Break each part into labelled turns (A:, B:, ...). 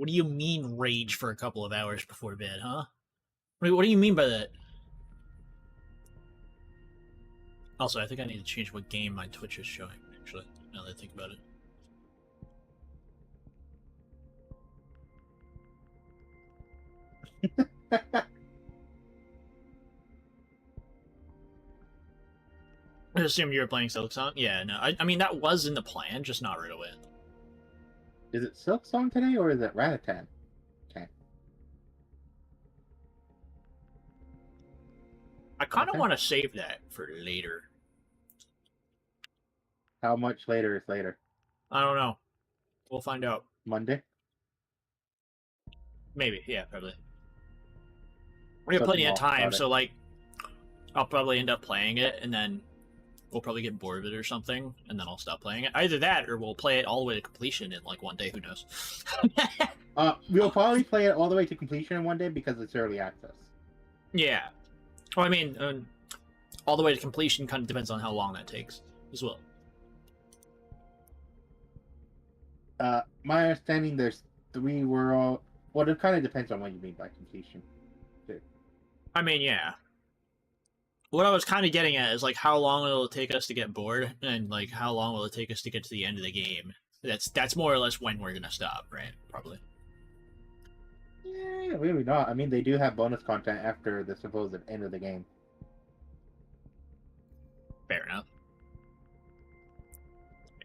A: What do you mean rage for a couple of hours before bed, huh? What do you mean by that? Also, I think I need to change what game my Twitch is showing, actually, now that I think about it. I assumed you were playing Silksong. Yeah, no, I mean, that was in the plan, just not right away.
B: Is it Silksong today, or is it Ratatan? Okay.
A: I kind of want to save that for later.
B: How much later is later?
A: I don't know. We'll find out.
B: Monday?
A: Maybe, yeah, probably. We have plenty of time, so, like, I'll probably end up playing it, and then we'll probably get bored of it or something, and then I'll stop playing it. Either that, or we'll play it all the way to completion in, like, one day, who knows.
B: We'll probably play it all the way to completion in one day, because it's early access.
A: Yeah. Well, I mean, all the way to completion kind of depends on how long that takes, as well.
B: My understanding, there's 3 world... Well, it kind of depends on what you mean by completion, too.
A: I mean, yeah. What I was kind of getting at is, like, how long will it take us to get bored, and, like, how long will it take us to get to the end of the game? That's more or less when we're gonna stop, right? Probably.
B: Yeah, maybe not. I mean, they do have bonus content after the supposed end of the game.
A: Fair enough.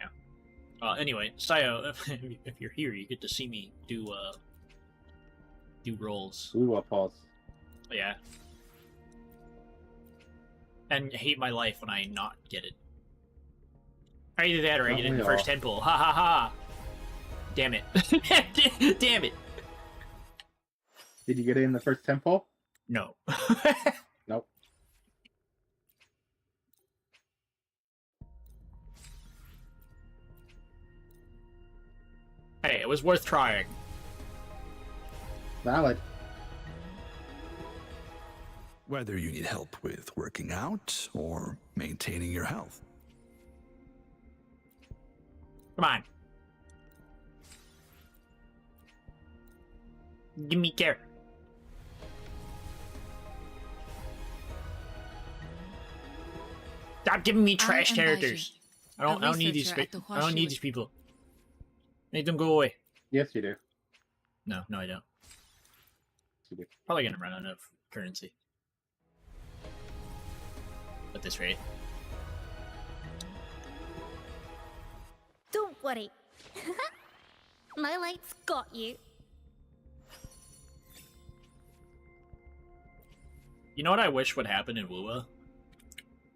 A: Yeah. Anyway, Sayo, if you're here, you get to see me do rolls.
B: Ooh, pause.
A: Yeah. And hate my life when I not get it. Either that or I get it in the first 10 pull. Ha ha ha! Damn it. Damn it!
B: Did you get it in the first 10 pull?
A: No.
B: Nope.
A: Hey, it was worth trying.
B: Valid.
C: Whether you need help with working out or maintaining your health.
A: Come on. Give me care. Stop giving me trash characters. I don't need these. I don't need these people. Make them go away.
B: Yes, you do.
A: No, I don't.
B: You do.
A: Probably gonna run out of currency at this rate.
D: Don't worry. My light's got you.
A: You know what I wish would happen in WUA?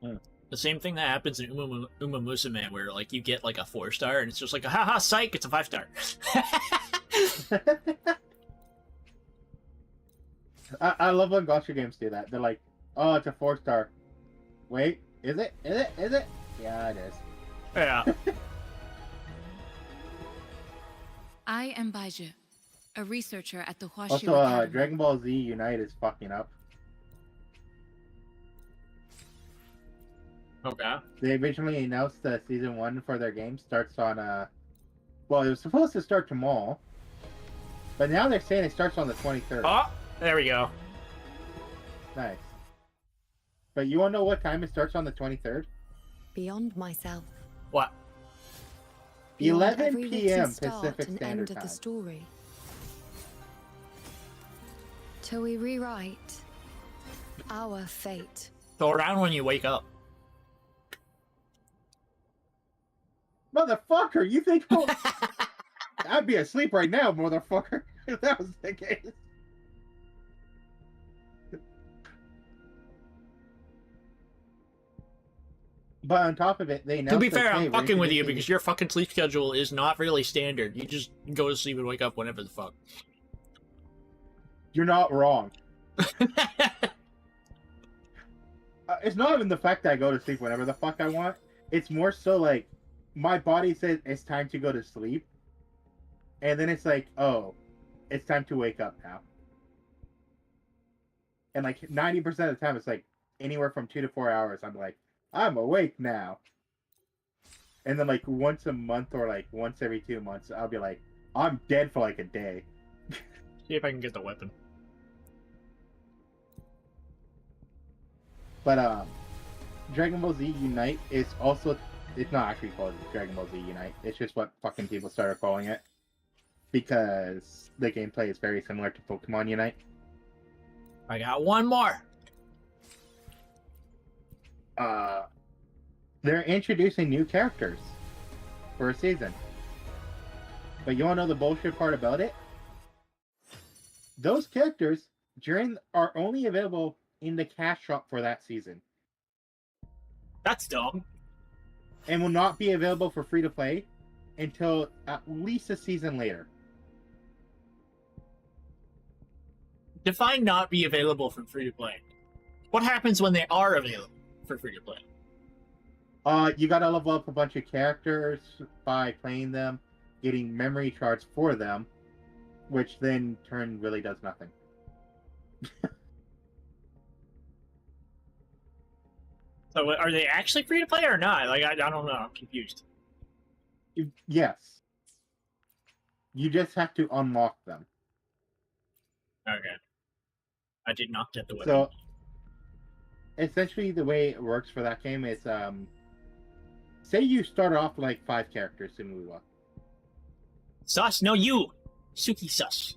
B: Hmm.
A: The same thing that happens in Uma Musume, where like you get like a 4-star and it's just like, haha, psych, it's a 5-star.
B: I love when gacha games do that. They're like, oh, it's a 4-star. Wait, is it? Is it? Is it? Yeah, it is.
A: Yeah.
E: I am Baiju, a researcher at the Huaxu
B: Also,
E: Academy.
B: Dragon Ball Z Unite is fucking up.
A: Okay.
B: They originally announced that Season 1 for their game starts on, well, it was supposed to start tomorrow, but now they're saying it starts on the 23rd.
A: Oh, there we go.
B: Nice. But you want to know what time it starts on the 23rd?
F: Beyond myself.
A: What?
F: Beyond
B: 11
F: every
B: p.m.
F: written start
B: Pacific
F: and
B: Standard
F: end of
B: Time.
F: the story. Till we rewrite our fate.
A: Go around when you wake up.
B: Motherfucker, you think I'd be asleep right now, motherfucker, if that was the case. But on top of it, they announced
A: To be
B: that,
A: fair,
B: hey,
A: I'm
B: we're
A: fucking with you
B: introducing-
A: because your fucking sleep schedule is not really standard. You just go to sleep and wake up whenever the fuck.
B: You're not wrong. It's not even the fact that I go to sleep whenever the fuck I want. It's more so like, my body says it's time to go to sleep. And then it's like, oh, it's time to wake up now. And like 90% of the time, it's like anywhere from 2 to 4 hours. I'm like, I'm awake now. And then like once a month or like once every 2 months, I'll be like, I'm dead for like a day.
A: See if I can get the weapon.
B: But Dragon Ball Z Unite is also, it's not actually called Dragon Ball Z Unite. It's just what fucking people started calling it because the gameplay is very similar to Pokemon Unite.
A: I got one more.
B: They're introducing new characters for a season. But you want to know the bullshit part about it? Those characters are only available in the cash shop for that season.
A: That's dumb.
B: And will not be available for free to play until at least a season later.
A: Define not be available for free to play. What happens when they are available for free to play?
B: You gotta level up a bunch of characters by playing them, getting memory shards for them, which then turn really does nothing.
A: So are they actually free to play or not? Like I don't know. I'm confused.
B: Yes. You just have to unlock them.
A: Okay. I did not get the weapon.
B: So essentially the way it works for that game is say you start off like 5 characters in Muwa.
A: Sus, no you! Suki sus.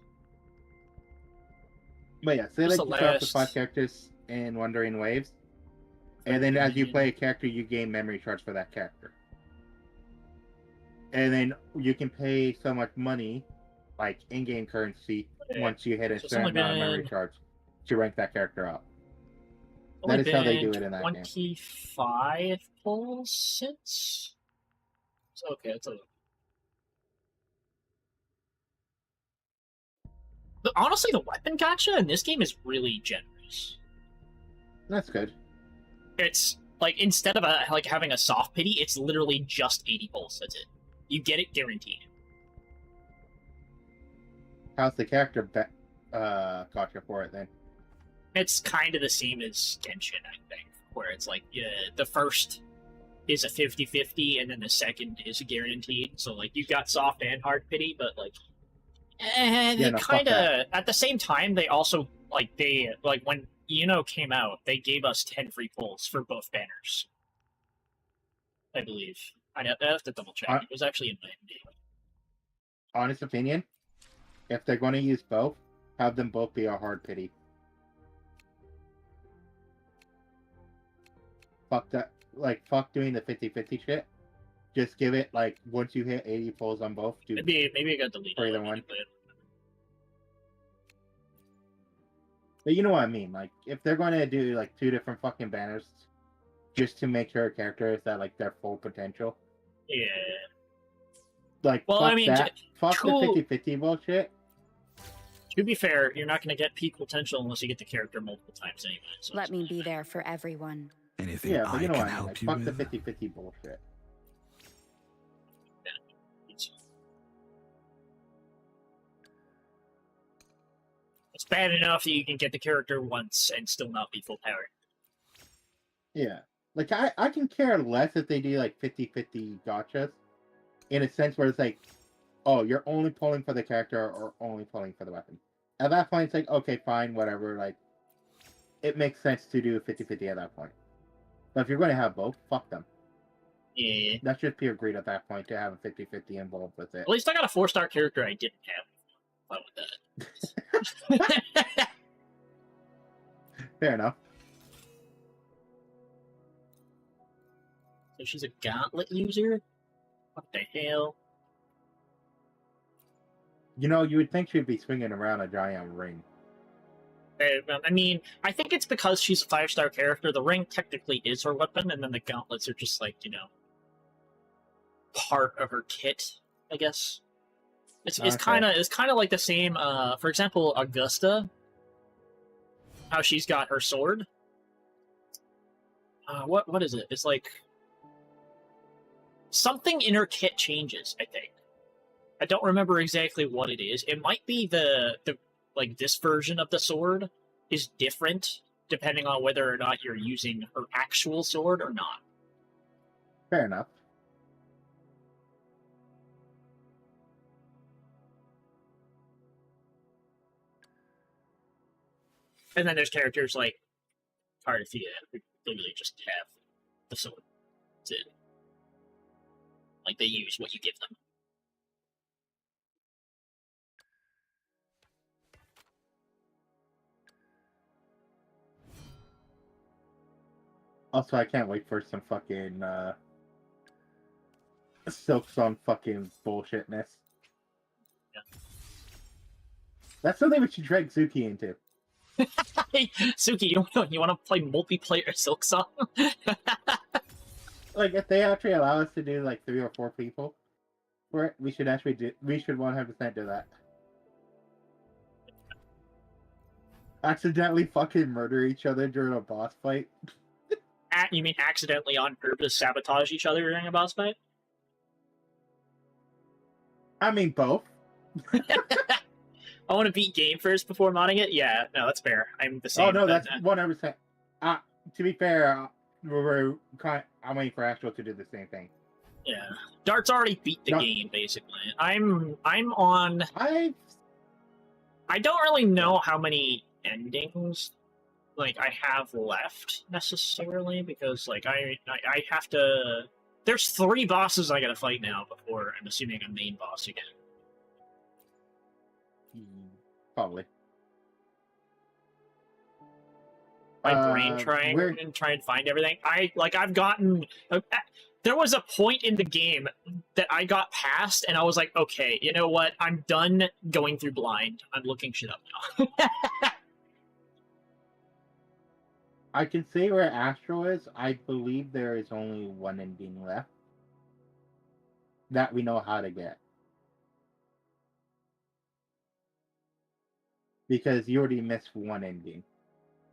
B: But yeah, say like you start off with 5
A: Celeste.
B: characters in Wandering Waves. And then as you play a character, you gain memory shards for that character. And then you can pay so much money, like in-game currency, once you hit a
A: So it's
B: certain
A: only
B: amount of memory
A: been-
B: shards to rank that character up.
A: Only
B: That is how they
A: been
B: do it in that game.
A: 25 pulls since? So, okay, that's a... But honestly, the weapon gacha in this game is really generous.
B: That's good.
A: It's like instead of like having a soft pity, it's literally just 80 pulls. That's it. You get it guaranteed.
B: How's the character gotcha for it then?
A: It's kind of the same as Genshin, I think, where it's like the first is a 50-50 and then the second is guaranteed. So like you got soft and hard pity, but like they
B: no, fuck
A: kind of
B: that.
A: at the same time they also like when Iuno came out, they gave us 10 free pulls for both banners. I believe. I have to double check. It was actually in my MD.
B: Honest opinion, if they're going to use both, have them both be a hard pity. Fuck that. Like, fuck doing the 50-50 shit. Just give it, like, once you hit 80 pulls on both, do
A: Maybe it got deleted.
B: for either one. But you know what I mean. Like, if they're going to do, like, 2 different fucking banners just to make sure a character is at, like, their full potential.
A: Yeah.
B: Like,
A: Well,
B: fuck
A: I mean,
B: that. Fuck the
A: cool.
B: 50-50 bullshit.
A: To be fair, you're not going to get peak potential unless you get the character multiple times anyway. So
F: Let me be there for everyone.
C: Anything
B: Yeah, but
C: I
B: you know
C: can
B: what I mean.
C: help
B: Like,
C: you
B: fuck the
C: with?
B: 50-50 bullshit.
A: It's bad enough that you can get the character once and still not be full power.
B: Yeah. Like, I can care less if they do, like, 50-50 gotchas. In a sense where it's like, oh, you're only pulling for the character or only pulling for the weapon. At that point, it's like, okay, fine, whatever. Like, it makes sense to do 50-50 at that point. But if you're going to have both, fuck them.
A: Yeah.
B: That's just pure greed at that point to have a 50-50 involved with it.
A: At least I got a 4-star character I didn't have. Fine with that.
B: Fair enough.
A: So she's a gauntlet user? What the hell?
B: You know, you would think she'd be swinging around a giant ring.
A: I mean, I think it's because she's a 5-star character. The ring technically is her weapon, and then the gauntlets are just like, part of her kit, I guess. It's
B: Okay.
A: kind of like the same. For example, Augusta, how she's got her sword. What is it? It's like something in her kit changes, I think. I don't remember exactly what it is. It might be the like this version of the sword is different depending on whether or not you're using her actual sword or not.
B: Fair enough.
A: And then there's characters like Tarthia who literally just have the sword. That's it. Like, they use what you give them.
B: Also, I can't wait for some fucking Silksong fucking bullshitness.
A: Yeah.
B: That's something we should drag Zuki into.
A: Hey, Suki, you want to play multiplayer Silksong?
B: Like, if they actually allow us to do like 3 or 4 people for it, we should 100% do that. Accidentally fucking murder each other during a boss fight.
A: You mean accidentally on purpose sabotage each other during a boss fight?
B: I mean, both.
A: I want to beat game first before modding it? Yeah, no, that's fair. I'm the same.
B: Oh no, that's 100%. To be fair, I'm waiting for Astro to do the same thing.
A: Yeah, Dart's already beat the game basically. I'm on. I don't really know how many endings like I have left necessarily, because like I have to. There's 3 bosses I gotta fight now before I'm assuming a main boss again.
B: Probably.
A: My brain trying to find everything. I've gotten. There was a point in the game that I got past, and I was like, okay, you know what? I'm done going through blind. I'm looking shit up now.
B: I can say where Astro is. I believe there is only 1 ending left that we know how to get. Because you already missed 1 ending.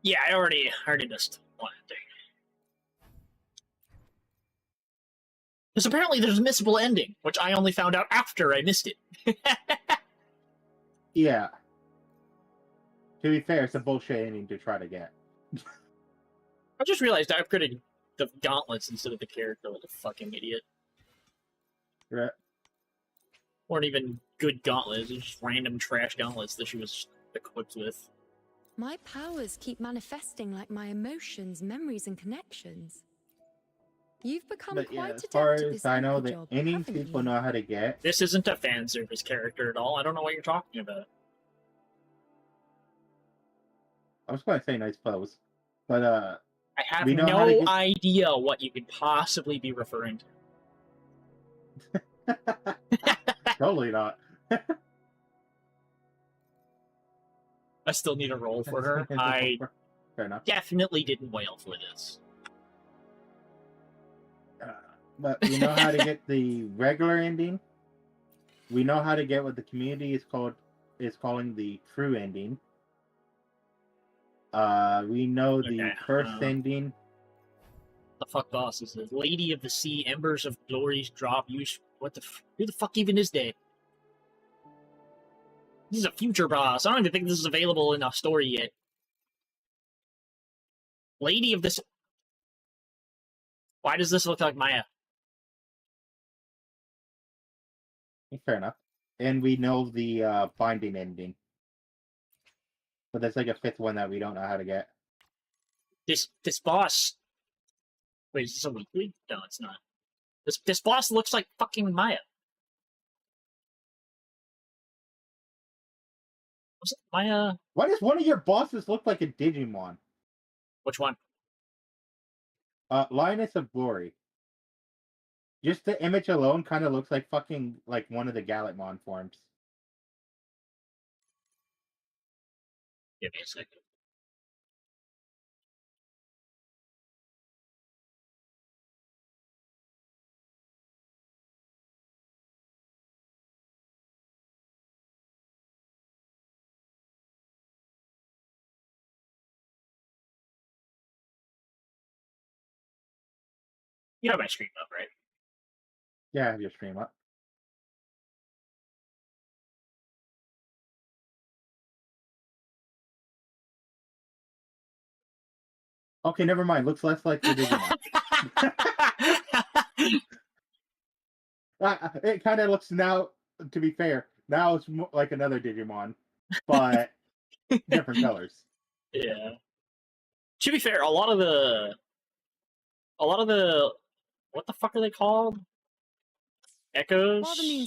A: Yeah, I already missed 1 ending. Because apparently there's a missable ending, which I only found out after I missed it.
B: Yeah. To be fair, it's a bullshit ending to try to get.
A: I just realized I upgraded the gauntlets instead of the character like a fucking idiot.
B: Right.
A: Weren't even good gauntlets, just random trash gauntlets that she was equipped with.
F: My powers keep manifesting like my emotions, memories, and connections. You've become
B: But
F: quite
B: yeah,
F: adept
B: as far
F: at
B: as
F: this
B: I know,
F: evil
B: the
F: job,
B: endings
F: haven't
B: people
F: you?
B: know how to get.
A: This isn't a fan service character at all. I don't know what you're talking about.
B: I was going to say nice pose, but
A: I have
B: we know
A: no
B: how to get...
A: idea what you could possibly be referring to.
B: Totally not.
A: I still need a role for her. I
B: Fair enough.
A: definitely didn't wail for this.
B: But we know how to get the regular ending. We know how to get what the community is calling the true ending. We know the first ending.
A: The fuck boss is this? Lady of the Sea, Embers of Glory's drop. What the? Who the fuck even is that? This is a future boss. I don't even think this is available in our story yet. Lady of the Sea. Why does this look like Maya?
B: Fair enough. And we know the binding ending. But there's like a 5th one that we don't know how to get.
A: This boss. Wait, is this a weekly? No, it's not. This boss looks like fucking Maya. Was it Maya?
B: Why does one of your bosses look like a Digimon?
A: Which one?
B: Lioness of Glory. Just the image alone kind of looks like fucking like one of the Galacmon forms.
A: Give me a second. You have my stream up, right?
B: Yeah, I have your stream up. Okay, never mind. Looks less like the Digimon. It kind of looks now, to be fair, now it's like another Digimon, but different colors.
A: Yeah. To be fair, a lot of the what the fuck are they called? Echoes?
F: While the moon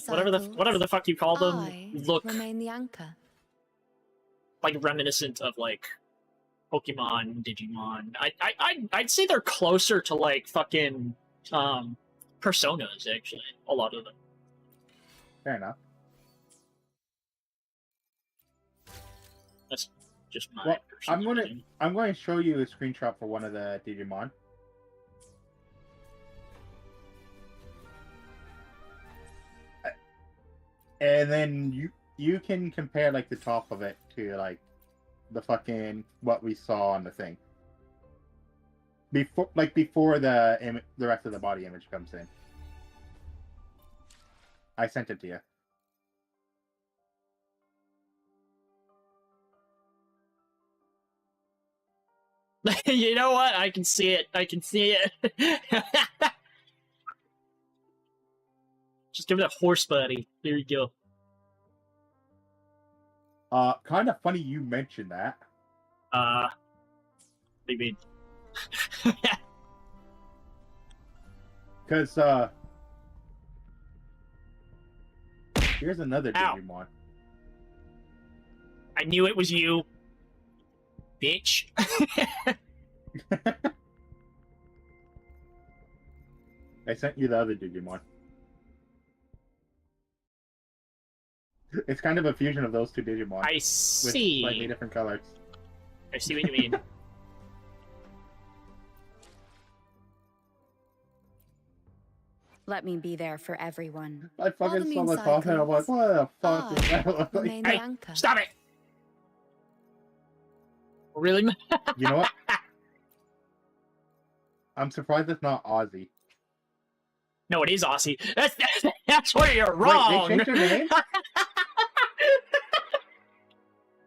A: Whatever the fuck you call them
F: I
A: look
F: remain the anchor.
A: like reminiscent of like Pokemon, Digimon. I'd say they're closer to like fucking personas actually. A lot of them.
B: Fair enough.
A: That's just my
B: Well,
A: personal opinion.
B: I'm going to show you a screenshot for one of the Digimon. And then you can compare like the top of it to like the fucking what we saw on the thing. Before the rest of the body image comes in. I sent it to you.
A: You know what? I can see it. I can see it. Just give it a horse buddy. There you go.
B: Kind of funny you mentioned that.
A: What do you mean?
B: Because, here's another
A: Ow.
B: Digimon.
A: I knew it was you, bitch.
B: I sent you the other Digimon. It's kind of a fusion of those two Digimon.
A: I
B: with
A: see.
B: slightly different colors.
A: I see what you mean.
G: Let me be there for everyone.
B: I fucking
F: the
B: saw
F: moon
B: the top and I'm like,
F: cycles,
B: what the fuck is that? Like,
F: Remain the
A: Hey,
F: anchor.
A: stop it! Really?
B: you know what? I'm surprised it's not Aussie.
A: No, it is Aussie. That's where you're wrong.
B: Wait, they changed their name?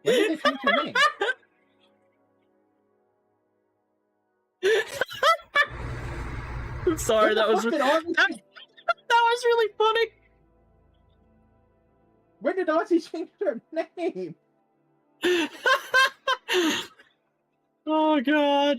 B: When did they change their name?
A: I'm sorry, that was that was really funny.
B: When did Aussie change their name?
A: Oh god.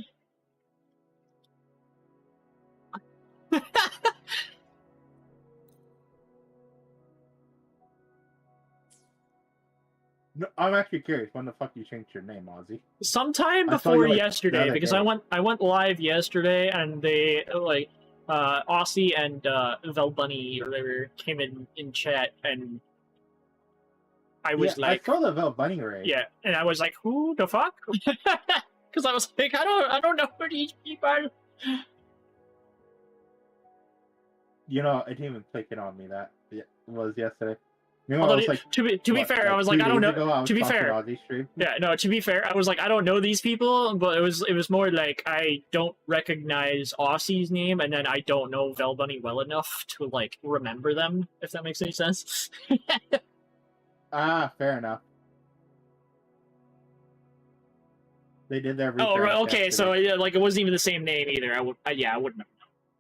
B: No, I'm actually curious. When the fuck you changed your name, Aussie?
A: Sometime
B: I saw
A: before
B: you, like, the
A: yesterday,
B: other
A: because
B: day.
A: I went live yesterday, and they like Aussie and Velbunny or whatever came in chat, and I was
B: Yeah,
A: like,
B: I saw the Vel Bunny raid.
A: yeah, and I was like, who the fuck? Because I was like, I don't know who these people are.
B: You know, it didn't even click it on me that it was yesterday. You know,
A: Although,
B: I was like,
A: to be
B: what,
A: fair, I was like,
B: 2
A: I don't
B: days
A: know.
B: ago, I was
A: To be
B: talking
A: fair,
B: Aussie stream.
A: yeah, no. To be fair, I was like, I don't know these people, but it was more like I don't recognize Aussie's name, and then I don't know Velbunny well enough to like remember them. If that makes any sense.
B: Ah, fair enough. They did their research.
A: Oh, right, okay.
B: yesterday.
A: So yeah, like it wasn't even the same name either. I wouldn't have known.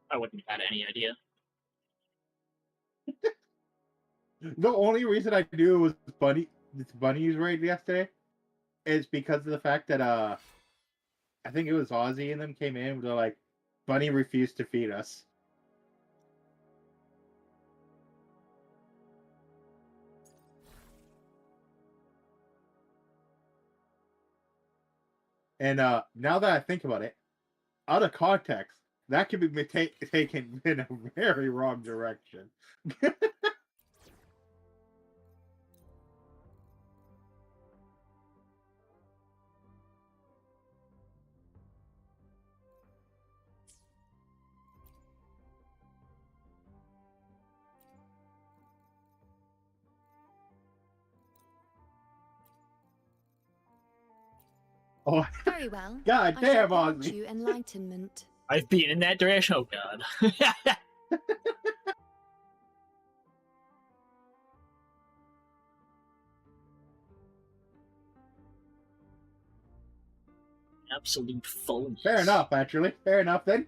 A: I wouldn't have had any idea.
B: The only reason I knew it was Bunny's raid yesterday is because of the fact that I think it was Aussie and them came in. They're like, Bunny refused to feed us. And now that I think about it, out of context, that could be taken in a very wrong direction. Oh,
F: Very well.
B: God
F: I
B: damn,
F: shall grant
B: Aussie.
F: you enlightenment.
A: I've been in that direction. Oh god. Absolute phonies.
B: Fair enough, actually. Fair enough, then.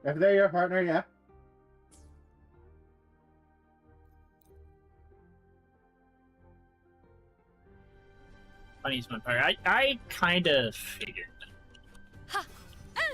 B: If they're your partner, yeah.
A: Bunny's vampire. I kind of figured.
F: Ha! Ha!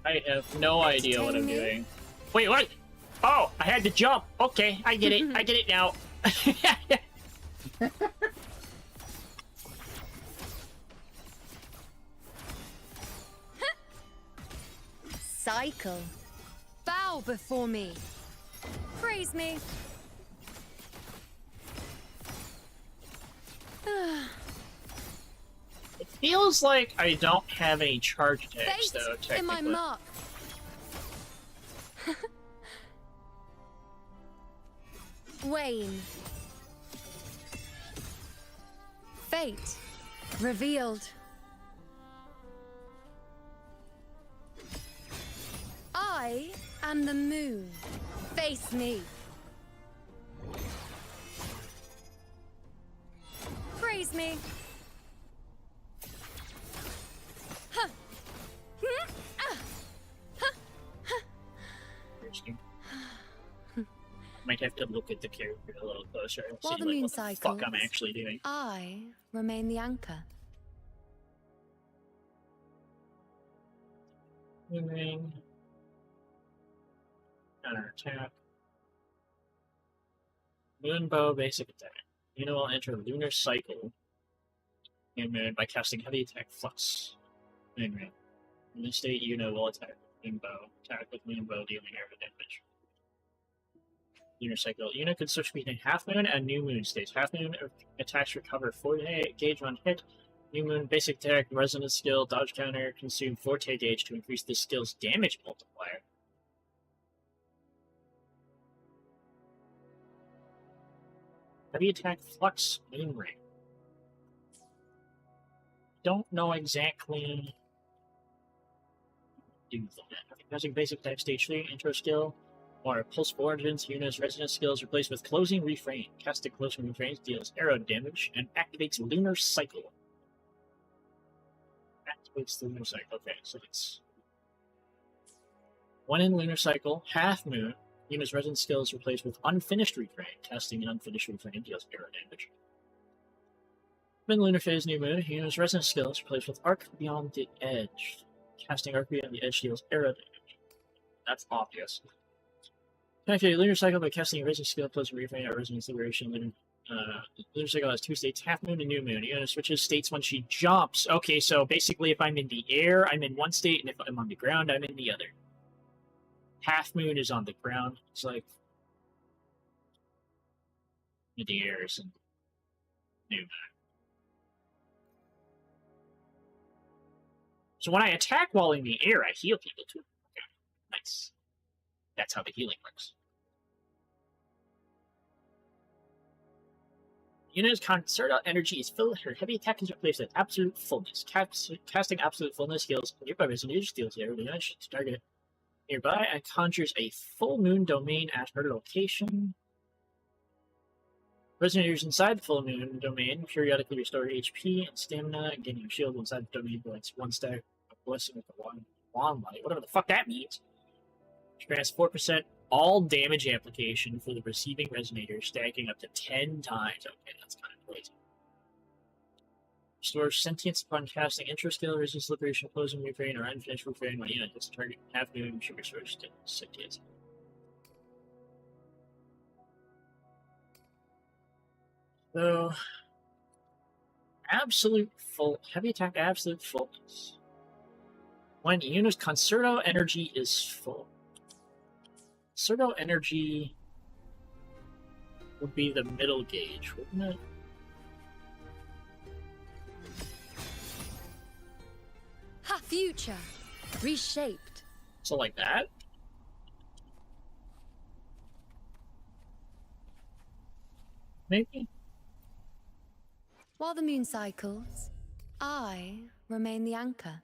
A: I have no idea what I'm
F: Entertain me?
A: doing. Wait, what? Oh, I had to jump. Okay, I get it. I get it now.
F: Cycle. Bow before me. Praise me.
A: It feels like I don't have any charge attacks,
F: Fate
A: though,
F: in my
A: technically.
F: mark. Wane. Fate revealed. I am the moon. Face me. Praise me. Huh.
A: Interesting. Might have to look at the character a little closer and
F: While
A: see
F: the
A: like,
F: moon
A: what the fuck I'm
F: cycles,
A: actually doing.
F: I remain the anchor.
A: Ring. Counter attack. Moonbow basic attack. Iuno will enter lunar cycle in moon by casting heavy attack flux. Moonring. In this state, Iuno will attack with moonbow. Attack with moonbow, dealing air damage. Lunar cycle. Iuno can switch between half moon and new moon states. Half moon attacks recover 40 gauge on hit. New moon basic attack, resonance skill, dodge counter, consume 40 gauge to increase this skill's damage multiplier. Heavy attack flux moon ring. Don't know exactly do that. Using basic attack stage 3 intro skill or pulse origins, Iuno's resonance skills replaced with closing refrain. Casting closing refrain deals arrow damage and activates lunar cycle. Activates the lunar cycle. Okay, so it's one in lunar cycle, half moon. Iuno's resonance skills replaced with unfinished refrain. Casting an unfinished refrain deals arrow damage. In lunar phase, new moon, Iuno's resonance skills replaced with arc beyond the edge. Casting arc beyond the edge deals arrow damage. That's obvious. Activate lunar cycle by casting a resonance skill plus refrain or resonance liberation. Lunar cycle has two states, half moon and new moon. Iuno switches states when she jumps. Okay, so basically if I'm in the air, I'm in one state, and if I'm on the ground, I'm in the other. Half moon is on the ground. It's like in the air is new moon. So when I attack while in the air, I heal people too. Okay, nice. That's how the healing works. Iuno's concerted energy is filled. Her heavy attack is replaced with absolute fullness. Casting absolute fullness heals nearby resonators, deals arrow damage to target nearby, and conjures a full moon domain at her location. Resonators inside the full moon domain periodically restore HP and stamina, and gaining a shield inside the domain grants one stack of blessing with the wand light, whatever the fuck that means. She grants 4% all damage amplification for the receiving resonator, stacking up to 10 times. Okay, that's kind of crazy. Restores sentience upon casting intro skill, resistance liberation, closing refrain, or unfinished refrain when Iuno hits the target half moon, she restores sentience. So, absolute full, heavy attack, absolute fullness. When Iuno's concerto energy is full. Concerto energy would be the middle gauge, wouldn't it?
F: Ha! Future. Reshaped.
A: So like that? Maybe?
F: While the moon cycles, I remain the anchor.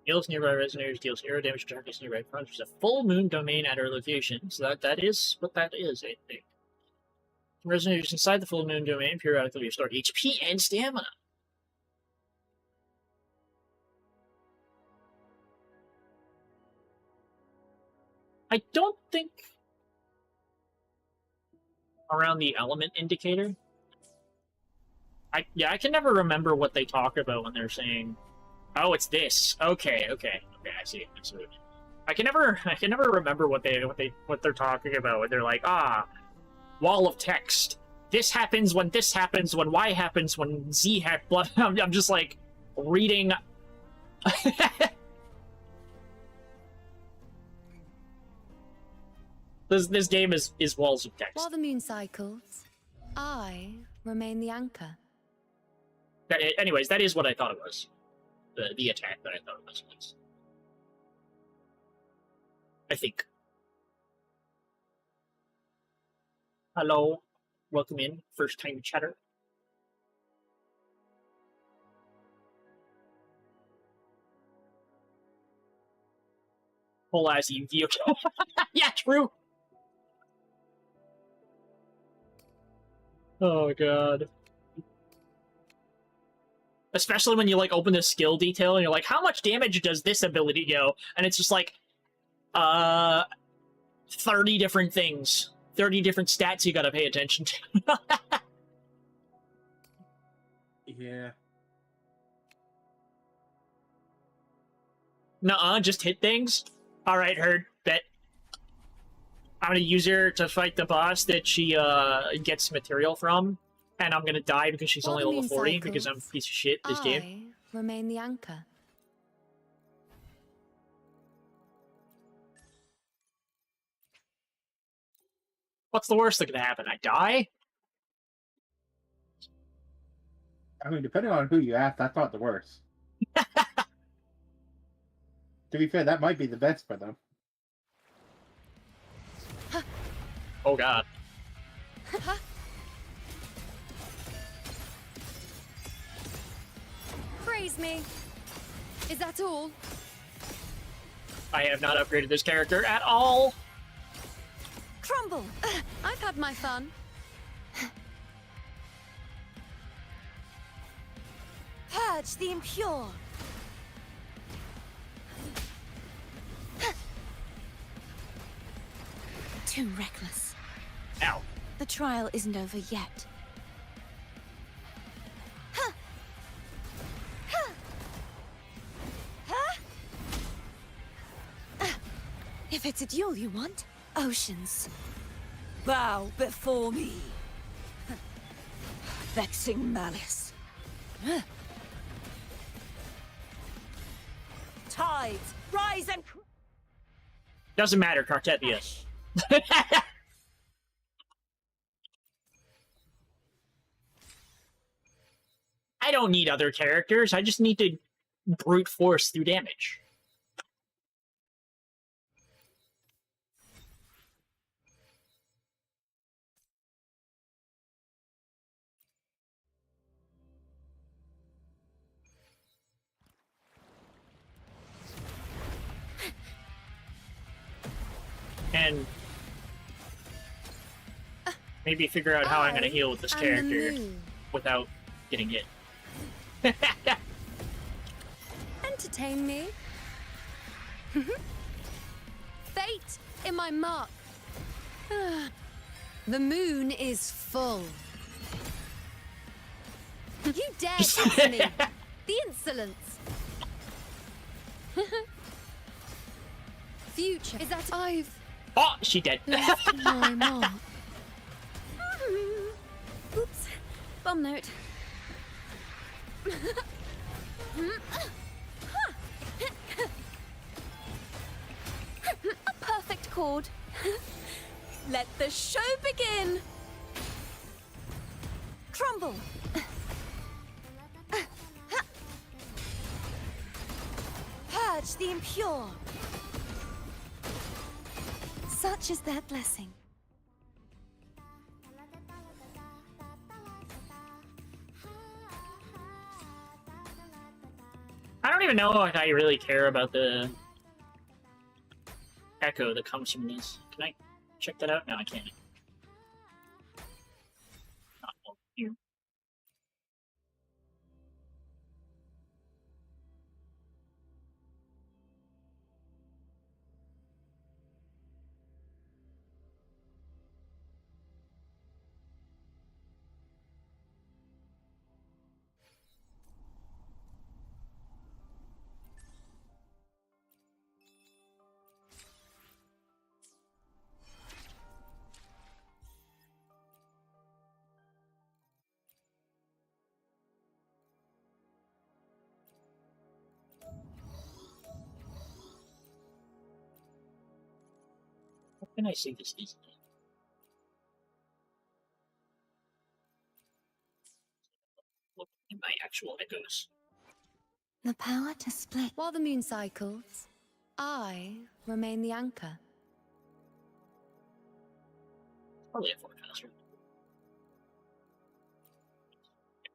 A: Heals nearby resonators, deals 0 damage to targets nearby. There's a full moon domain at our location, so that is what that is, I think. Resonators inside the full moon domain periodically restore HP and stamina. I don't think around the element indicator. I can never remember what they talk about when they're saying, "Oh, it's this." Okay, I see. Absolutely. I can never remember what they're talking about when they're like, wall of text. This happens, when Y happens, when Z happens. I'm just like reading. This game is walls of text.
F: While the moon cycles, I remain the anchor.
A: Anyways, that is what I thought it was. The attack that I thought it was. I think. Hello. Welcome in. First time chatter. Whole ass Yu-Gi-Oh! Yeah, true! Oh god. Especially when you like open the skill detail and you're like, how much damage does this ability go? And it's just like 30 different things. 30 different stats you gotta pay attention to.
B: Yeah.
A: Nuh-uh, just hit things? Alright, heard. Bet. I'm gonna use her to fight the boss that she gets material from. And I'm gonna die because she's only level 40 because I'm a piece of shit this game.
F: I remain the anchor.
A: What's the worst that could happen? I die?
B: I mean, depending on who you ask, that's not the worst. To be fair, that might be the best for them.
A: Oh god.
F: Praise me. Is that all?
A: I have not upgraded this character at all.
F: Crumble! I've had my fun. Purge the impure.
G: Too reckless.
A: Ow.
G: The trial isn't over yet. If it's a duel you want, oceans. Bow before me. Vexing malice. Tides, rise and...
A: Doesn't matter, Cartepia. I don't need other characters, I just need to brute force through damage. And maybe figure out how I'm going to heal with this character without getting hit.
F: Entertain me. Fate in my mark. The moon is full. You dare test me. The insolence. Future is that I've...
A: Oh, she dead.
F: left my mark. Oops. Bum note. A perfect chord. Let the show begin. Crumble. Purge the impure. Such is their blessing.
A: to know if I really care about the echo that comes from this. Can I check that out? No, I can't. Not over here. How can I see this easily? Look in my actual echoes.
G: The power to split.
F: While the moon cycles, I remain the anchor.
A: Probably a forecaster.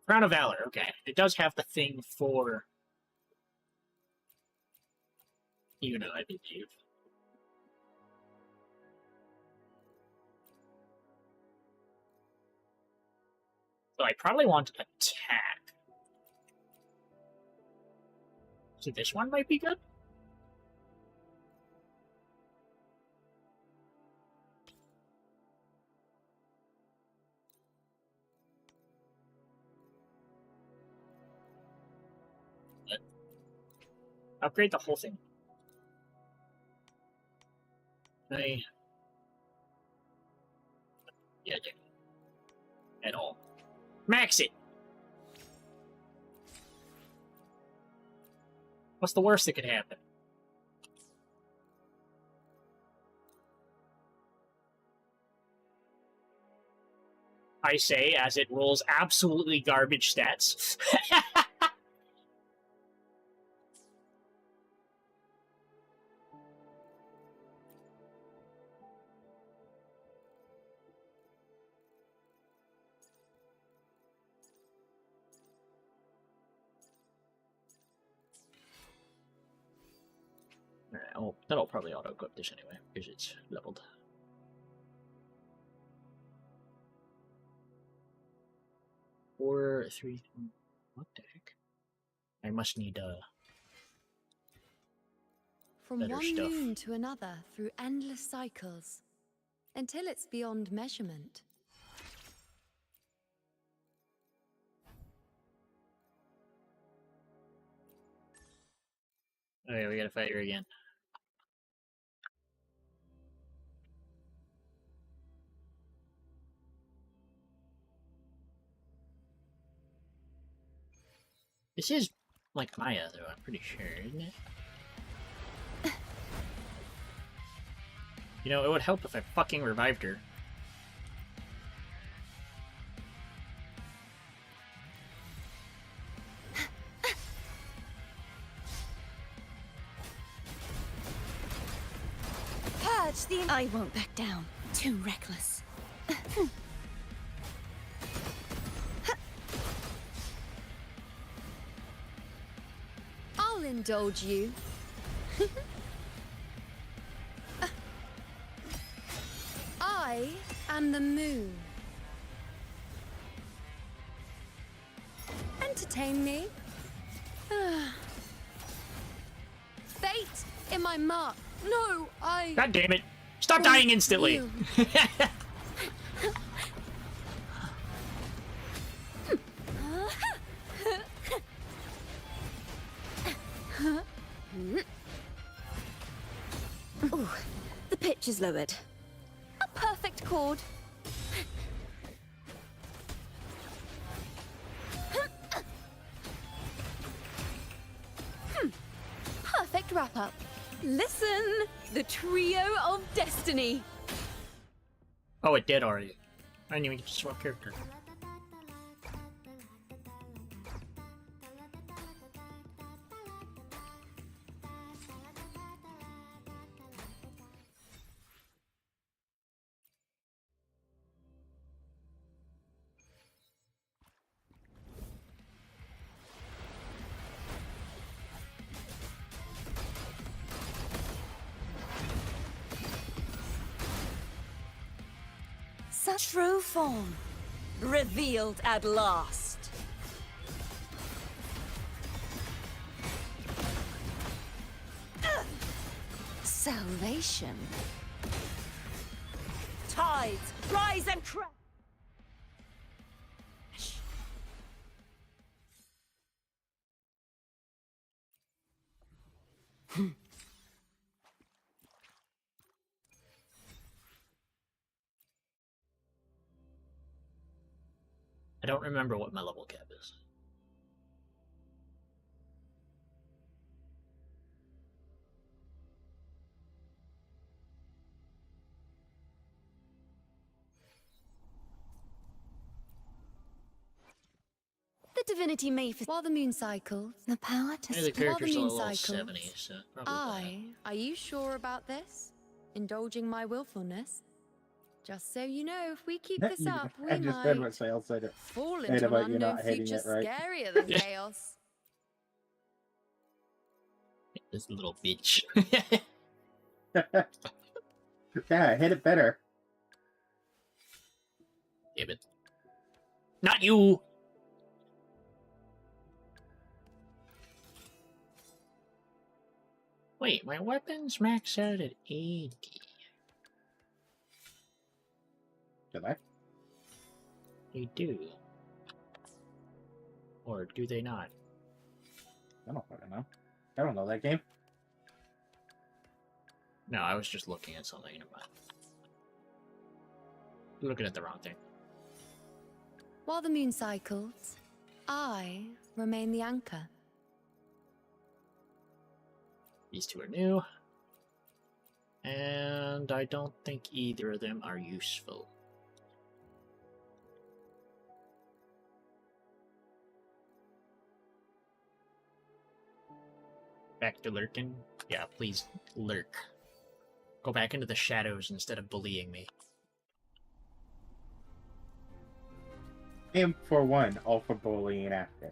A: Crown of Valor, okay. It does have the thing for Iuno, I believe. So I probably want to attack. So this one might be good? Upgrade the whole thing. Yeah, dude. At all. Max it! What's the worst that could happen? I say as it rolls absolutely garbage stats. Alright, oh, that'll probably auto-equip this anyway, because it's leveled. Four, three, what the heck? I must need,
F: From
A: better
F: one
A: stuff.
F: moon to another through endless cycles, until it's beyond measurement.
A: Okay, we gotta fight her again. This is like Maya, though, I'm pretty sure, isn't it? You know, it would help if I fucking revived her.
G: Purge the... I won't back down. Too reckless.
F: I'll indulge you. I am the moon. Entertain me. Fate in my mark. No, I...
A: God damn it! Stop dying instantly!
F: You.
G: Ooh, the pitch is lowered.
D: A perfect chord. Perfect wrap-up.
F: Listen, the trio of destiny.
A: Oh, it did already. I didn't even get to swap character.
G: true form, revealed at last. Salvation. Tides, rise and crash.
A: I don't remember what my level cap is.
F: The divinity may while the moon cycles.
G: The power to
A: Maybe the
G: speak.
A: character's
F: moon
A: level
F: cycles.
A: 70, so probably
F: Are you sure about this? Indulging my willfulness? Just so you know, if we keep this up, we
B: I just read what
F: might
B: Sale said.
F: fall
B: Said
F: into an
B: about you
F: unknown
B: not hitting
F: future
B: it right.
F: scarier than
A: Yeah.
F: chaos.
A: that. This little bitch.
B: Yeah, hit it better.
A: Damn it. Not you! Wait, my weapons max out at 80.
B: Did I?
A: They do. Or do they not?
B: I don't fucking know. I don't know that game.
A: No, I was just looking at something. Looking at the wrong thing.
F: While the moon cycles, I remain the anchor.
A: These two are new. And I don't think either of them are useful. Back to lurking? Yeah, please lurk. Go back into the shadows instead of bullying me.
B: Aim for one, all for bullying after.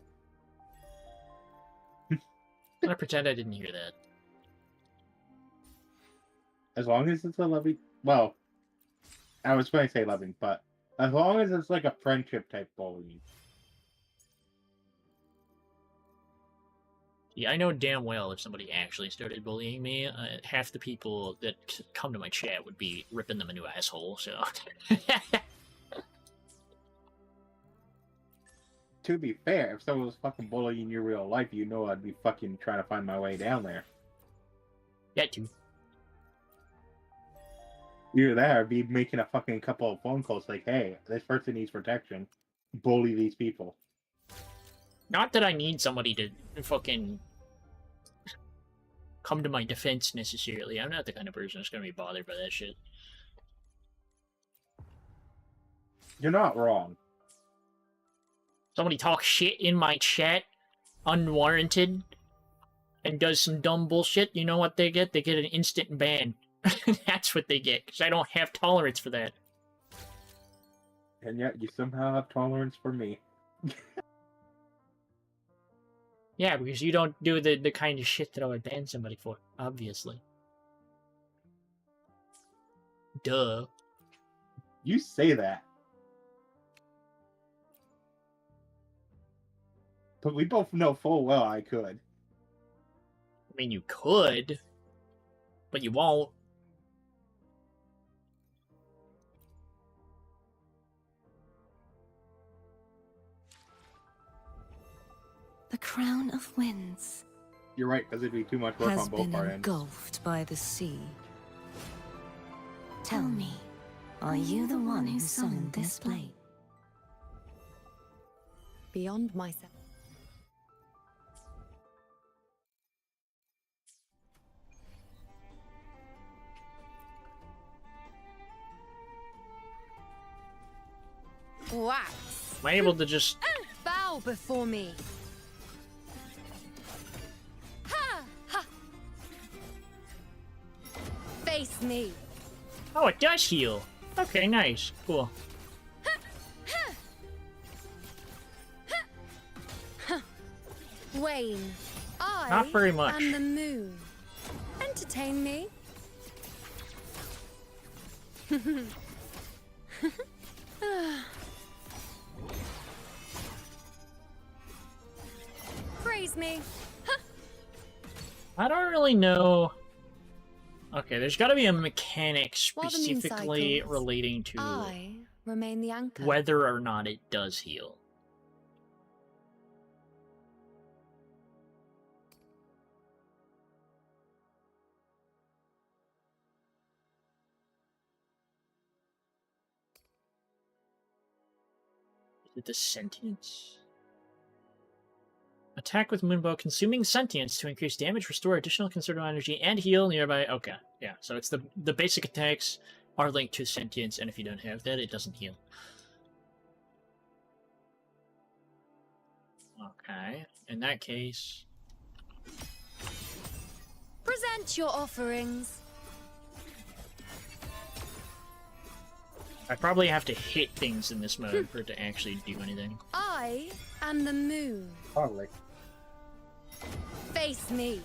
A: I'm gonna pretend I didn't hear that.
B: As long as it's a loving... Well, I was going to say loving, but as long as it's like a friendship type bullying.
A: Yeah, I know damn well if somebody actually started bullying me, half the people that come to my chat would be ripping them a new asshole, so...
B: To be fair, if someone was fucking bullying you in real life, you know I'd be fucking trying to find my way down there.
A: Yeah, too.
B: Either that, or be making a fucking couple of phone calls like, hey, this person needs protection. Bully these people.
A: Not that I need somebody to fucking come to my defense necessarily. I'm not the kind of person that's gonna be bothered by that shit.
B: You're not wrong.
A: Somebody talks shit in my chat, unwarranted, and does some dumb bullshit, you know what they get? They get an instant ban. That's what they get, because I don't have tolerance for that.
B: And yet, you somehow have tolerance for me.
A: Yeah, because you don't do the kind of shit that I would ban somebody for, obviously. Duh.
B: You say that. But we both know full well I could.
A: I mean, you could, but you won't.
G: The crown of winds
B: You're right, because it'd be too much work
G: has
B: on both
G: been
B: our ends.
G: engulfed by the sea. Tell me, are you the one who summoned this blade?
F: Beyond myself. Wax.
A: Am I able to just...
F: Bow before me. Ha! Ha! Face me.
A: Oh, it does heal. Okay, nice. Cool.
F: Wane. I
A: Not very much.
F: am the moon. Entertain me. Face me.
A: I don't really know. Okay, there's got to be a mechanic
F: While the moon
A: specifically
F: cycles,
A: relating to
F: I remain the anchor.
A: whether or not it does heal. Is it the sentience? Attack with Moonbow, consuming sentience to increase damage, restore additional considerable energy, and heal nearby. Okay, yeah. So it's the basic attacks are linked to sentience, and if you don't have that, it doesn't heal. Okay, in that case,
F: Present your offerings.
A: I probably have to hit things in this mode for it to actually do anything.
F: I am the moon.
B: Probably.
F: Face me.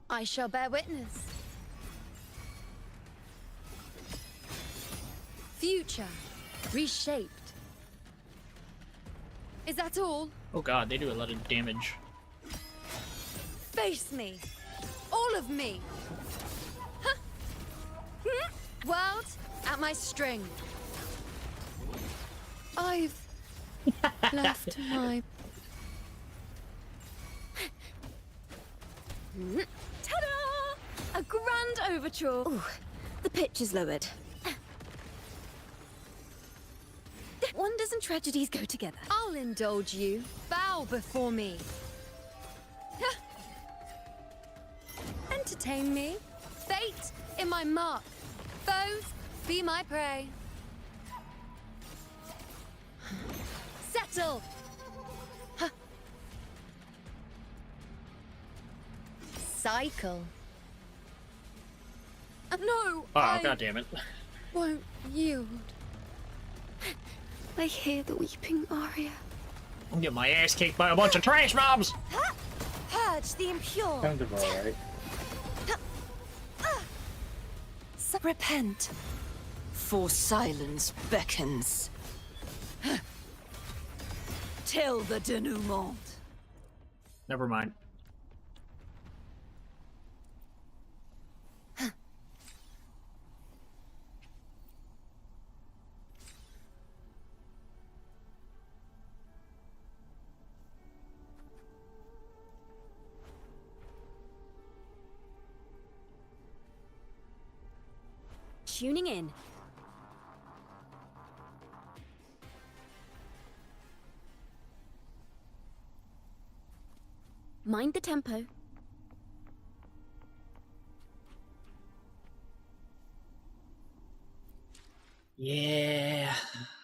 F: I shall bear witness. Future reshaped. Is that all?
A: Oh god, they do a lot of damage.
F: Face me. All of me. Huh. World at my string. I've left my... Ta-da! A grand overture.
G: Ooh, the pitch is lowered. Wonders and tragedies go together.
F: I'll indulge you. Bow before me. Entertain me. Fate in my mark. Foes be my prey. Settle. Cycle. No,
A: Oh,
F: I
A: god damn it.
F: won't yield.
G: I hear the weeping aria.
A: I'm getting my ass kicked by a bunch of trash mobs!
G: Purge the impure.
B: Sounds about right.
G: Repent. For silence beckons. Till the denouement.
A: Never mind.
G: Tuning in. Mind the tempo.
A: Yeah.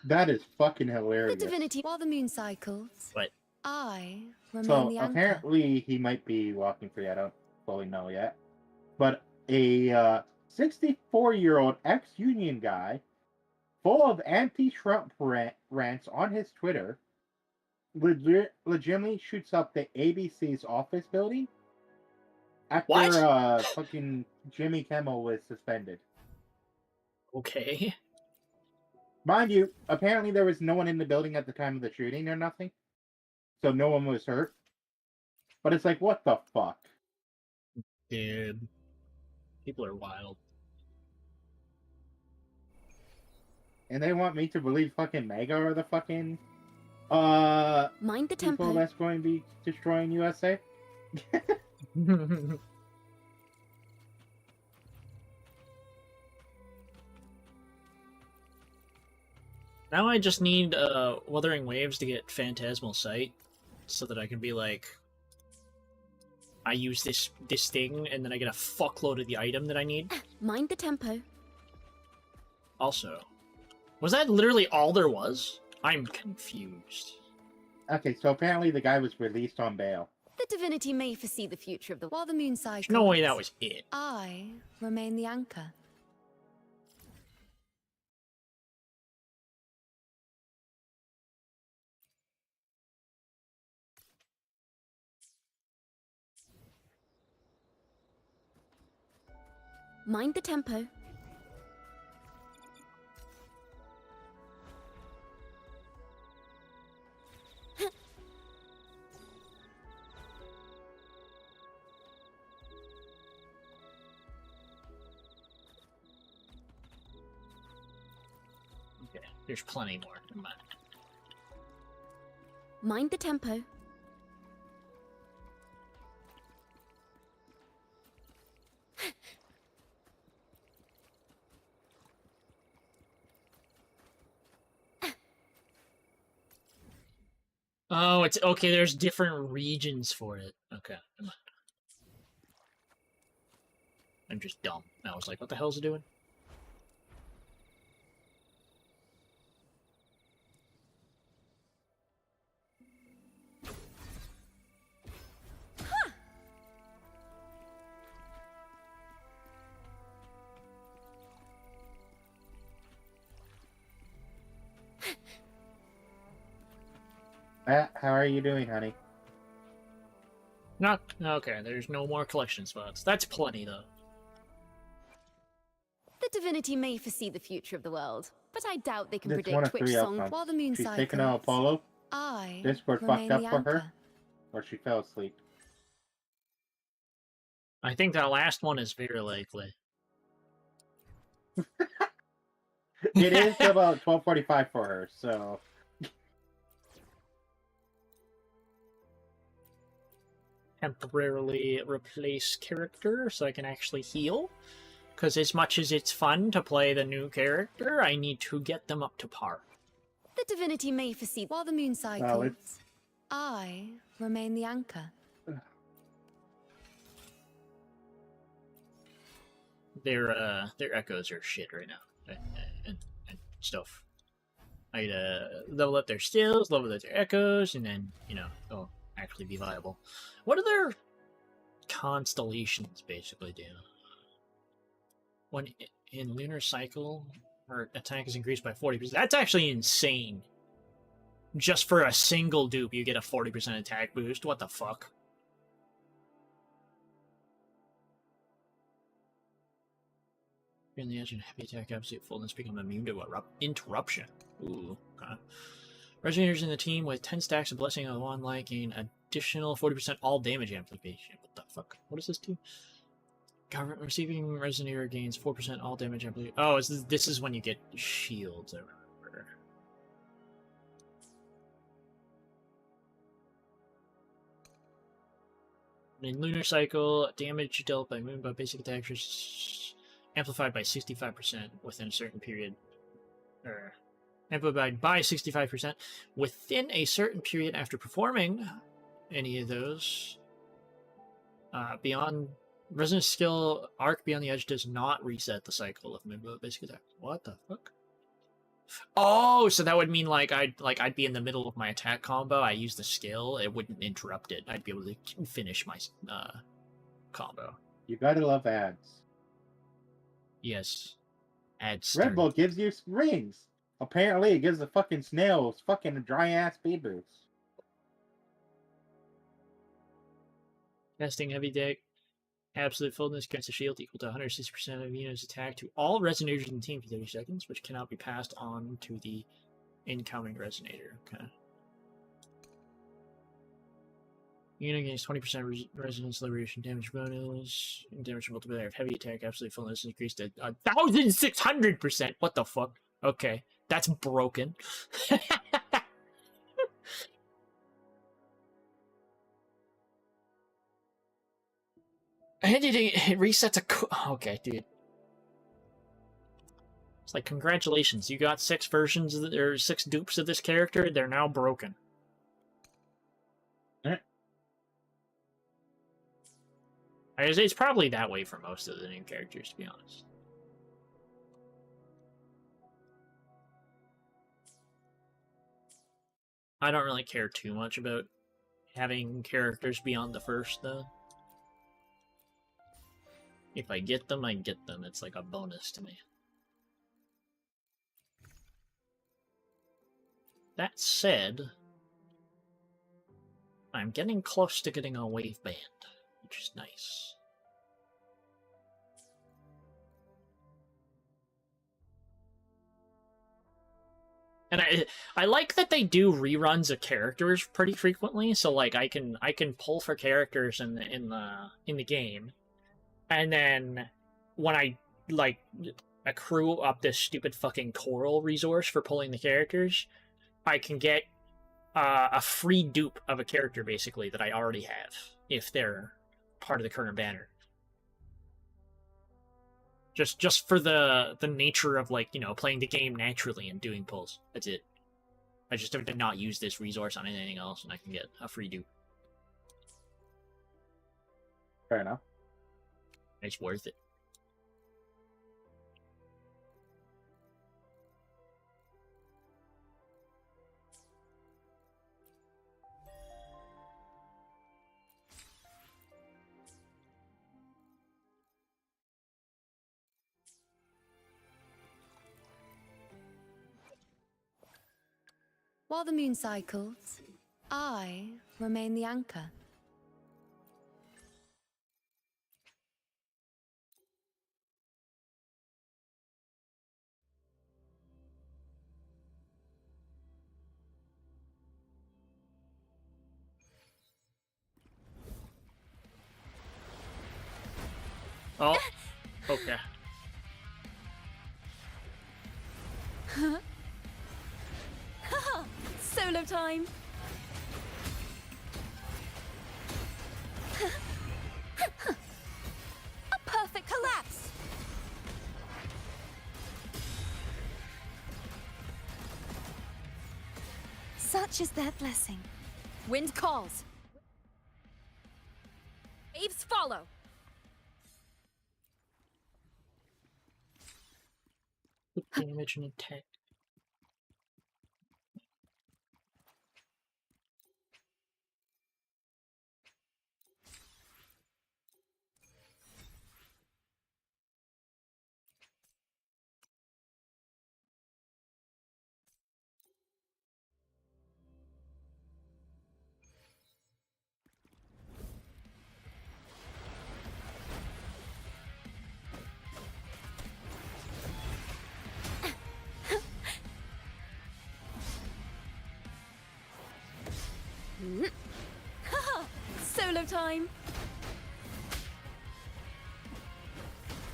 B: That is fucking
F: The
B: hilarious.
F: divinity while the moon cycles.
A: What?
F: I remain
B: So
F: the anchor.
B: apparently he might be walking free. I don't fully know yet. But a 64-year-old ex-union guy, full of anti-Trump rants on his Twitter, legitimately shoots up the ABC's office building after
A: What?
B: fucking Jimmy Kimmel was suspended.
A: Okay.
B: Mind you, apparently there was no one in the building at the time of the shooting or nothing. So no one was hurt. But it's like, what the fuck?
A: Dude. People are wild.
B: And they want me to believe fucking MAGA are the fucking
G: Mind the
B: people
G: tempo.
B: that's going to be destroying USA?
A: Now I just need Wuthering Waves to get Phantasmal Sight, so that I can be like, I use this thing, and then I get a fuckload of the item that I need.
G: Mind the tempo.
A: Also, was that literally all there was? I'm confused.
B: Okay, so apparently the guy was released on bail.
G: The divinity may foresee the future of the
F: While the moon cycles,
A: There's no way that was it.
F: I remain the anchor.
G: Mind the tempo.
A: Okay, there's plenty more. Never mind.
G: Mind the tempo.
A: Oh, it's okay. There's different regions for it. Okay, never mind. I'm just dumb. I was like, what the hell's it doing?
B: How are you doing, honey?
A: Not okay. There's no more collection spots. That's plenty, though.
G: The divinity may foresee the future of the world, but I doubt they can
B: That's one
G: predict
B: of
G: which
B: three
G: song.
B: outcomes.
F: While the moon
B: She's
F: cycles,
B: taken out Apollo,
F: I
B: Discord
F: remain
B: fucked
F: the
B: up for her,
F: anchor.
B: or she fell asleep.
A: I think that last one is very likely.
B: It is about 12:45 for her, so
A: Temporarily replace character so I can actually heal. Because as much as it's fun to play the new character, I need to get them up to par.
G: The divinity may foresee.
F: While the moon cycles, I remain the anchor.
A: Their echoes are shit right now. And stuff. I level up their skills, level up their echoes, and then, you know, they'll actually be viable. What do their constellations basically do? When in lunar cycle, our attack is increased by 40%. That's actually insane. Just for a single dupe, you get a 40% attack boost. What the fuck? In the edge and heavy attack, absolute fullness become immune to interruption. Ooh, okay. Resonators in the team with 10 stacks of Blessing of the Wand like gain additional 40% all damage amplification. What the fuck? What does this do? Receiving Resonator gains 4% all damage amplification. Oh, this is when you get shields, I remember. In Lunar Cycle, damage dealt by moon by basic attacks is amplified by 65% within a certain period. Or amplified by 65% within a certain period after performing any of those. Beyond Resonance skill, Arc Beyond the Edge does not reset the cycle of moonbow basic attack. What the fuck? Oh, so that would mean I'd be in the middle of my attack combo. I use the skill, it wouldn't interrupt it. I'd be able to finish my combo.
B: you gotta love ads.
A: Yes, ads.
B: Red Bull gives you rings. Apparently, it gives the fucking snails fucking dry ass speed boost.
A: Casting heavy deck. Absolute fullness grants a shield equal to 160% of Iuno's attack to all resonators in the team for 30 seconds, which cannot be passed on to the incoming resonator. Okay. Iuno gains 20% resonance liberation damage bonus. Damage multiplier of heavy attack. Absolute fullness is increased to 1,600%. What the fuck? Okay, that's broken. And it resets a... Okay, dude. It's like, congratulations, you got 6 versions, or 6 dupes of this character, they're now broken. It's probably that way for most of the new characters, to be honest. I don't really care too much about having characters beyond the first, though. If I get them, I get them. It's like a bonus to me. That said, I'm getting close to getting a wave band, which is nice. And I like that they do reruns of characters pretty frequently, so like I can pull for characters in the game, and then when I like accrue up this stupid fucking coral resource for pulling the characters, I can get a free dupe of a character basically that I already have if they're part of the current banner. Just for the nature of, like, you know, playing the game naturally and doing pulls. That's it. I just have to not use this resource on anything else, and I can get a free dupe.
B: Fair enough.
A: It's worth it.
F: While the moon cycles, I remain the anchor.
A: Oh, okay.
G: Solo time. A perfect collapse. Such is their blessing. Wind calls. Waves follow.
A: Good damage and attack.
G: Solo time.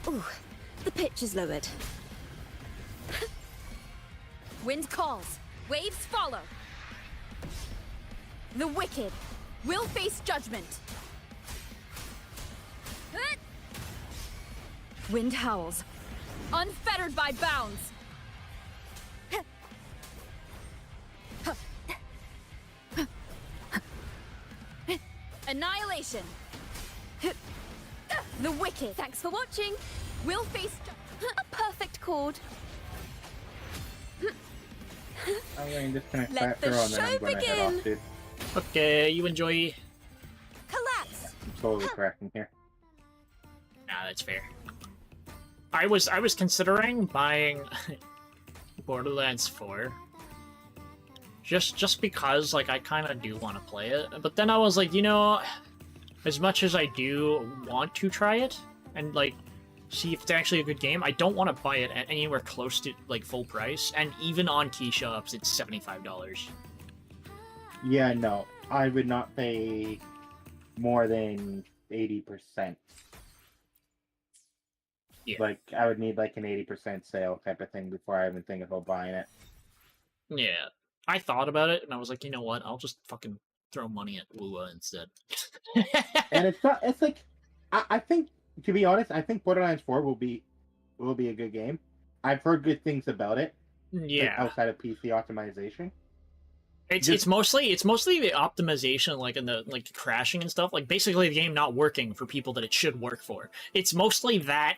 G: Ooh, the pitch is lowered. Wind calls. Waves follow. The wicked will face judgment. Wind howls. Unfettered by bounds. Annihilation. The wicked. Thanks for watching. Will face a perfect chord.
B: I'm going to disconnect
G: Let
B: that
G: the
B: throw and then I'm
G: show
B: going to head off,
G: begin.
B: dude.
A: Okay, you enjoy.
G: Collapse.
B: I'm slowly cracking here.
A: Nah, that's fair. I was considering buying Borderlands 4. Just because, like, I kind of do want to play it. But then I was like, you know, as much as I do want to try it, and, like, see if it's actually a good game, I don't want to buy it at anywhere close to, like, full price. And even on key shops, it's $75.
B: Yeah, no. I would not pay more than 80%.
A: Yeah.
B: Like, I would need, like, an 80% sale type of thing before I even think about buying it.
A: Yeah. I thought about it, and I was like, you know what? I'll just fucking throw money at Lua instead.
B: And it's not. It's like, I think, to be honest, I think Borderlands 4 will be a good game. I've heard good things about it.
A: Yeah.
B: Like, outside of PC optimization.
A: It's mostly the optimization, like, in the, like, crashing and stuff. Like, basically the game not working for people that it should work for. It's mostly that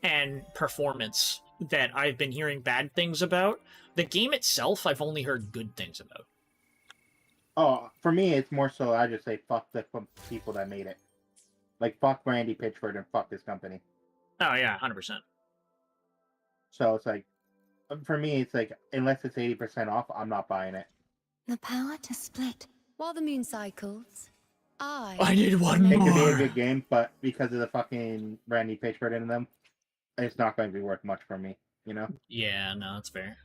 A: and performance that I've been hearing bad things about. The game itself, I've only heard good things about.
B: Oh, for me, it's more so I just say fuck the people that made it. Like, fuck Randy Pitchford and fuck this company.
A: Oh yeah, 100%.
B: So it's like, for me, it's like, unless it's 80% off, I'm not buying it.
G: The power to split.
F: While the moon cycles,
A: I need one
B: It could be a
A: more.
B: good game, but because of the fucking Randy Pitchford in them, it's not going to be worth much for me, you know?
A: Yeah, no, that's fair.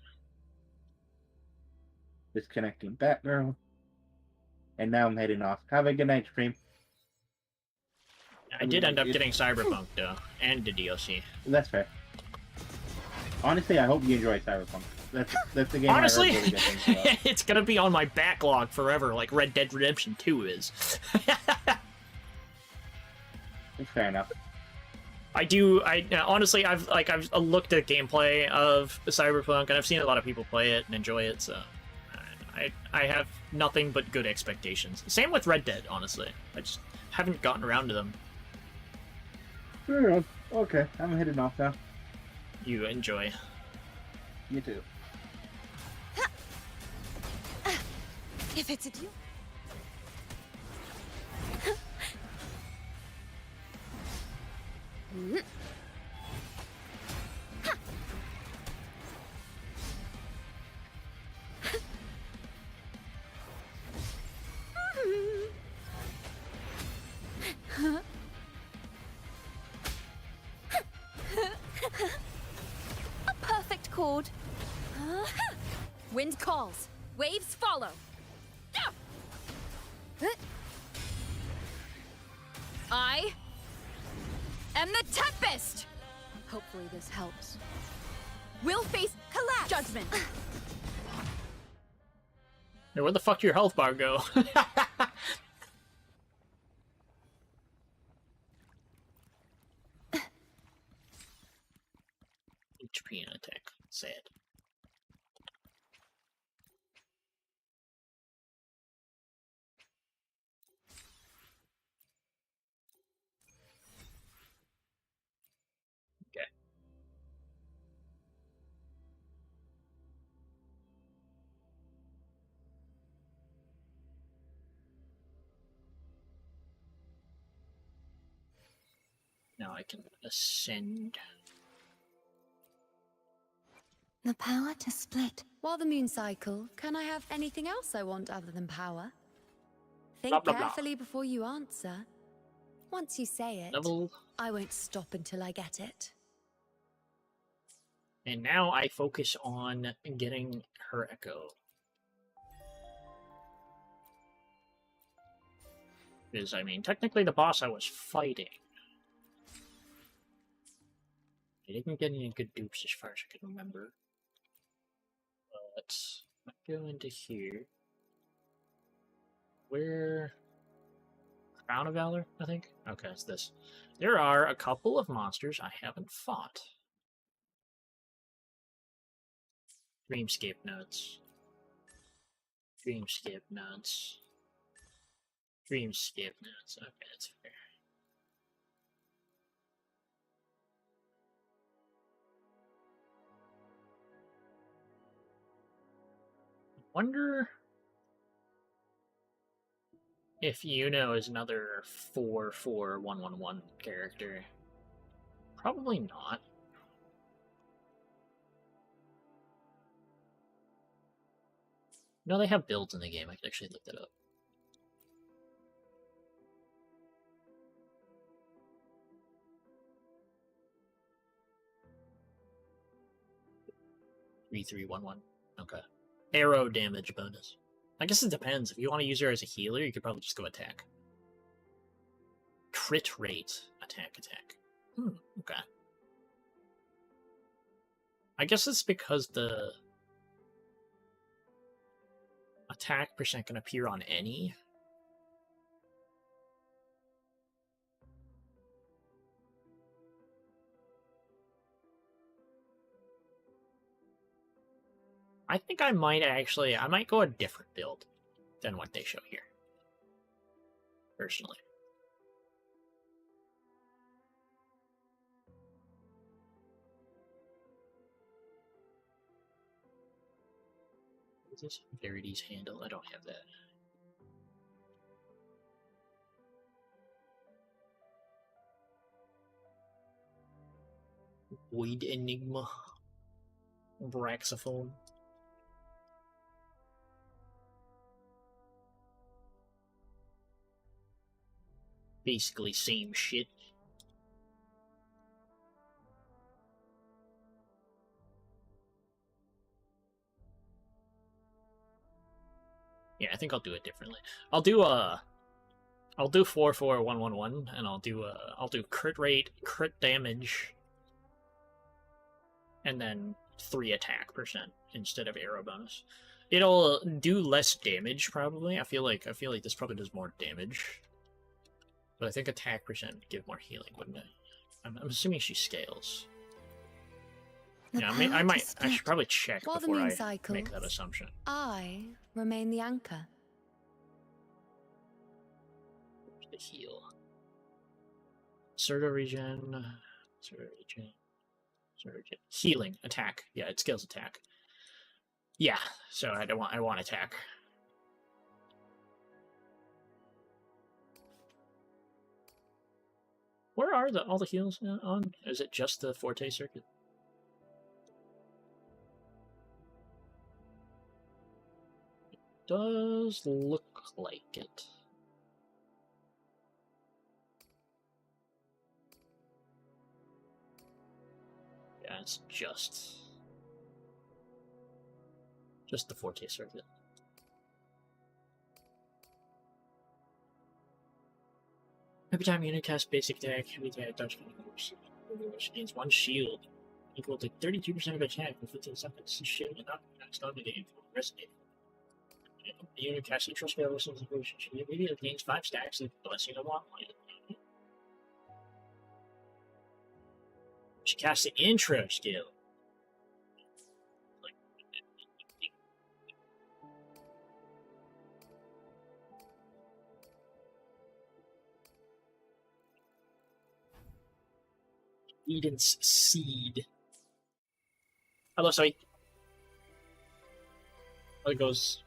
B: Disconnecting Batgirl. And now I'm heading off. Have a good night, stream.
A: I did end up getting Cyberpunk, though, and the DLC.
B: That's fair. Honestly, I hope you enjoy Cyberpunk. That's the game
A: Honestly,
B: I heard really good things about.
A: it's gonna be on my backlog forever, like Red Dead Redemption 2 is.
B: Fair enough.
A: Honestly, I've looked at gameplay of Cyberpunk, and I've seen a lot of people play it and enjoy it, so I have nothing but good expectations. Same with Red Dead, honestly. I just haven't gotten around to them.
B: Fair enough. Okay, I'm heading off now.
A: You enjoy.
B: You too.
G: If it's a duel.
D: A perfect chord.
F: wind calls, waves follow. I am the Tempest! Hopefully this helps. We'll face collapse! Judgment!
A: Hey, where the fuck did your health bar go? HP and attack. Sad. Okay. Now I can ascend.
G: The power to split.
F: While the moon cycle, can I have anything else I want other than power? Think
A: Blah, blah, blah.
F: carefully before you answer. Once you say it,
A: Level.
F: I won't stop until I get it.
A: And now I focus on getting her echo. Because, I mean, technically the boss I was fighting. I didn't get any good dupes as far as I can remember. But, let's go into here. Where... Crown of Valor, I think? Okay, it's this. There are a couple of monsters I haven't fought. Dreamscape notes. Dreamscape notes. Dreamscape notes. Okay, that's fair. Wonder if Iuno is another 44111 character. Probably not. No, they have builds in the game. I could actually look that up. (3-3-1-1). Okay. Arrow damage bonus. I guess it depends. If you want to use her as a healer, you could probably just go attack. Crit rate. Attack. Okay. I guess it's because the attack percent can appear on any. I think I might go a different build than what they show here. Personally. What is this? Verity's handle? I don't have that. Void Enigma. Braxophone. Basically same shit. Yeah, I think I'll do it differently. I'll do 44111 and I'll do crit rate, crit damage, and then 3 attack percent instead of arrow bonus. It'll do less damage probably. I feel like this probably does more damage. But I think attack percent would give more healing, wouldn't it? I'm assuming she scales. Yeah, I should probably check
F: While the
A: before
F: moon
A: I
F: cycles,
A: make that assumption.
F: I remain the anchor.
A: The heal. Certa regen. Healing. Attack. Yeah, it scales attack. Yeah, so I want attack. Where are all the heals on? Is it just the Forte circuit? It does look like it. Yeah, it's just the Forte circuit. Every time you cast basic attack, heavy attack, dodge which gains 1 shield, equal to 32% of attack for 15 seconds. Shield and not stun the game. Resonate. The unit casts neutral spell whistles and potion. She immediately gains 5 stacks of blessing of one. She casts the intro skill. Eden's Seed. Hello, sorry. Oh, it goes.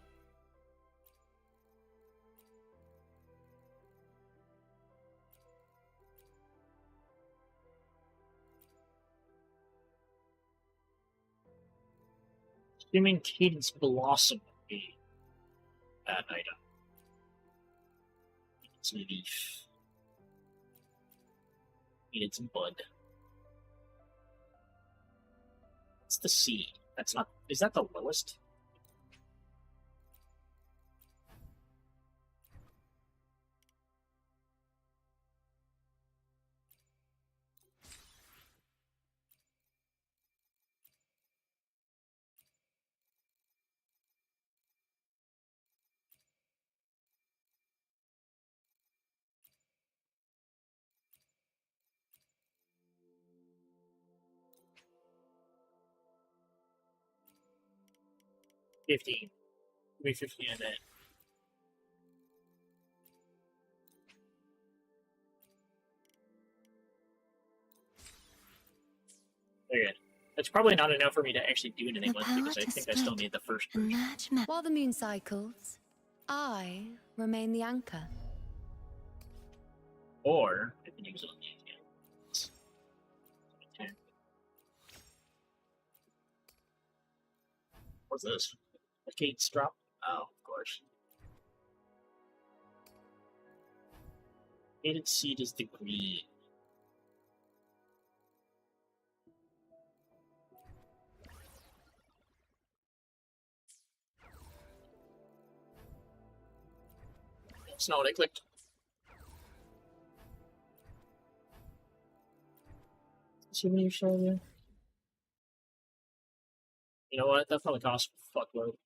A: Assuming Cadence Blossom would be that item. Cadence Leaf. Cadence Bud. It's the C. That's not. Is that the lowest? $15. Maybe 50 and then. Very good. That's probably not enough for me to actually do anything with because I think I still need the first version.
F: While the moon cycles, I remain the anchor.
A: Or I can use it on the again. What's this? A Kate's drop? Oh, of course. Hated seed is the green. That's not what I clicked. Souvenir shell there. You know what? That probably costs a fuckload.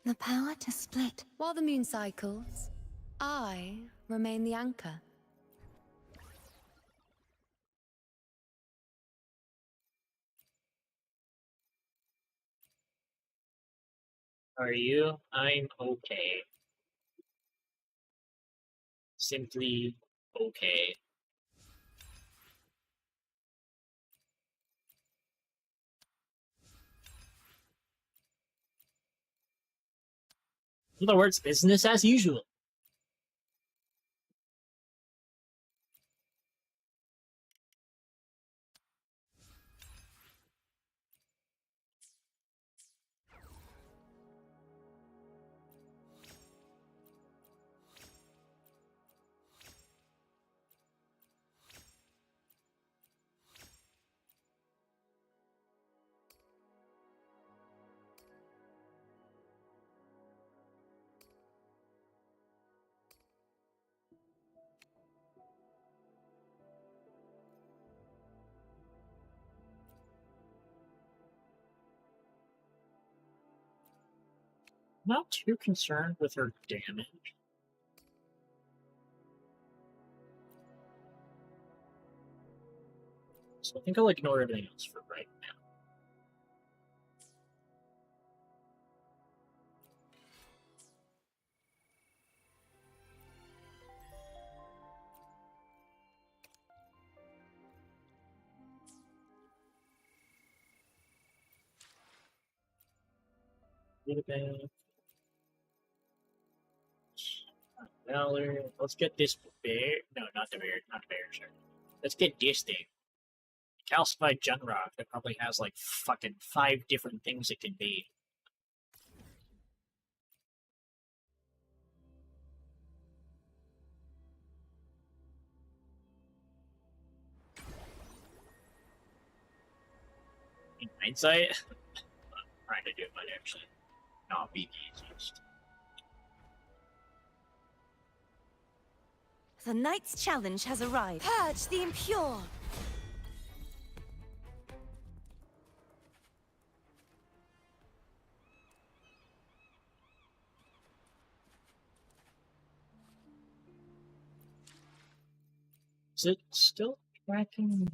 G: The power to split.
F: While the moon cycles, I remain the anchor.
A: Are you? I'm okay. Simply okay. In other words, business as usual. Not too concerned with her damage. So I think I'll ignore everything else for right now. Valor. Let's get this bear. No, not the bear. Not the bear. Sorry. Let's get this thing. Calcified Genrock that probably has like fucking 5 different things it can be. In hindsight, I'm trying to do it might actually not be the easiest.
G: The Knight's challenge has arrived. Purge the impure!
A: Is it still tracking?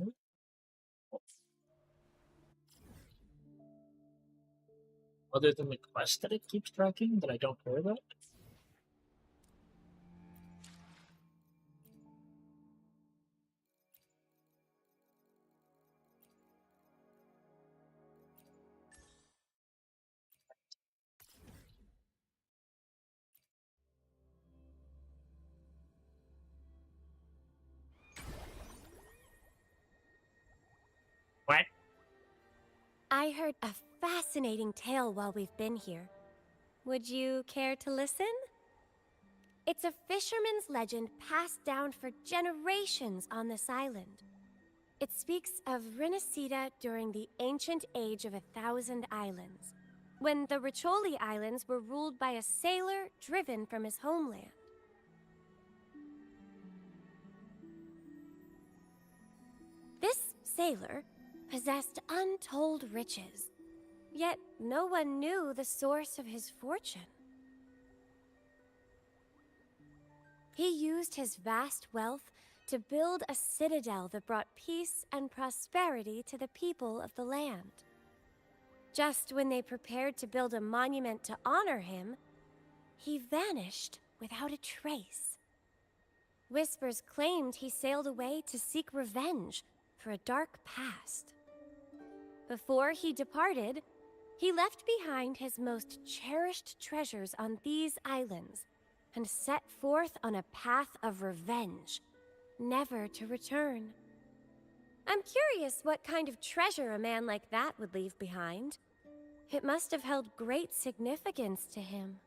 A: Other than the quest that it keeps tracking that I don't care about? What?
H: I heard a fascinating tale while we've been here. Would you care to listen? It's a fisherman's legend passed down for generations on this island. It speaks of Rinasida during the ancient age of 1,000 islands, when the Riccioli Islands were ruled by a sailor driven from his homeland. This sailor possessed untold riches, yet no one knew the source of his fortune. He used his vast wealth to build a citadel that brought peace and prosperity to the people of the land. Just when they prepared to build a monument to honor him, he vanished without a trace. Whispers claimed he sailed away to seek revenge for a dark past. Before he departed, he left behind his most cherished treasures on these islands and set forth on a path of revenge, never to return. I'm curious what kind of treasure a man like that would leave behind. It must have held great significance to him.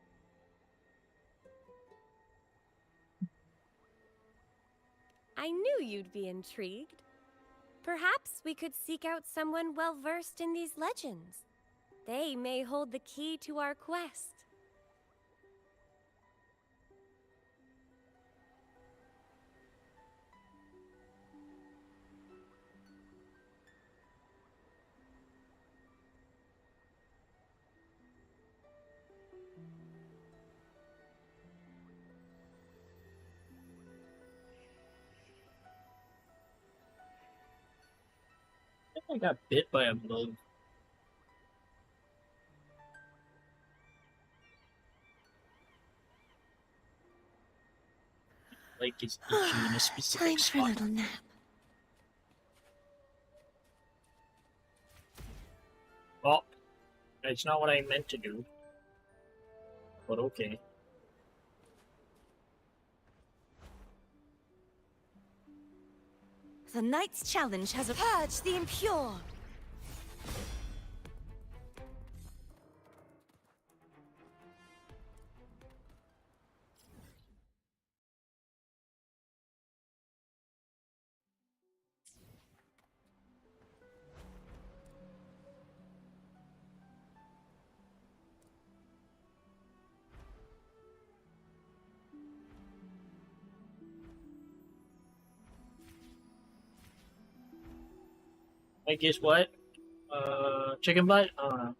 H: I knew you'd be intrigued. Perhaps we could seek out someone well-versed in these legends. They may hold the key to our quest.
A: I got bit by a bug. Like it's itchy in a specific
G: Time for a
A: spot.
G: little nap.
A: Well, it's not what I meant to do. But okay.
G: The Knight's challenge has purge the impure.
A: I guess what? Chicken butt? I don't know.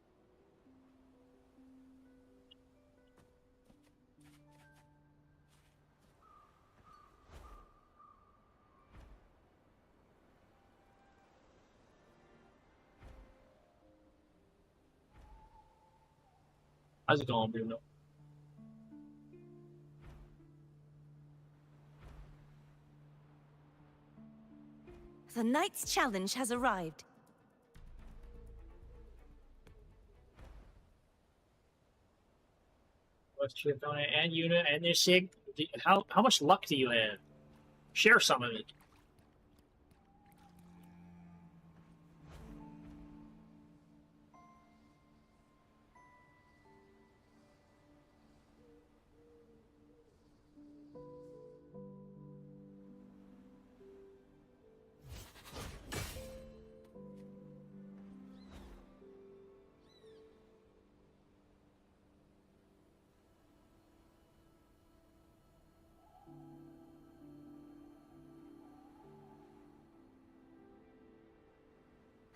A: How's it going, Bruno?
G: The knight's challenge has arrived.
A: What's your opponent and Iuno and their Sig? How much luck do you have? Share some of it.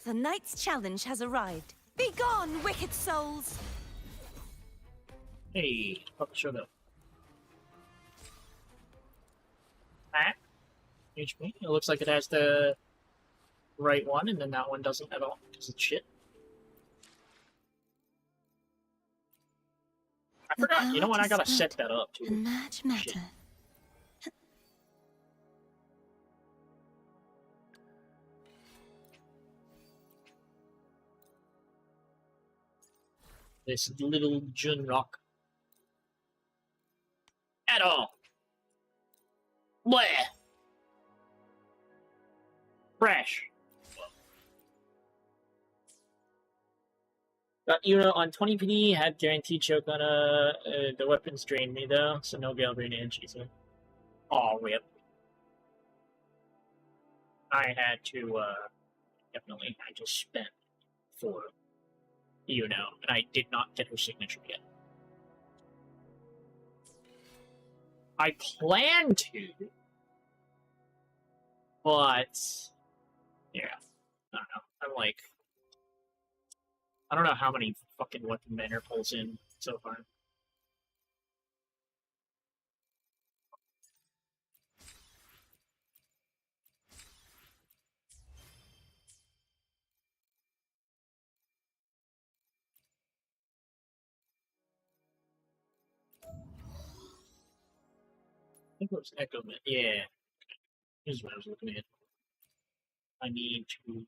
G: The knight's challenge has arrived. Be gone, wicked souls!
A: Hey, fuck, shut up. Ah, HP. It looks like it has the right one, and then that one doesn't at all because it's shit. I forgot. You know what? I gotta set that up too.
G: Merge matter.
A: Shit. This little Jun rock. At all. Bleh. Fresh. Got Iuno on 20 PD, had guaranteed choke on the weapons drained me though, so no Gale Grenade, so. Aw, rip. I had to, definitely, I just spent for Iuno, and I did not get her signature yet. I plan to, but yeah, I don't know. I'm like, I don't know how many fucking weapon banner pulls in so far. I think it was Echo Man. Yeah. Here's what I was looking at. I need to.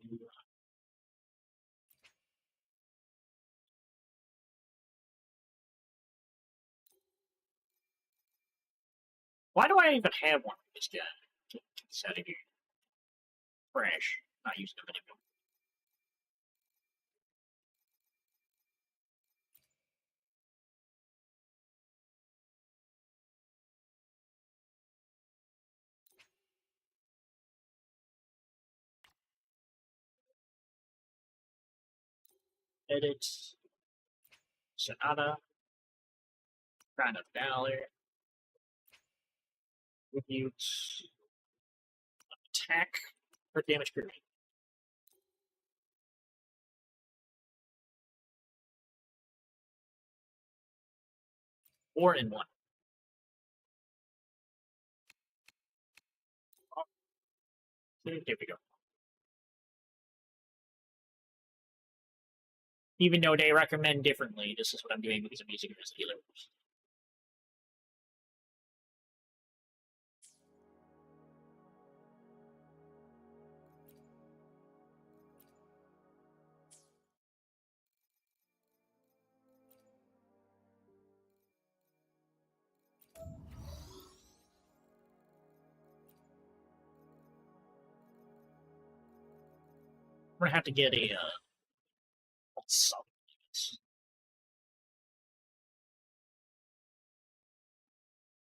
A: Why do I even have one of this guy? Get this out of here. Fresh. Not using them anymore. Edit. Sonata. Crown of Valor. Rebuke. Attack. Or damage period. Four in one. Oh. There we go. Even though they recommend differently, this is what I'm doing because I'm using it as a healer. We're gonna have to get a sub.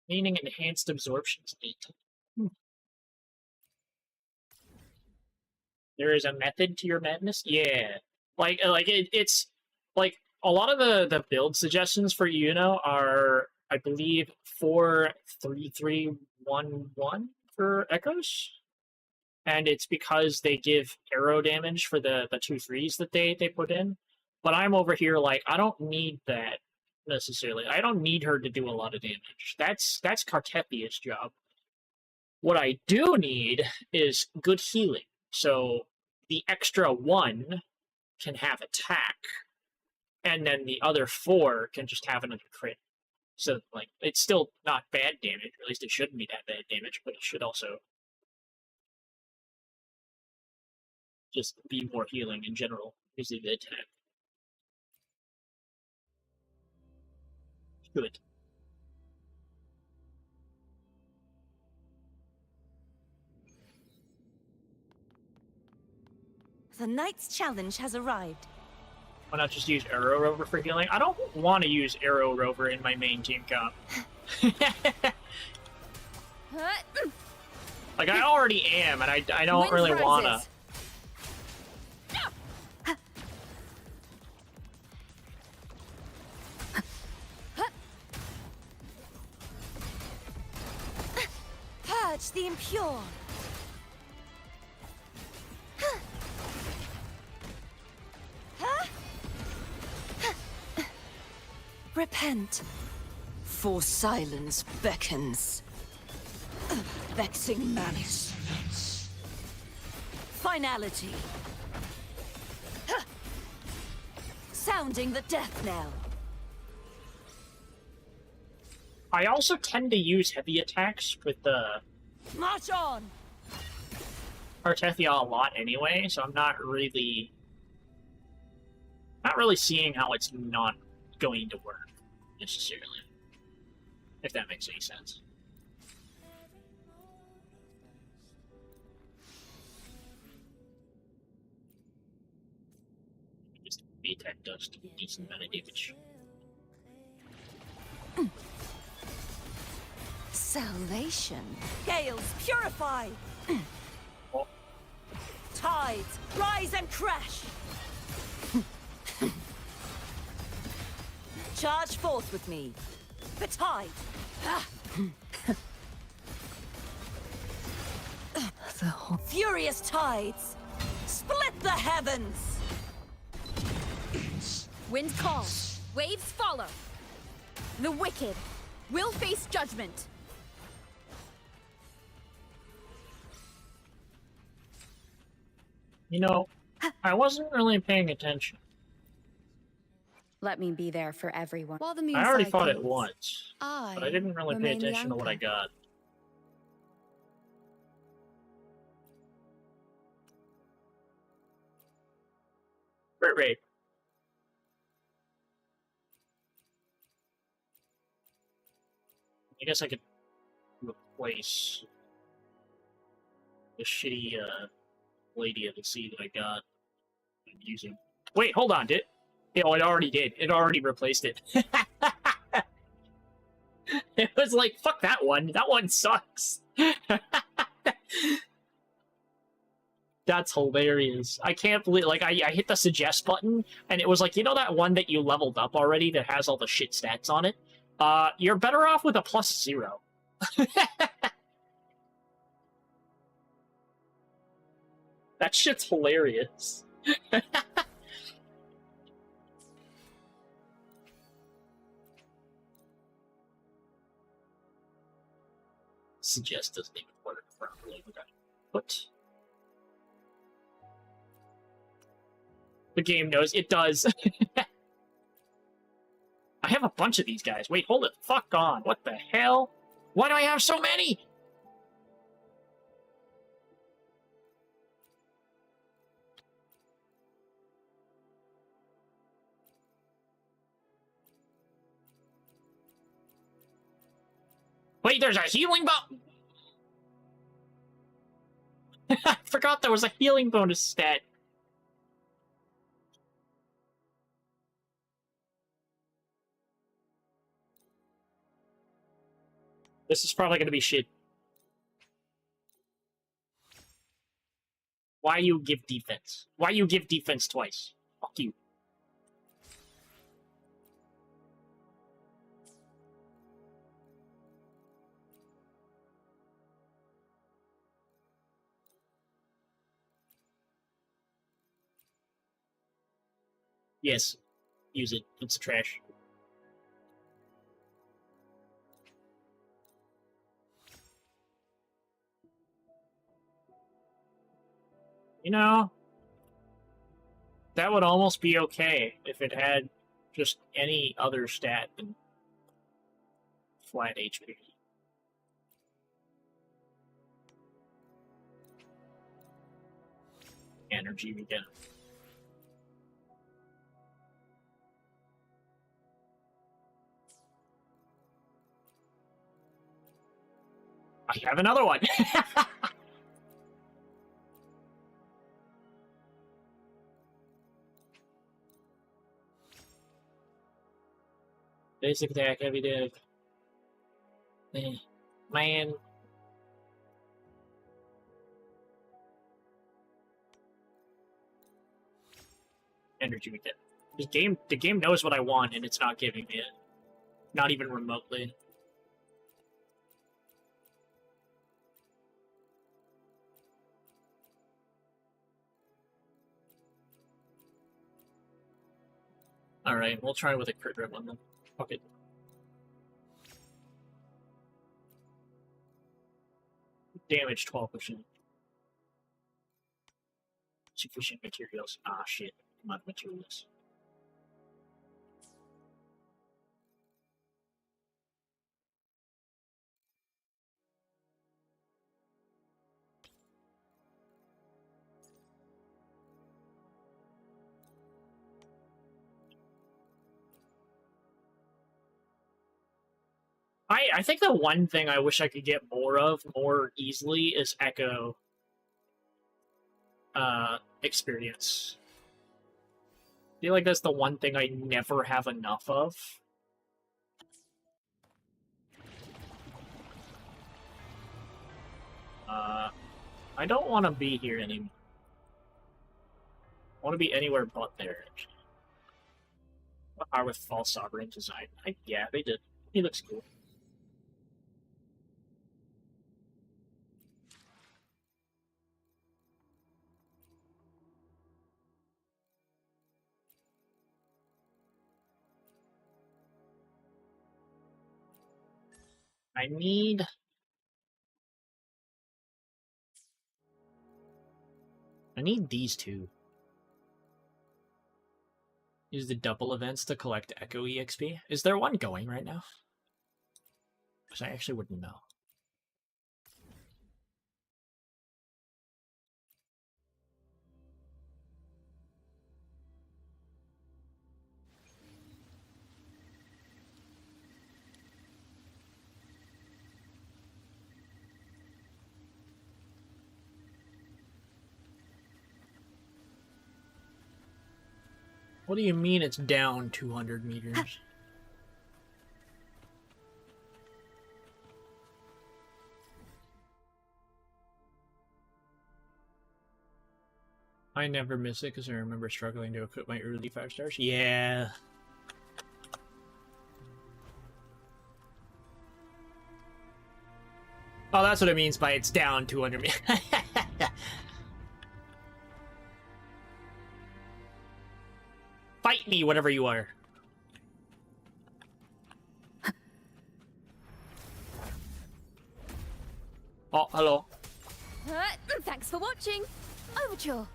A: Meaning enhanced absorption's 8. There is a method to your madness? Yeah. It's like a lot of the build suggestions for Iuno are, I believe, 4-3-3-1-1 for Echoes. And it's because they give arrow damage for the 2-3s that they put in. But I'm over here like, I don't need that necessarily. I don't need her to do a lot of damage. That's Cartepia's job. What I do need is good healing. So the extra 1 can have attack, and then the other 4 can just have another crit. So, like, it's still not bad damage, or at least it shouldn't be that bad damage, but it should also just be more healing in general, using the attack. Good.
G: The knight's challenge has arrived.
A: Why not just use Arrow Rover for healing? I don't want to use Arrow Rover in my main team comp. Like, I already am, and I don't
G: Wind
A: really
G: rises.
A: wanna.
G: Purge the impure. Repent, for silence beckons. Vexing malice. Finality. Sounding the death knell.
A: I also tend to use heavy attacks with the
G: March on!
A: Artethia a lot anyway, so I'm not really seeing how it's not going to work, necessarily. If that makes any sense. Just the attack does a decent amount of damage.
G: Salvation. Gales, purify!
A: Oh.
G: Tides, rise and crash! Charge forth with me. The tide! Furious tides! Split the heavens!
D: Wind calls, waves follow. The wicked will face judgment.
A: You know, I wasn't really paying attention.
I: Let me be there for everyone.
F: While the moon
A: I already fought it
F: cycles,
A: once, but I didn't really pay
F: remain the
A: attention to what I
F: anchor.
A: got. Right. I guess I could replace the shitty Lady of the Sea that I got. I'm using. Wait, hold on, did? Oh, it already did. It already replaced it. It was like, fuck that one. That one sucks. That's hilarious. I can't believe, like, I hit the suggest button, and it was like, you know that one that you leveled up already that has all the shit stats on it? You're better off with a +0. That shit's hilarious. Suggest doesn't even work properly. Okay. What? The game knows it does. I have a bunch of these guys. Wait, hold it. Fuck on. What the hell? Why do I have so many? Wait, there's a healing button. I forgot there was a healing bonus stat. This is probably gonna be shit. Why you give defense? Why you give defense twice? Fuck you. Yes. Use it. It's trash. You know, that would almost be okay if it had Just any other stat than flat HP. Energy we get. I have another one. Basic attack, heavy div. Man. Energy we get. The game knows what I want and it's not giving me it. Not even remotely. Alright, we'll try with a crit rip on them. Fuck it. Damage 12%. Sufficient materials. Ah, shit. Not materials. I think the one thing I wish I could get more of more easily is Echo experience. I feel like that's the one thing I never have enough of. I don't want to be here anymore. I want to be anywhere but there. Power with false sovereign design. Yeah, they did. He looks cool. I need these two. Use the double events to collect Echo EXP. Is there one going right now? Because I actually wouldn't know. What do you mean it's down 200 meters? I never miss it because I remember struggling to equip my early 5 stars. Yeah. Oh, that's what it means by it's down 200 meters. Fight me, whatever you are. Oh, hello.
D: Thanks for watching. Overture.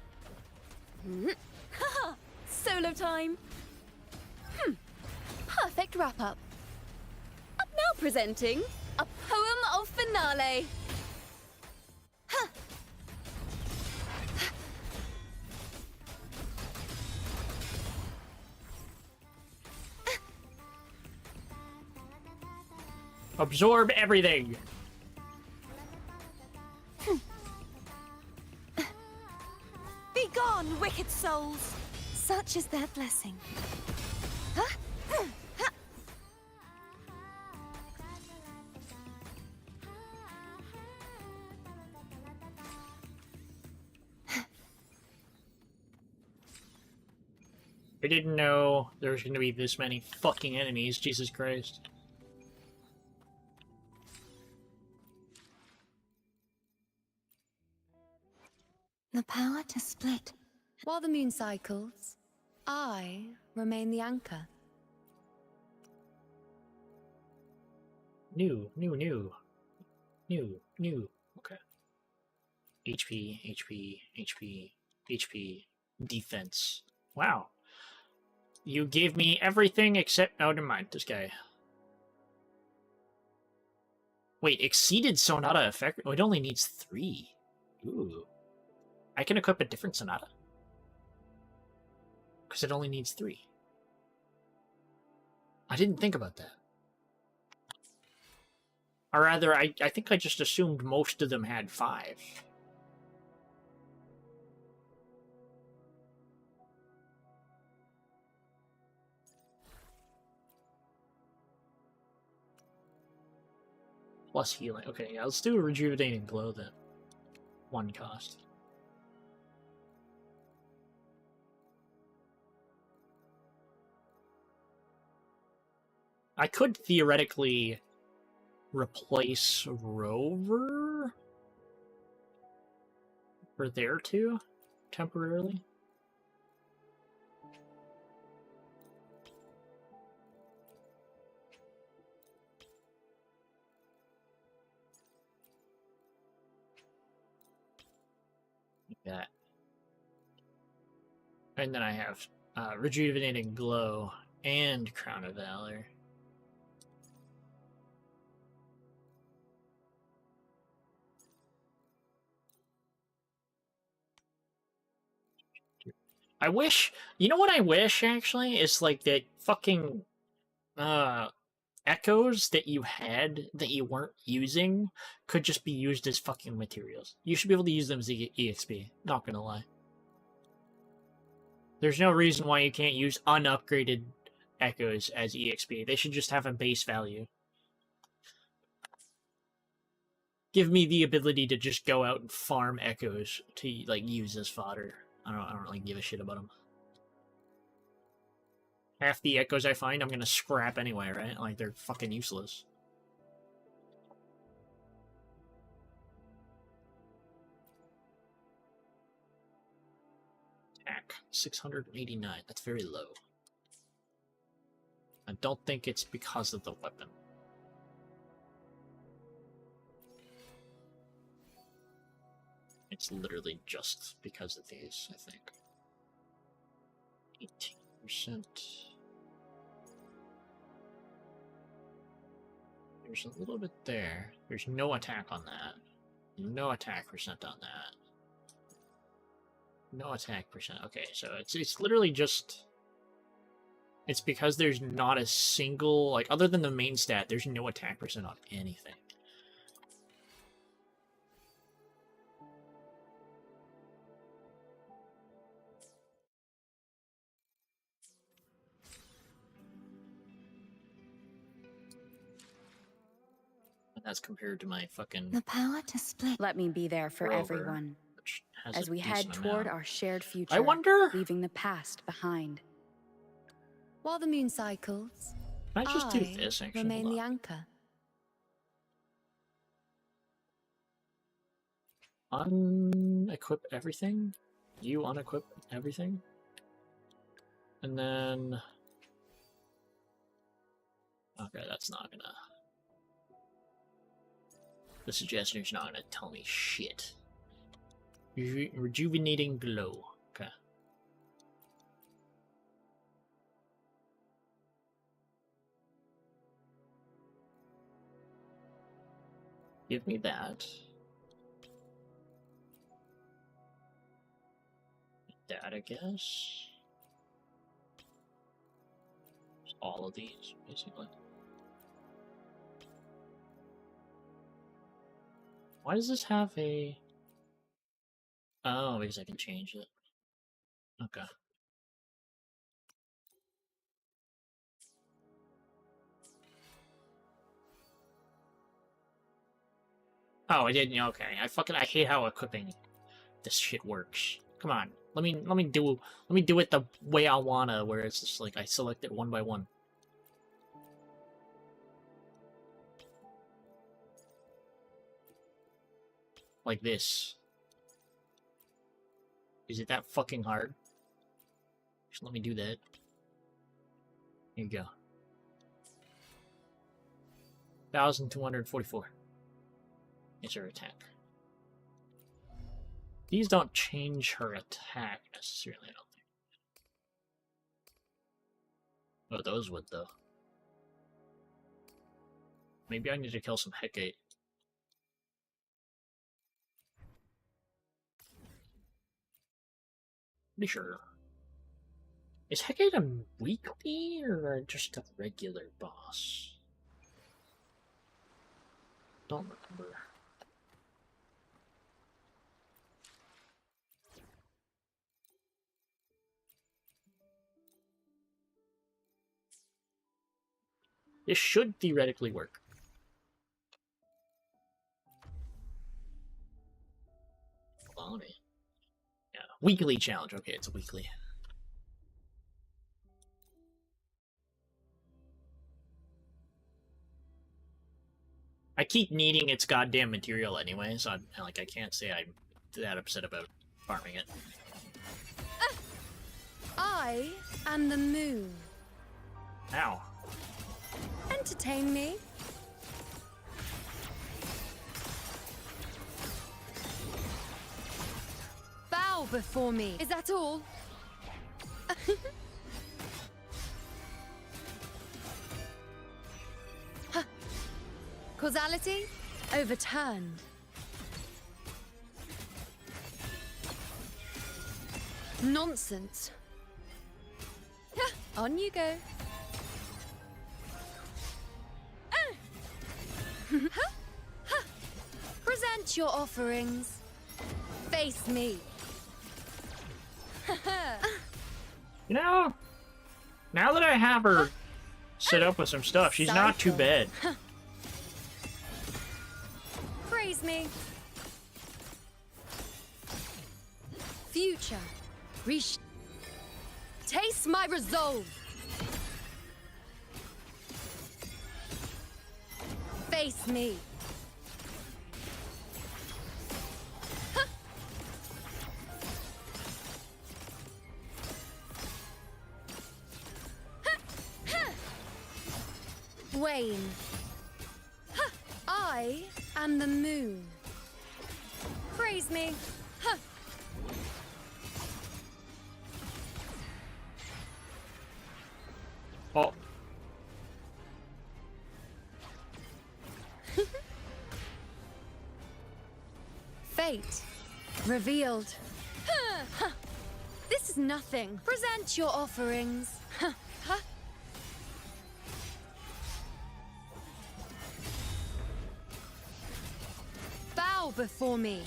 D: Haha, solo time. Perfect wrap-up. Up now presenting a poem of finale.
A: Absorb everything.
G: Be gone, wicked souls! Such is their blessing.
A: I didn't know there was going to be this many fucking enemies, Jesus Christ.
G: The power to split.
F: While the moon cycles, I remain the anchor.
A: New. Okay. HP, defense. Wow. You gave me everything except... Oh, never mind. This guy. Wait, exceeded Sonata effect? Oh, it only needs 3. Ooh. I can equip a different Sonata? Because it only needs 3. I didn't think about that. Or rather, I think I just assumed most of them had 5. Plus healing. Okay, yeah, let's do a rejuvenating glow then. 1 cost. I could theoretically replace Rover for there too, temporarily. Like that. And then I have rejuvenating glow and Crown of Valor. I wish, you know what I wish actually is like that fucking echoes that you had that you weren't using could just be used as fucking materials. You should be able to use them as EXP, not gonna lie. There's no reason why you can't use unupgraded echoes as EXP. They should just have a base value. Give me the ability to just go out and farm echoes to like use as fodder. I don't really give a shit about them. Half the echoes I find, I'm gonna scrap anyway, right? Like, they're fucking useless. Attack, 689. That's very low. I don't think it's because of the weapon. It's literally just because of these, I think. 18%. There's a little bit there. There's no attack on that. No attack percent on that. No attack percent. Okay, so it's literally just... It's because there's not a single... Like, other than the main stat, there's no attack percent on anything. As compared to my fucking...
G: The power to split.
I: Let me be there for
A: Rover,
I: everyone.
A: has
I: As
A: a
I: we head
A: decent
I: toward
A: amount.
I: our shared future,
A: I wonder...
I: leaving the past behind.
F: While the moon cycles,
A: Can I just do this, actually?
F: remain
A: Hold
F: the
A: on.
F: anchor.
A: Unequip everything. You unequip everything. And then... Okay, that's not gonna... The suggestion's not gonna tell me shit. Rejuvenating glow. Okay. Give me that. That, I guess. All of these, basically. Why does this have a... Oh, because I can change it. Okay. Oh, I didn't. Okay, I hate how equipping this shit works. Come on, let me do it the way I wanna, where it's just like I select it one by one. Like this. Is it that fucking hard? Just let me do that. Here you go. 1,244. Is her attack. These don't change her attack necessarily, I don't think. Oh, those would, though. Maybe I need to kill some Hecate. Pretty sure. Is Hecate a weekly or just a regular boss? Don't remember. This should theoretically work. Quality. Yeah, weekly challenge. Okay, it's a weekly. I keep needing its goddamn material anyway, so I can't say I'm that upset about farming it.
F: I am the moon.
A: Ow.
F: Entertain me. Bow before me. Is that all? Causality overturned. Nonsense. On you go. Present your offerings. Face me.
A: You know, now that I have her set up with some stuff, she's not too bad.
F: Praise me. Future. Taste my resolve. Face me. Wane. I am the moon. Praise me.
A: Oh.
F: Fate revealed. This is nothing. Present your offerings. Bow before me.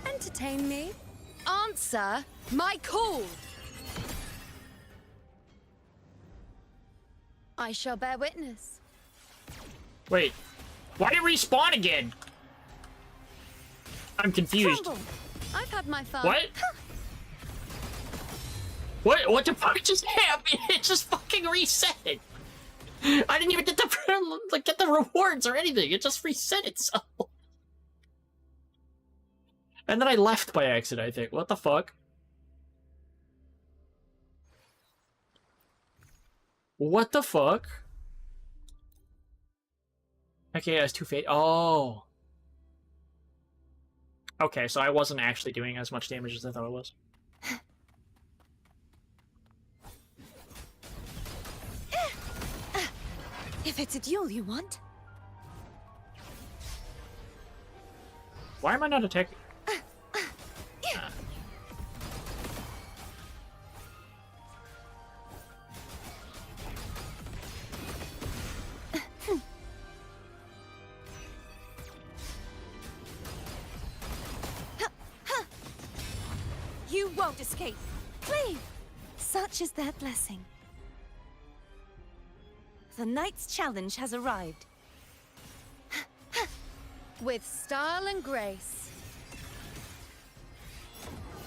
F: Entertain me. Answer my call. I shall bear witness.
A: Wait, why did it respawn again? I'm confused.
F: Trumble. I've had my fun.
A: What? What the fuck just happened? It just fucking reset. I didn't even get the rewards or anything. It just reset itself. And then I left by accident, I think. What the fuck? What the fuck? Okay, that's 2 fate. Oh. Okay, so I wasn't actually doing as much damage as I thought I was.
G: If it's a duel you want.
A: Why am I not attacking?
G: You won't escape. Cleave! Such is their blessing. The knight's challenge has arrived.
F: With style and grace.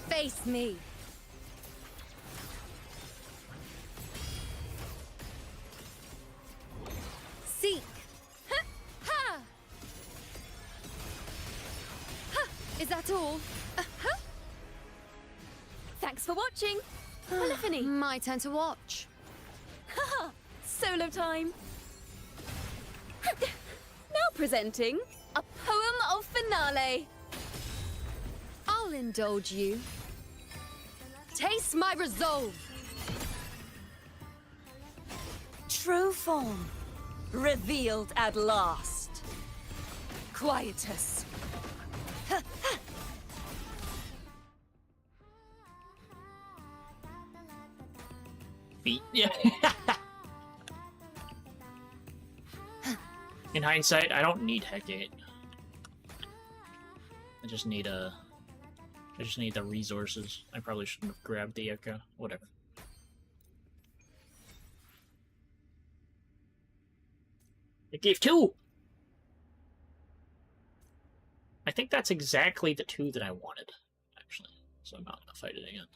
F: Face me. Seek. Ha! Ha! Ha! Is that all?
G: Thanks for watching. Polyphony.
F: My turn to watch.
G: Haha! Solo time. Now presenting a poem of finale.
F: I'll indulge you. Taste my resolve.
G: true form, revealed at last. Quietus.
A: Feet. Yeah. In hindsight, I don't need Hecate. I just need the resources. I probably shouldn't have grabbed the Echo. Whatever. It gave 2! I think that's exactly the 2 that I wanted, actually. So I'm not gonna fight it again.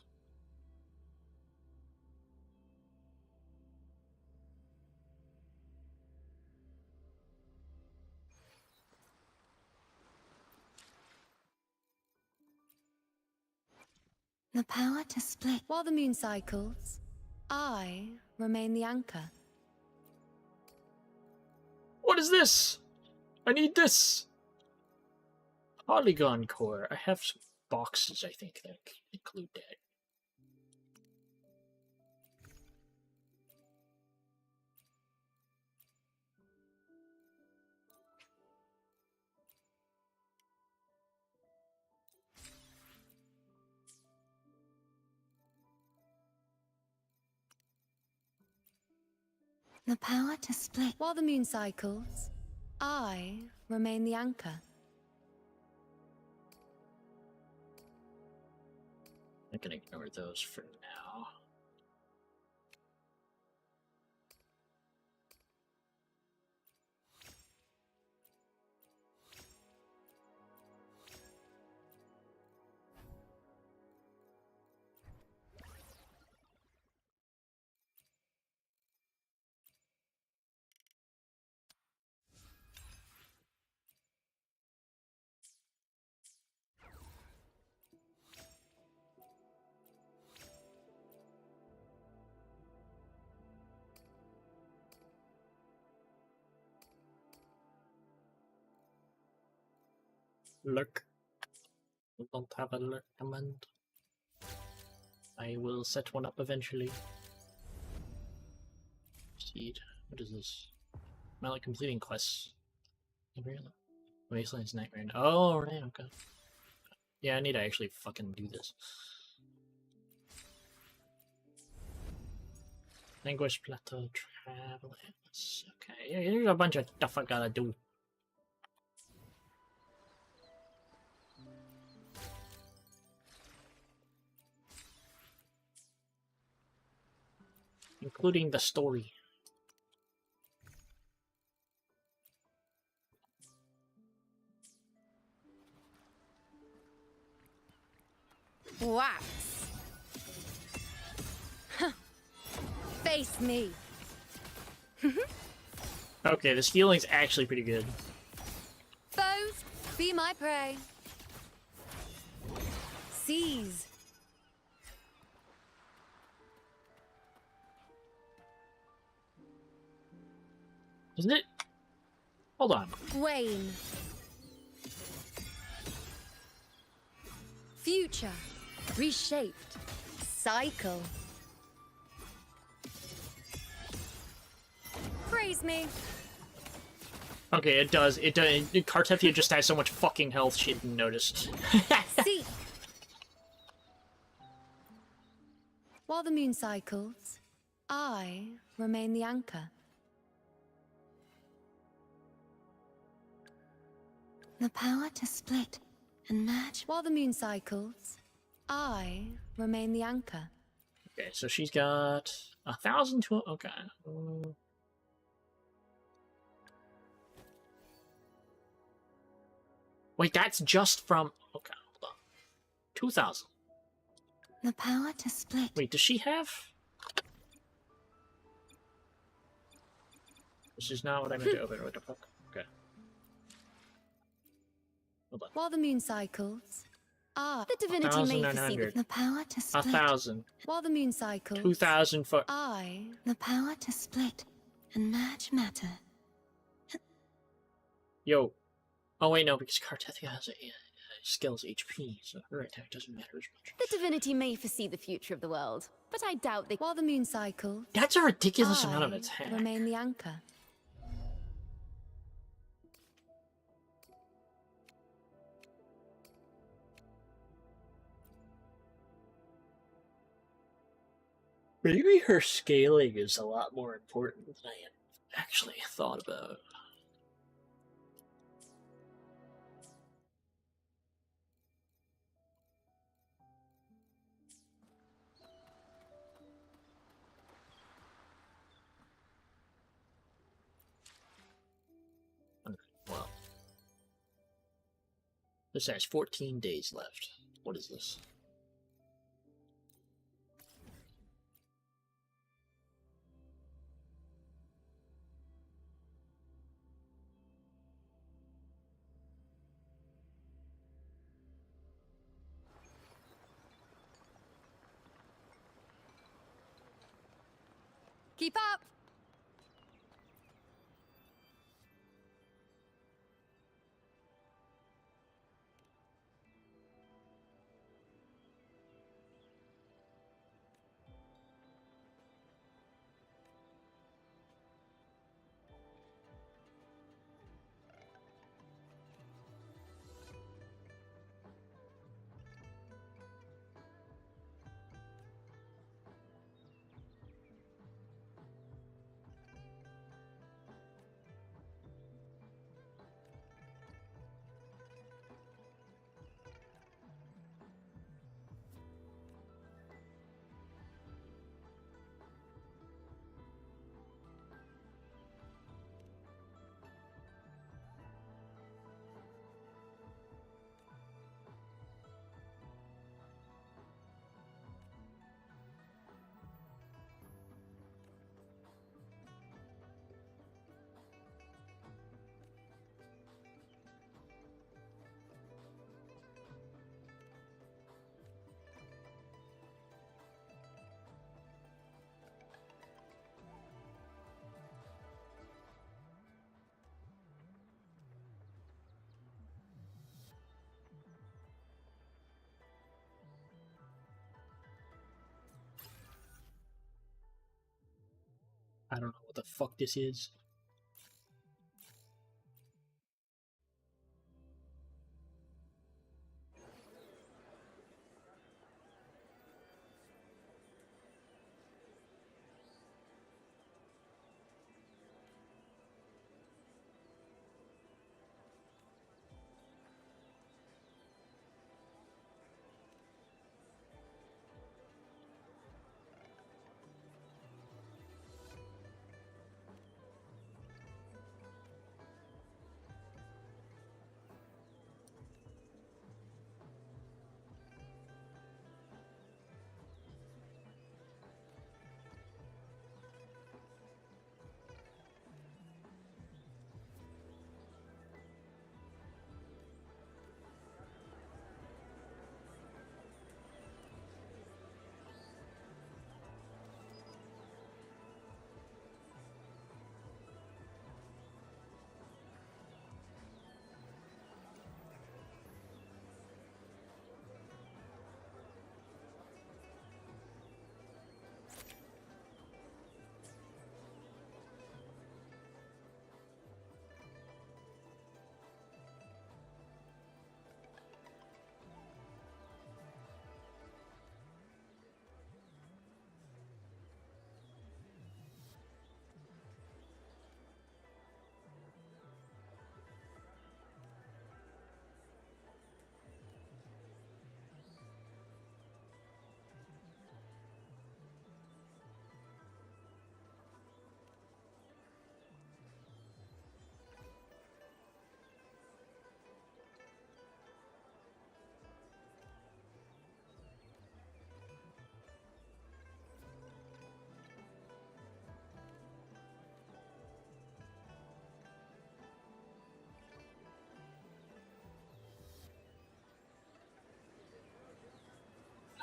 F: The power to split. While the moon cycles, I remain the anchor.
A: What is this? I need this! Polygon core. I have some boxes, I think, that include that.
F: The power to split. While the moon cycles, I remain the anchor.
A: I can ignore those for now. Lurk. We don't have a lurk command. I will set one up eventually. Seed. What is this? Am I like completing quests? Wasteland's Nightmare. Oh, right, okay. Yeah, I need to actually fucking do this. Language Plateau Travel. Okay, yeah, there's a bunch of stuff I gotta do. Including the story.
F: Wax. Face me.
A: Okay, this healing's actually pretty good.
F: Foes, be my prey. Seize.
A: Isn't it? Hold on.
F: Wane. Future. Reshaped. Cycle. Praise me.
A: Okay, it does. It does. Cartethia just has so much fucking health she didn't notice.
F: Seek. While the moon cycles, I remain the anchor. The power to split and merge. While the moon cycles, I remain the anchor.
A: Okay, so she's got 1,000 to... Okay. Wait, that's just from... Okay, hold on. 2,000.
F: The power to split.
A: Wait, does she have... This is not what I meant to open. What the fuck? Okay. Hold on.
F: While the moon cycles, the divinity may perceive the power to split.
A: 1,000.
F: While the moon cycles,
A: 2,000 for...
F: the power to split and merge matter.
A: Yo. Oh wait, no, because Cartethia has a scales HP, so her attack doesn't matter as much.
F: The divinity may foresee the future of the world, but I doubt they. While the moon cycles,
A: That's a ridiculous amount of
F: I
A: attack.
F: remain the anchor.
A: Maybe her scaling is a lot more important than I had actually thought about. Well, this has 14 days left. What is this?
F: Keep up!
A: I don't know what the fuck this is.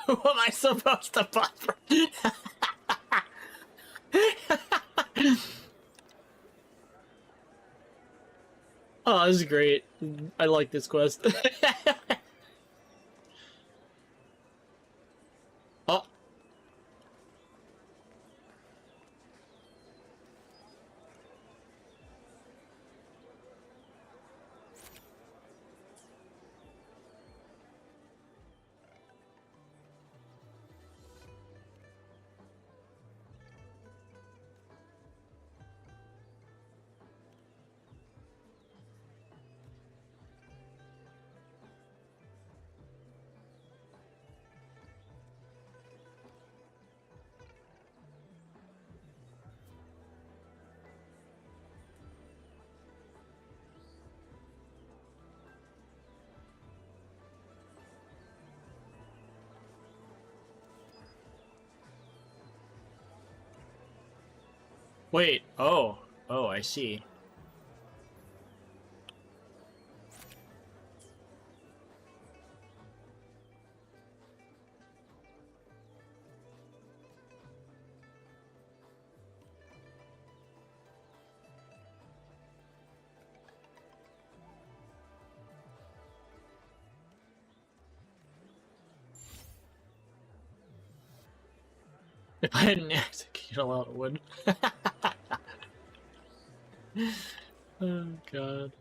A: What am I supposed to buffer? Oh, this is great. I like this quest. Wait, oh. Oh, I see. If I hadn't executed a lot of wood. Oh, God.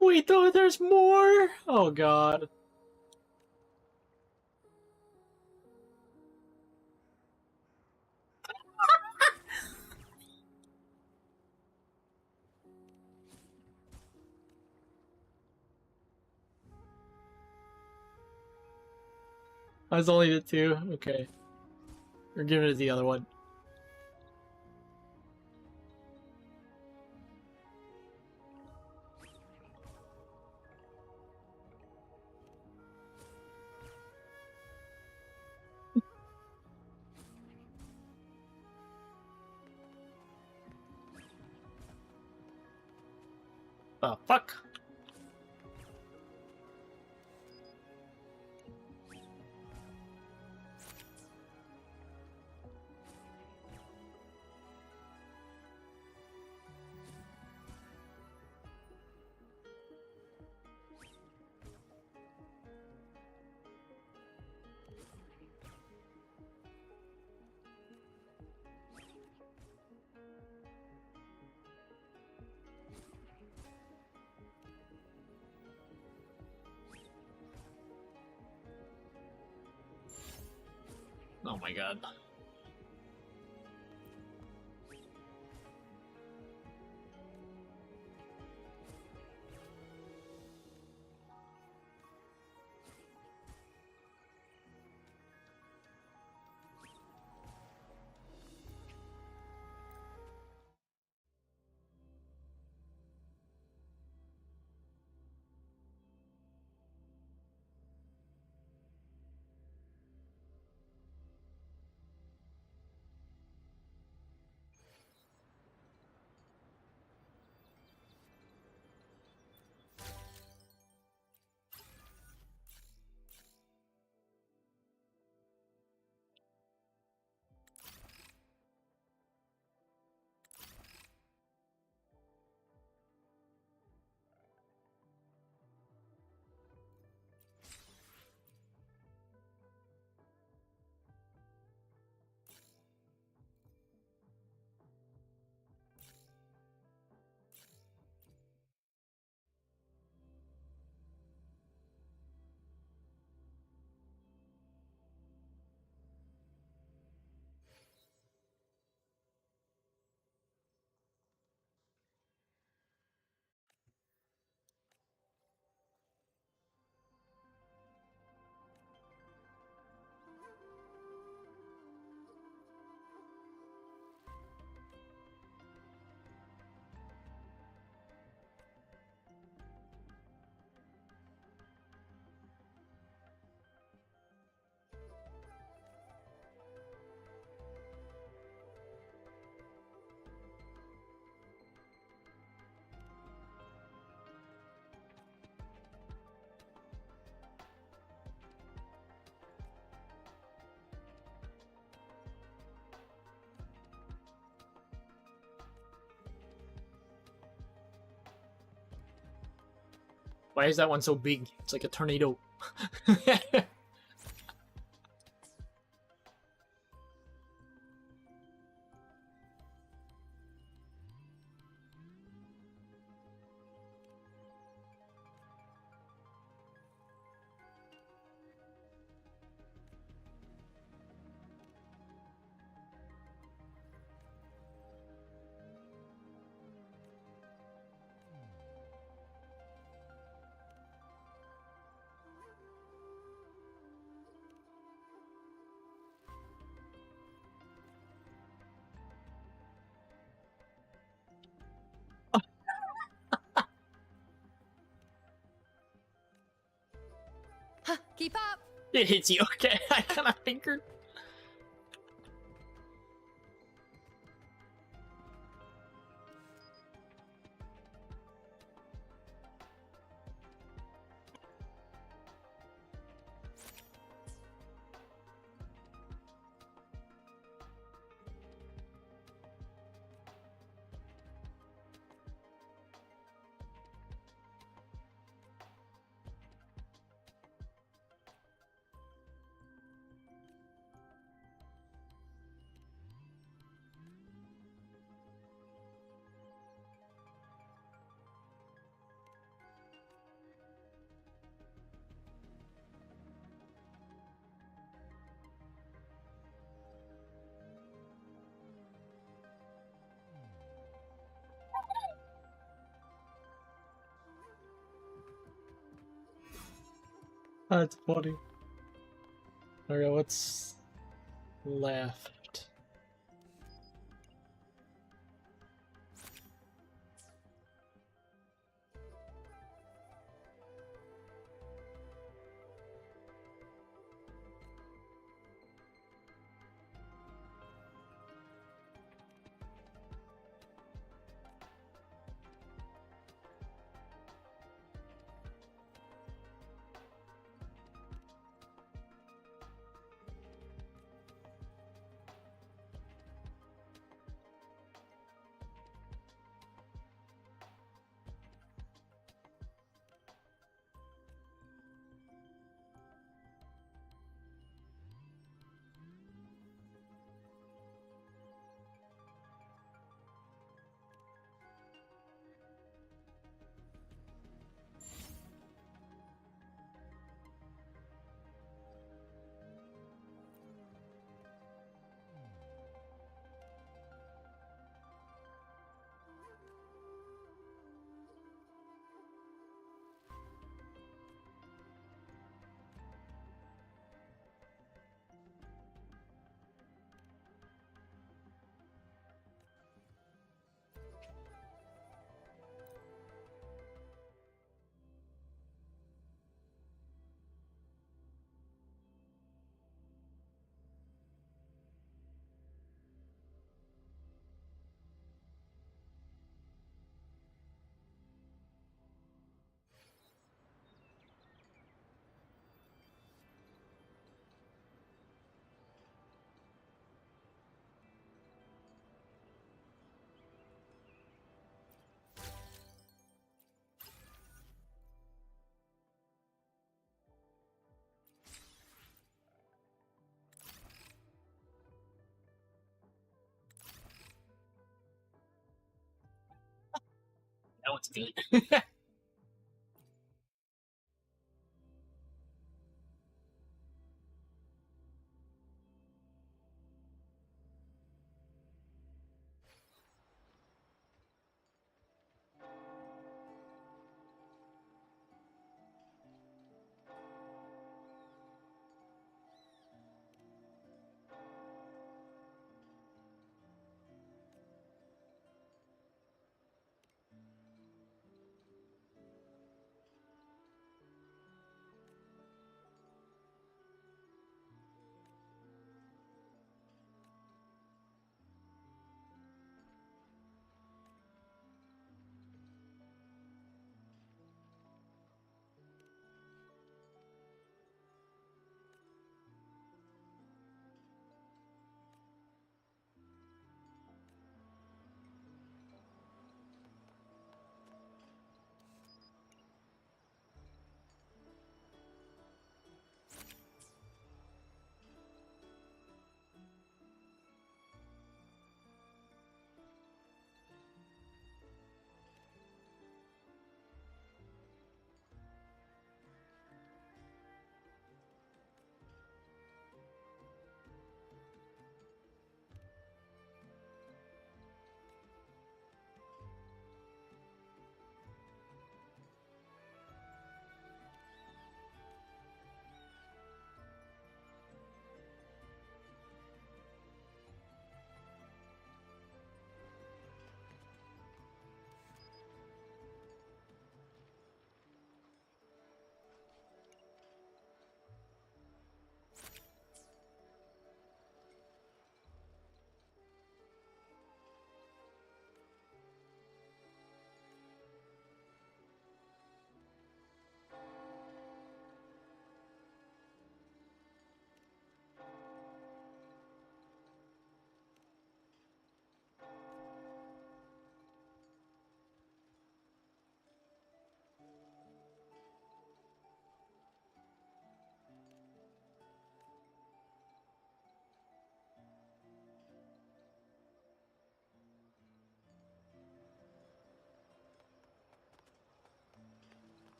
A: Wait, though, there's more? Oh, God. I was only the 2? Okay. We're giving it the other one. Oh, fuck! Oh my god. Why is that one so big? It's like a tornado.
F: Keep up!
A: It hits you, okay? I kind of fingered. That's funny. Okay, what's left? That one's good.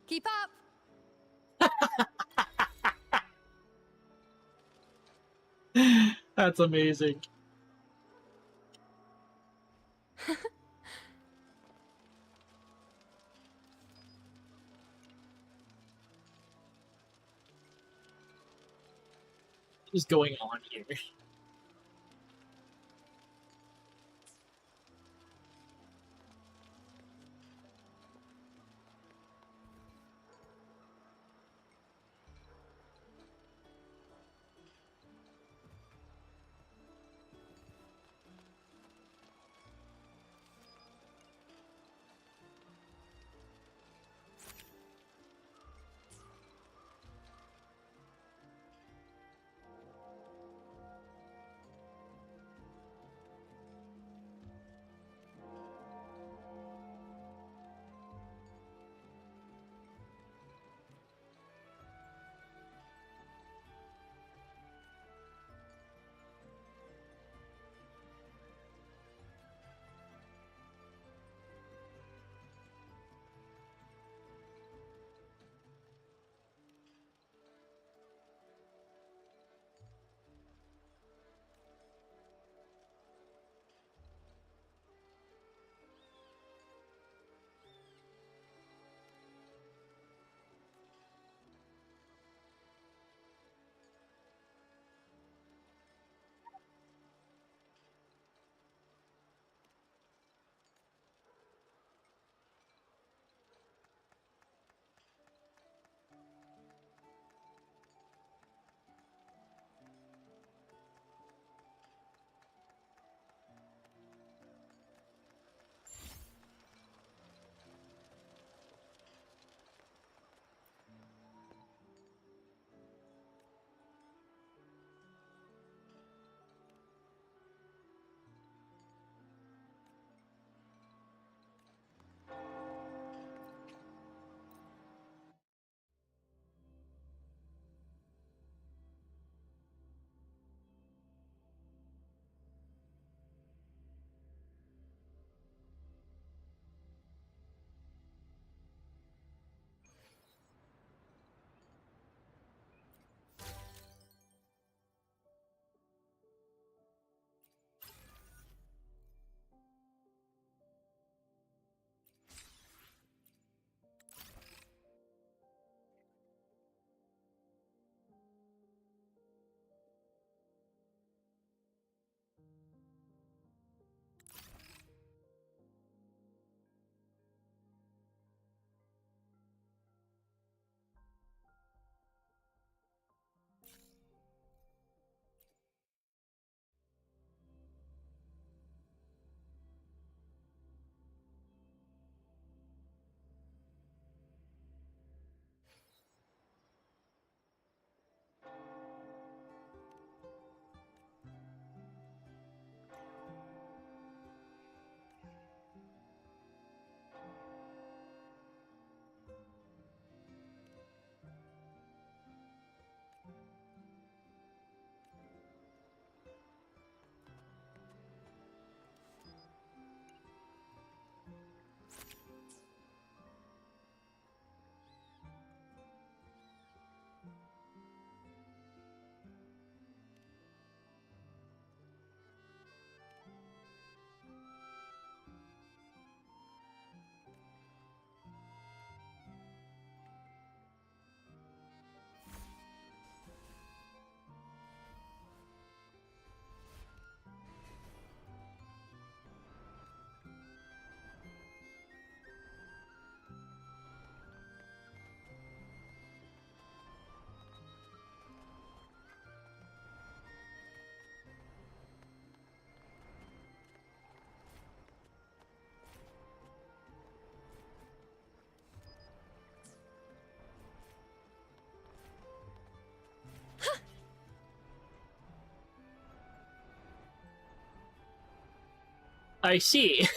D: Keep up!
A: That's amazing. is going on here? I see.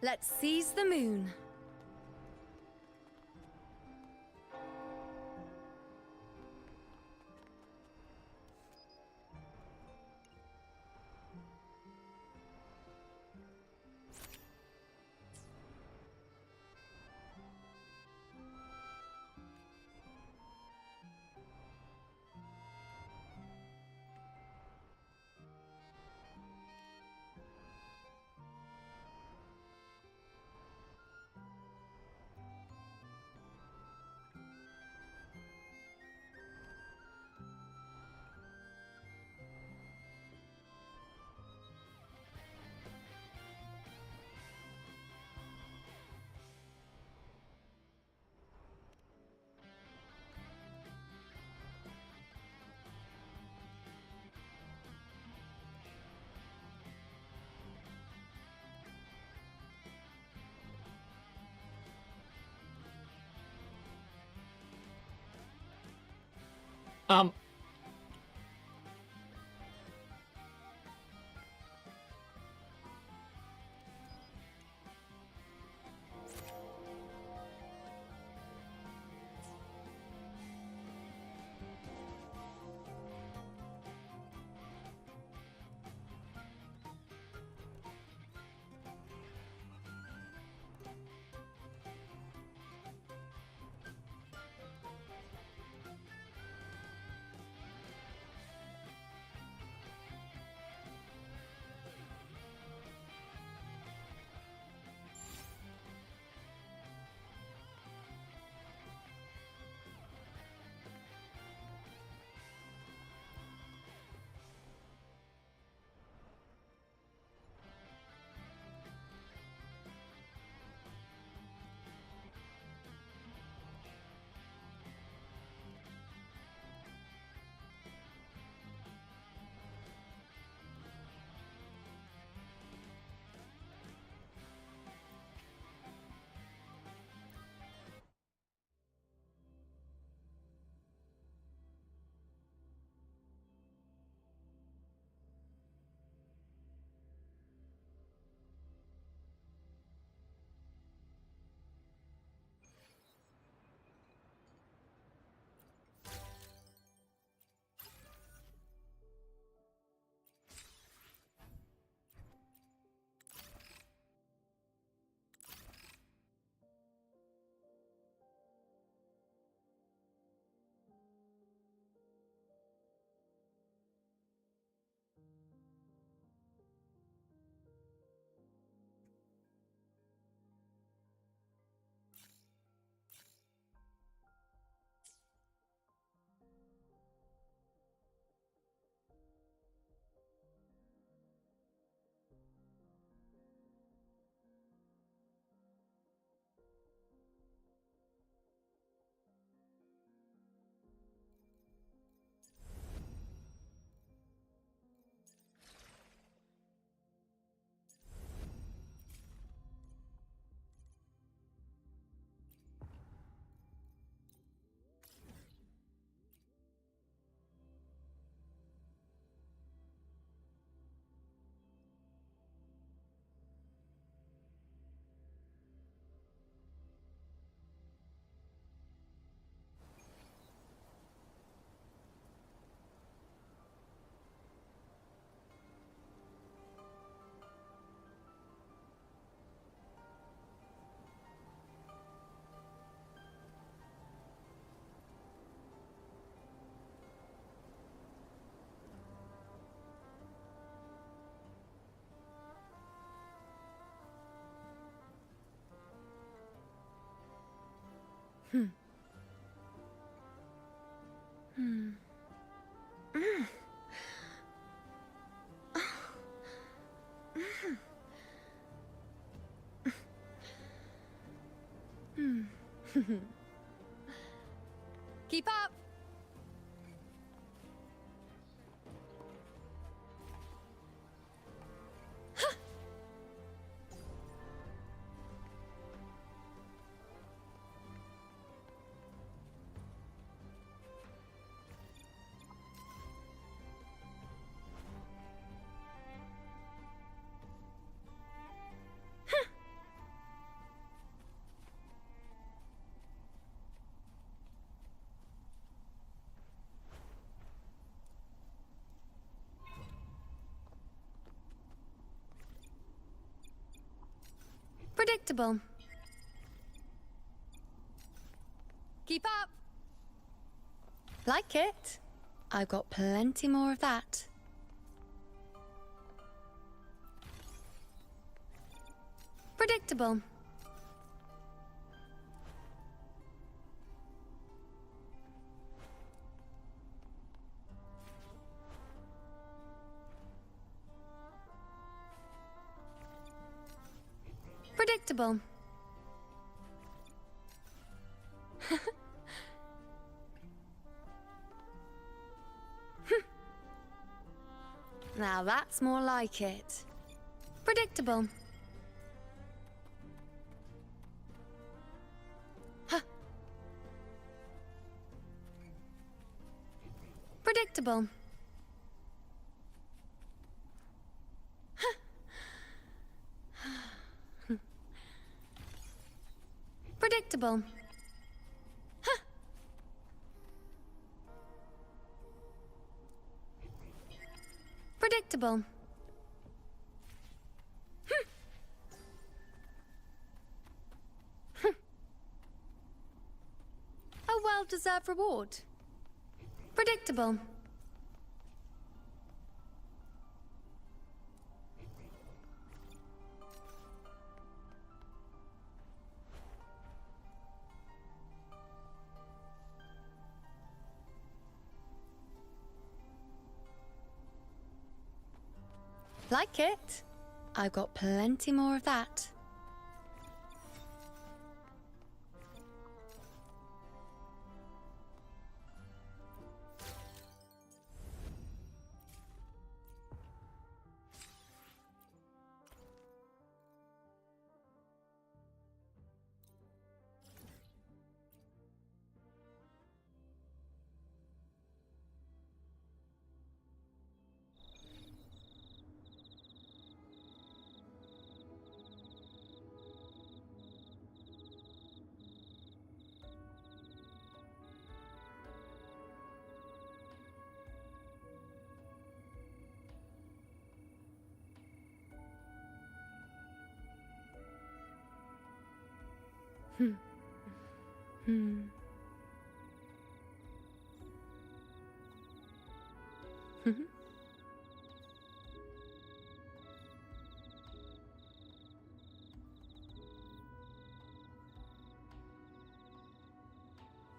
F: Let's seize the moon.
A: Um,
F: Keep up! Predictable. Keep up! Like it? I've got plenty more of that. Predictable. Predictable. Now that's more like it. Predictable. Predictable. Predictable. Predictable. A well-deserved reward. Predictable. Like it? I've got plenty more of that.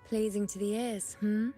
F: Pleasing to the ears, hmm?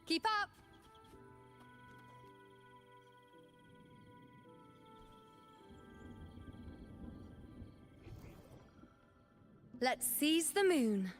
F: Keep up! Let's seize the moon.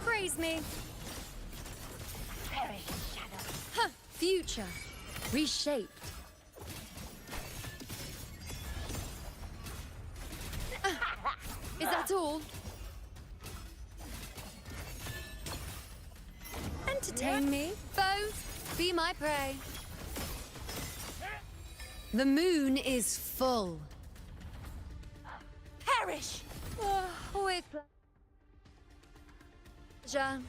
F: Praise me.
H: Perish, shadow.
F: Huh. Future. Reshaped. Is that all? Entertain me, foes. Be my prey. The moon is full.
H: Perish!
F: With pleasure.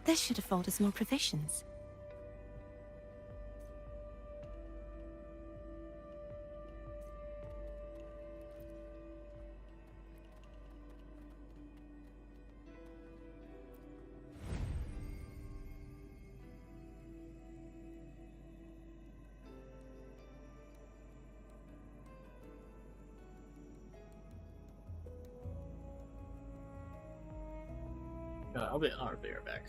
G: This should afford us more provisions.
A: I'll be right back.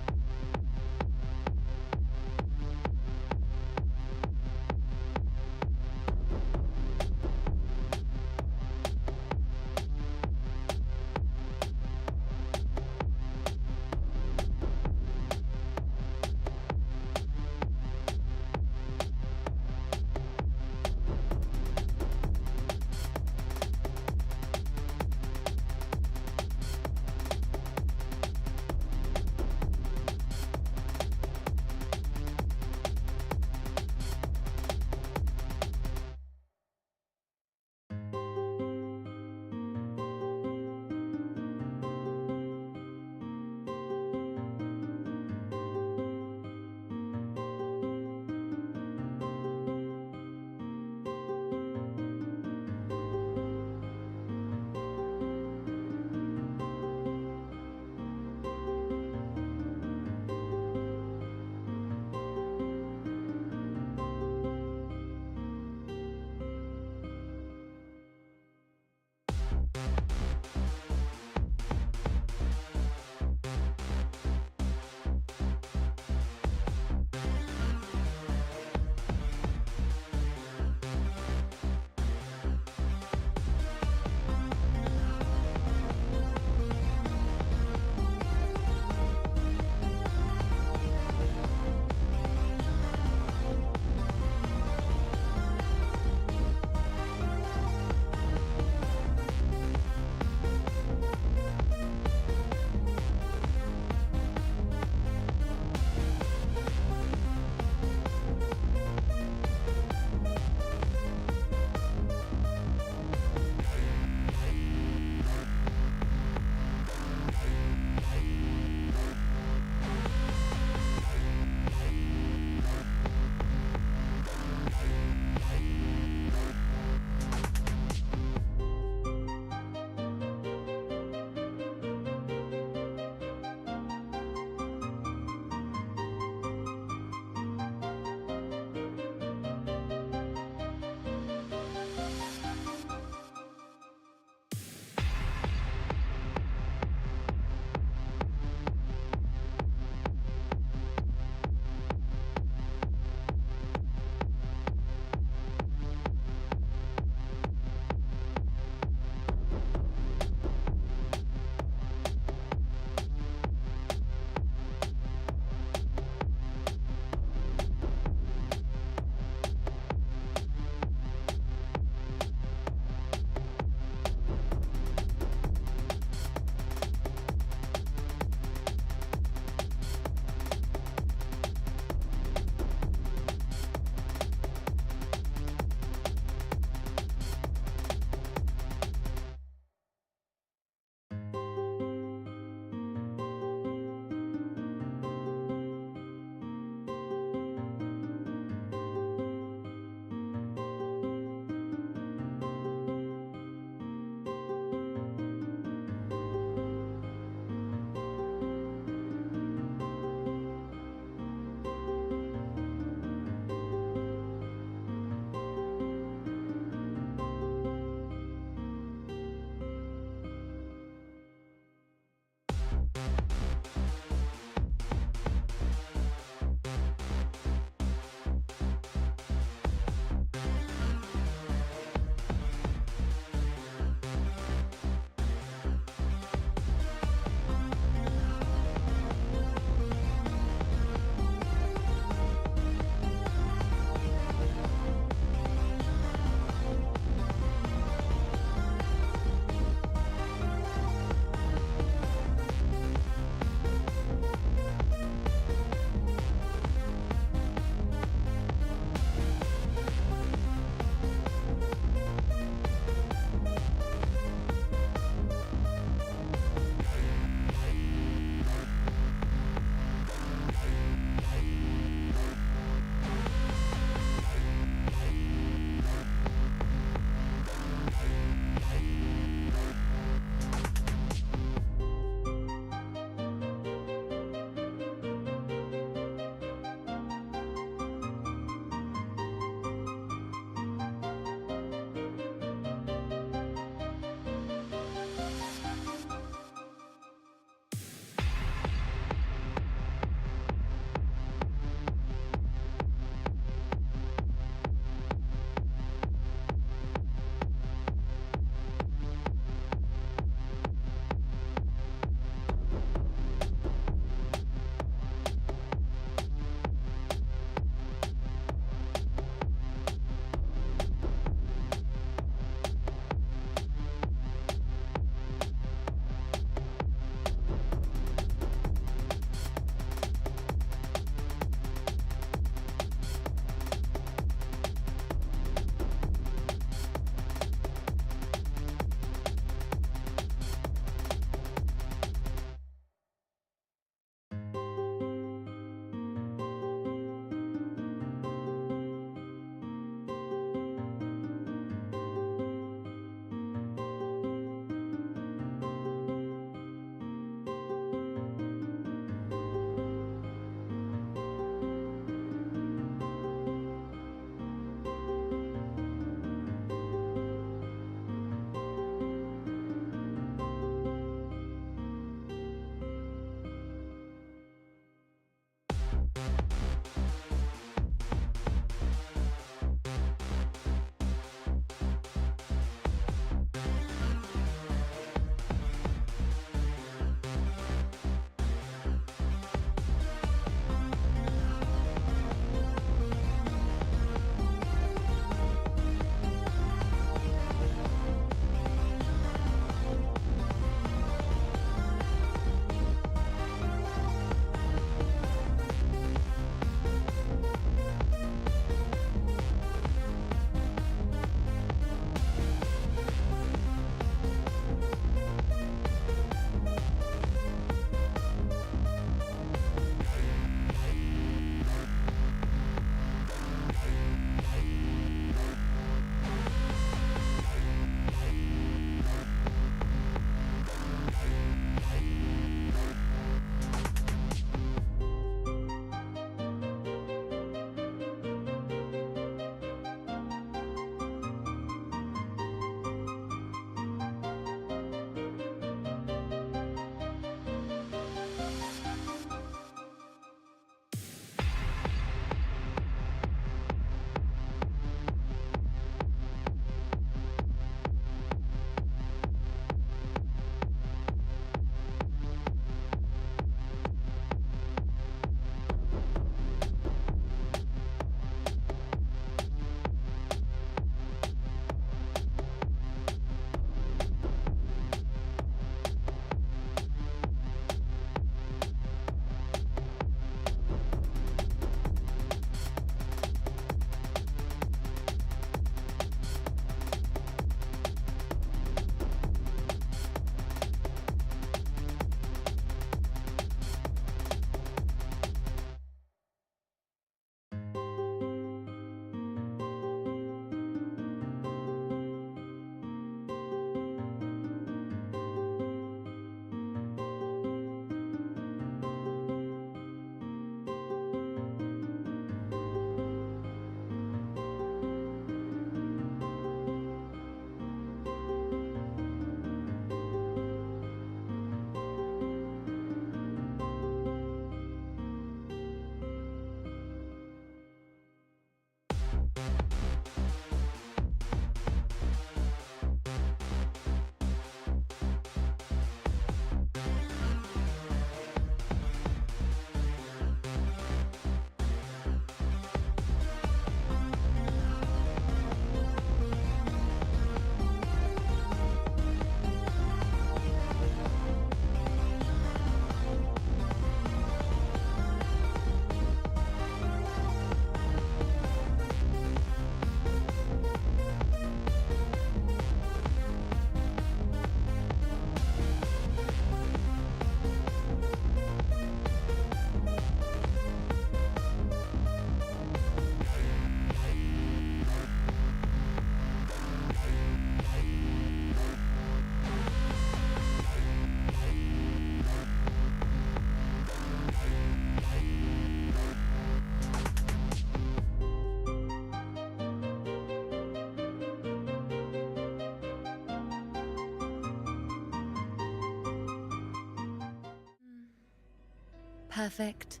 F: perfect.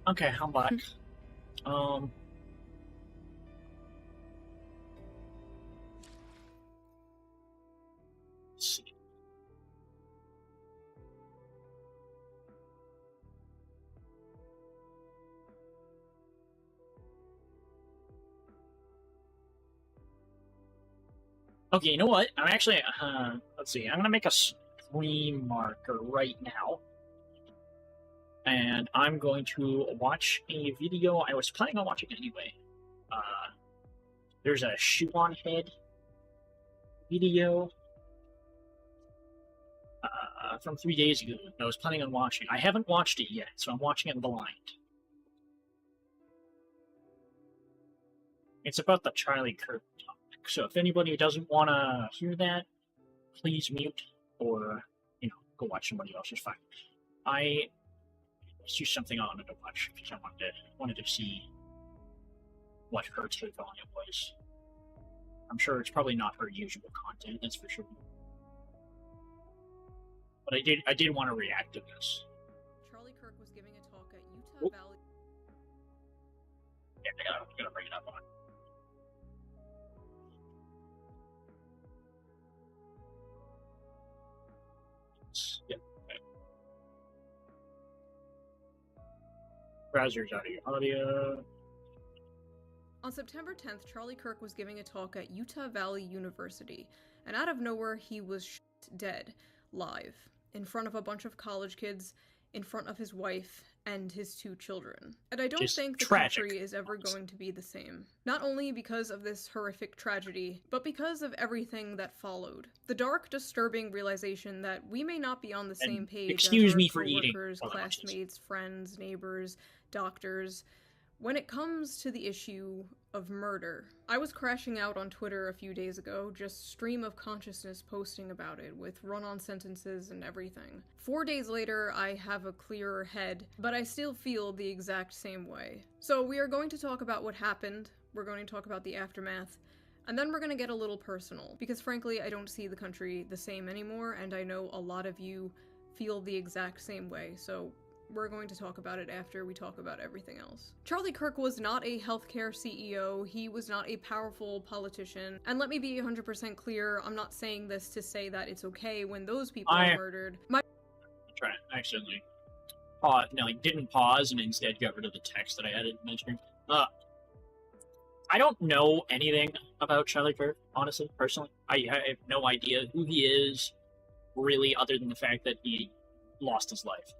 A: Okay, I'm back. Let's see. Okay, you know what? I'm actually, let's see, I'm gonna make a stream marker right now. And I'm going to watch a video I was planning on watching anyway. There's a shoe on head video from 3 days ago that I was planning on watching. I haven't watched it yet, so I'm watching it blind. It's about the Charlie Kirk topic, so if anybody doesn't want to hear that, please mute, or, go watch somebody else, it's fine. Let's do something I wanted to watch, because I wanted to see what her take on it was. I'm sure it's probably not her usual content, that's for sure. But I did want to react to this.
J: Charlie Kirk was giving a talk at Utah Valley.
A: Yeah, I gotta bring it up on. Yep. Okay. Browser's out of your audio.
J: On September 10th, Charlie Kirk was giving a talk at Utah Valley University, and out of nowhere, he was shot dead, live, in front of a bunch of college kids, in front of his wife, and his 2 children. And I don't think the country is ever going to be the same. Not only because of this horrific tragedy, but because of everything that followed. The dark, disturbing realization that we may not be on the same page as our coworkers, classmates, friends, neighbors, doctors, when it comes to the issue of murder. I was crashing out on Twitter a few days ago, just stream of consciousness posting about it, with run-on sentences and everything. 4 days later, I have a clearer head, but I still feel the exact same way. So we are going to talk about what happened, we're going to talk about the aftermath, and then we're going to get a little personal, because frankly, I don't see the country the same anymore, and I know a lot of you feel the exact same way, so we're going to talk about it after we talk about everything else. Charlie Kirk was not a healthcare CEO, he was not a powerful politician, and let me be 100% clear, I'm not saying this to say that it's okay when those people are murdered.
A: I accidentally didn't pause and instead got rid of the text that I added in my stream. I don't know anything about Charlie Kirk, honestly, personally. I have no idea who he is, really, other than the fact that he lost his life.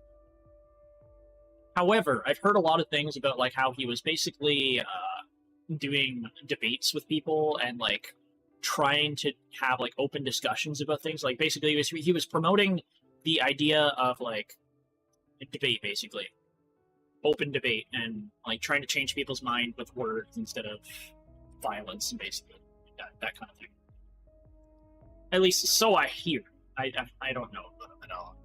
A: However, I've heard a lot of things about how he was basically doing debates with people and trying to have open discussions about things. Basically, he was promoting the idea of debate, basically open debate, and trying to change people's mind with words instead of violence, and basically that kind of thing. At least so I hear. I don't know about him at all.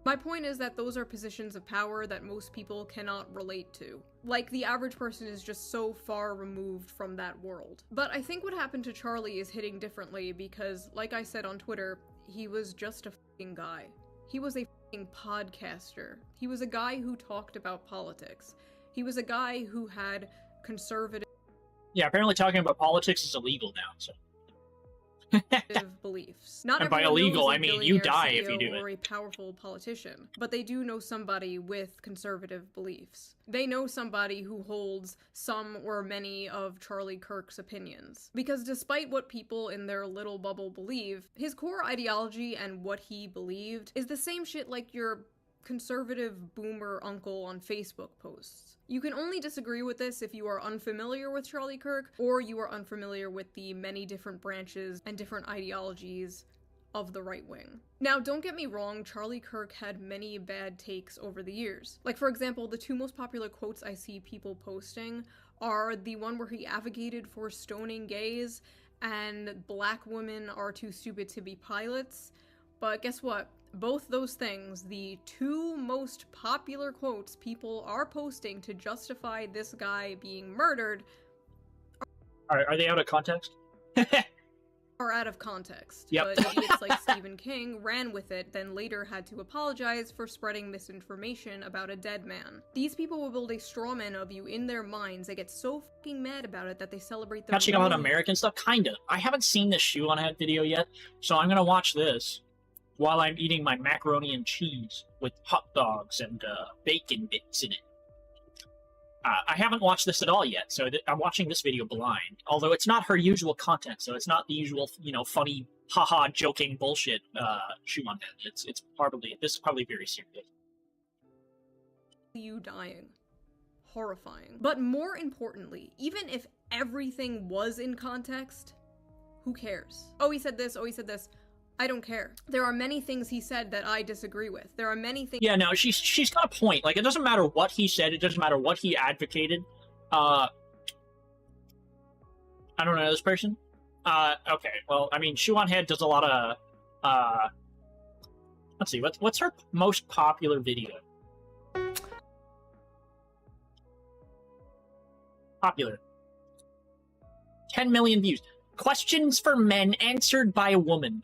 J: My point is that those are positions of power that most people cannot relate to. The average person is just so far removed from that world. But I think what happened to Charlie is hitting differently because, like I said on Twitter, he was just a fucking guy. He was a fucking podcaster. He was a guy who talked about politics. He was a guy who had conservative...
A: Yeah, apparently talking about politics is illegal now, so...
J: beliefs. Not
A: and by illegal, I mean you die if you do it.
J: Or a powerful politician, but they do know somebody with conservative beliefs. They know somebody who holds some or many of Charlie Kirk's opinions. Because despite what people in their little bubble believe, his core ideology and what he believed is the same shit like your conservative boomer uncle on Facebook posts. You can only disagree with this if you are unfamiliar with Charlie Kirk, or you are unfamiliar with the many different branches and different ideologies of the right wing. Now, don't get me wrong, Charlie Kirk had many bad takes over the years. For example, the 2 most popular quotes I see people posting are the one where he advocated for stoning gays and black women are too stupid to be pilots. But guess what? Both those things, the 2 most popular quotes people are posting to justify this guy being murdered...
A: Are they out of context?
J: are out of context.
A: Yep.
J: But idiots like Stephen King ran with it, then later had to apologize for spreading misinformation about a dead man. These people will build a straw man of you in their minds. They get so fucking mad about it that they celebrate the
A: Catching up on American stuff? Kinda. I haven't seen the Shoe on Head video yet, so I'm gonna watch this while I'm eating my macaroni and cheese with hot dogs and bacon bits in it. I haven't watched this at all yet, so I'm watching this video blind. Although it's not her usual content, so it's not the usual, you know, funny, haha, joking bullshit Shoe on Head. This is probably very serious.
J: You dying. Horrifying. But more importantly, even if everything was in context, who cares? Oh, he said this, oh, he said this. I don't care. There are many things he said that I disagree with. There are many things—
A: Yeah, no, she's got a point. Like, it doesn't matter what he said, it doesn't matter what he advocated. I don't know this person. Okay, well, I mean, Shoe on Head does a lot of, let's see, what's her most popular video? Popular. 10 million views. Questions for men answered by a woman.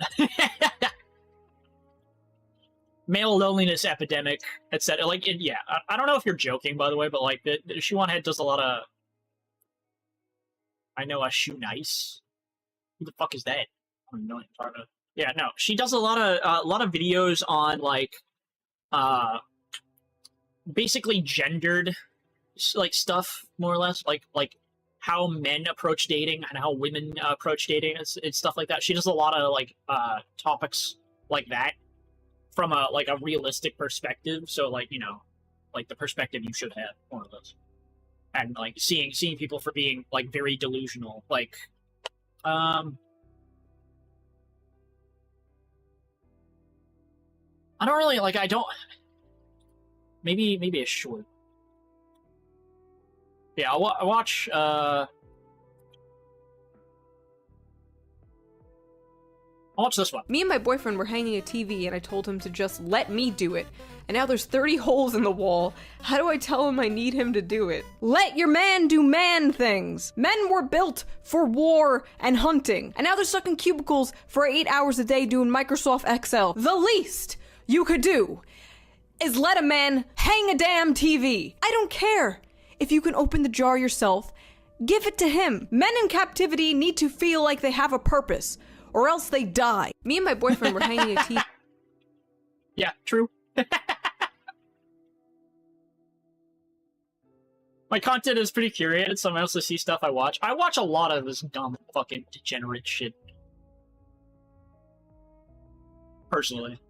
A: Male loneliness epidemic, etc. Like, yeah, I don't know if you're joking, by the way, but like, the Shoe on Head does a lot of. I know a Shoe Nice. Who the fuck is that? I don't know what you're talking about. Yeah, no, she does a lot of videos on like, basically gendered, like, stuff, more or less, like how men approach dating and how women approach dating and stuff like that. She does a lot of like topics like that from a realistic perspective. So like, you know, like the perspective you should have, one of those. And like seeing people for being like very delusional. Like I don't really like maybe a short. Yeah, I'll watch, I'll watch this one.
J: Me and my boyfriend were hanging a TV and I told him to just let me do it. And now there's 30 holes in the wall. How do I tell him I need him to do it? Let your man do man things. Men were built for war and hunting. And now they're stuck in cubicles for 8 hours a day doing Microsoft Excel. The least you could do is let a man hang a damn TV. I don't care. If you can open the jar yourself, give it to him. Men in captivity need to feel like they have a purpose, or else they die. Me and my boyfriend were hanging a TV.
A: Yeah, true. My content is pretty curated, so I'm able to see stuff I watch. I watch a lot of this dumb fucking degenerate shit. Personally.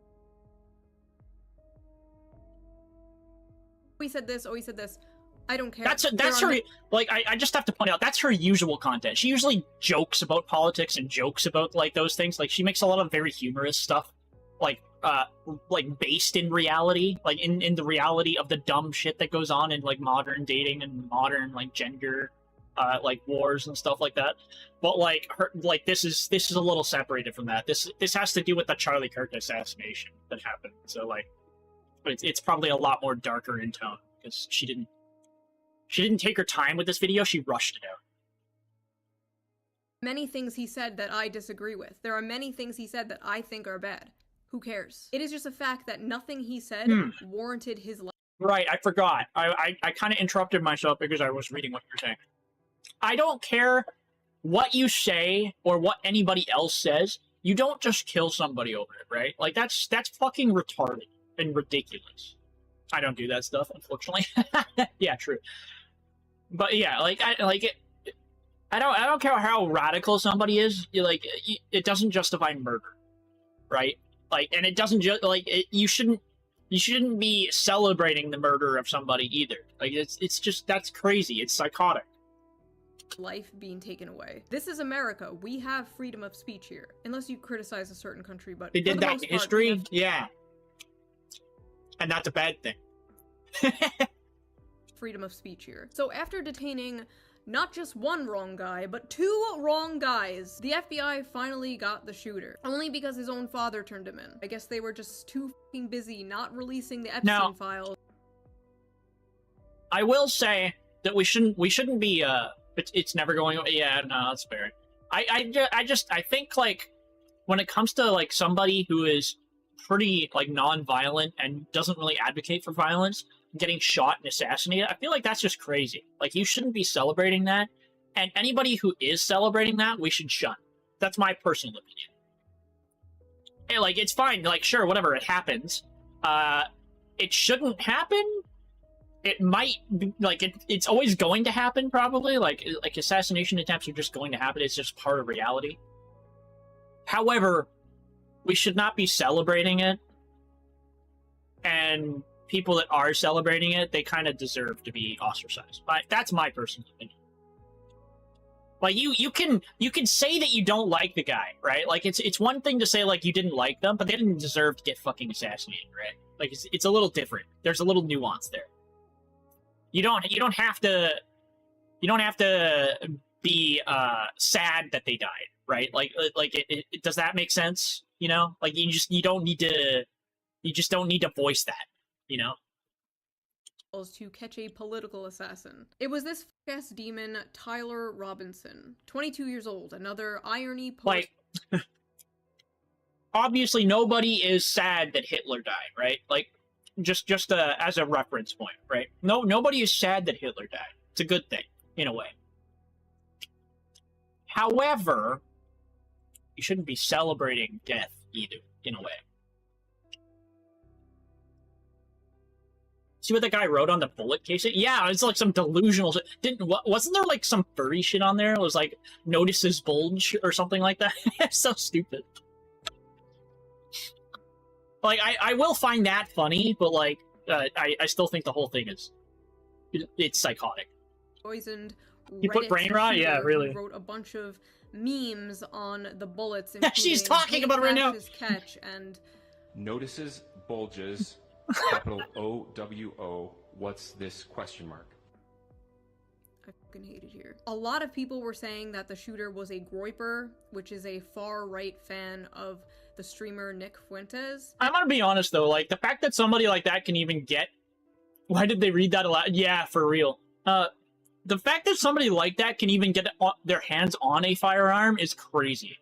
J: We said this, oh, he said this. I don't care.
A: That's her, like, I just have to point out, that's her usual content. She usually jokes about politics and jokes about, like, those things. Like, she makes a lot of very humorous stuff, like based in reality, like, in the reality of the dumb shit that goes on in, like, modern dating and modern, like, gender, like, wars and stuff like that. But, like, this is a little separated from that. This has to do with the Charlie Kirk assassination that happened. So, like, it's probably a lot more darker in tone, because she didn't take her time with this video, she rushed it out.
J: Many things he said that I disagree with. There are many things he said that I think are bad. Who cares? It is just a fact that nothing he said warranted his life.
A: Right, I forgot. I kind of interrupted myself because I was reading what you're saying. I don't care what you say or what anybody else says. You don't just kill somebody over it, right? Like, that's fucking retarded and ridiculous. I don't do that stuff, unfortunately. Yeah, true. But yeah, like I don't care how radical somebody is. Like, it doesn't justify murder, right? Like, and it doesn't just you shouldn't be celebrating the murder of somebody either. Like, it's just, that's crazy. It's psychotic.
J: Life being taken away. This is America. We have freedom of speech here, unless you criticize a certain country. But
A: they did that in history, yeah, and that's a bad thing.
J: Freedom of speech here. So after detaining not just one wrong guy, but 2 wrong guys, the FBI finally got the shooter. Only because his own father turned him in. I guess they were just too fucking busy not releasing the Epstein files.
A: I will say that we shouldn't be it's never going. Yeah, no, that's fair. I think like when it comes to like somebody who is pretty like non-violent and doesn't really advocate for violence getting shot and assassinated, I feel like that's just crazy. Like, you shouldn't be celebrating that, and anybody who is celebrating that, we should shun. That's my personal opinion. And like, it's fine, like, sure, whatever, it happens. It shouldn't happen. It might be, like, it's always going to happen, probably. Like assassination attempts are just going to happen. It's just part of reality. However, we should not be celebrating it, and people that are celebrating it, they kind of deserve to be ostracized. That's my personal opinion. Like, you can say that you don't like the guy, right? Like, it's one thing to say like you didn't like them, but they didn't deserve to get fucking assassinated, right? Like, it's a little different. There's a little nuance there. You don't have to be sad that they died, right? Like does that make sense? You know, like you just don't need to voice that, you know.
J: To catch a political assassin. It was this f***ass demon, Tyler Robinson, 22 years old, another irony post.
A: Like, obviously nobody is sad that Hitler died, right? Like, just as a reference point, right? Nobody is sad that Hitler died. It's a good thing, in a way. However, you shouldn't be celebrating death either, in a way. See what that guy wrote on the bullet casing? Yeah, it's like some delusional shit. Wasn't there like some furry shit on there? It was like, notices bulge or something like that. It's so stupid. Like, I will find that funny, but like, I still think the whole thing is, it's psychotic.
J: Poisoned.
A: You put brain rot? Yeah, really.
J: Wrote a bunch of memes on the bullets.
A: She's talking about it right now.
J: Catch and
K: notices bulges. Capital O-W-O, what's this question mark?
J: I fucking hate it here. A lot of people were saying that the shooter was a groiper, which is a far-right fan of the streamer Nick Fuentes.
A: I'm gonna be honest though, like, the fact that somebody like that can even get... Why did they read that aloud? Yeah, for real. The fact that somebody like that can even get their hands on a firearm is crazy.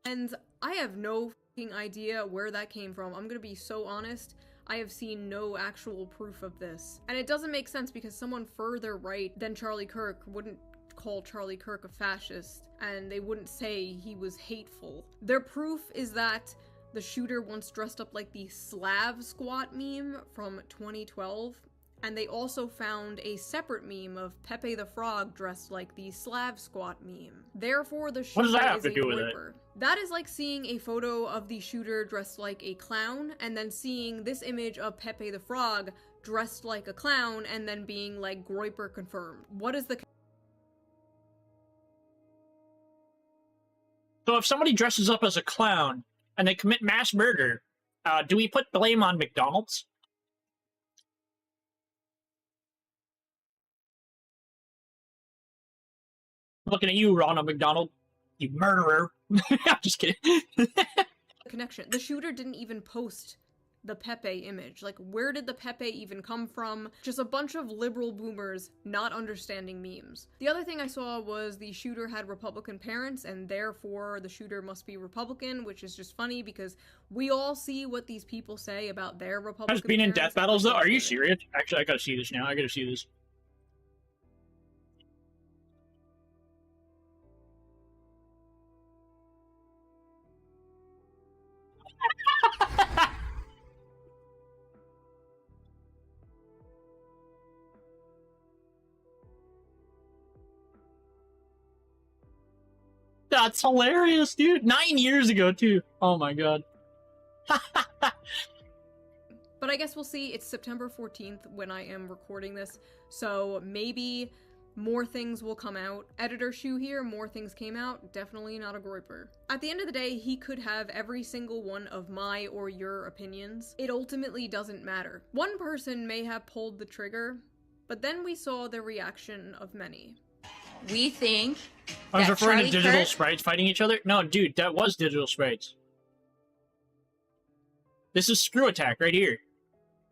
J: And I have no fucking idea where that came from. I'm gonna be so honest. I have seen no actual proof of this. And it doesn't make sense because someone further right than Charlie Kirk wouldn't call Charlie Kirk a fascist, and they wouldn't say he was hateful. Their proof is that the shooter once dressed up like the Slav squat meme from 2012, and they also found a separate meme of Pepe the Frog dressed like the Slav squat meme. Therefore, the shooter
A: what does that have
J: is
A: to
J: a
A: do with
J: groiper.
A: it?
J: That is like seeing a photo of the shooter dressed like a clown, and then seeing this image of Pepe the Frog dressed like a clown, and then being like, groiper confirmed. What is the...
A: So if somebody dresses up as a clown, and they commit mass murder, do we put blame on McDonald's? Looking at you, Ronald McDonald, you murderer. I'm just kidding.
J: Connection. The shooter didn't even post the Pepe image. Like, where did the Pepe even come from? Just a bunch of liberal boomers not understanding memes. The other thing I saw was the shooter had Republican parents, and therefore the shooter must be Republican, which is just funny because we all see what these people say about their Republican
A: Has been in
J: parents.
A: death battles though? Are you serious? Actually, I gotta see this now. I gotta see this. That's hilarious, dude. 9 years ago, too. Oh my god.
J: But I guess we'll see. It's September 14th when I am recording this, so maybe more things will come out. Editor Shu here, more things came out. Definitely not a groiper. At the end of the day, he could have every single one of my or your opinions. It ultimately doesn't matter. One person may have pulled the trigger, but then we saw the reaction of many.
G: We think
A: I was referring
G: Charlie
A: to digital
G: Kirk...
A: sprites fighting each other? No, dude, that was digital sprites. This is Screw Attack right here.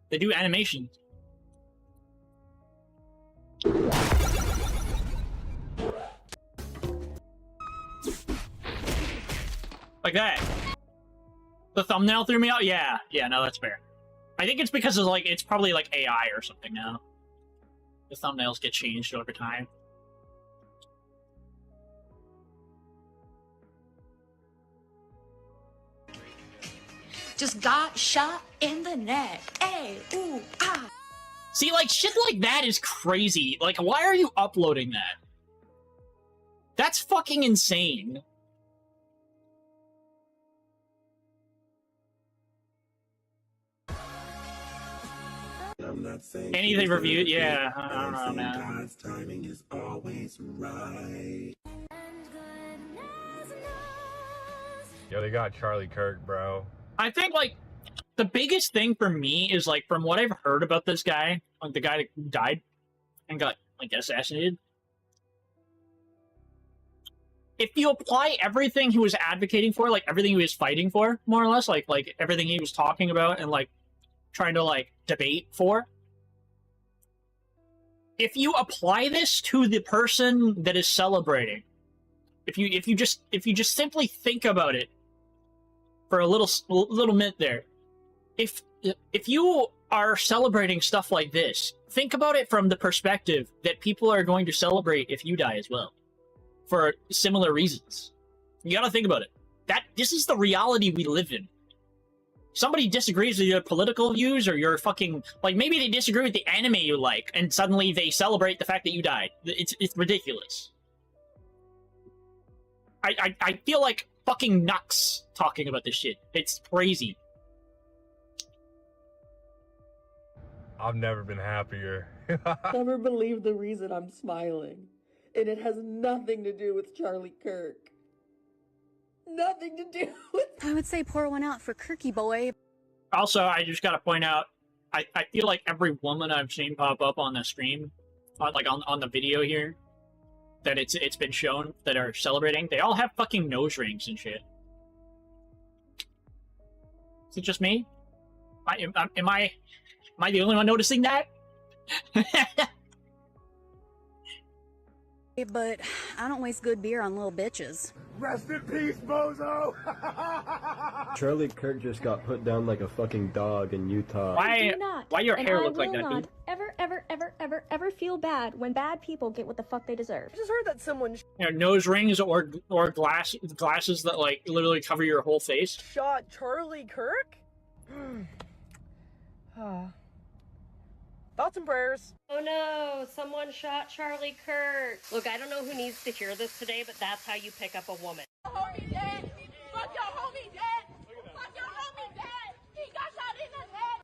A: They do animations. Like that. The thumbnail threw me out? Yeah. Yeah, no, that's fair. I think it's because of, like, it's probably, like, AI or something now. The thumbnails get changed over time.
G: Just got shot in the neck. Hey, ooh, ah.
A: See, like, shit like that is crazy. Like, why are you uploading that? That's fucking insane.
L: I'm not saying
A: anything reviewed, yeah. I don't know, man.
L: God's timing is always right.
M: Yo, they got Charlie Kirk, bro.
A: I think, like, the biggest thing for me is, like, from what I've heard about this guy, like, the guy that died and got, like, assassinated. If you apply everything he was advocating for, like, everything he was fighting for, more or less, like everything he was talking about and, like, trying to, like, debate for, if you apply this to the person that is celebrating, if you just simply think about it for a little minute there, if you are celebrating stuff like this, think about it from the perspective that people are going to celebrate if you die as well, for similar reasons. You gotta think about it. This is the reality we live in. Somebody disagrees with your political views or your fucking, like, maybe they disagree with the anime you like, and suddenly they celebrate the fact that you died. It's ridiculous. I feel like fucking nuts talking about this shit. It's crazy.
M: I've never been happier.
N: Never believe the reason I'm smiling. And it has nothing to do with Charlie Kirk. Nothing to do with...
O: I would say pour one out for Kirky boy.
A: Also, I just gotta point out, I feel like every woman I've seen pop up on the stream, like on the video here, that it's been shown that are celebrating, they all have fucking nose rings and shit. Is it just me? Am I the only one noticing that?
O: But I don't waste good beer on little bitches.
L: Rest in peace, bozo!
P: Charlie Kirk just got put down like a fucking dog in Utah.
A: Why your hair look like that, dude?
Q: Ever feel bad when bad people get what the fuck they deserve.
N: I just heard that someone
A: Nose rings or glasses that, like, literally cover your whole face.
N: shot Charlie Kirk? Thoughts and prayers.
R: Oh no, someone shot Charlie Kirk. Look, I don't know who needs to hear this today, but that's how you pick up a woman.
S: Homie dead. Fuck your homie dead. Fuck your homie dead. He got shot in the head.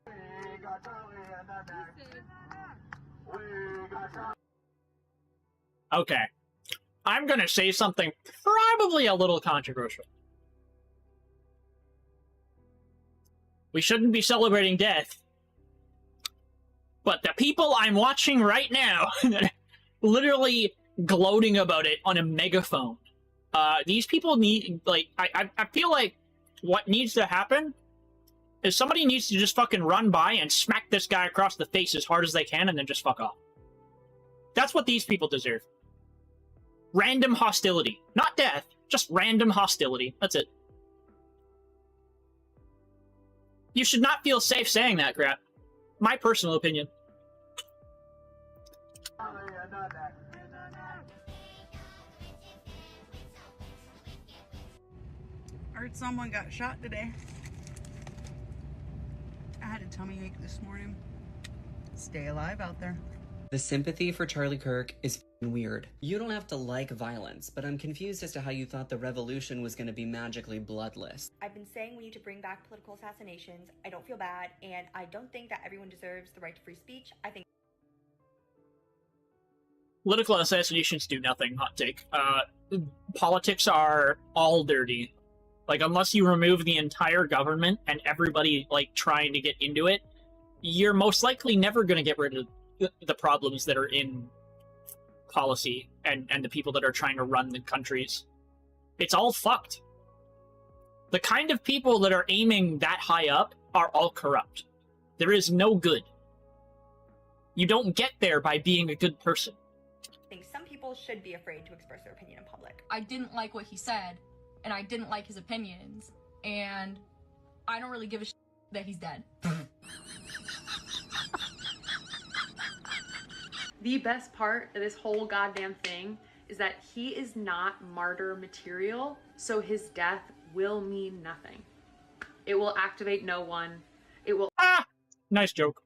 S: We got Charlie in the neck.
A: Okay. I'm gonna say something probably a little controversial. We shouldn't be celebrating death. But the people I'm watching right now, literally gloating about it on a megaphone, these people need, like, I feel like what needs to happen is somebody needs to just fucking run by and smack this guy across the face as hard as they can and then just fuck off. That's what these people deserve. Random hostility. Not death, just random hostility. That's it. You should not feel safe saying that crap. My personal opinion.
T: Heard someone got shot today. I had a tummy ache this morning. Stay alive out there.
U: The sympathy for Charlie Kirk is f***ing weird. You don't have to like violence, but I'm confused as to how you thought the revolution was going to be magically bloodless.
V: I've been saying we need to bring back political assassinations. I don't feel bad, and I don't think that everyone deserves the right to free speech. I think
A: Political assassinations do nothing, hot take. Politics are all dirty. Like, unless you remove the entire government and everybody, like, trying to get into it, you're most likely never going to get rid of the problems that are in policy and the people that are trying to run the countries. It's all fucked. The kind of people that are aiming that high up are all corrupt. There is no good. You don't get there by being a good person.
V: some people should be afraid to express their opinion in public.
W: I didn't like what he said,
C: and I didn't like his opinions, and I don't really give a shit that he's dead.
E: The best part of this whole goddamn thing is that he is not martyr material, so his death will mean nothing. It will activate no one. It will...
A: Ah! Nice joke.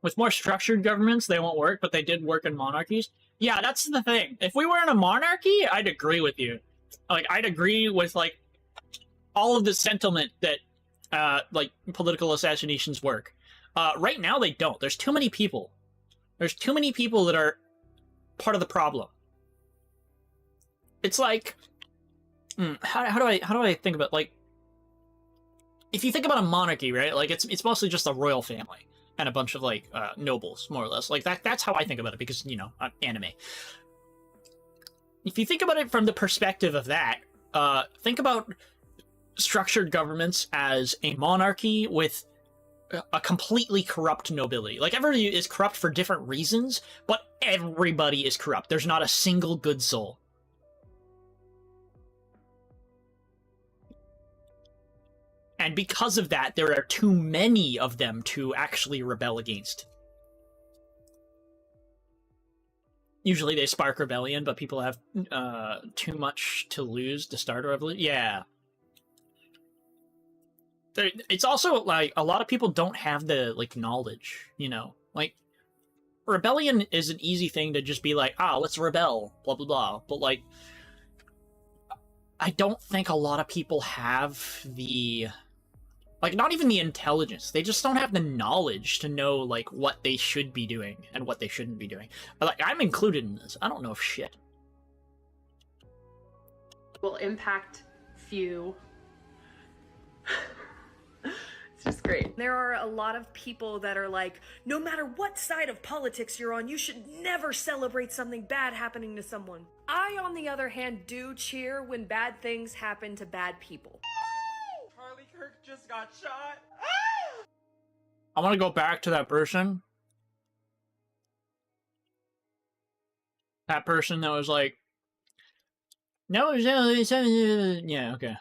A: With more structured governments, they won't work, but they did work in monarchies. Yeah, that's the thing. If we were in a monarchy, I'd agree with you. Like, I'd agree with, like, all of the sentiment that, like, political assassinations work. Right now, they don't. There's too many people. There's too many people that are part of the problem. It's like... how do I think about, like... If you think about a monarchy, right? Like, it's mostly just a royal family. And a bunch of, like, nobles, more or less. Like, that's how I think about it, because, you know, anime. If you think about it from the perspective of that, think about structured governments as a monarchy with a completely corrupt nobility. Like, everybody is corrupt for different reasons, but everybody is corrupt. There's not a single good soul. And because of that, there are too many of them to actually rebel against. Usually they spark rebellion, but people have too much to lose to start a revolution. Yeah. It's also, like, a lot of people don't have the, like, knowledge, you know? Like, rebellion is an easy thing to just be like, ah, let's rebel, blah, blah, blah. But, like, I don't think a lot of people have the... Like, not even the intelligence. They just don't have the knowledge to know, like, what they should be doing and what they shouldn't be doing. But, like, I'm included in this. I don't know shit.
E: Will impact few. It's just great.
W: There are a lot of people that are like, no matter what side of politics you're on, you should never celebrate something bad happening to someone. I, on the other hand, do cheer when bad things happen to bad people.
X: Charlie Kirk just got shot.
A: I want to go back to that person. That person that was like, no, yeah, okay.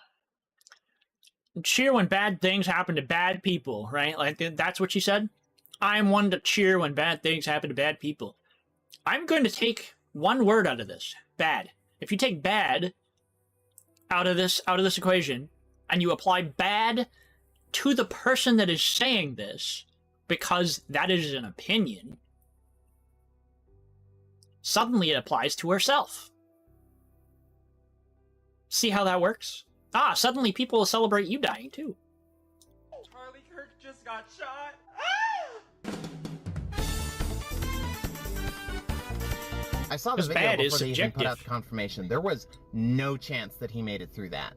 A: Cheer when bad things happen to bad people, right? Like, that's what she said? I'm one to cheer when bad things happen to bad people. I'm going to take one word out of this. Bad. If you take bad out of this equation, and you apply bad to the person that is saying this, because that is an opinion, suddenly it applies to herself. See how that works? Ah, suddenly people will celebrate you dying, too.
X: Charlie Kirk just got shot.
Y: I saw the video before they even put out the confirmation. There was no chance that he made it through that.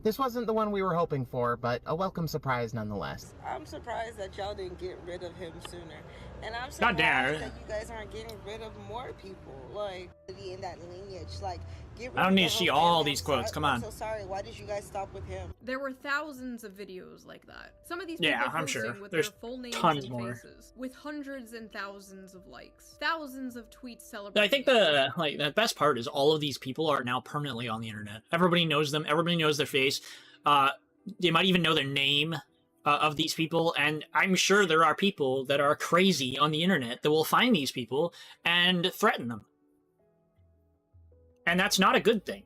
Y: This wasn't the one we were hoping for, but a welcome surprise nonetheless.
Z: I'm surprised that y'all didn't get rid of him sooner. And I'm surprised that you guys aren't getting rid of more people. Like, in that lineage, like, get rid
A: I don't need to see all these quotes, come on.
Z: I'm so sorry, why did you guys stop with him?
J: There were thousands of videos like that. Some of these
A: yeah,
J: people
A: I'm sure.
J: with
A: There's
J: their full names
A: tons
J: and
A: more.
J: faces, with hundreds and thousands of likes, thousands of tweets celebrating.
A: I think the best part is all of these people are now permanently on the internet. Everybody knows them. Everybody knows their face. They might even know their name of these people, and I'm sure there are people that are crazy on the internet that will find these people and threaten them. And that's not a good thing.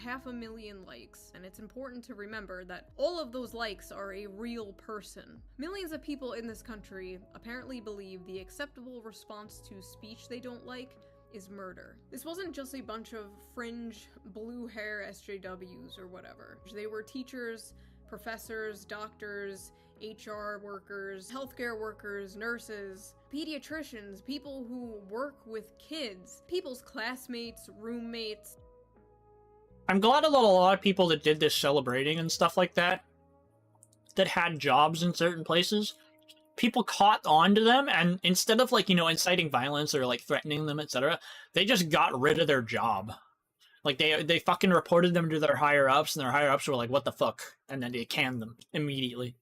J: 500,000 likes, and it's important to remember that all of those likes are a real person. Millions of people in this country apparently believe the acceptable response to speech they don't like is murder. This wasn't just a bunch of fringe blue hair SJWs or whatever. They were teachers, professors, doctors, HR workers, healthcare workers, nurses, pediatricians, people who work with kids, people's classmates, roommates.
A: I'm glad a lot of people that did this celebrating and stuff like that had jobs in certain places, people caught on to them, and instead of, like, you know, inciting violence or, like, threatening them, etc., they just got rid of their job. Like, they fucking reported them to their higher-ups, and their higher-ups were like, what the fuck? And then they canned them immediately.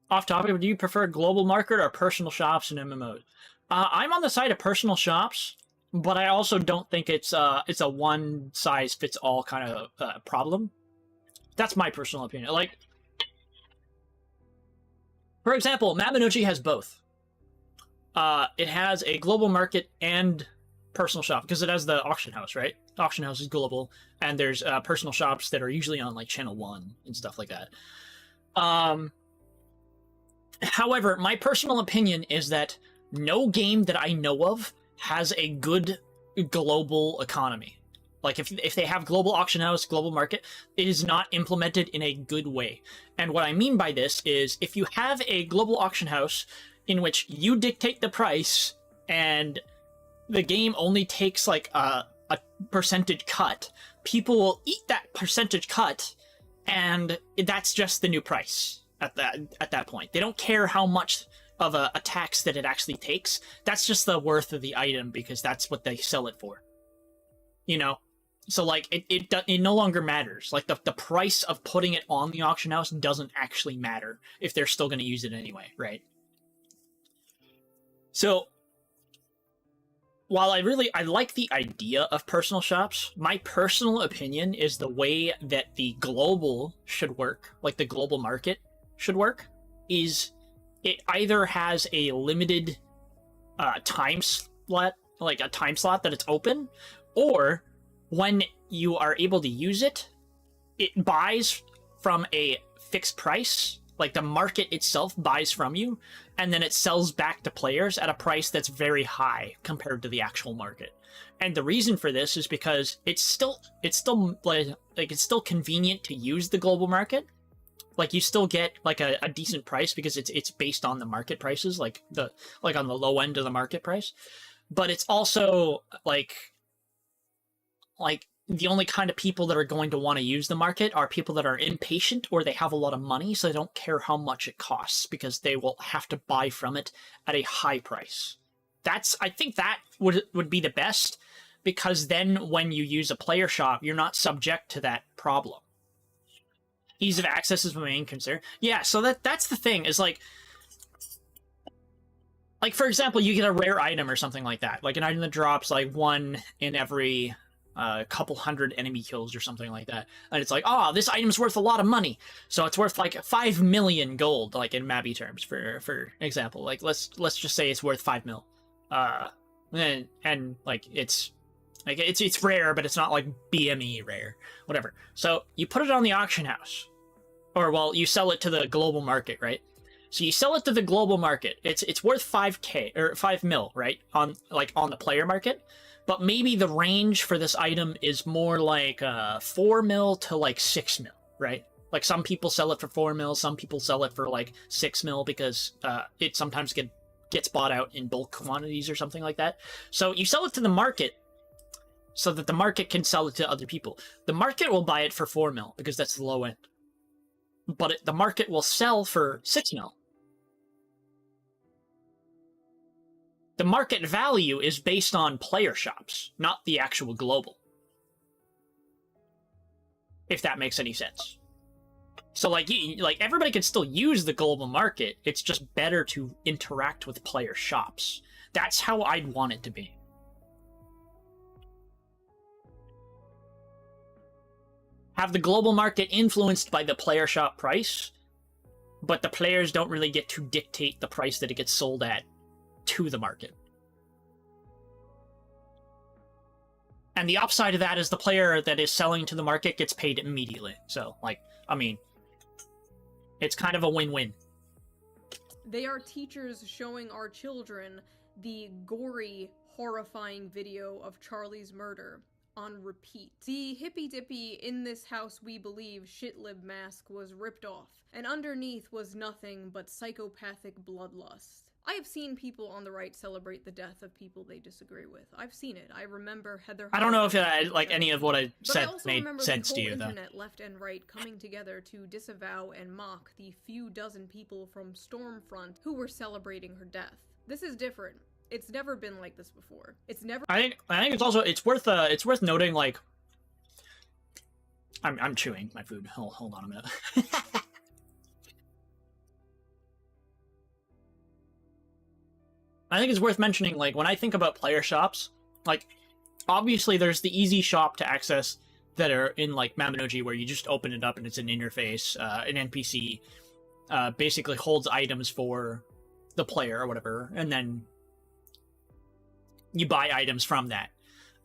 A: Off topic, do you prefer global market or personal shops and MMOs? I'm on the side of personal shops, but I also don't think it's a one size fits all kind of problem. That's my personal opinion. Like, for example, Mabinogi has both. It has a global market and personal shop because it has the auction house, right? Auction house is global, and there's personal shops that are usually on like channel 1 and stuff like that. However, my personal opinion is that no game that I know of has a good global economy. Like, if they have global auction house, global market, it is not implemented in a good way. And what I mean by this is, if you have a global auction house in which you dictate the price, and the game only takes, like, a percentage cut, people will eat that percentage cut, and that's just the new price at that point. They don't care how much of a tax that it actually takes. That's just the worth of the item, because that's what they sell it for. You know? So, like, it no longer matters. Like, the price of putting it on the auction house doesn't actually matter if they're still going to use it anyway, right? So, while I like the idea of personal shops, my personal opinion is the way that the global should work, like the global market should work, is it either has a limited time slot, like a time slot that it's open, or when you are able to use it, it buys from a fixed price, like the market itself buys from you, and then it sells back to players at a price that's very high compared to the actual market. And the reason for this is because it's still convenient to use the global market. Like, you still get like a decent price because it's based on the market prices, like on the low end of the market price. But it's also like the only kind of people that are going to want to use the market are people that are impatient, or they have a lot of money, so they don't care how much it costs because they will have to buy from it at a high price. I think that would be the best, because then when you use a player shop, you're not subject to that problem. Ease of access is my main concern. Yeah, so that's the thing, is like, for example, you get a rare item or something like that, like an item that drops like 1 in every couple hundred enemy kills or something like that, and it's like, oh, this item's worth a lot of money, so it's worth like 5 million gold, like in Mabby terms, for example. Like, let's just say it's worth 5 mil, and like it's rare, but it's not like BME rare, whatever. So you put it on the auction house, or, well, you sell it to the global market, right? So you sell it to the global market. It's worth 5k or 5 mil, right? On the player market. But maybe the range for this item is more like 4 mil to like 6 mil, right? Like, some people sell it for 4 mil, some people sell it for like 6 mil because it sometimes gets bought out in bulk quantities or something like that. So you sell it to the market so that the market can sell it to other people. The market will buy it for 4 mil because that's the low end. But the market will sell for 6 mil. The market value is based on player shops, not the actual global. If that makes any sense. So, like everybody can still use the global market, it's just better to interact with player shops. That's how I'd want it to be. Have the global market influenced by the player shop price, but the players don't really get to dictate the price that it gets sold at to the market. And the upside of that is the player that is selling to the market gets paid immediately. So, like, I mean, it's kind of a win-win.
J: They are teachers showing our children the gory, horrifying video of Charlie's murder on repeat. The hippy-dippy "in this house we believe" shitlib mask was ripped off, and underneath was nothing but psychopathic bloodlust. I have seen people on the right celebrate the death of people they disagree with. I've seen it. I remember Heather.
A: I don't know if any of what I said made sense to you, though.
J: But I also remember the whole internet, left and right, coming together to disavow and mock the few dozen people from Stormfront who were celebrating her death. This is different. It's never been like this before. It's never.
A: I think it's worth noting, like, I'm chewing my food. Hold on a minute. I think it's worth mentioning, like, when I think about player shops, like, obviously there's the easy shop to access that are in, like, Mabinogi, where you just open it up and it's an interface, an NPC, basically holds items for the player or whatever, and then you buy items from that.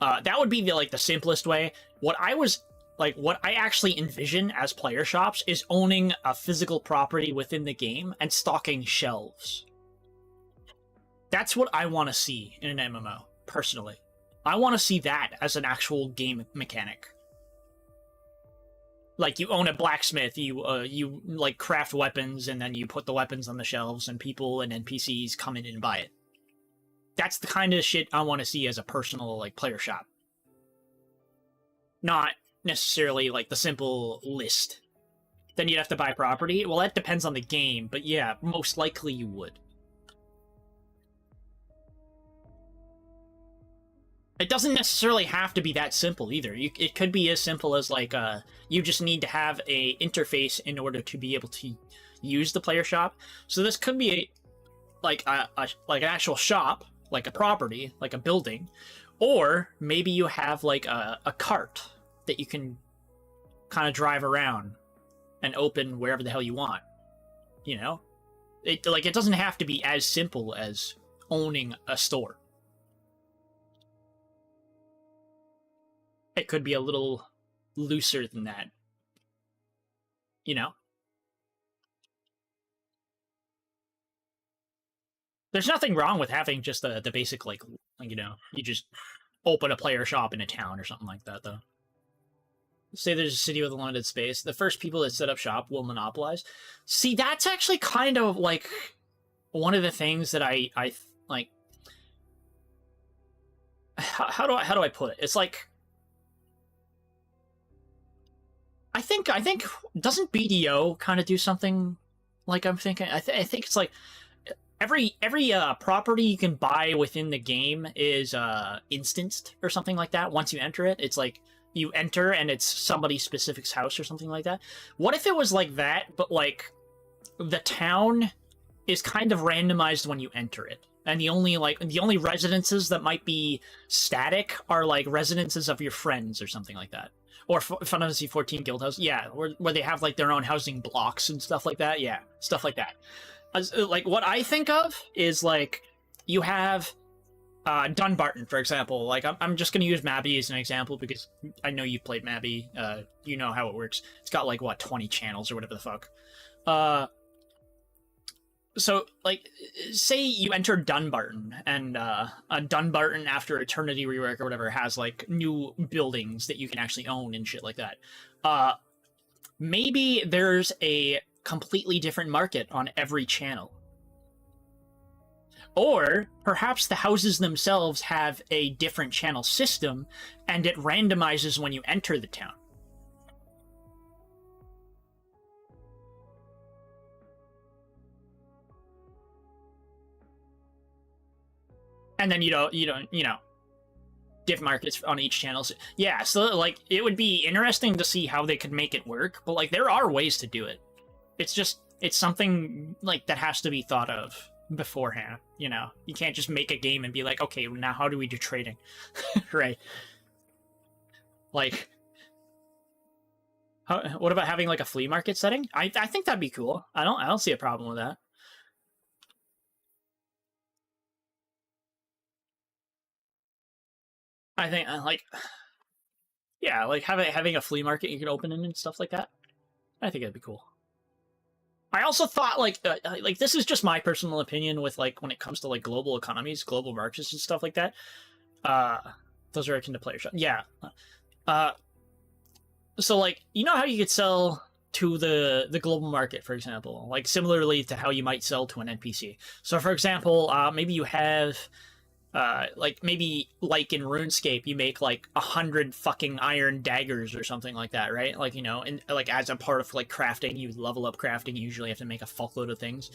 A: That would be the simplest way. What I actually envision as player shops is owning a physical property within the game and stocking shelves. That's what I want to see in an MMO, personally. I want to see that as an actual game mechanic. Like, you own a blacksmith, you like craft weapons, and then you put the weapons on the shelves, and people and NPCs come in and buy it. That's the kind of shit I want to see as a personal, like, player shop. Not necessarily, like, the simple list. Then you'd have to buy property. Well, that depends on the game, but yeah, most likely you would. It doesn't necessarily have to be that simple either. It could be as simple as, like, you just need to have a interface in order to be able to use the player shop. So this could be like an actual shop, like a property, like a building, or maybe you have like a cart that you can kind of drive around and open wherever the hell you want. You know, it doesn't have to be as simple as owning a store. It could be a little looser than that. You know? There's nothing wrong with having just the basic, like, you know, you just open a player shop in a town or something like that, though. Say there's a city with a limited space. The first people that set up shop will monopolize. See, that's actually kind of, like, one of the things that I like... How do I put it? It's like... I think doesn't BDO kind of do something like I'm thinking? I think it's like every property you can buy within the game is instanced or something like that. Once you enter it, it's like you enter and it's somebody specific's house or something like that. What if it was like that, but like the town is kind of randomized when you enter it, and the only residences that might be static are like residences of your friends or something like that. Or Final Fantasy 14 Guildhouse, yeah, where they have like their own housing blocks and stuff like that, yeah, stuff like that. Like, what I think of is like you have Dunbarton, for example. Like, I'm just gonna use Mabby as an example because I know you've played Mabby. You know how it works. It's got like what 20 channels or whatever the fuck. So, like, say you enter Dunbarton, and Dunbarton, after Eternity Rework or whatever, has, like, new buildings that you can actually own and shit like that. Maybe there's a completely different market on every channel. Or, perhaps the houses themselves have a different channel system, and it randomizes when you enter the town. And then you know, diff markets on each channel. So, yeah, so like it would be interesting to see how they could make it work, but like there are ways to do it. It's something like that has to be thought of beforehand. You know, you can't just make a game and be like, okay, now how do we do trading, right? Like, what about having like a flea market setting? I think that'd be cool. I don't see a problem with that. I think, like, yeah, like having a flea market you could open in and stuff like that. I think that'd be cool. I also thought, like this is just my personal opinion with, like, when it comes to, like, global economies, global markets and stuff like that. Those are akin to player shop. Yeah. So, like, you know how you could sell to the global market, for example, like, similarly to how you might sell to an NPC. So, for example, maybe you have... like, maybe, like, in RuneScape, you make, like, 100 fucking iron daggers or something like that, right? Like, you know, and, like, as a part of, like, crafting, you level up crafting, you usually have to make a fuckload of things.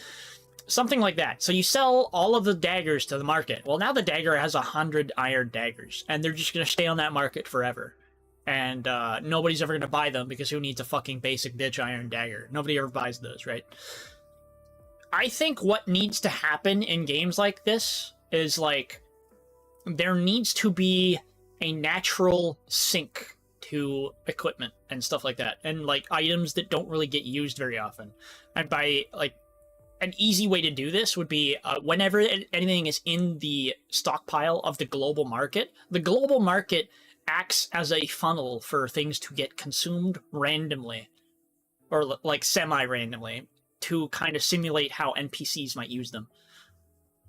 A: Something like that. So you sell all of the daggers to the market. Well, now the dagger has 100 iron daggers, and they're just gonna stay on that market forever. And, nobody's ever gonna buy them, because who needs a fucking basic bitch iron dagger? Nobody ever buys those, right? I think what needs to happen in games like this is like there needs to be a natural sink to equipment and stuff like that, and like items that don't really get used very often. And by like an easy way to do this would be whenever anything is in the stockpile of the global market acts as a funnel for things to get consumed randomly, or like semi-randomly, to kind of simulate how NPCs might use them.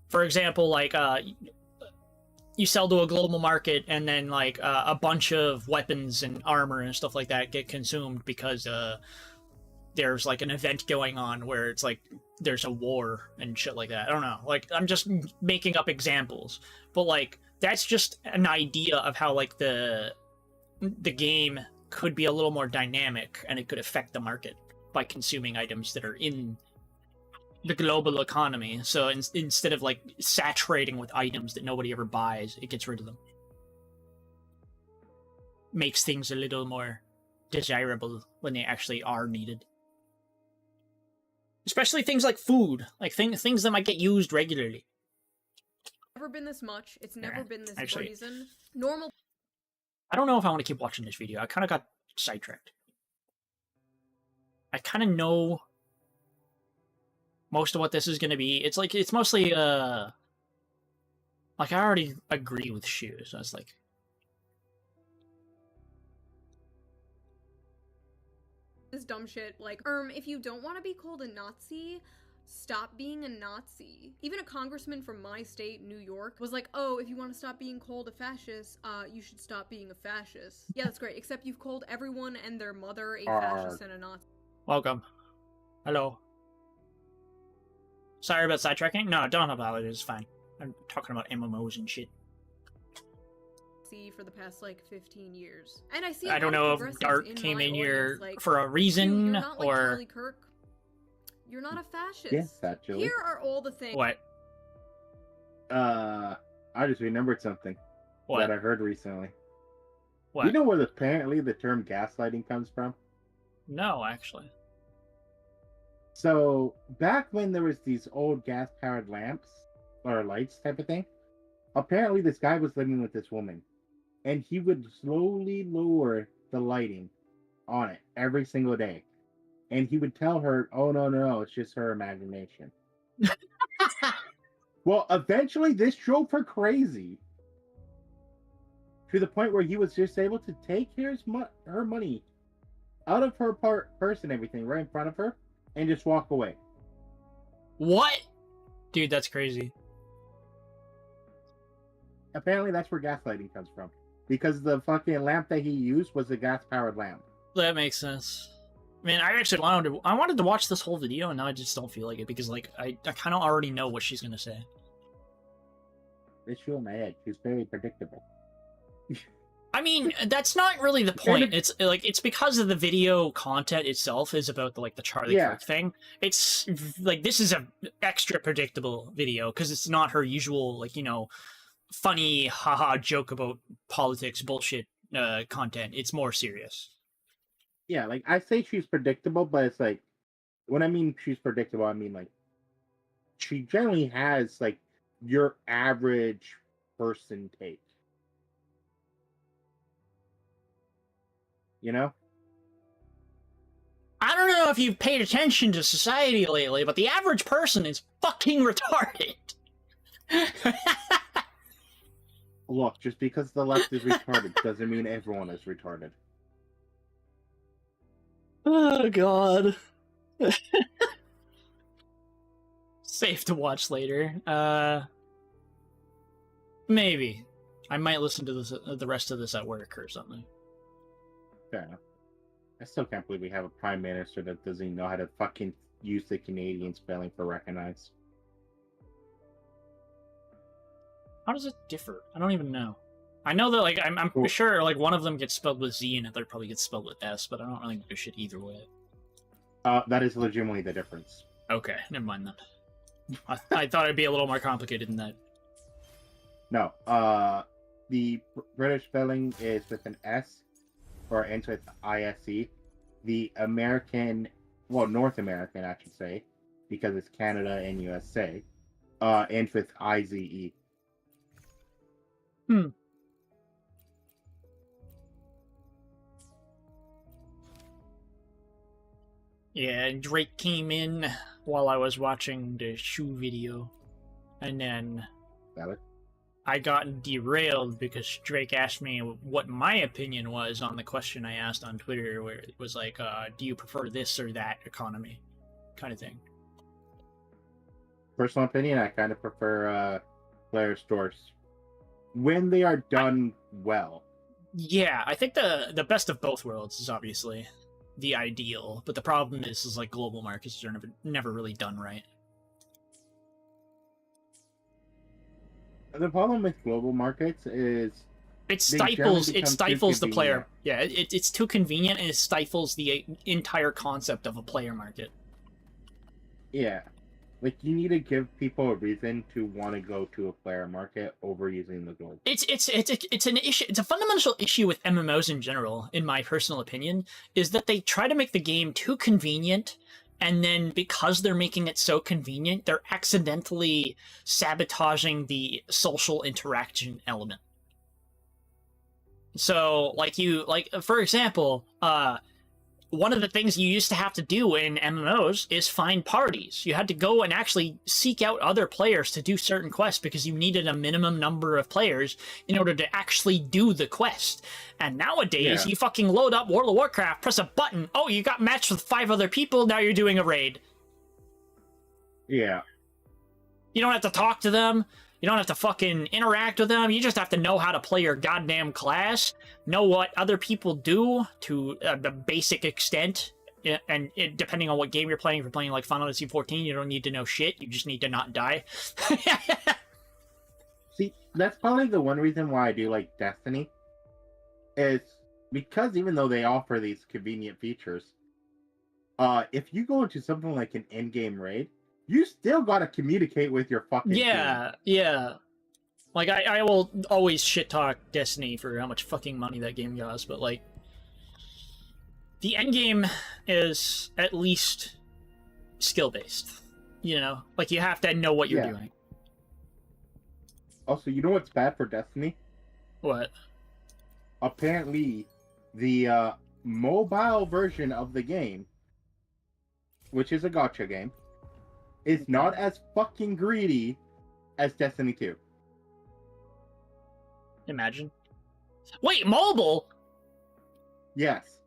A: For example, like you sell to a global market, and then like a bunch of weapons and armor and stuff like that get consumed because there's like an event going on where it's like there's a war and shit like that. I don't know. Like, I'm just making up examples, but like that's just an idea of how like the game could be a little more dynamic, and it could affect the market by consuming items that are in the global economy. So instead of like saturating with items that nobody ever buys, it gets rid of them. Makes things a little more desirable when they actually are needed. Especially things like food, like things that might get used regularly.
J: Never been this much. It's never been this
A: actually,
J: brazen. Normal.
A: I don't know if I want to keep watching this video. I kind of got sidetracked. I kind of know most of what this is going to be. It's like, it's mostly, like, I already agree with Shu, so it's like...
J: This dumb shit, like, if you don't want to be called a Nazi, stop being a Nazi. Even a congressman from my state, New York, was like, oh, if you want to stop being called a fascist, you should stop being a fascist. Yeah, that's great, except you've called everyone and their mother a fascist and a Nazi.
A: Welcome. Hello. Sorry about sidetracking? No, don't apologize, it's fine. I'm talking about MMOs and shit.
J: For the past like 15 years, and I see.
A: I don't know if Dart came in here like, for a reason,
J: you're not like
A: or
J: Charlie Kirk. You're not a fascist.
B: Yes, actually.
J: Here are all the things.
A: What?
B: I just remembered something that I heard recently.
A: What?
B: You know where apparently the term gaslighting comes from?
A: No, actually.
B: So back when there was these old gas-powered lamps or lights type of thing, apparently this guy was living with this woman. And he would slowly lower the lighting on it every single day. And he would tell her, oh, no, it's just her imagination. Well, eventually this drove her crazy. To the point where he was just able to take her money out of her purse and everything right in front of her and just walk away.
A: What? Dude, that's crazy.
B: Apparently that's where gaslighting comes from. Because the fucking lamp that he used was a gas-powered lamp.
A: That makes sense. Man, I actually wanted to watch this whole video, and now I just don't feel like it, because, like, I kind of already know what she's gonna say.
B: It's showing my head. She's very predictable.
A: I mean, that's not really the point. It's, like, it's because of the video content itself is about, the Charlie Kirk thing. It's, like, this is a extra predictable video, because it's not her usual, like, you know, funny haha joke about politics bullshit content. It's more serious.
B: Yeah, like I say she's predictable, but it's like when I mean she's predictable, I mean like she generally has like your average person take. You know?
A: I don't know if you've paid attention to society lately, but the average person is fucking retarded.
B: Look, just because the left is retarded doesn't mean everyone is retarded.
A: Oh, God. Safe to watch later. Maybe. I might listen to this, the rest of this at work or something.
B: Fair enough. I still can't believe we have a prime minister that doesn't know how to fucking use the Canadian spelling for recognize.
A: How does it differ? I don't even know. I know that, like, I'm sure, like, one of them gets spelled with Z and the other probably gets spelled with S, but I don't really give a shit either way.
B: That is legitimately the difference.
A: Okay, never mind then. I thought it'd be a little more complicated than that.
B: No, the British spelling is with an S, or ends with ISE. The American, well, North American, I should say, because it's Canada and USA, ends with IZE.
A: Yeah, Drake came in while I was watching the shoe video, and then I got derailed because Drake asked me what my opinion was on the question I asked on Twitter, where it was like, do you prefer this or that economy? Kind of thing.
B: Personal opinion, I kind of prefer player stores when they are done well.
A: Yeah, I think the best of both worlds is obviously the ideal, but the problem is like global markets are never really done right.
B: The problem with global markets is
A: it stifles the player. Yeah, it's too convenient, and it stifles the entire concept of a player market.
B: Yeah, like you need to give people a reason to want to go to a player market over using the global.
A: It's an issue. It's a fundamental issue with MMOs in general, in my personal opinion, is that they try to make the game too convenient. And then because they're making it so convenient, they're accidentally sabotaging the social interaction element. So, for example, one of the things you used to have to do in MMOs is find parties. You had to go and actually seek out other players to do certain quests because you needed a minimum number of players in order to actually do the quest. And nowadays, you fucking load up World of Warcraft, press a button, oh, you got matched with 5 other people, now you're doing a raid.
B: Yeah.
A: You don't have to talk to them. You don't have to fucking interact with them. You just have to know how to play your goddamn class, know what other people do to the basic extent, and depending on what game you're playing, if you're playing like Final Fantasy 14, you don't need to know shit. You just need to not die.
B: See, that's probably the one reason why I do like Destiny, is because even though they offer these convenient features, if you go into something like an in-game raid, you still gotta communicate with your fucking team.
A: Yeah. Like, I will always shit-talk Destiny for how much fucking money that game costs, but, like, the endgame is at least skill-based, you know? Like, you have to know what you're doing.
B: Also, you know what's bad for Destiny?
A: What?
B: Apparently, the mobile version of the game, which is a gacha game, is not as fucking greedy as Destiny 2.
A: Imagine. Wait, mobile?
B: Yes.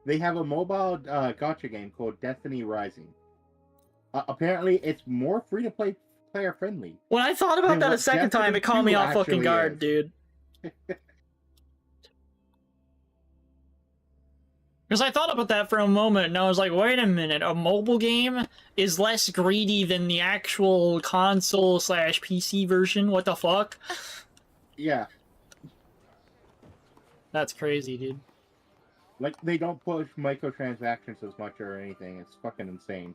B: They have a mobile gacha game called Destiny Rising. Apparently, it's more free-to-play player-friendly.
A: When I thought about that a second time, it caught me off fucking guard, dude. Because I thought about that for a moment, and I was like, wait a minute, a mobile game is less greedy than the actual console/PC version? What the fuck?
B: Yeah.
A: That's crazy, dude.
B: Like, they don't push microtransactions as much or anything. It's fucking insane.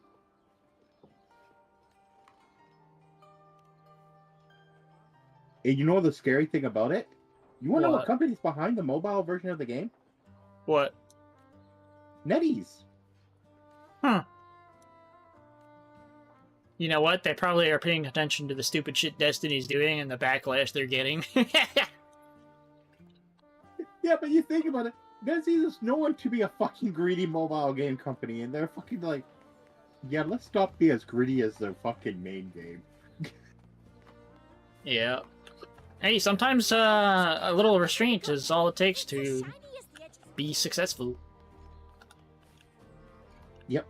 B: And you know the scary thing about it? You wanna know what company's behind the mobile version of the game?
A: What?
B: NetEase.
A: Huh. You know what? They probably are paying attention to the stupid shit Destiny's doing and the backlash they're getting.
B: Yeah, but you think about it. NetEase is known to be a fucking greedy mobile game company, and they're fucking like, yeah, let's stop being as greedy as their fucking main game.
A: Yeah. Hey, sometimes a little restraint is all it takes to be successful.
B: Yep.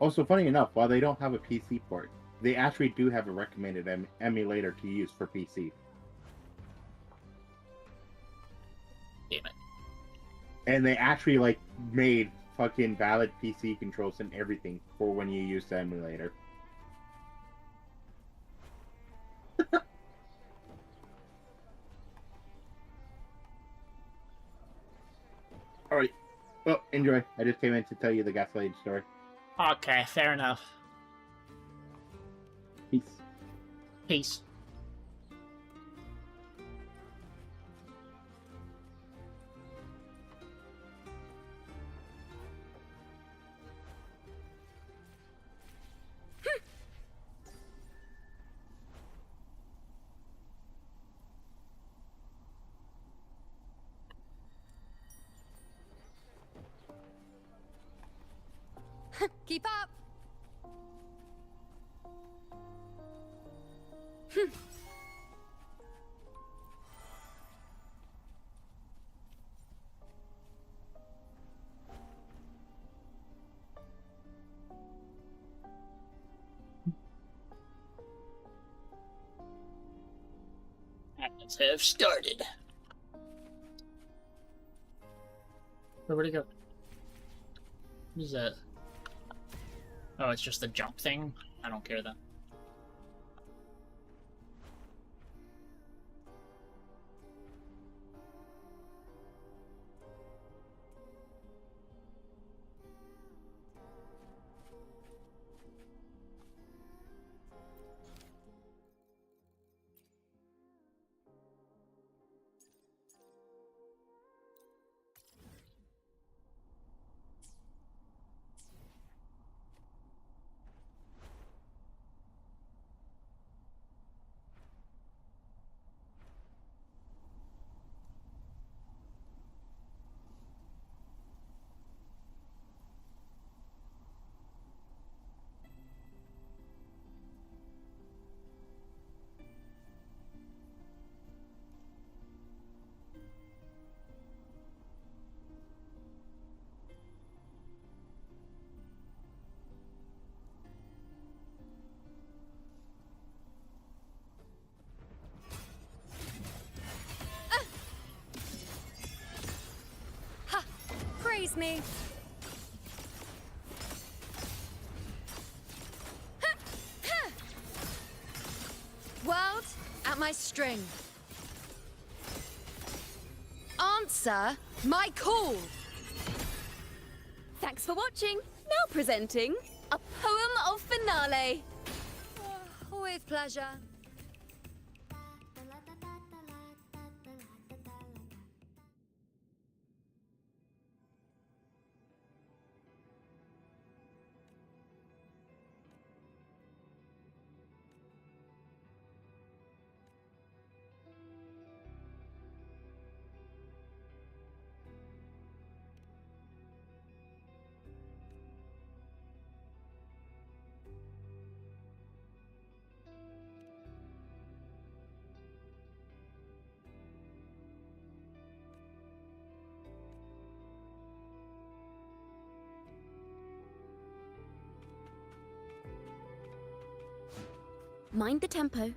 B: Also, funny enough, while they don't have a PC port, they actually do have a recommended emulator to use for PC.
A: Damn it.
B: And they actually, like, made fucking valid PC controls and everything for when you use the emulator. Alright. Well, enjoy. I just came in to tell you the gaslighting story.
A: Okay, fair enough.
B: Peace.
A: Peace.
D: Keep up.
A: Let's have started. Where'd it go? What is that? Oh, it's just the jump thing? I don't care then.
D: Praise me. World, at my string. Answer my call. Thanks for watching. Now presenting a poem of finale. With pleasure. Mind the tempo.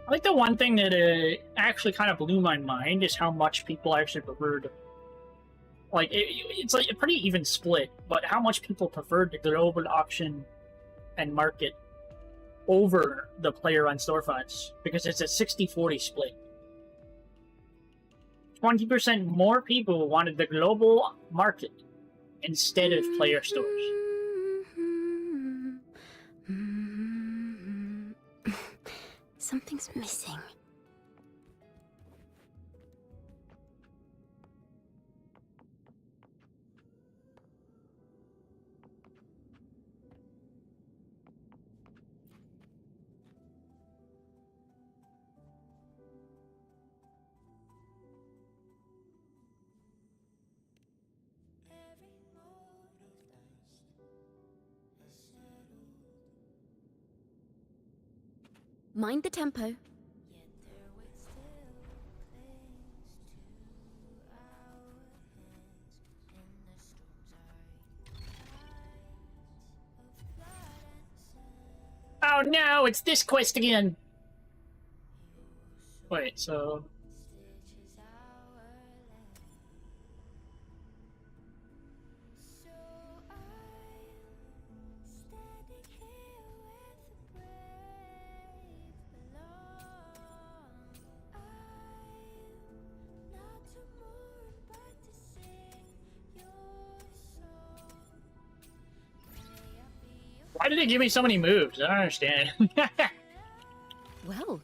F: I think the one thing that actually kind of blew my mind is how much people actually preferred. Like, it's like a pretty even split, but how much people preferred the global option and market over the player on storefronts, because it's a 60-40 split. 20% more people wanted the global market instead of player stores.
D: Something's missing. Mind the tempo.
F: Oh no, it's this quest again! Wait, so... Why did they give me so many moves? I don't understand.
D: Well,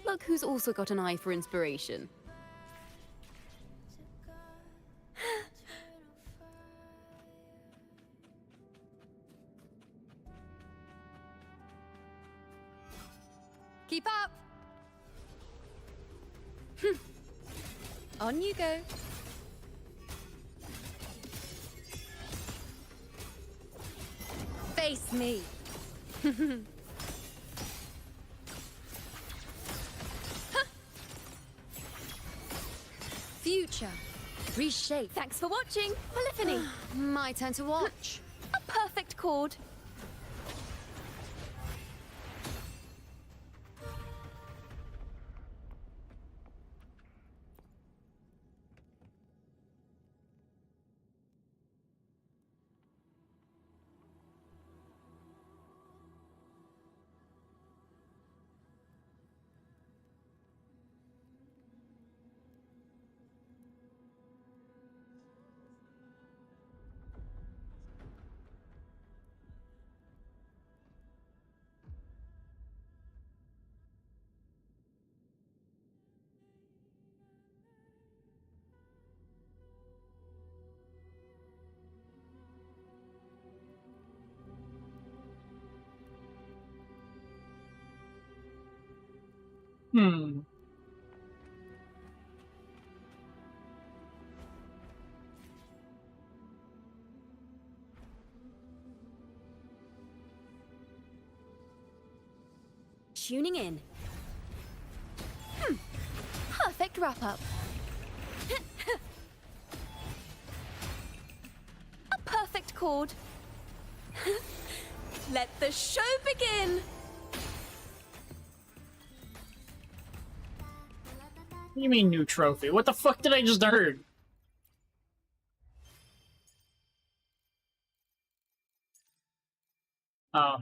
D: look who's also got an eye for inspiration. Keep up! On you go. Face me. Future. Reshape. Thanks for watching. Polyphony. My turn to watch. A perfect chord. Tuning in. Perfect wrap-up. A perfect chord. Let the show begin.
F: What do you mean, new trophy? What the fuck did I just heard? Oh.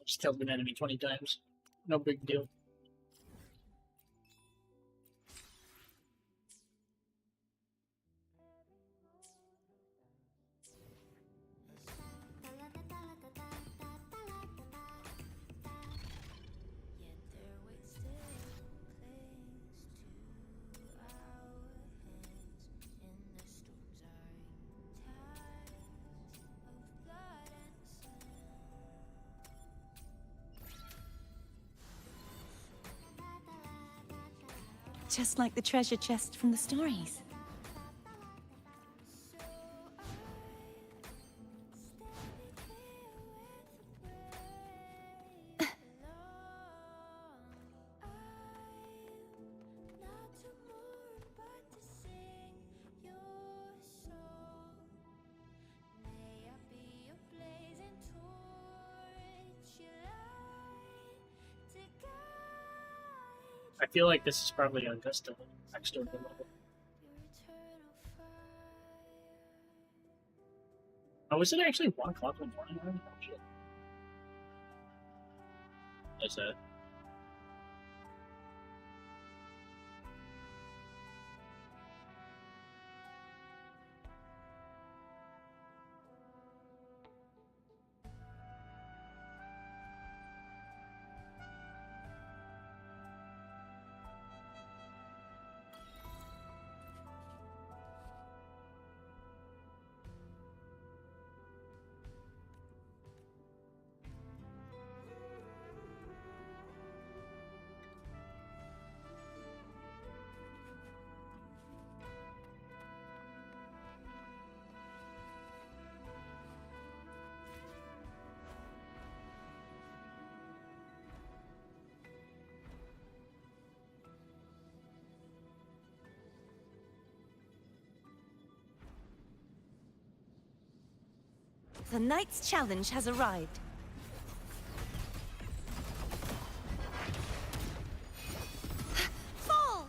F: I just killed an enemy 20 times. No big deal.
G: Just like the treasure chest from the stories.
F: I feel like this is probably a Vista extra level. Oh, is it actually 1 o'clock in the morning? Oh, shit. Is it?
G: The knight's challenge has arrived. Fall!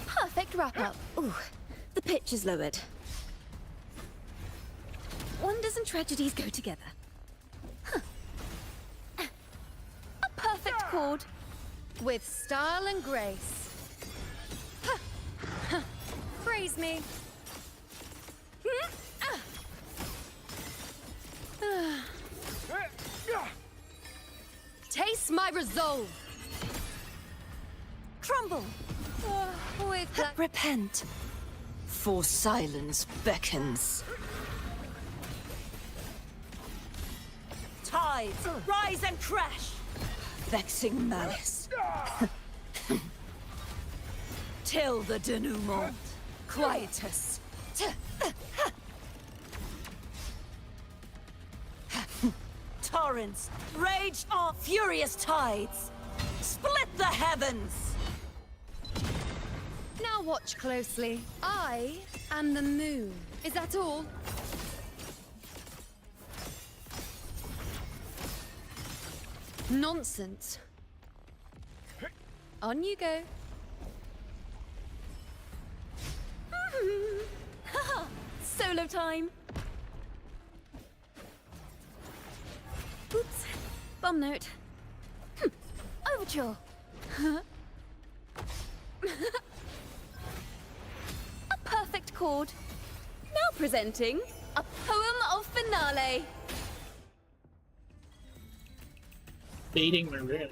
D: Perfect wrap-up. Ooh, the pitch is lowered. Wonders and tragedies go together. A perfect chord with style and grace. Praise me. Taste my resolve.
G: Crumble! Repent, for silence beckons. Tides, rise and crash! Vexing malice. Till the denouement. Quietus. Torrents, rage on furious tides. Split the heavens!
D: Now watch closely. I am the moon. Is that all? Nonsense. On you go. Solo time. Oops. Bum note. Overture. A perfect chord. Now presenting a poem of finale.
F: Baiting Maroon.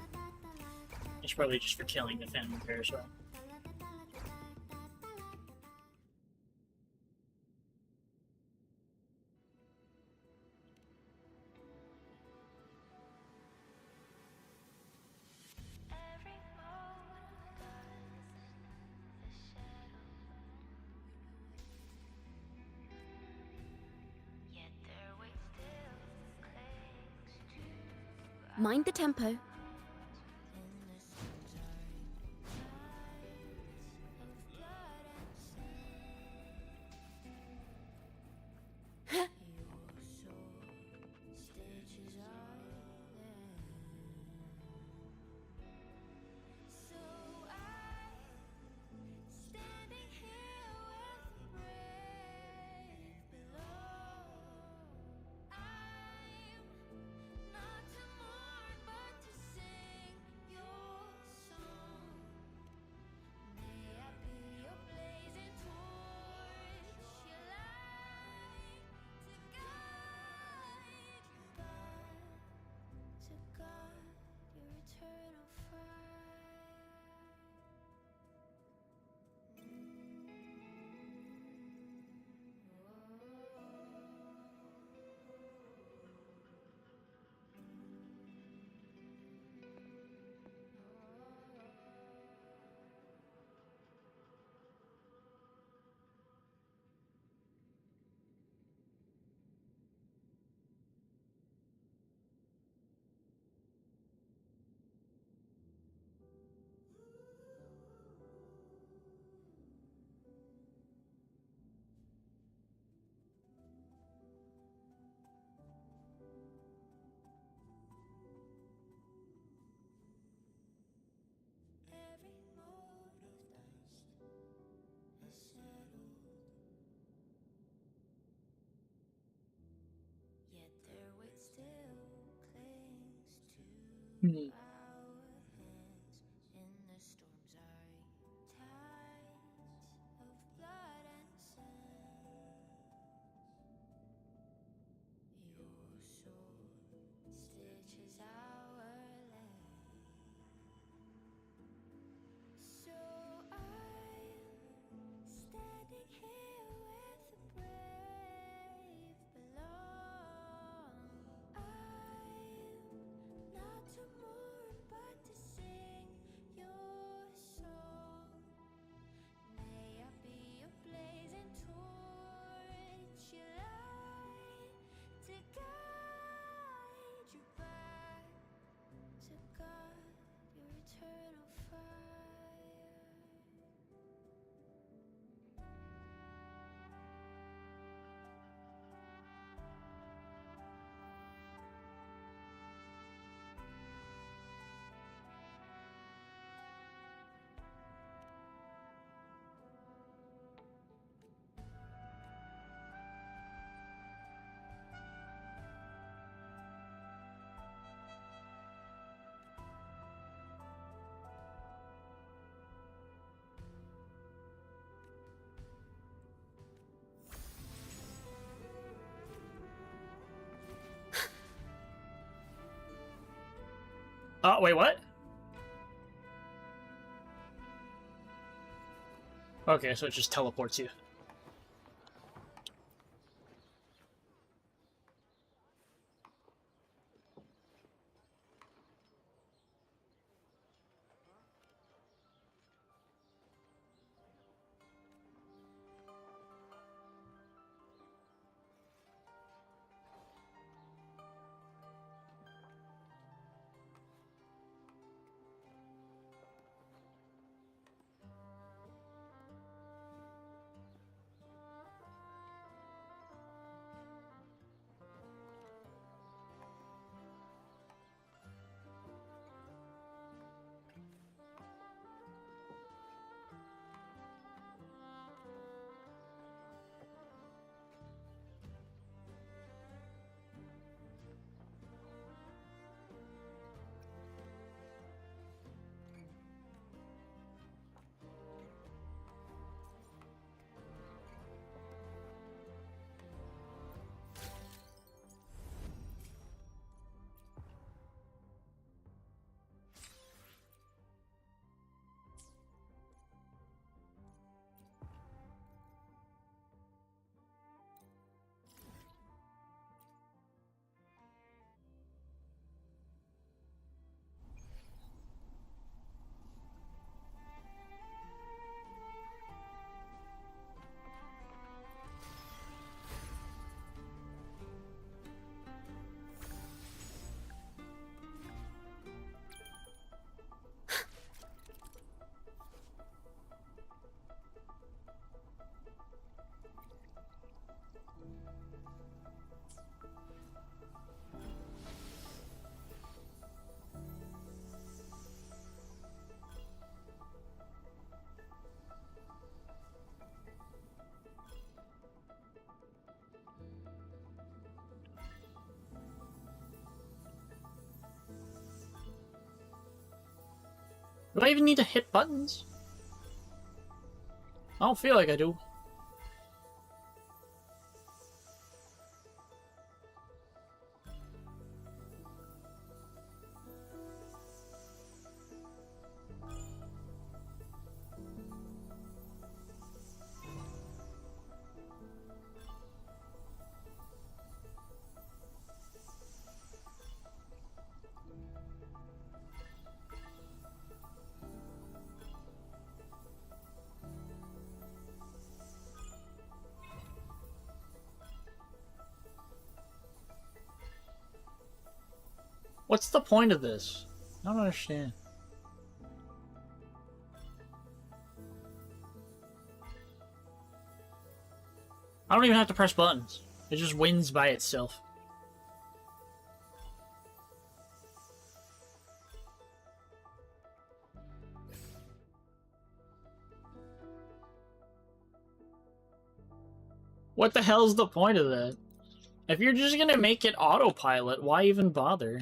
F: It's probably just for killing the family pair as well.
D: Mind the tempo.
F: Hmm. Oh, wait, what? Okay, so it just teleports you. Do I even need to hit buttons? I don't feel like I do. What's the point of this? I don't understand. I don't even have to press buttons. It just wins by itself. What the hell's the point of that? If you're just gonna make it autopilot, why even bother?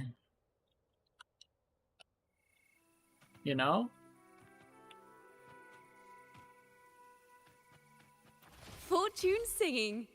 F: You know?
D: Fortune singing.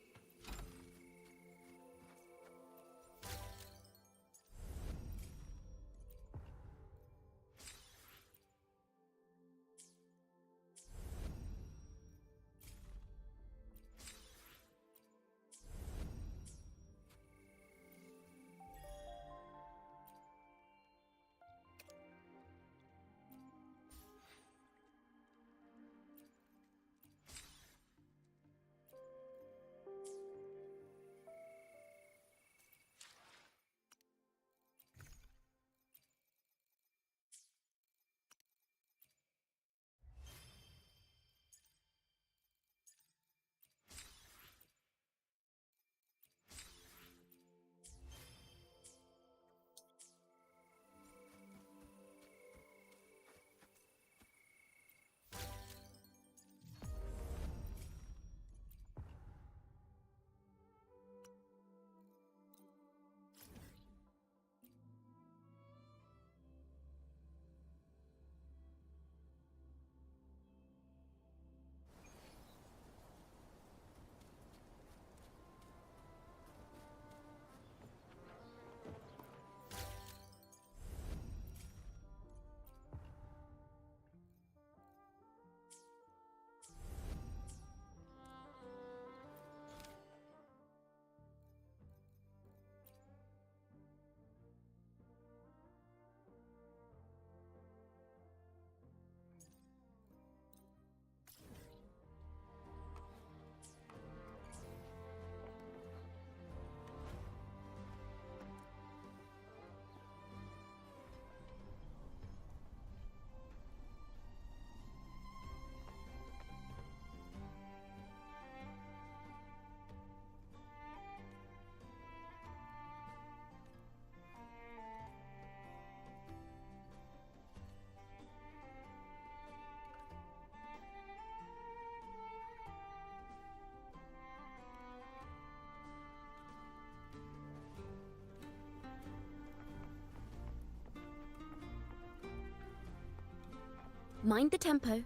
D: Mind the tempo.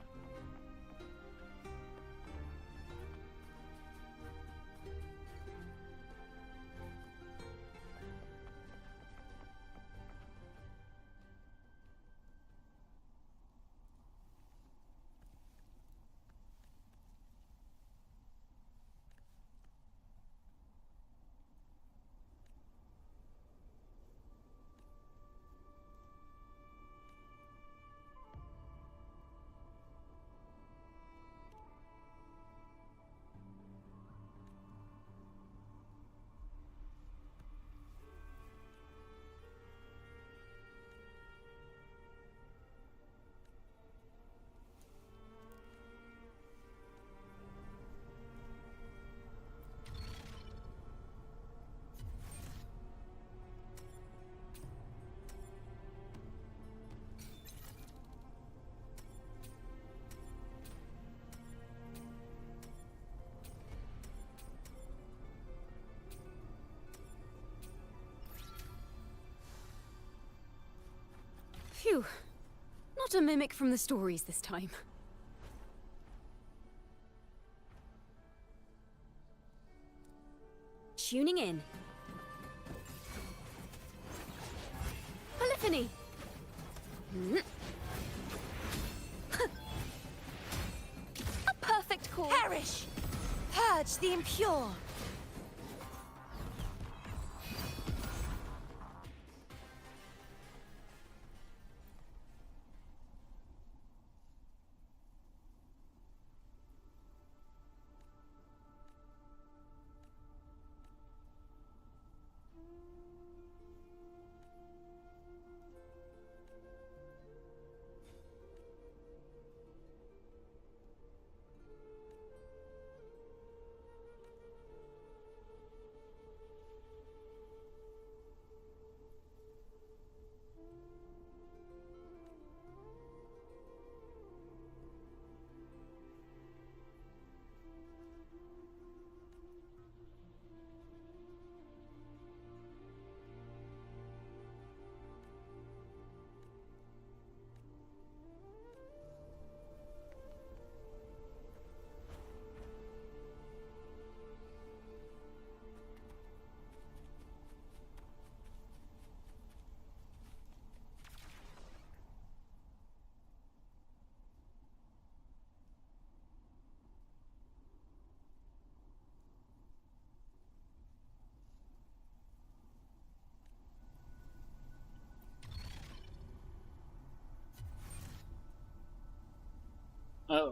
D: Phew. Not a mimic from the stories this time. Tuning in. Polyphony! A perfect call!
G: Perish! Purge the impure!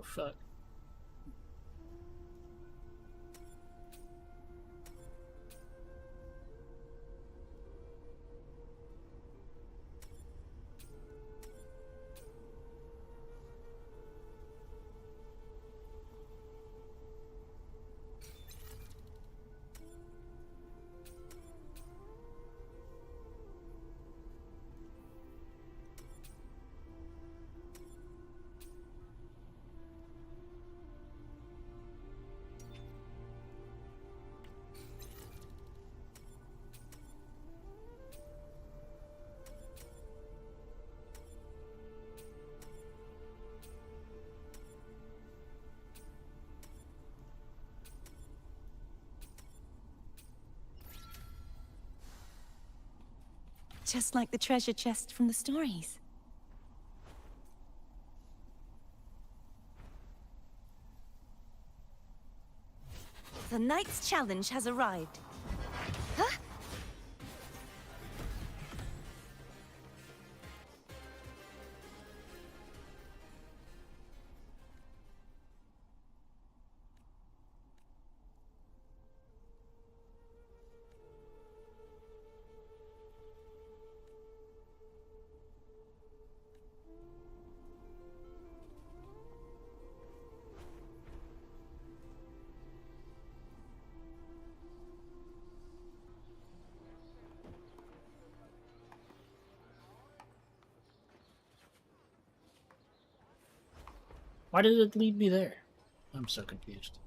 F: Oh, fuck.
G: Just like the treasure chest from the stories. The knight's challenge has arrived. Huh?
F: Why did it lead me there? I'm so confused.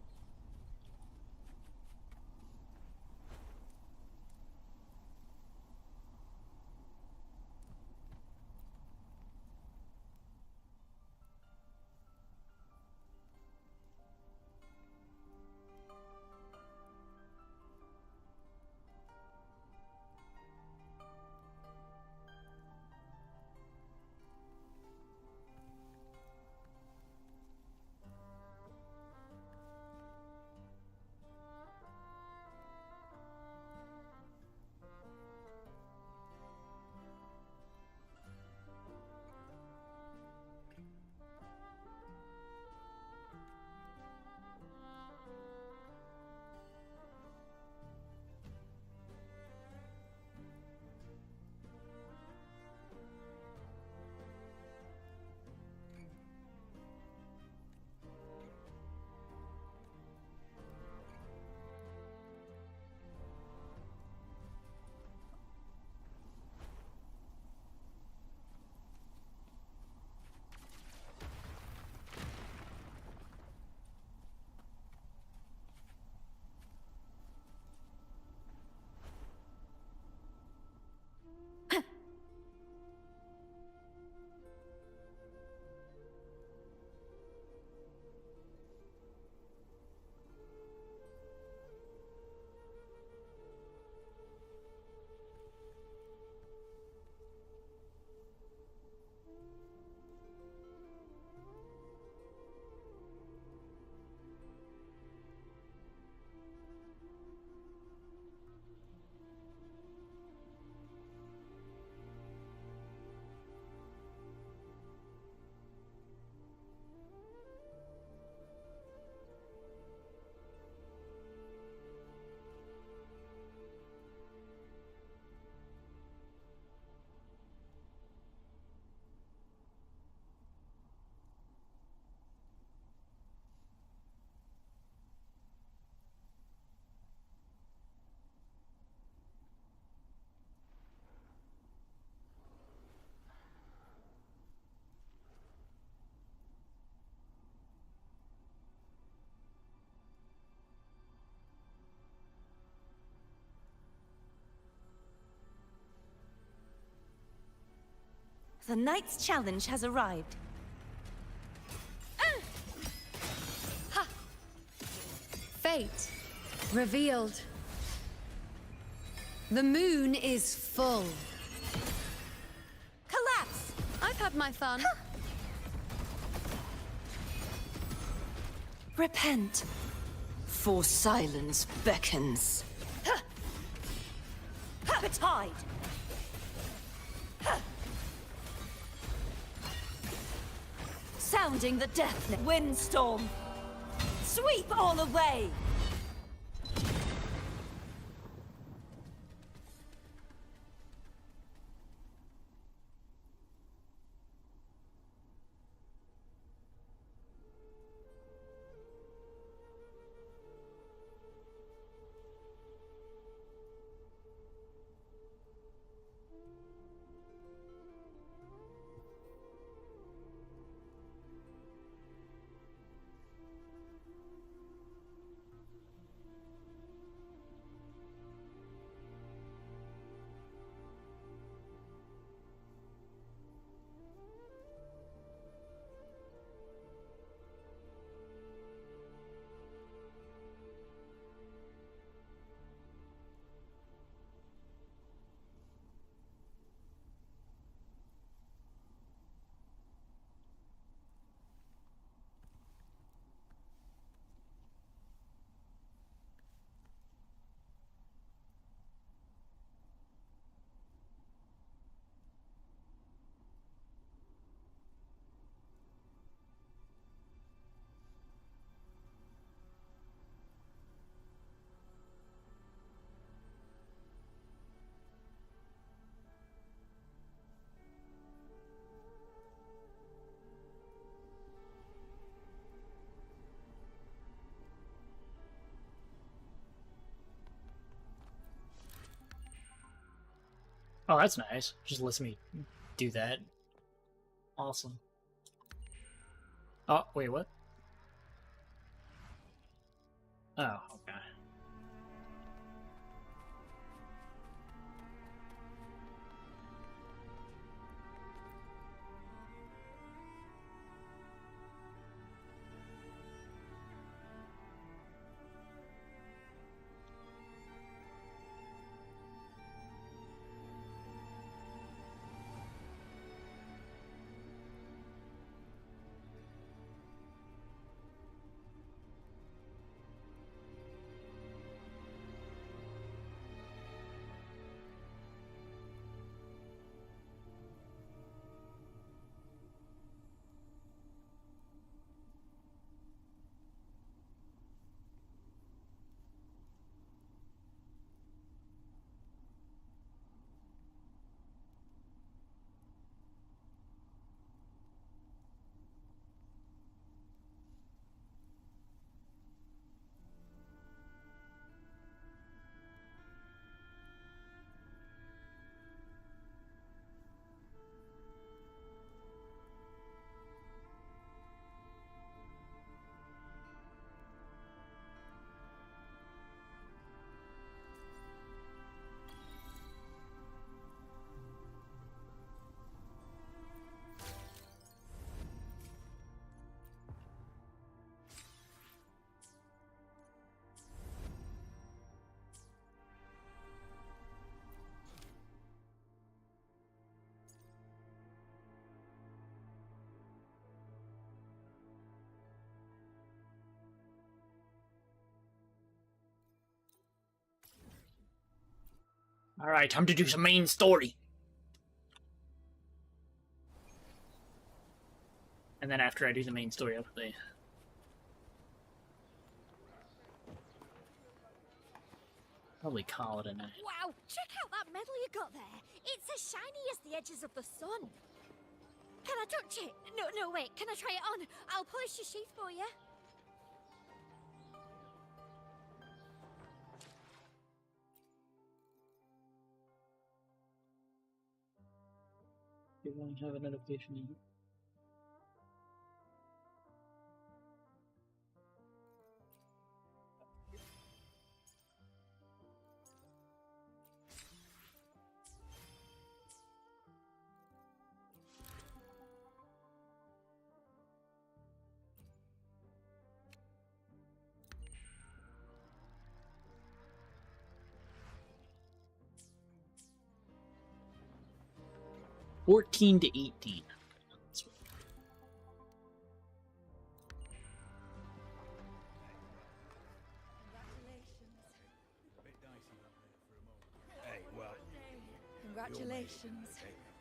G: The knight's challenge has arrived.
D: Ha! Fate revealed. The moon is full.
G: Collapse!
D: I've had my fun.
G: Repent, for silence beckons. Betide! Sounding the death windstorm. Sweep all away.
F: Oh, that's nice. Just lets me do that. Awesome. Oh, wait, what? Oh, okay. Alright, time to do some main story. And then after I do the main story, I'll play. Probably call it a night.
D: Wow, check out that medal you got there. It's as shiny as the edges of the sun. Can I touch it? No, wait, can I try it on? I'll polish your sheath for you.
F: You want to have a notification in. $14 to $18.
H: Hey, well.
D: Congratulations.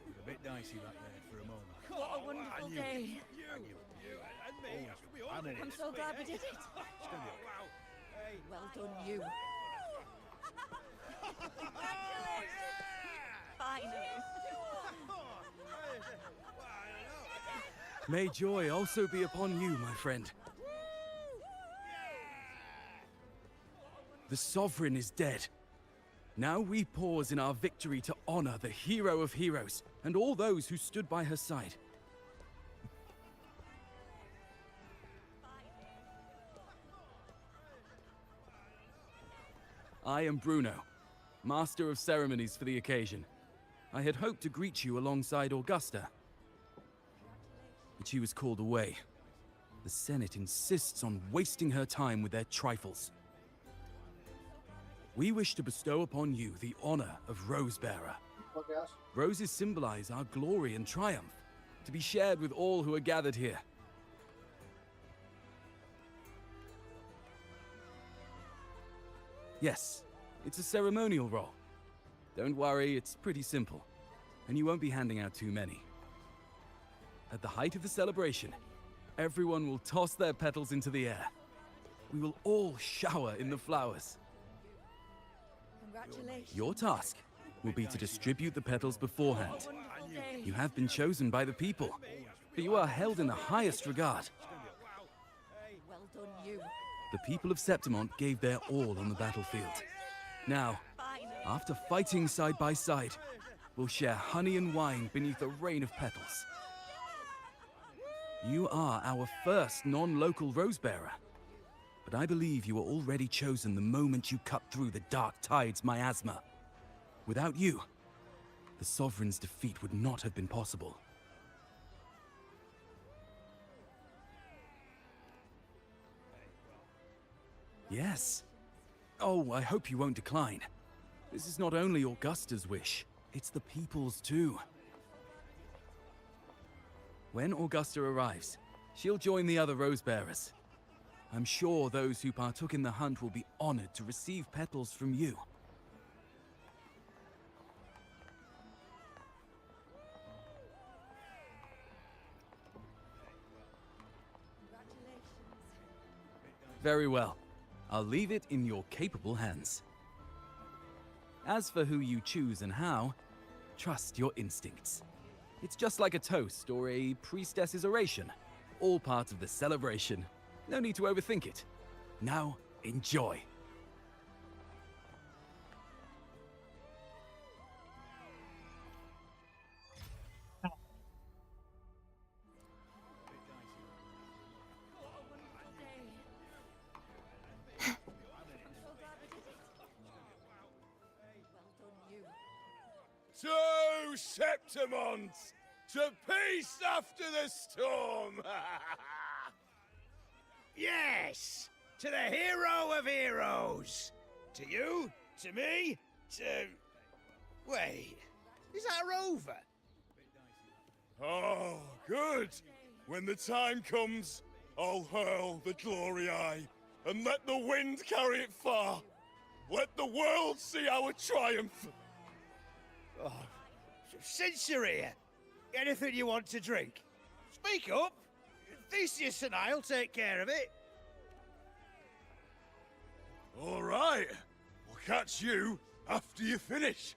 H: A bit dicey back there for a moment.
G: What a wonderful day. I'm so glad we did it. Well done, you. Finally.
I: May joy also be upon you, my friend. The Sovereign is dead. Now we pause in our victory to honor the hero of heroes and all those who stood by her side. I am Bruno, Master of Ceremonies for the occasion. I had hoped to greet you alongside Augusta, but she was called away. The Senate insists on wasting her time with their trifles. We wish to bestow upon you the honor of Rosebearer. Roses symbolize our glory and triumph, to be shared with all who are gathered here. Yes, it's a ceremonial role. Don't worry, it's pretty simple, and you won't be handing out too many. At the height of the celebration, everyone will toss their petals into the air. We will all shower in the flowers.
G: Congratulations.
I: Your task will be to distribute the petals beforehand. You have been chosen by the people, but you are held in the highest regard.
G: Well done, you.
I: The people of Septimont gave their all on the battlefield. Now, after fighting side by side, we'll share honey and wine beneath a rain of petals. You are our first non-local Rosebearer, but I believe you were already chosen the moment you cut through the dark tide's miasma. Without you, the Sovereign's defeat would not have been possible. Yes. Oh, I hope you won't decline. This is not only Augusta's wish, it's the people's too. When Augusta arrives, she'll join the other Rosebearers. I'm sure those who partook in the hunt will be honored to receive petals from you. Very well. I'll leave it in your capable hands. As for who you choose and how, trust your instincts. It's just like a toast or a priestess's oration. All part of the celebration. No need to overthink it. Now, enjoy.
K: To Septimont! To peace after the storm!
L: Yes! To the hero of heroes! To you, to me, to... Wait, is that a rover?
K: Oh, good! When the time comes, I'll hurl the glory eye, and let the wind carry it far! Let the world see our triumph!
L: Oh, since you're here, anything you want to drink? Speak up! Theseus and I'll take care of it.
K: All right, we'll catch you after you finish.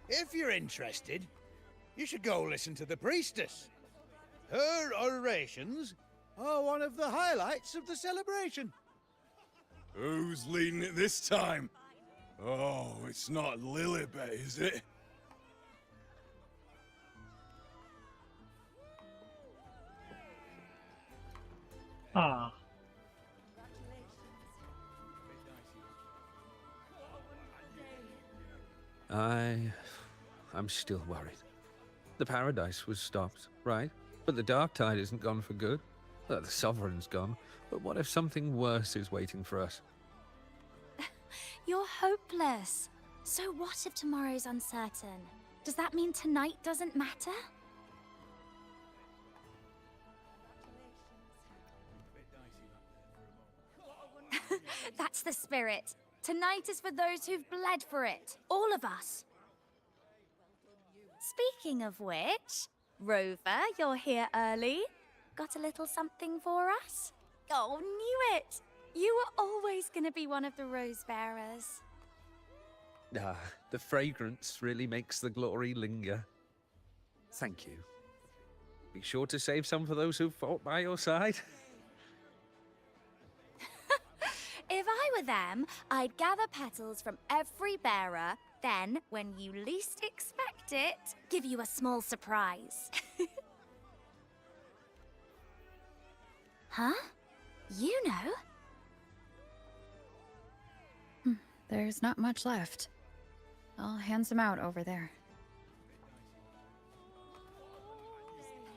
L: If you're interested, you should go listen to the priestess. Her orations are one of the highlights of the celebration.
K: Who's leading it this time? Oh, it's not Lilibet, is it?
F: Ah.
M: I'm still worried. The paradise was stopped, right? But the dark tide isn't gone for good. The Sovereign's gone. But what if something worse is waiting for us?
D: You're hopeless. So what if tomorrow's uncertain? Does that mean tonight doesn't matter? That's the spirit. Tonight is for those who've bled for it. All of us. Speaking of which, Rover, you're here early. Got a little something for us? Oh, knew it! You were always going to be one of the rose bearers.
M: Ah, the fragrance really makes the glory linger. Thank you. Be sure to save some for those who fought by your side.
D: If I were them, I'd gather petals from every bearer, then, when you least expect it, give you a small surprise. Huh? You know?
N: There's not much left. I'll hand some out over there.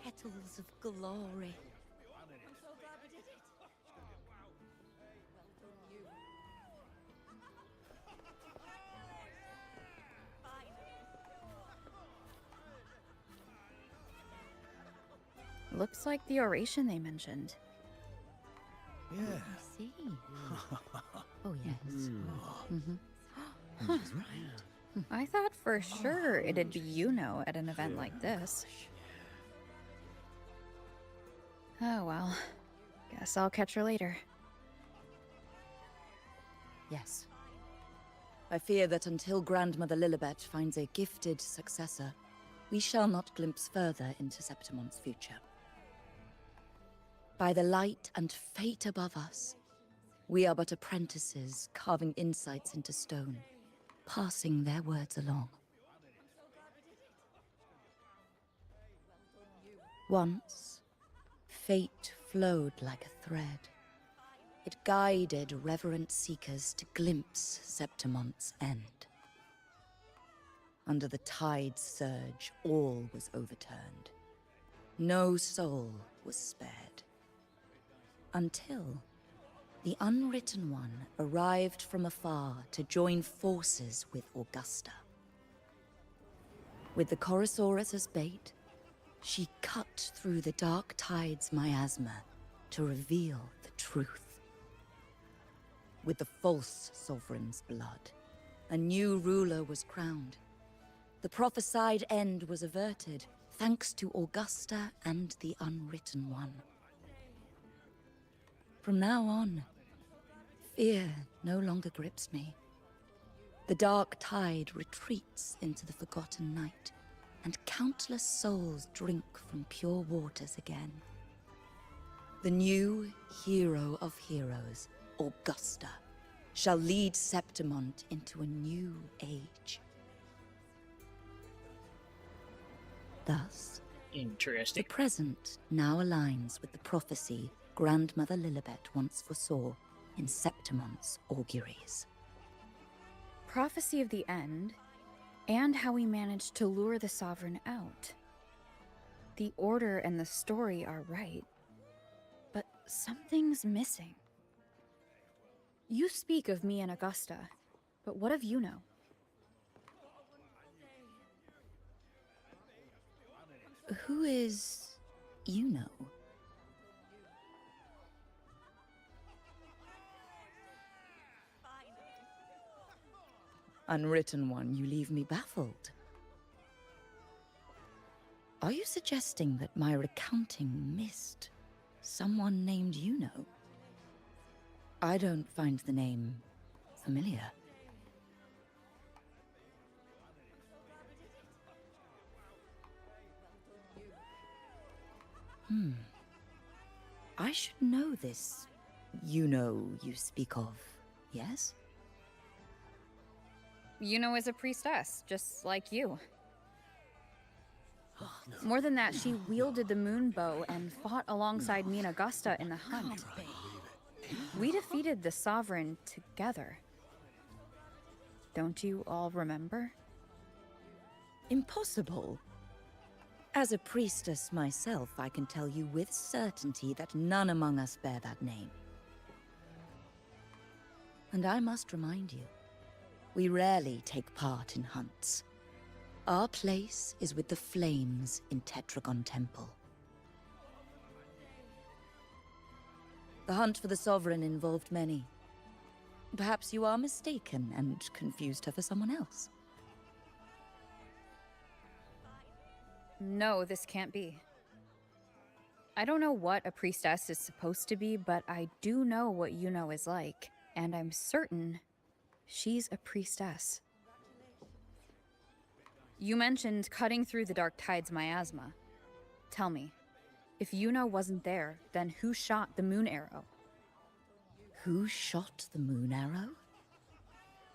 G: Petals of glory.
N: Looks like the oration they mentioned.
T: Yeah.
N: I see. Oh, yes. Huh. I thought for sure it'd be Iuno at an event like this. Oh well. Guess I'll catch her later.
O: Yes. I fear that until Grandmother Lilibet finds a gifted successor, we shall not glimpse further into Septimon's future. By the light and fate above us, we are but apprentices carving insights into stone, passing their words along. Once, fate flowed like a thread. It guided reverent seekers to glimpse Septimon's end. Under the tide's surge, all was overturned. No soul was spared. Until the Unwritten One arrived from afar to join forces with Augusta. With the Chorosaurus as bait, she cut through the dark tide's miasma to reveal the truth. With the false sovereign's blood, a new ruler was crowned. The prophesied end was averted, thanks to Augusta and the Unwritten One. From now on, fear no longer grips me. The dark tide retreats into the forgotten night, and countless souls drink from pure waters again. The new hero of heroes, Augusta, shall lead Septimon into a new age. Thus,
A: interesting.
O: The present now aligns with the prophecy Grandmother Lilibet once foresaw in Septimon's auguries.
N: Prophecy of the end, and how we managed to lure the Sovereign out. The order and the story are right, but something's missing. You speak of me and Augusta, but what of Iuno?
O: Who is Iuno? Unwritten One, you leave me baffled. Are you suggesting that my recounting missed someone named Iuno? I don't find the name familiar. I should know this Iuno you speak of, yes?
N: Iuno is a priestess, just like you. More than that, she wielded the moon bow and fought alongside me and Augusta in the hunt. We defeated the Sovereign together. Don't you all remember?
O: Impossible. As a priestess myself, I can tell you with certainty that none among us bear that name. And I must remind you, we rarely take part in hunts. Our place is with the flames in Tetragon Temple. The hunt for the Sovereign involved many. Perhaps you are mistaken and confused her for someone else.
N: No, this can't be. I don't know what a priestess is supposed to be, but I do know what Iuno is like, and I'm certain she's a priestess. You mentioned cutting through the dark tide's miasma. Tell me, if Iuno wasn't there, then who shot the moon arrow?
O: Who shot the moon arrow?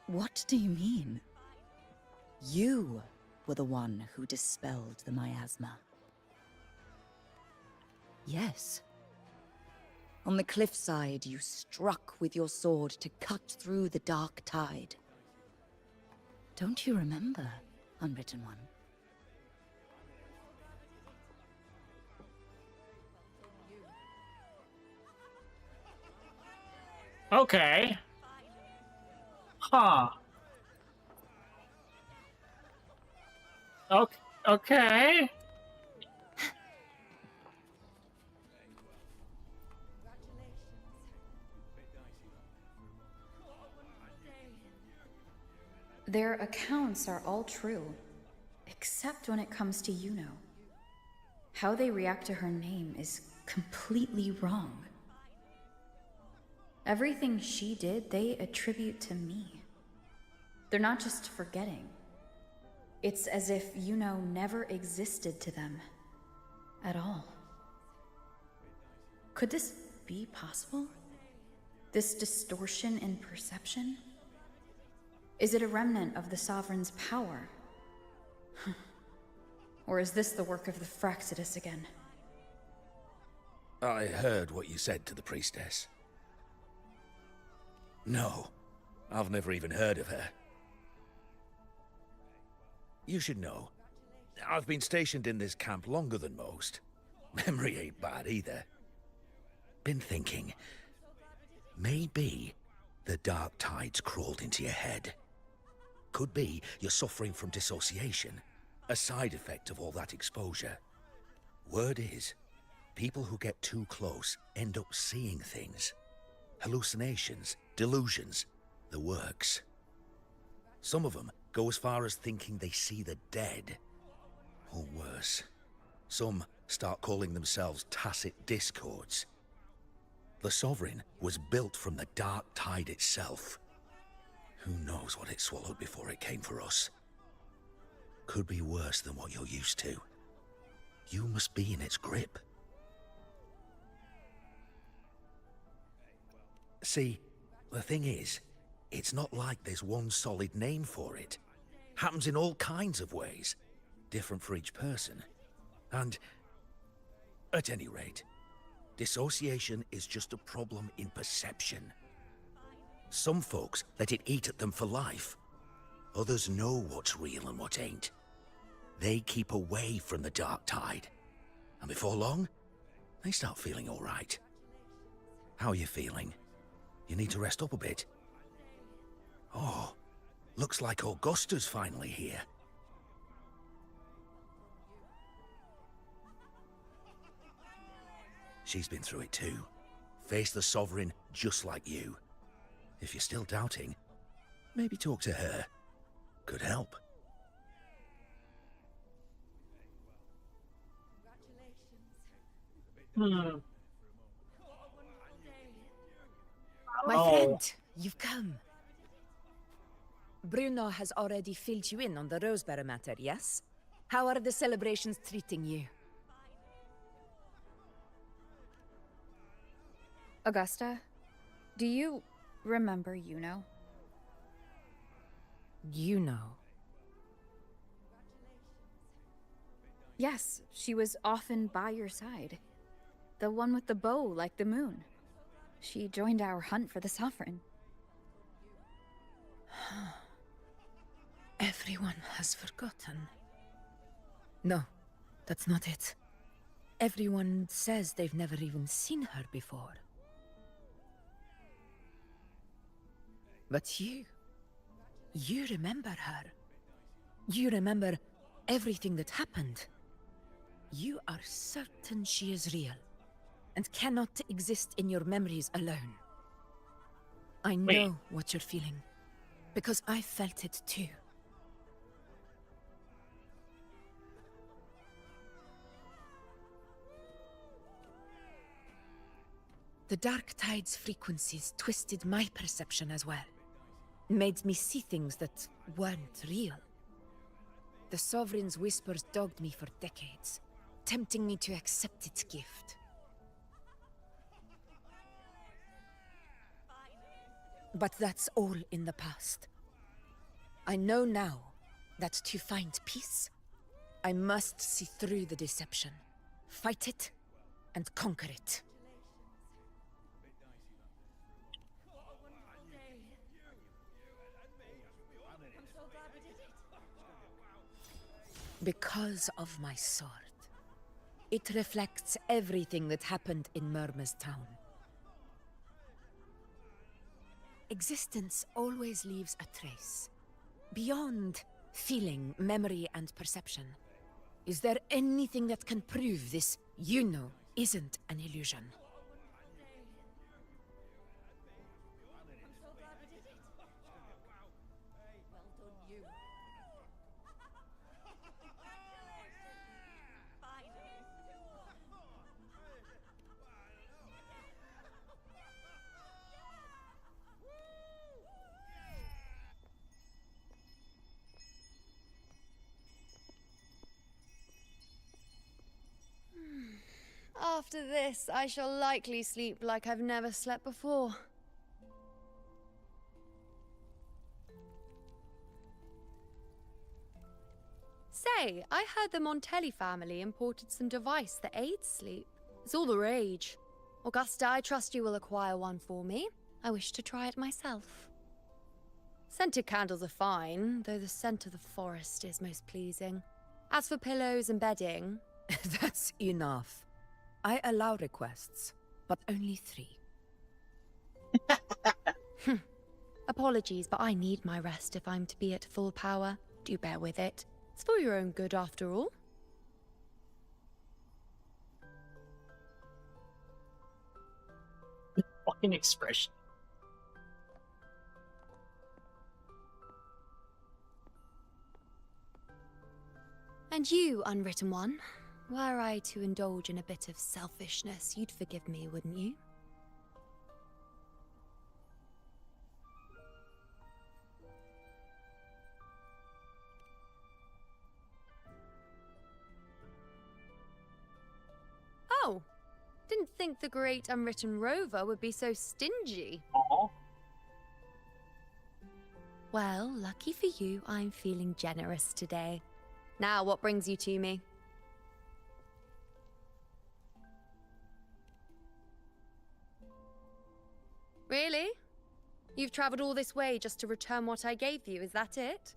O: What do you mean? You were the one who dispelled the miasma. Yes. On the cliffside, you struck with your sword to cut through the dark tide. Don't you remember, Unwritten One?
F: Okay. Huh. Okay.
N: Their accounts are all true, except when it comes to Iuno. How they react to her name is completely wrong. Everything she did, they attribute to me. They're not just forgetting. It's as if Iuno never existed to them at all. Could this be possible? This distortion in perception? Is it a remnant of the Sovereign's power? Or is this the work of the Fraxidus again?
L: I heard what you said to the priestess. No, I've never even heard of her. You should know, I've been stationed in this camp longer than most. Memory ain't bad either. Been thinking, maybe the dark tide's crawled into your head. Could be you're suffering from dissociation, a side effect of all that exposure. Word is, people who get too close end up seeing things. Hallucinations, delusions, the works. Some of them go as far as thinking they see the dead. Or worse, some start calling themselves tacit discords. The Sovereign was built from the dark tide itself. Who knows what it swallowed before it came for us? Could be worse than what you're used to. You must be in its grip. See, the thing is, it's not like there's one solid name for it. Happens in all kinds of ways, different for each person. And, at any rate, dissociation is just a problem in perception. Some folks let it eat at them for life. Others know what's real and what ain't. They keep away from the dark tide. And before long, they start feeling all right. How are you feeling? You need to rest up a bit. Oh, looks like Augusta's finally here. She's been through it too. Faced the Sovereign just like you. If you're still doubting, maybe talk to her. Could help.
F: Hmm.
P: My friend, you've come. Bruno has already filled you in on the Rosebearer matter, yes? How are the celebrations treating you?
N: Augusta, do you remember Iuno?
P: Iuno?
N: Yes, she was often by your side. The one with the bow like the moon. She joined our hunt for the Sovereign.
P: Everyone has forgotten. No, that's not it. Everyone says they've never even seen her before. But you remember her. You remember everything that happened. You are certain she is real, and cannot exist in your memories alone. I know what you're feeling, because I felt it too. The Dark Tide's frequencies twisted my perception as well. Made me see things that weren't real. The Sovereign's whispers dogged me for decades, tempting me to accept its gift. But that's all in the past. I know now that to find peace, I must see through the deception, fight it, and conquer it. Because of my sword. It reflects everything that happened in Murma's town. Existence always leaves a trace. Beyond feeling, memory, and perception. Is there anything that can prove this Iuno isn't an illusion?
C: After this, I shall likely sleep like I've never slept before. Say, I heard the Montelli family imported some device that aids sleep. It's all the rage. Augusta, I trust you will acquire one for me. I wish to try it myself. Scented candles are fine, though the scent of the forest is most pleasing. As for pillows and bedding...
P: That's enough. I allow requests, but only 3.
C: Apologies, but I need my rest if I'm to be at full power. Do bear with it. It's for your own good, after all.
F: Fucking expression.
C: And you, Unwritten One, were I to indulge in a bit of selfishness, you'd forgive me, wouldn't you? Oh, didn't think the great Unwritten Rover would be so stingy.
F: Aww.
C: Well, lucky for you, I'm feeling generous today. Now, what brings you to me? Really? You've traveled all this way just to return what I gave you, is that it?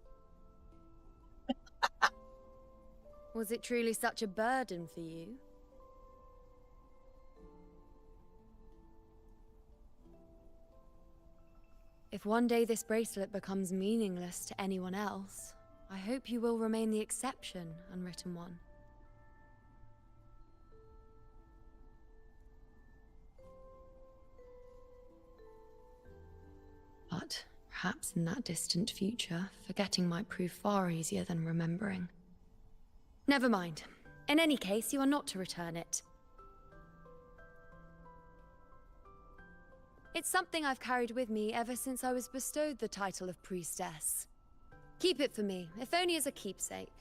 C: Was it truly such a burden for you? If one day this bracelet becomes meaningless to anyone else, I hope you will remain the exception, Unwritten One. But perhaps in that distant future, forgetting might prove far easier than remembering. Never mind. In any case, you are not to return it. It's something I've carried with me ever since I was bestowed the title of priestess. Keep it for me, if only as a keepsake.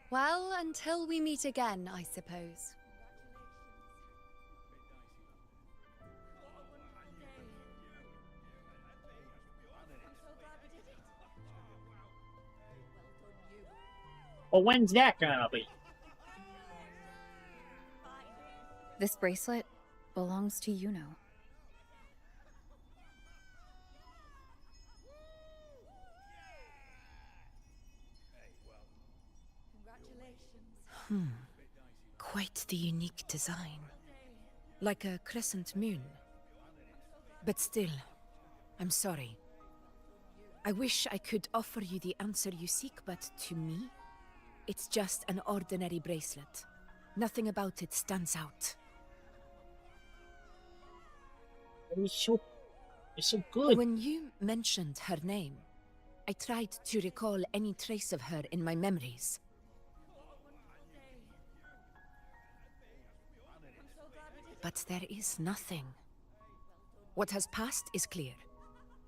C: Well, until we meet again, I suppose.
F: Well, when's that gonna be?
N: This bracelet belongs to Iuno.
P: Quite the unique design. Like a crescent moon. But still, I'm sorry. I wish I could offer you the answer you seek, but to me, it's just an ordinary bracelet. Nothing about it stands out.
F: It's so good.
P: When you mentioned her name, I tried to recall any trace of her in my memories. But there is nothing. What has passed is clear,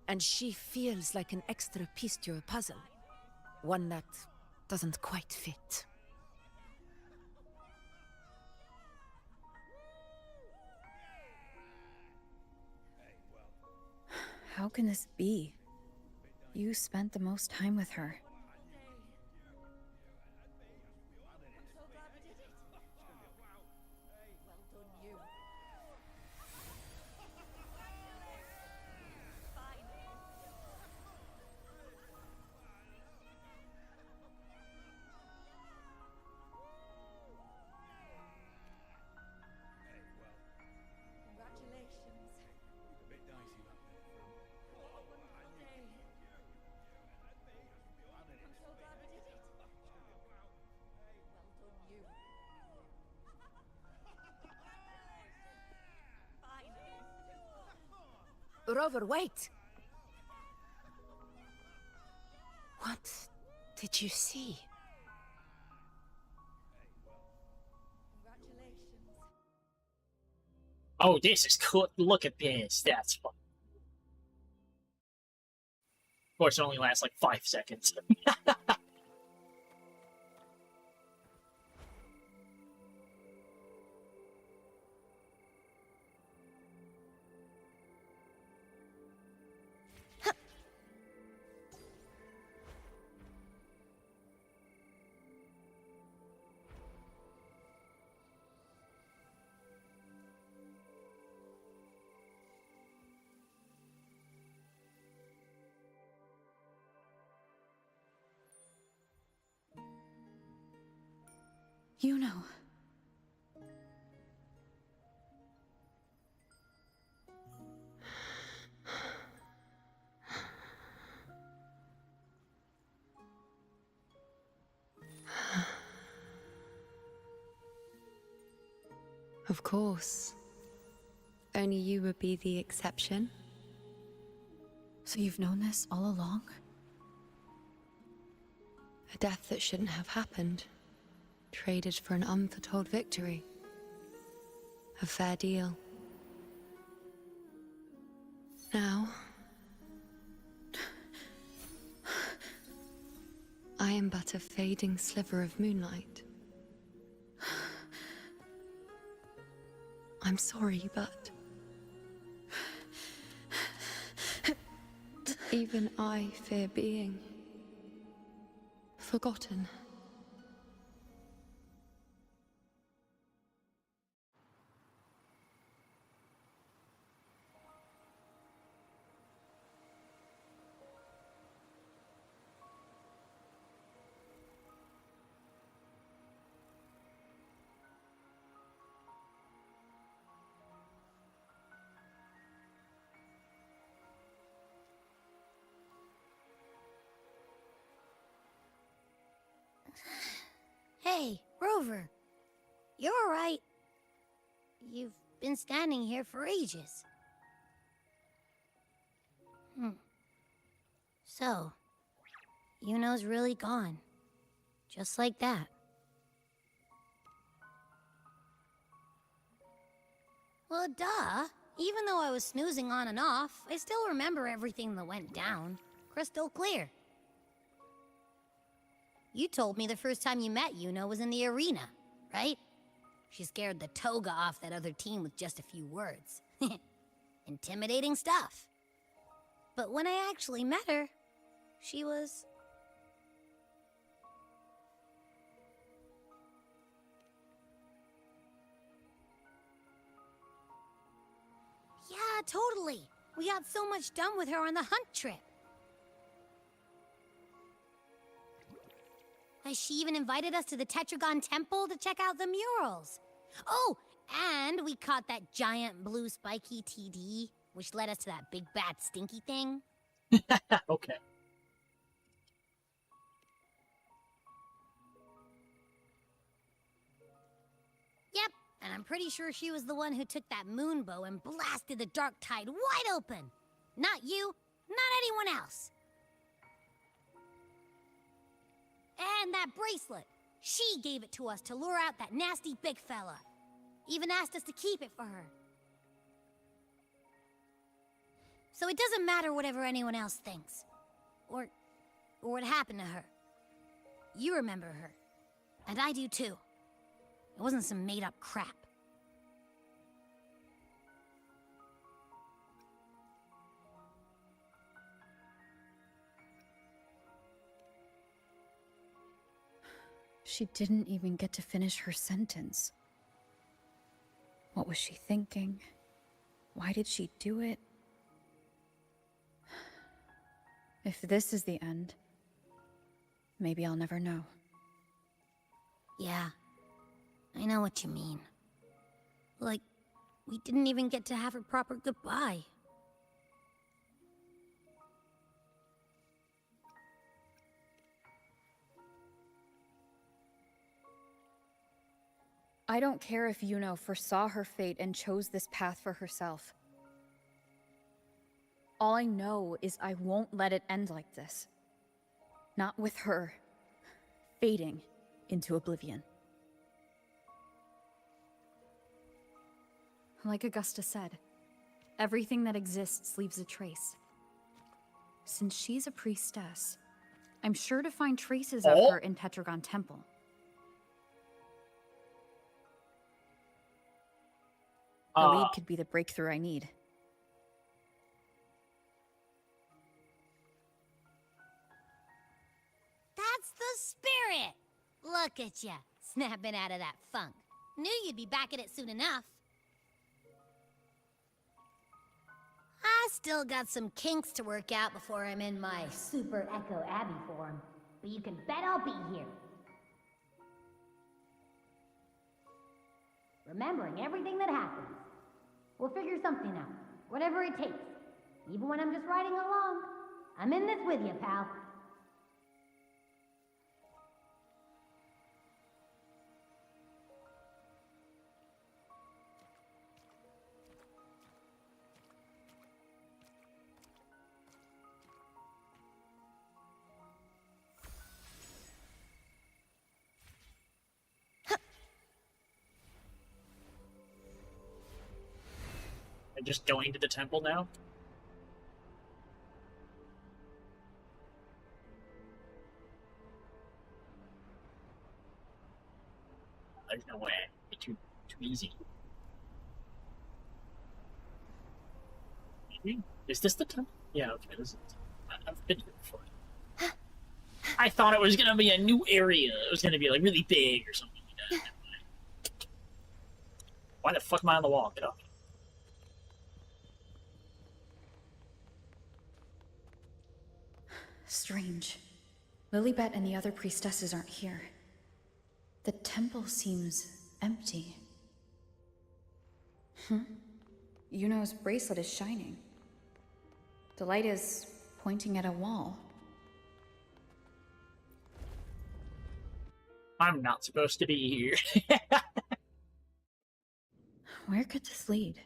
P: and she feels like an extra piece to your puzzle. One that doesn't quite fit.
N: How can this be? You spent the most time with her.
P: Rover, wait! What did you see?
F: Oh, this is cool. Look at this. That's fun. Of course, it only lasts like 5 seconds.
N: Iuno.
C: Of course. Only you would be the exception.
N: So you've known this all along?
C: A death that shouldn't have happened. Traded for an unforetold victory. A fair deal. Now, I am but a fading sliver of moonlight. I'm sorry, but even I fear being forgotten.
E: Hey, Rover. You're all right. You've been standing here for ages. So, Iuno's really gone. Just like that. Well, duh. Even though I was snoozing on and off, I still remember everything that went down. Crystal clear. You told me the first time you met Iuno was in the arena, right? She scared the toga off that other team with just a few words. Intimidating stuff. But when I actually met her, she was... Yeah, totally. We got so much done with her on the hunt trip. She even invited us to the Tetragon Temple to check out the murals. Oh, and we caught that giant blue spiky TD, which led us to that big bad stinky thing.
F: Okay.
E: Yep, and I'm pretty sure she was the one who took that moon bow and blasted the dark tide wide open. Not you, not anyone else. And that bracelet. She gave it to us to lure out that nasty big fella. Even asked us to keep it for her. So it doesn't matter whatever anyone else thinks. Or what happened to her. You remember her. And I do too. It wasn't some made-up crap.
N: She didn't even get to finish her sentence. What was she thinking? Why did she do it? If this is the end, maybe I'll never know.
E: Yeah, I know what you mean. Like, we didn't even get to have a proper goodbye.
N: I don't care if Iuno foresaw her fate and chose this path for herself. All I know is I won't let it end like this. Not with her fading into oblivion. Like Augusta said, everything that exists leaves a trace. Since she's a priestess, I'm sure to find traces of her in Tetragon Temple. The lead could be the breakthrough I need.
E: That's the spirit! Look at ya, snapping out of that funk. Knew you'd be back at it soon enough. I still got some kinks to work out before I'm in my Super Echo Abbey form, but you can bet I'll be here. Remembering everything that happens. We'll figure something out, whatever it takes. Even when I'm just riding along. I'm in this with you, pal.
A: Just going to the temple now? There's no way. It's too easy. Maybe? Is this the temple? Yeah, okay, this is I've been here before. I thought it was gonna be a new area. It was gonna be like really big or something like that. Why the fuck am I on the wall? Get off.
N: Strange. Lilibet and the other priestesses aren't here. The temple seems empty. Iuno's bracelet is shining. The light is pointing at a wall.
A: I'm not supposed to be here.
N: Where could this lead?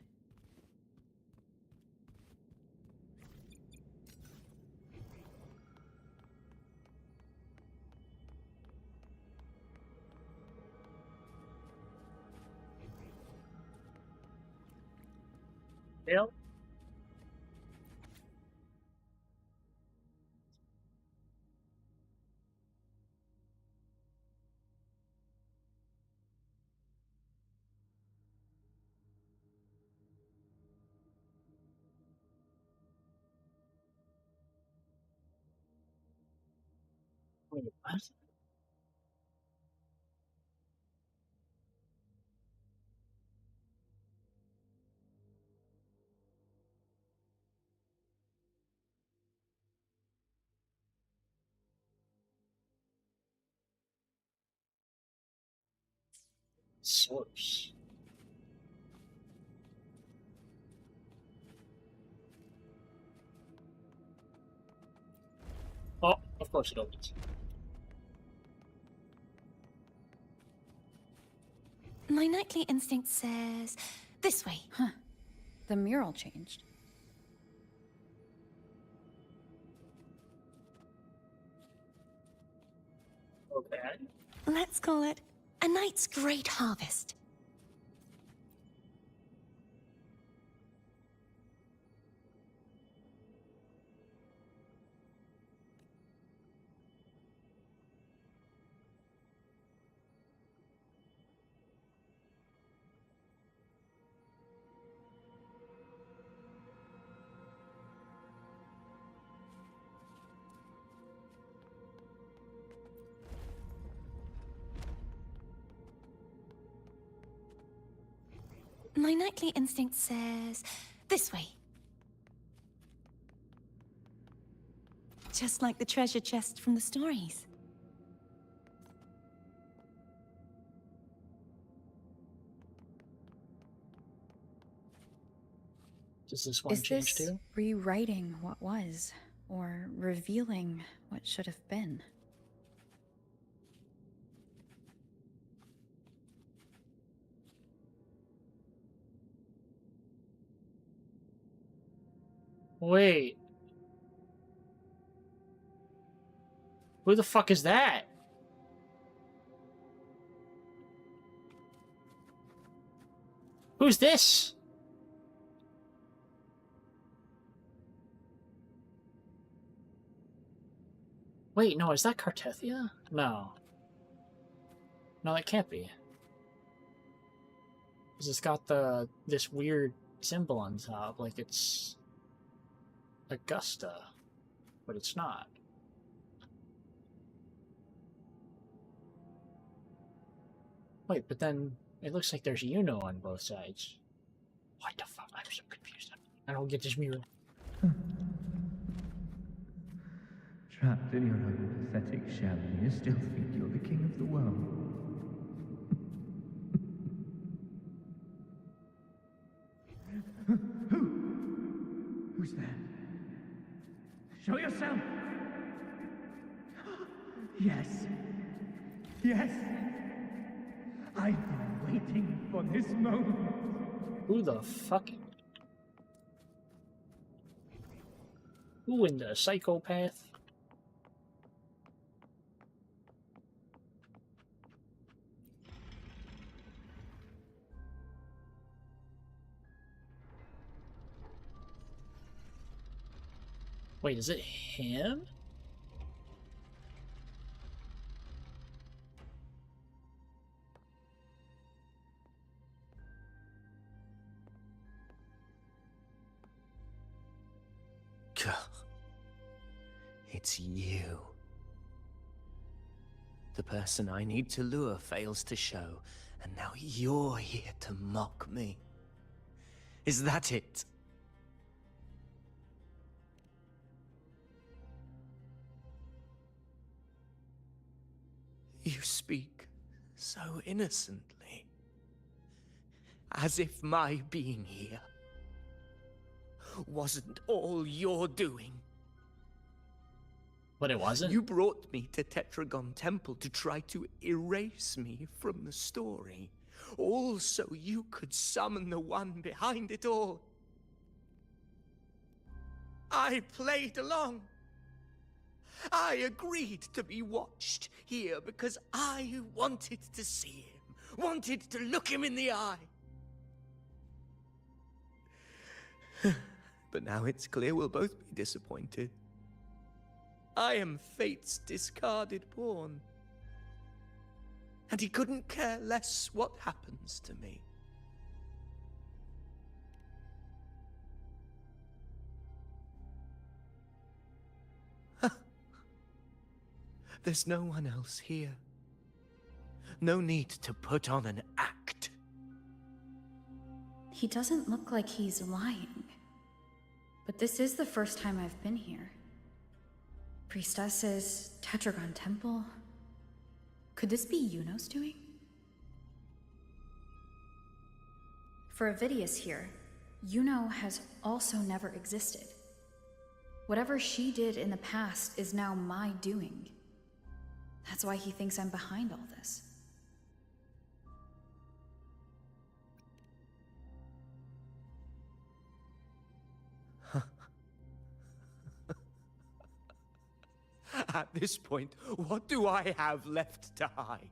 A: Bill? Wait, what? Source. Oh, of course it opens.
D: My nightly instinct says this way.
N: Huh. The mural changed.
F: Okay.
G: Let's call it a night's great harvest. My nightly instinct says this way. Just like the treasure chest from the stories.
F: Does this one
N: Is
F: change
N: this
F: too?
N: rewriting what was, or revealing what should have been?
F: Wait. Who the fuck is that? Who's this? Wait, no, is that Cartethia? No. No, that can't be. Because it's got this weird symbol on top, like it's Augusta, but it's not. Wait, but then it looks like there's Iuno on both sides. What the fuck? I'm so confused. I don't get this mirror.
Q: Trapped in your own pathetic shell, and you still think you're the king of the world. Who's there? Show yourself! Yes. Yes! I've been waiting for this moment.
F: Who the fuck? Who in the psychopath? Wait, is it him?
R: It's you. The person I need to lure fails to show, and now you're here to mock me. Is that it? You speak so innocently, as if my being here wasn't all you're doing.
F: But it wasn't?
R: You brought me to Tetragon Temple to try to erase me from the story, all so you could summon the one behind it all. I played along. I agreed to be watched here because I wanted to see him, wanted to look him in the eye. But now it's clear we'll both be disappointed. I am fate's discarded pawn. And he couldn't care less what happens to me. There's no one else here. No need to put on an act.
N: He doesn't look like he's lying. But this is the first time I've been here. Priestesses, Tetragon Temple. Could this be Iuno's doing? For Avidius here, Iuno has also never existed. Whatever she did in the past is now my doing. That's why he thinks I'm behind all this.
R: At this point, what do I have left to hide?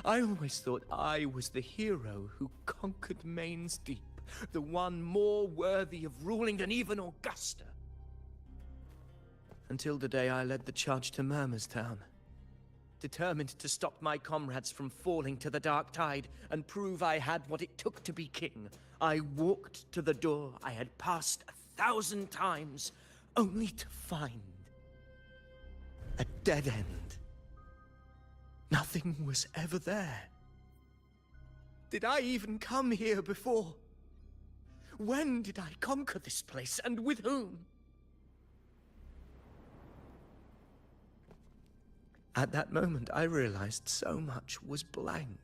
R: I always thought I was the hero who conquered Main's Deep, the one more worthy of ruling than even Augusta. Until the day I led the charge to Murmur's Town. Determined to stop my comrades from falling to the dark tide and prove I had what it took to be king, I walked to the door I had passed 1,000 times, only to find a dead end. Nothing was ever there. Did I even come here before? When did I conquer this place, and with whom? At that moment, I realized so much was blank.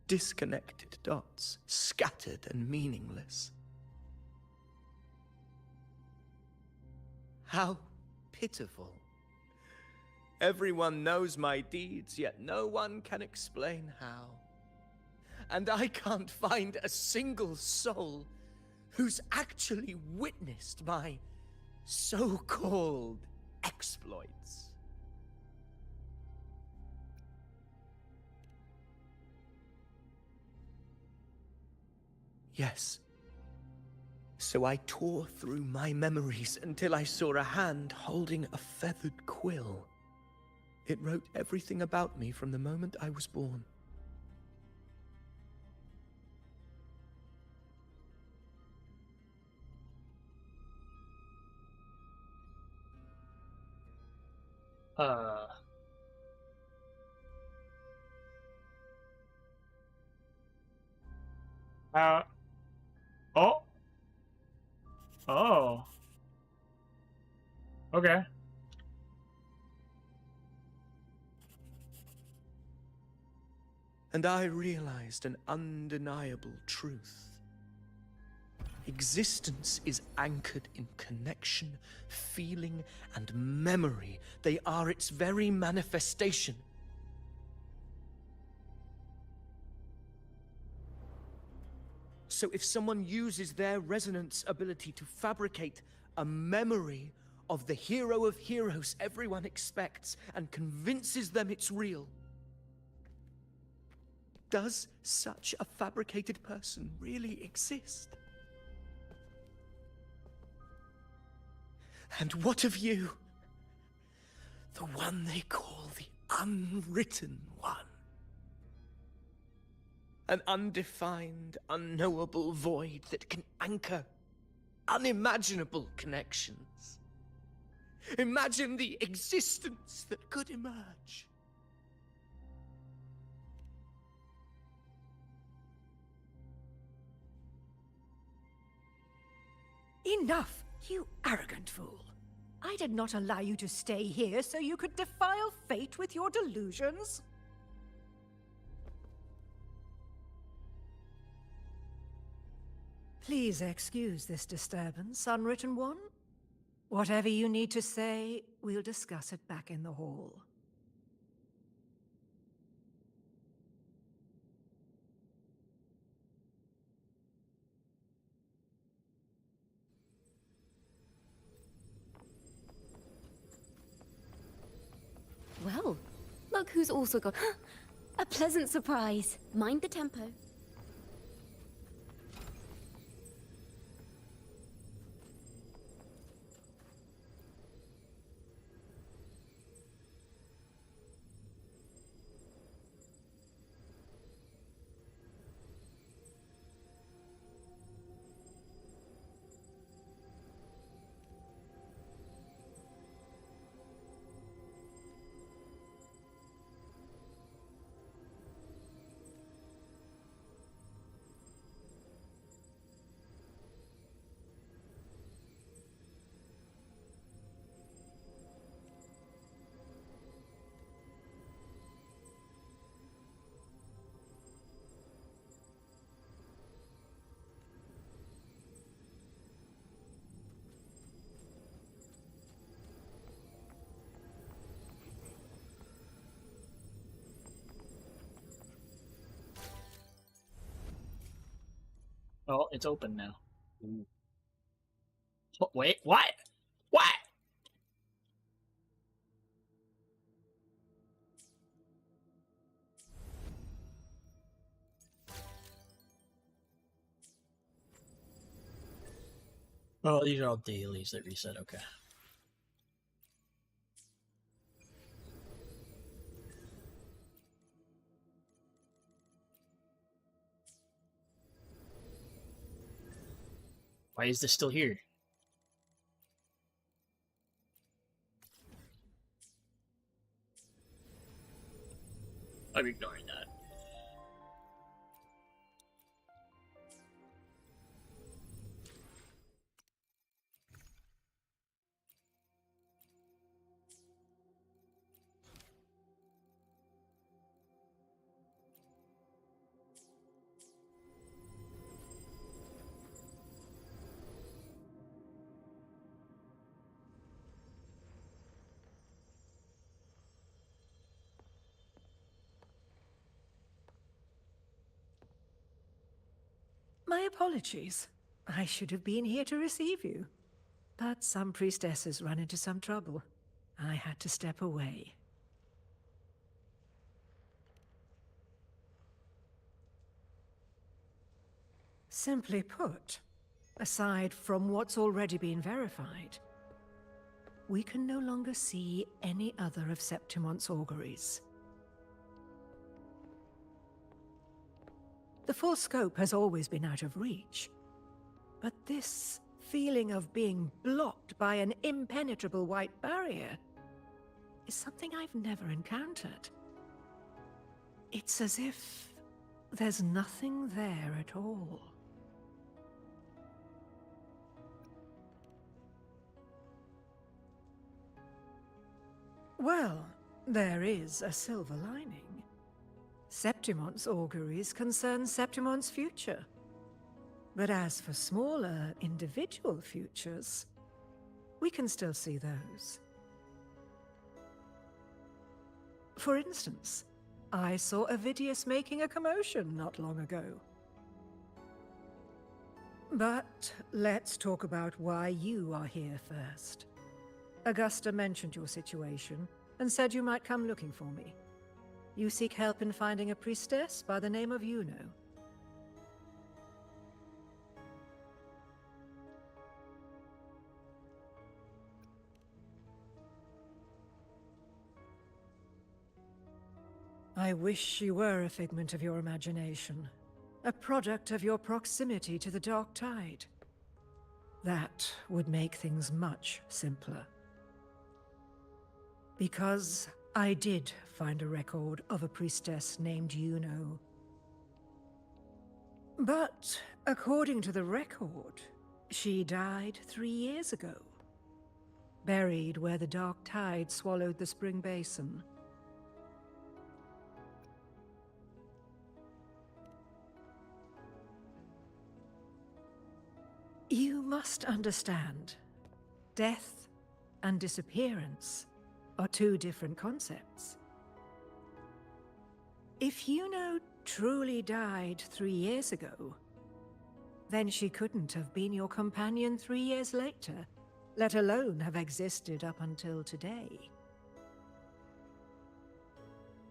R: Disconnected dots, scattered and meaningless. How pitiful. Everyone knows my deeds, yet no one can explain how. And I can't find a single soul who's actually witnessed my so-called exploits. Yes. So I tore through my memories until I saw a hand holding a feathered quill. It wrote everything about me from the moment I was born.
F: Oh. Oh. Okay.
R: And I realized an undeniable truth. Existence is anchored in connection, feeling, and memory. They are its very manifestation. So if someone uses their resonance ability to fabricate a memory of the hero of heroes everyone expects and convinces them it's real, does such a fabricated person really exist? And what of you? The one they call the unwritten one. An undefined, unknowable void that can anchor unimaginable connections. Imagine the existence that could emerge.
S: Enough, you arrogant fool. I did not allow you to stay here so you could defile fate with your delusions. Please excuse this disturbance, Unwritten One. Whatever you need to say, we'll discuss it back in the hall.
U: Well, look who's also got a pleasant surprise. Mind the tempo.
F: Well, it's open now.
A: Wait, what? What? Oh, these are all dailies that reset, okay. Why is this still here? I'm ignoring that.
S: My apologies. I should have been here to receive you. But some priestesses run into some trouble. I had to step away. Simply put, aside from what's already been verified, we can no longer see any other of Septimon's auguries. The full scope has always been out of reach, but this feeling of being blocked by an impenetrable white barrier is something I've never encountered. It's as if there's nothing there at all. Well, there is a silver lining. Septimon's auguries concern Septimon's future. But as for smaller, individual futures, we can still see those. For instance, I saw Avidius making a commotion not long ago. But let's talk about why you are here first. Augusta mentioned your situation and said you might come looking for me. You seek help in finding a priestess by the name of Iuno. I wish she were a figment of your imagination, a product of your proximity to the Dark Tide. That would make things much simpler. Because I did find a record of a priestess named Iuno. But according to the record, she died 3 years ago, buried where the Dark Tide swallowed the Spring Basin. You must understand, death and disappearance are two different concepts. If Iuno truly died 3 years ago, then she couldn't have been your companion 3 years later, let alone have existed up until today.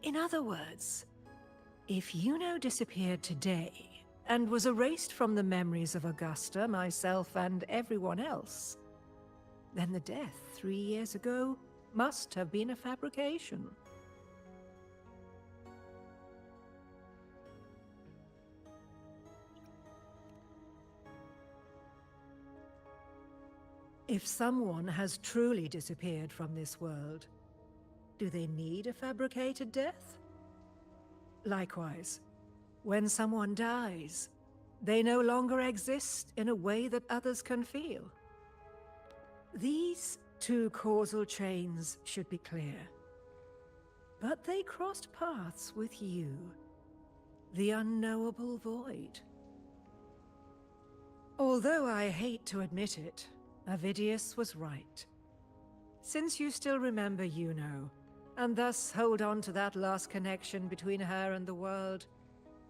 S: In other words, if Iuno disappeared today and was erased from the memories of Augusta, myself, and everyone else, then the death 3 years ago must have been a fabrication. If someone has truly disappeared from this world, do they need a fabricated death? Likewise, when someone dies, they no longer exist in a way that others can feel. These two causal chains should be clear. But they crossed paths with you, the unknowable void. Although I hate to admit it, Avidius was right. Since you still remember Iuno, and thus hold on to that last connection between her and the world,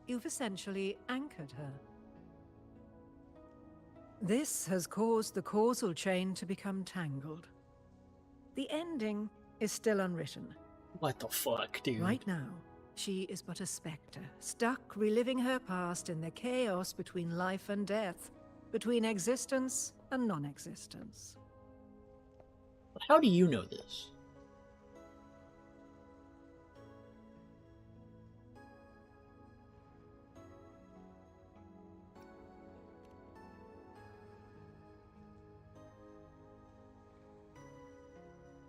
S: you've essentially anchored her. This has caused the causal chain to become tangled. The ending is still unwritten.
A: What the fuck, dude?
S: Right now, she is but a spectre, stuck reliving her past in the chaos between life and death, between existence and non-existence.
A: How do you know this?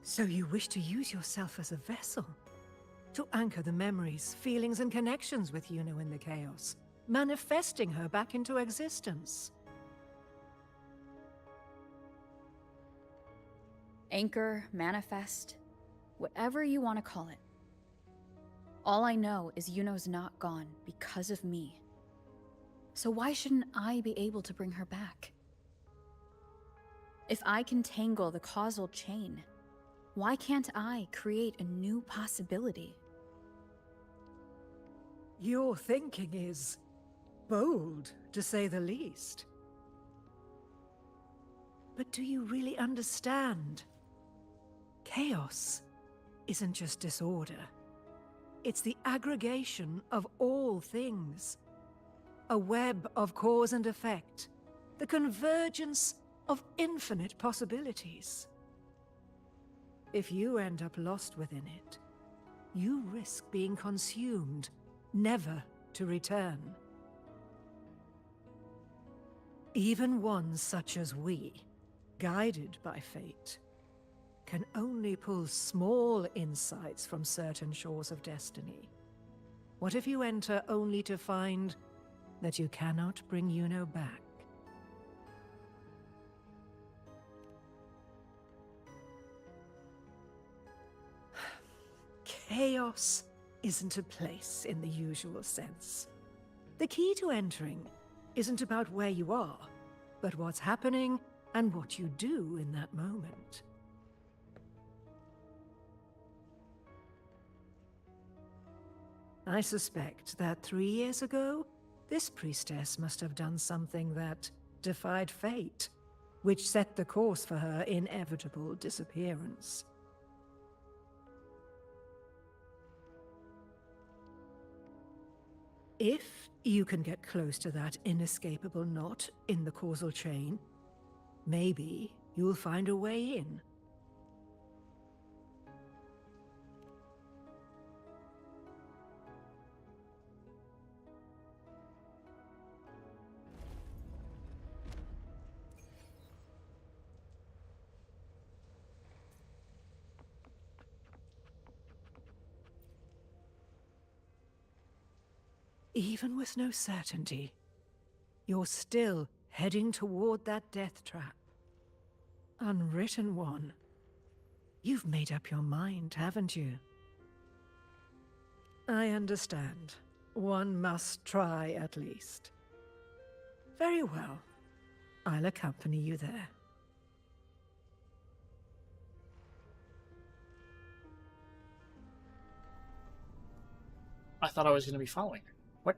S: So you wish to use yourself as a vessel? To anchor the memories, feelings, and connections with Iuno in the chaos, manifesting her back into existence.
N: Anchor, manifest, whatever you want to call it. All I know is Iuno's not gone because of me. So why shouldn't I be able to bring her back? If I can tangle the causal chain, why can't I create a new possibility?
S: Your thinking is bold, to say the least. But do you really understand? Chaos isn't just disorder. It's the aggregation of all things. A web of cause and effect. The convergence of infinite possibilities. If you end up lost within it, you risk being consumed, never to return. Even ones such as we, guided by fate, can only pull small insights from certain shores of destiny. What if you enter only to find that you cannot bring Iuno back? Chaos isn't a place in the usual sense. The key to entering isn't about where you are, but what's happening and what you do in that moment. I suspect that 3 years ago, this priestess must have done something that defied fate, which set the course for her inevitable disappearance. If you can get close to that inescapable knot in the causal chain, maybe you'll find a way in. Even with no certainty, you're still heading toward that death trap. Unwritten one. You've made up your mind, haven't you? I understand. One must try at least. Very well. I'll accompany you there.
A: I thought I was going to be following her. What?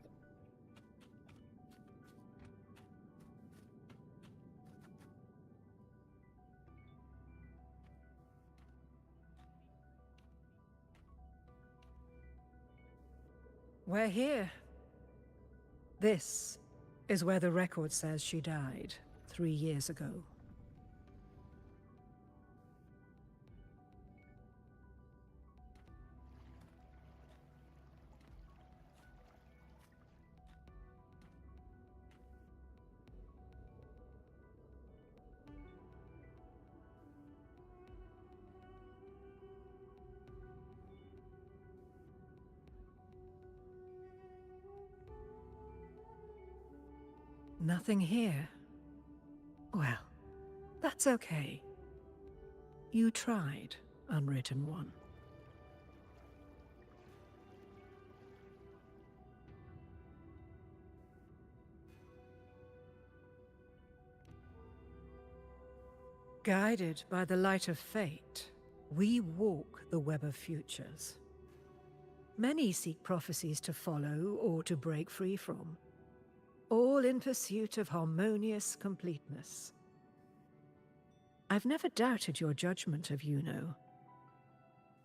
S: We're here. This is where the record says she died 3 years ago. Nothing here. Well, that's okay. You tried, Unwritten One. Guided by the light of fate, we walk the web of futures. Many seek prophecies to follow or to break free from. all in pursuit of harmonious completeness. I've never doubted your judgment of Iuno.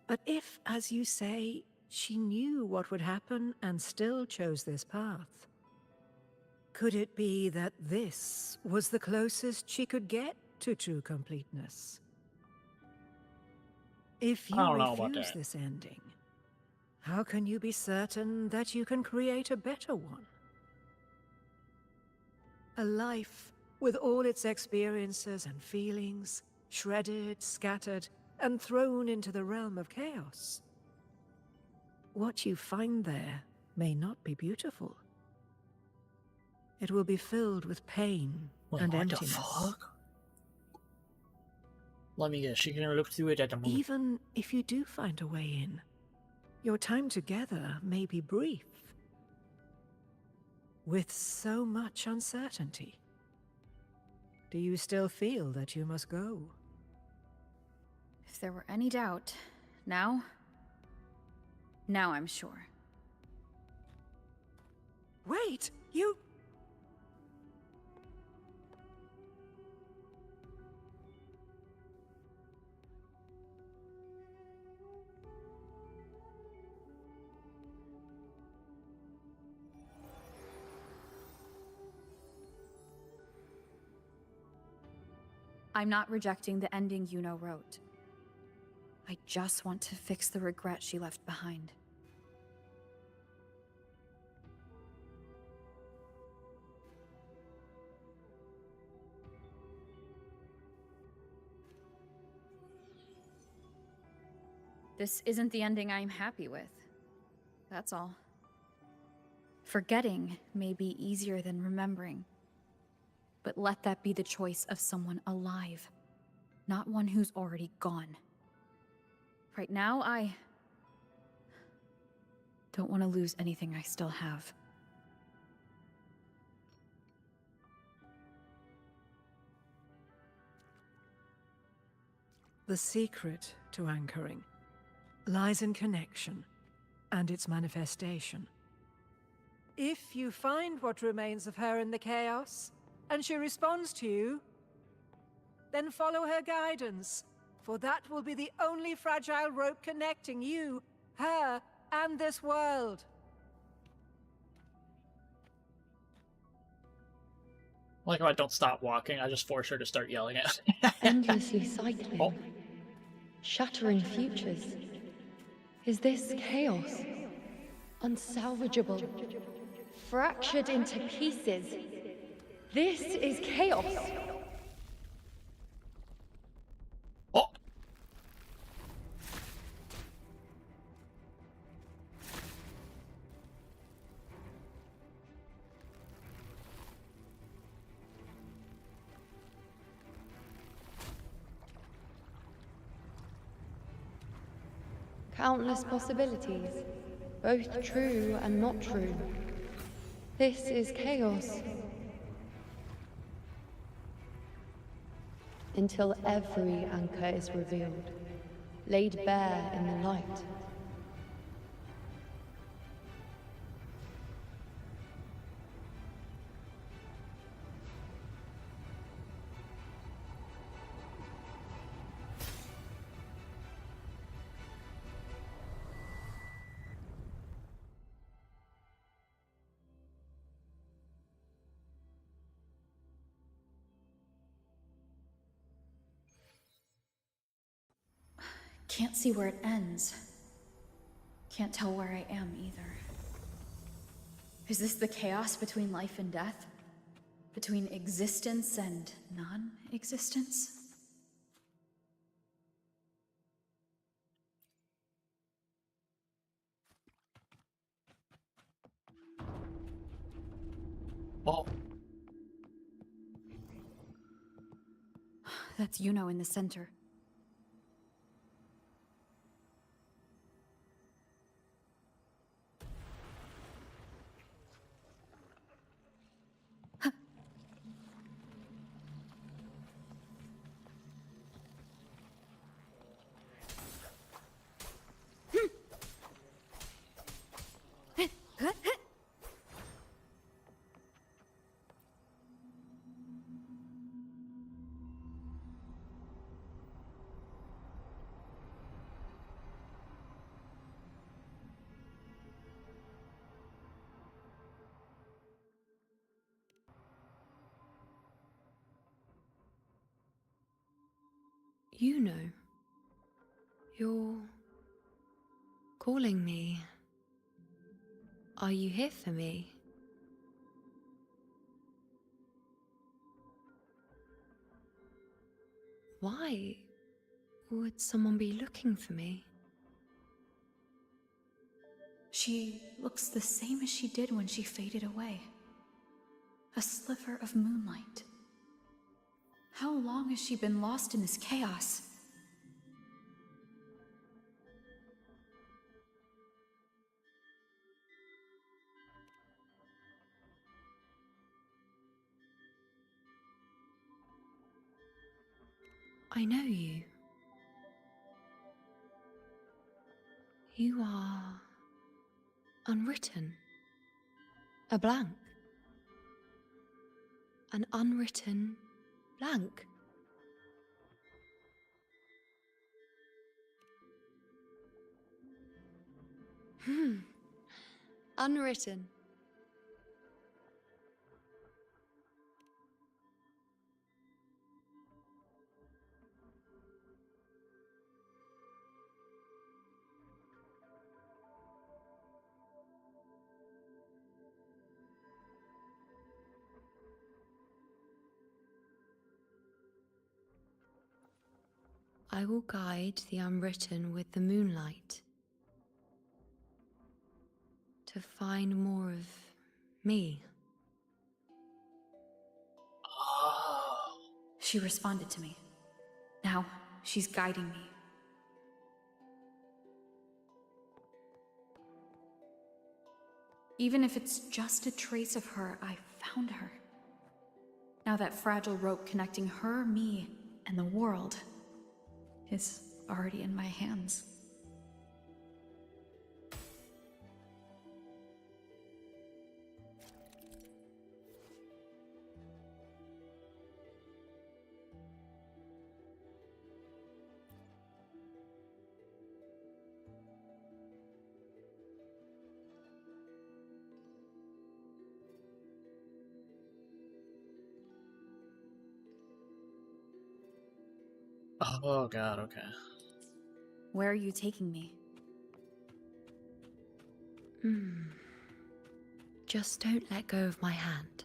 S: But if, as you say, she knew what would happen and still chose this path, could it be that this was the closest she could get to true completeness? If you
F: I don't know about
S: refuse
F: that.
S: this ending, how can you be certain that you can create a better one? A life with all its experiences and feelings, shredded, scattered, and thrown into the realm of chaos. What you find there may not be beautiful. It will be filled with pain and
F: what
S: emptiness.
F: the fuck? Let me guess, you're gonna look through it at the moment.
S: Even if you do find a way in, your time together may be brief, with so much uncertainty. Do you still feel that you must go?
N: If there were any doubt, now I'm sure.
S: Wait, you...
N: I'm not rejecting the ending Iuno wrote. I just want to fix the regret she left behind. This isn't the ending I'm happy with. That's all. Forgetting may be easier than remembering. But let that be the choice of someone alive, not one who's already gone. Right now, I don't want to lose anything I still have.
S: The secret to anchoring lies in connection and its manifestation. If you find what remains of her in the chaos, and she responds to you, then follow her guidance, for that will be the only fragile rope connecting you, her, and this world.
F: Like if I don't stop walking, I just force her to start yelling at me.
C: Endlessly cycling. Shattering futures. Is this chaos? Unsalvageable. Fractured into pieces. This is chaos.
F: Oh.
C: Countless possibilities, both true and not true. This is chaos. Until every anchor is revealed, laid bare in the light.
N: Can't see where it ends. Can't tell where I am either. Is this the chaos between life and death? Between existence and non-existence?
F: Oh.
N: That's Iuno in the center.
C: Iuno, you're calling me. Are you here for me? Why would someone be looking for me?
J: She looks the same as she did when she faded away. A sliver of moonlight. How long has she been lost in this chaos?
C: I know you. You are unwritten. A blank. An unwritten blank. Unwritten. I will guide the unwritten with the moonlight to find more of me.
J: She responded to me. Now, she's guiding me. Even if it's just a trace of her, I found her. Now that fragile rope connecting her, me, and the world is already in my hands.
A: Oh god, okay.
J: Where are you taking me?
C: Just don't let go of my hand.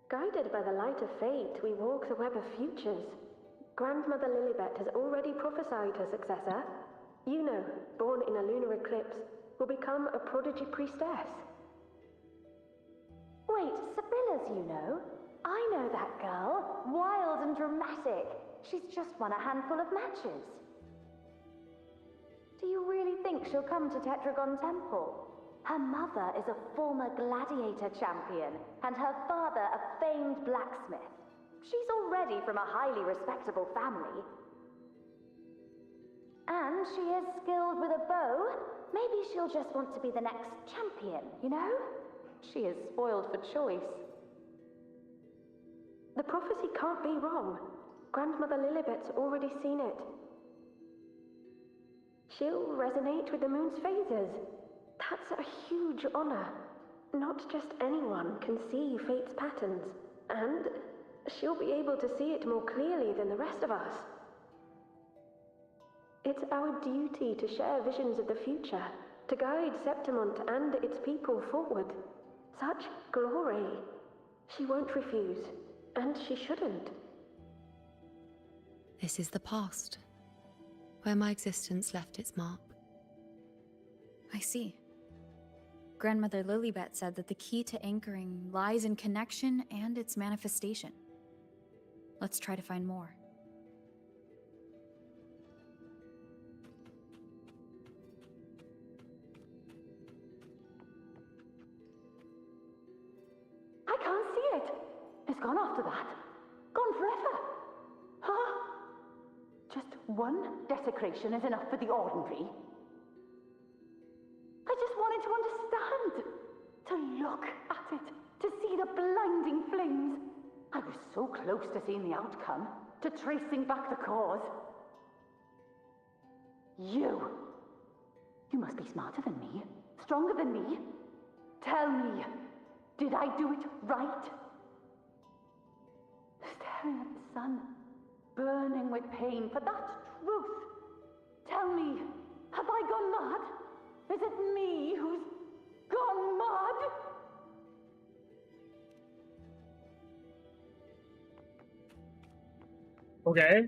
V: Guided by the light of fate, we walk the web of futures. Grandmother Lilibet has already prophesied her successor. Iuno, born in a lunar eclipse, will become a prodigy priestess.
W: Wait, Sibylla's Iuno? I know that girl. Wild and dramatic. She's just won a handful of matches. Do you really think she'll come to Tetragon Temple? Her mother is a former gladiator champion, and her father a famed blacksmith. She's already from a highly respectable family. And she is skilled with a bow. Maybe she'll just want to be the next champion, you know? She is spoiled for choice.
V: The prophecy can't be wrong. Grandmother Lilibet's already seen it. She'll resonate with the moon's phases. That's a huge honor. Not just anyone can see fate's patterns, and she'll be able to see it more clearly than the rest of us. It's our duty to share visions of the future, to guide Septimont and its people forward. Such glory. She won't refuse, and she shouldn't.
C: This is the past, where my existence left its mark.
J: I see. Grandmother Lilibet said that the key to anchoring lies in connection and its manifestation. Let's try to find more.
W: I can't see it. It's gone after that. Gone forever. Huh? Just one desecration is enough for the ordinary. I just wanted to understand. To look at it. To see the blinding flames. I was so close to seeing the outcome. To tracing back the cause. You! You must be smarter than me, stronger than me. Tell me, did I do it right? Staring at the sun, burning with pain for that truth. Tell me, have I gone mad? Is it me who's gone mad?
F: Okay.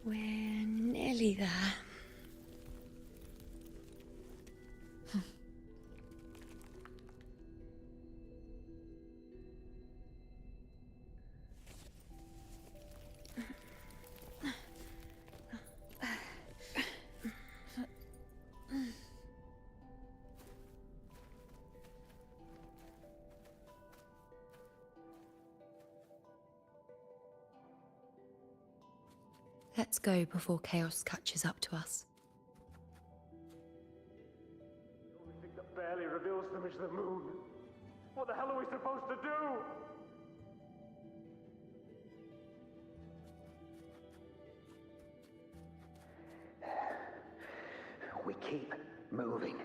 C: We're nearly there. Let's go before chaos catches up to us.
B: The only thing that barely reveals them is the moon. What the hell are we supposed to do?
L: We keep moving.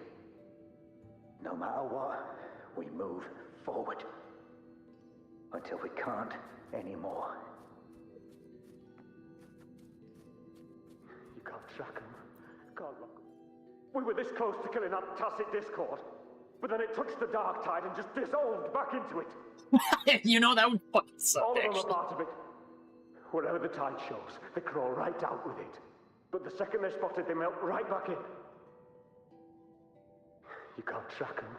L: No matter what, we move forward. Until we can't anymore.
B: You can't track them. Can't lock them. We were this close to killing that tacit discord, but then it touched the dark tide and just dissolved back into it.
A: You know, that would fucking suck.
B: All of them are part of it. Wherever the tide shows, they crawl right out with it. But the second they're spotted, they melt right back in. You can't track them.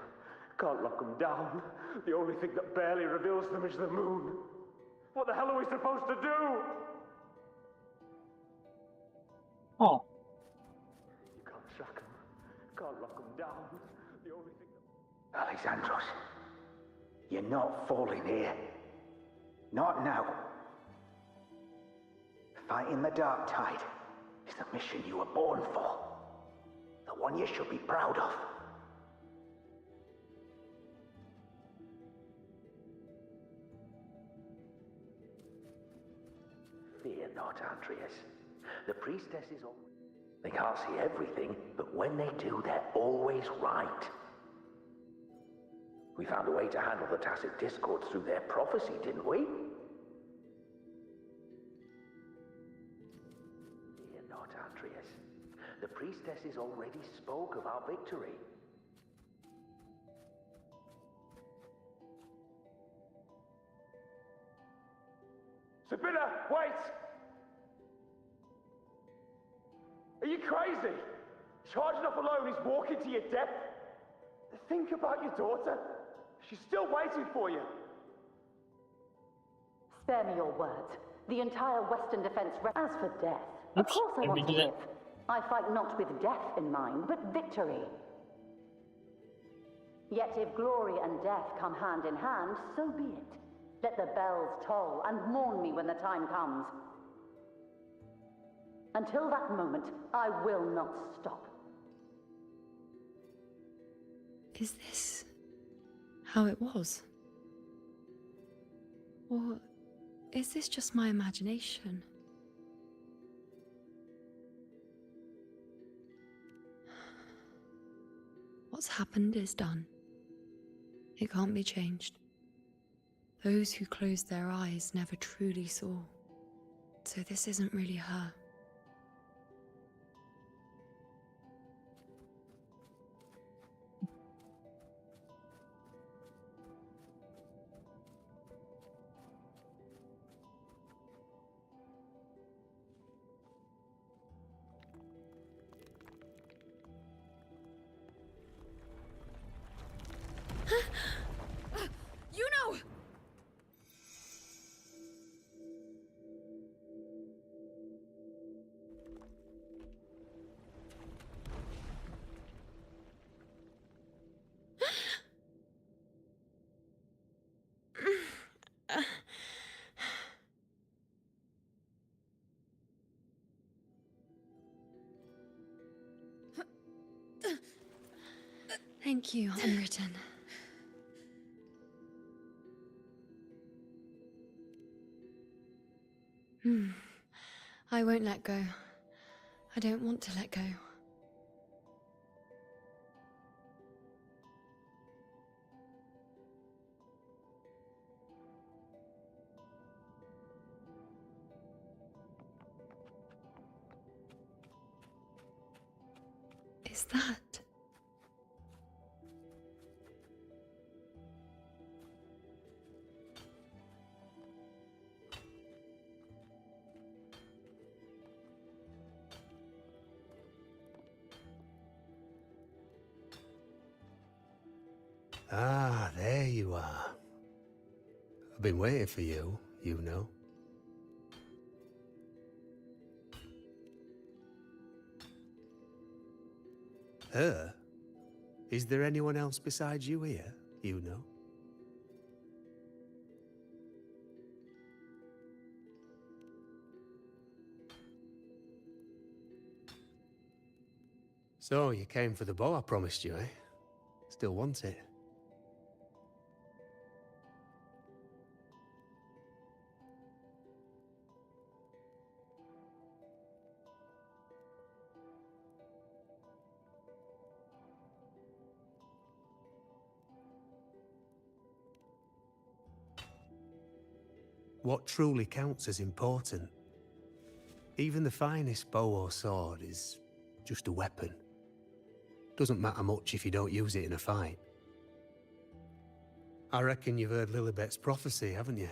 B: Can't lock them down. The only thing that barely reveals them is the moon. What the hell are we supposed to do?
F: Oh.
B: You can't track them. Can't lock them down. The only thing that...
L: Alexandros, you're not falling here. Not now. Fighting the dark tide is the mission you were born for. The one you should be proud of. Fear not, Andreas. The priestesses always... They can't see everything, but when they do, they're always right. We found a way to handle the tacit discords through their prophecy, didn't we? Fear not, Andreas. The priestesses already spoke of our victory.
B: Sibylla, wait! Are you crazy? Charging up alone is walking to your death. Think about your daughter. She's still waiting for you.
W: Spare me your words. The entire Western defense... As for death, of course I want to live. I fight not with death in mind, but victory. Yet if glory and death come hand in hand, so be it. Let the bells toll and mourn me when the time comes. Until that moment, I will not stop.
C: Is this how it was? Or is this just my imagination? What's happened is done. It can't be changed. Those who closed their eyes never truly saw. So this isn't really her.
N: Iuno!
C: Thank you, Unwritten. I won't let go. I don't want to let go. Is that?
H: Ah, there you are. I've been waiting for you, Iuno. Her? Is there anyone else besides you here, Iuno? So, you came for the bow I promised you, eh? Still want it? What truly counts as important? Even the finest bow or sword is just a weapon. Doesn't matter much if you don't use it in a fight. I reckon you've heard Lilibet's prophecy, haven't you?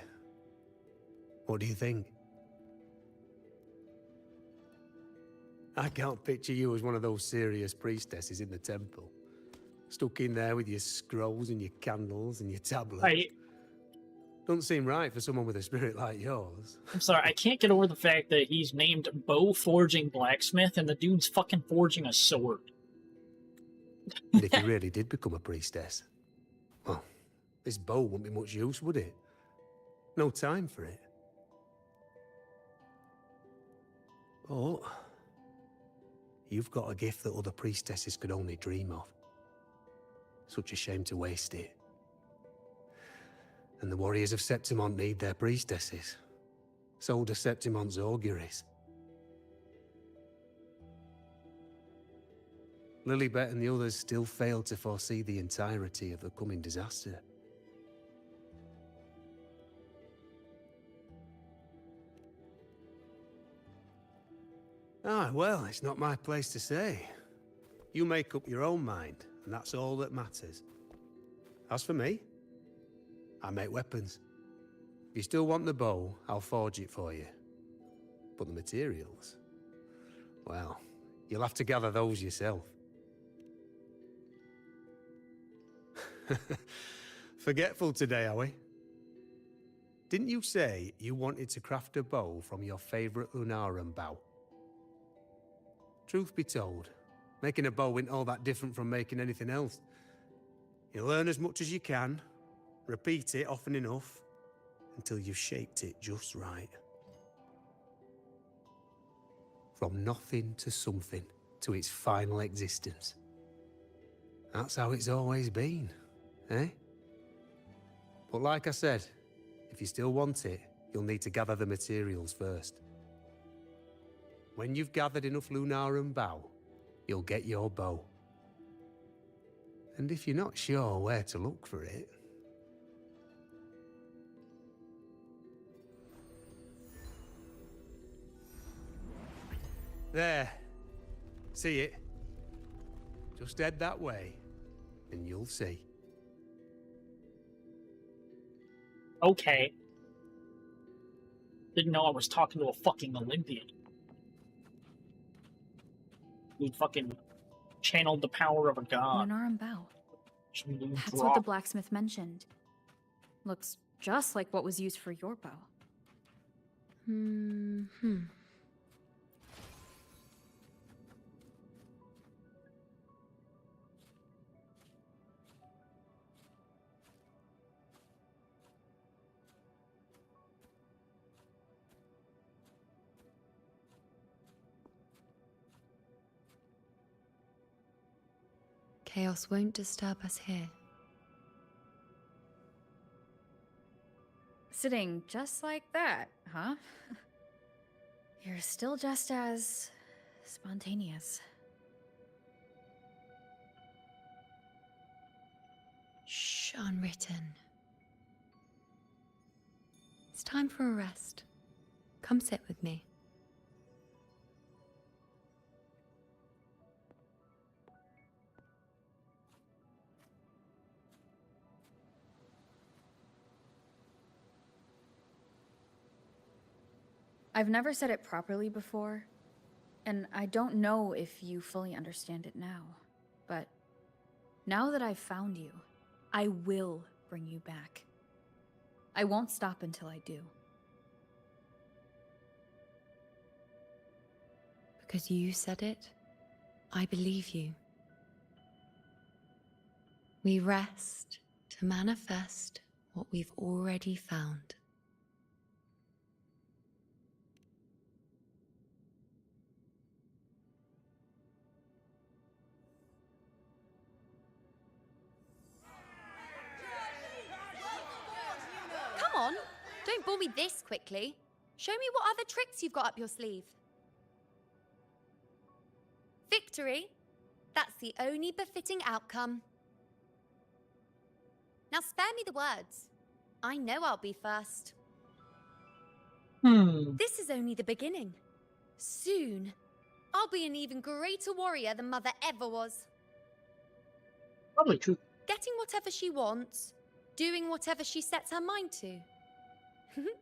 H: What do you think? I can't picture you as one of those serious priestesses in the temple. Stuck in there with your scrolls and your candles and your tablets. Doesn't seem right for someone with a spirit like yours.
F: I'm sorry, I can't get over the fact that he's named Bow Forging Blacksmith and the dude's fucking forging a sword.
H: And if you really did become a priestess, well, this bow wouldn't be much use, would it? No time for it. But you've got a gift that other priestesses could only dream of. Such a shame to waste it. And the warriors of Septimont need their priestesses. So do Septimont's auguries. Lilibet and the others still fail to foresee the entirety of the coming disaster. Ah, well, it's not my place to say. You make up your own mind, and that's all that matters. As for me, I make weapons. If you still want the bow, I'll forge it for you. But the materials, well, you'll have to gather those yourself. Forgetful today, are we? Didn't you say you wanted to craft a bow from your favorite Lunarum bow? Truth be told, making a bow isn't all that different from making anything else. You learn as much as you can, repeat it often enough, until you've shaped it just right. From nothing to something, to its final existence. That's how it's always been, eh? But like I said, if you still want it, you'll need to gather the materials first. When you've gathered enough Lunarum bow, you'll get your bow. And if you're not sure where to look for it... There. See it? Just head that way, and you'll see.
F: Okay. Didn't know I was talking to a fucking Olympian. He fucking channeled the power of a god.
J: Lunarum bow. That's what the blacksmith mentioned. Looks just like what was used for your bow.
C: Chaos won't disturb us here.
J: Sitting just like that, huh? You're still just as spontaneous.
C: Shh, Unwritten. It's time for a rest. Come sit with me.
J: I've never said it properly before, and I don't know if you fully understand it now, but now that I've found you, I will bring you back. I won't stop until I do.
C: Because you said it, I believe you. We rest to manifest what we've already found. Come on, don't bore me this quickly. Show me what other tricks you've got up your sleeve. Victory? That's the only befitting outcome. Now spare me the words. I know I'll be first. This is only the beginning. Soon, I'll be an even greater warrior than Mother ever was.
F: Probably true.
C: Getting whatever she wants, doing whatever she sets her mind to.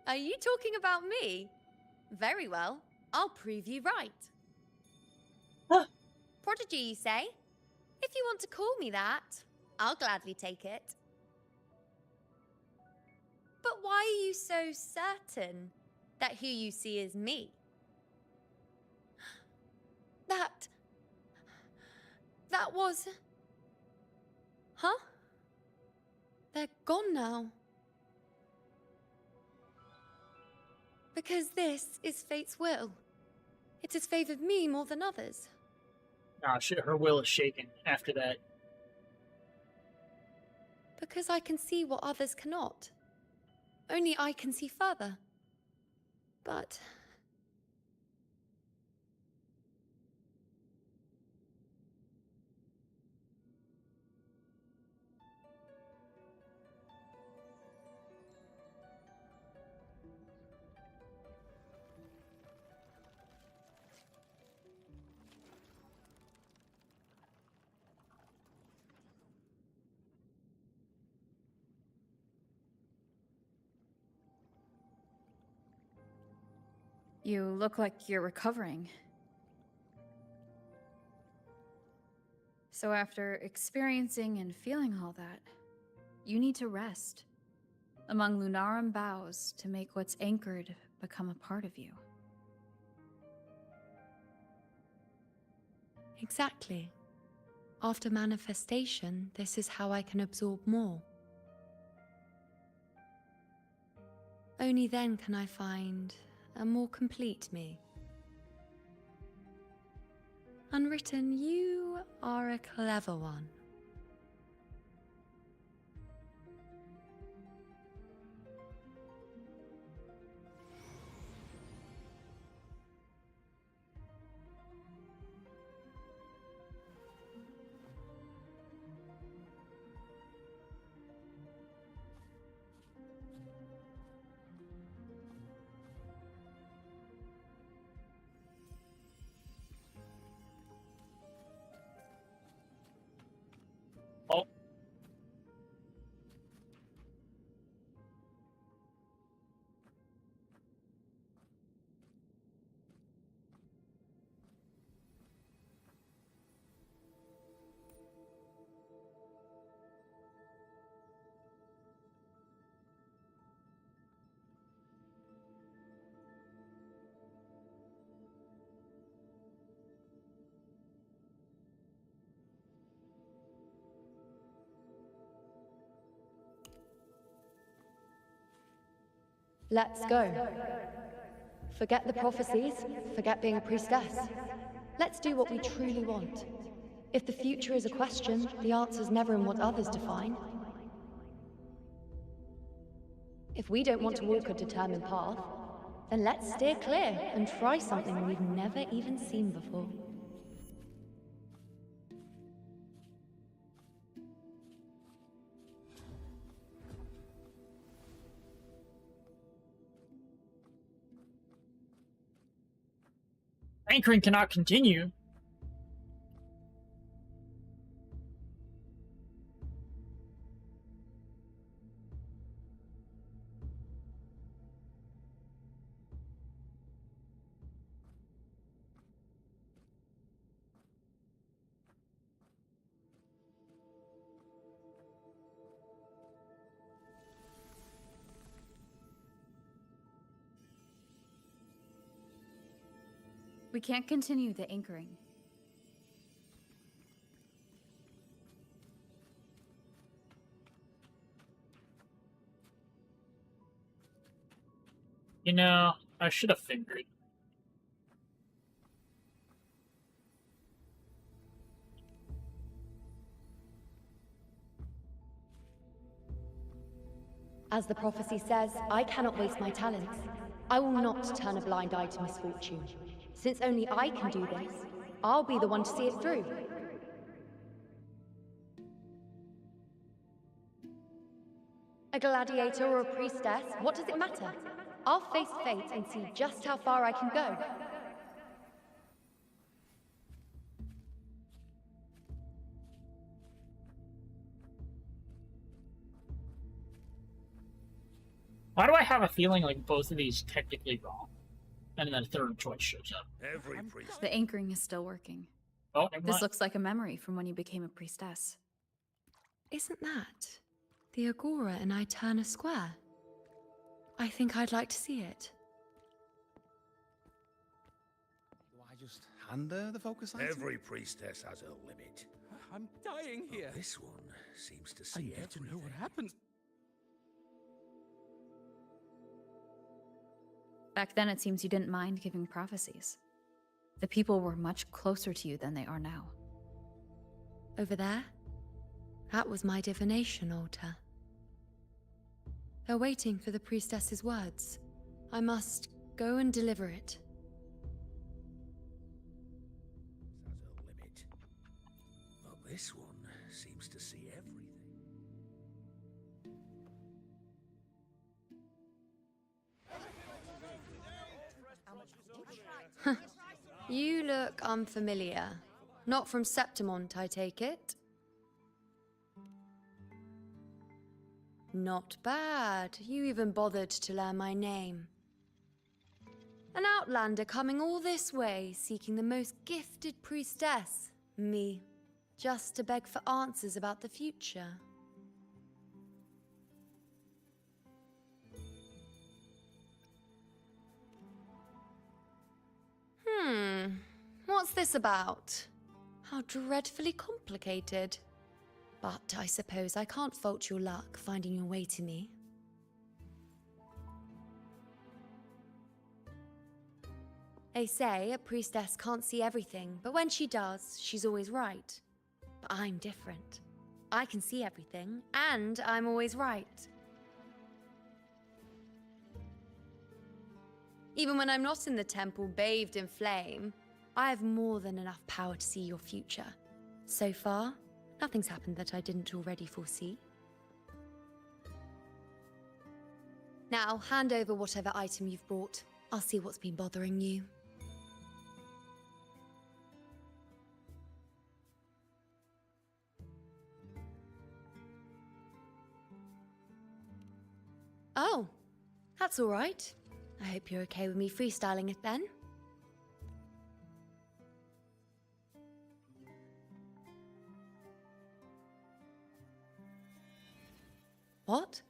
C: Are you talking about me? Very well, I'll prove you right. Prodigy, you say? If you want to call me that, I'll gladly take it. But why are you so certain that who you see is me? That was... Huh? They're gone now. Because this is fate's will. It has favored me more than others.
F: Nah, her will is shaken after that.
C: Because I can see what others cannot. Only I can see further. But...
J: You look like you're recovering. So after experiencing and feeling all that, you need to rest among Lunarum boughs to make what's anchored become a part of you.
C: Exactly. After manifestation, this is how I can absorb more. Only then can I find a more complete me. Unwritten, you are a clever one.
F: Oh.
C: Let's go. Forget the prophecies, forget being a priestess. Let's do what we truly want. If the future is a question, the answer's never in what others define. If we don't want to walk a determined path, then let's steer clear and try something we've never even seen before.
F: Anchoring cannot continue.
J: We can't continue the anchoring.
F: You know, I should have figured.
C: As the prophecy says, I cannot waste my talents. I will not turn a blind eye to misfortune. Since only I can do this, I'll be the one to see it through. A gladiator or a priestess, what does it matter? I'll face fate and see just how far I can go.
F: Why do I have a feeling like both of these technically wrong? And then a third choice shows up.
J: The anchoring is still working.
F: Oh, never
J: This
F: mind.
J: looks like a memory from when you became a priestess.
C: Isn't that the Agora in Eterna Square? I think I'd like to see it.
I: Do I just hand her the focus item?
L: Every priestess has a limit.
I: I'm dying here.
L: But this one seems to
I: I
L: see
I: need to know what happens.
J: Back then, it seems you didn't mind giving prophecies. The people were much closer to you than they are now.
C: Over there? That was my divination altar. They're waiting for the priestess's words. I must go and deliver it.
L: Has a limit. But this one seems to see everything.
C: You look unfamiliar. Not from Septimont, I take it. Not bad. You even bothered to learn my name. An outlander coming all this way, seeking the most gifted priestess, me, just to beg for answers about the future. What's this about? How dreadfully complicated. But I suppose I can't fault your luck finding your way to me. They say a priestess can't see everything, but when she does, she's always right. But I'm different. I can see everything, and I'm always right. Even when I'm not in the temple bathed in flame, I have more than enough power to see your future. So far, nothing's happened that I didn't already foresee. Now, hand over whatever item you've brought. I'll see what's been bothering you. Oh, that's all right. I hope you're okay with me freestyling it then. What?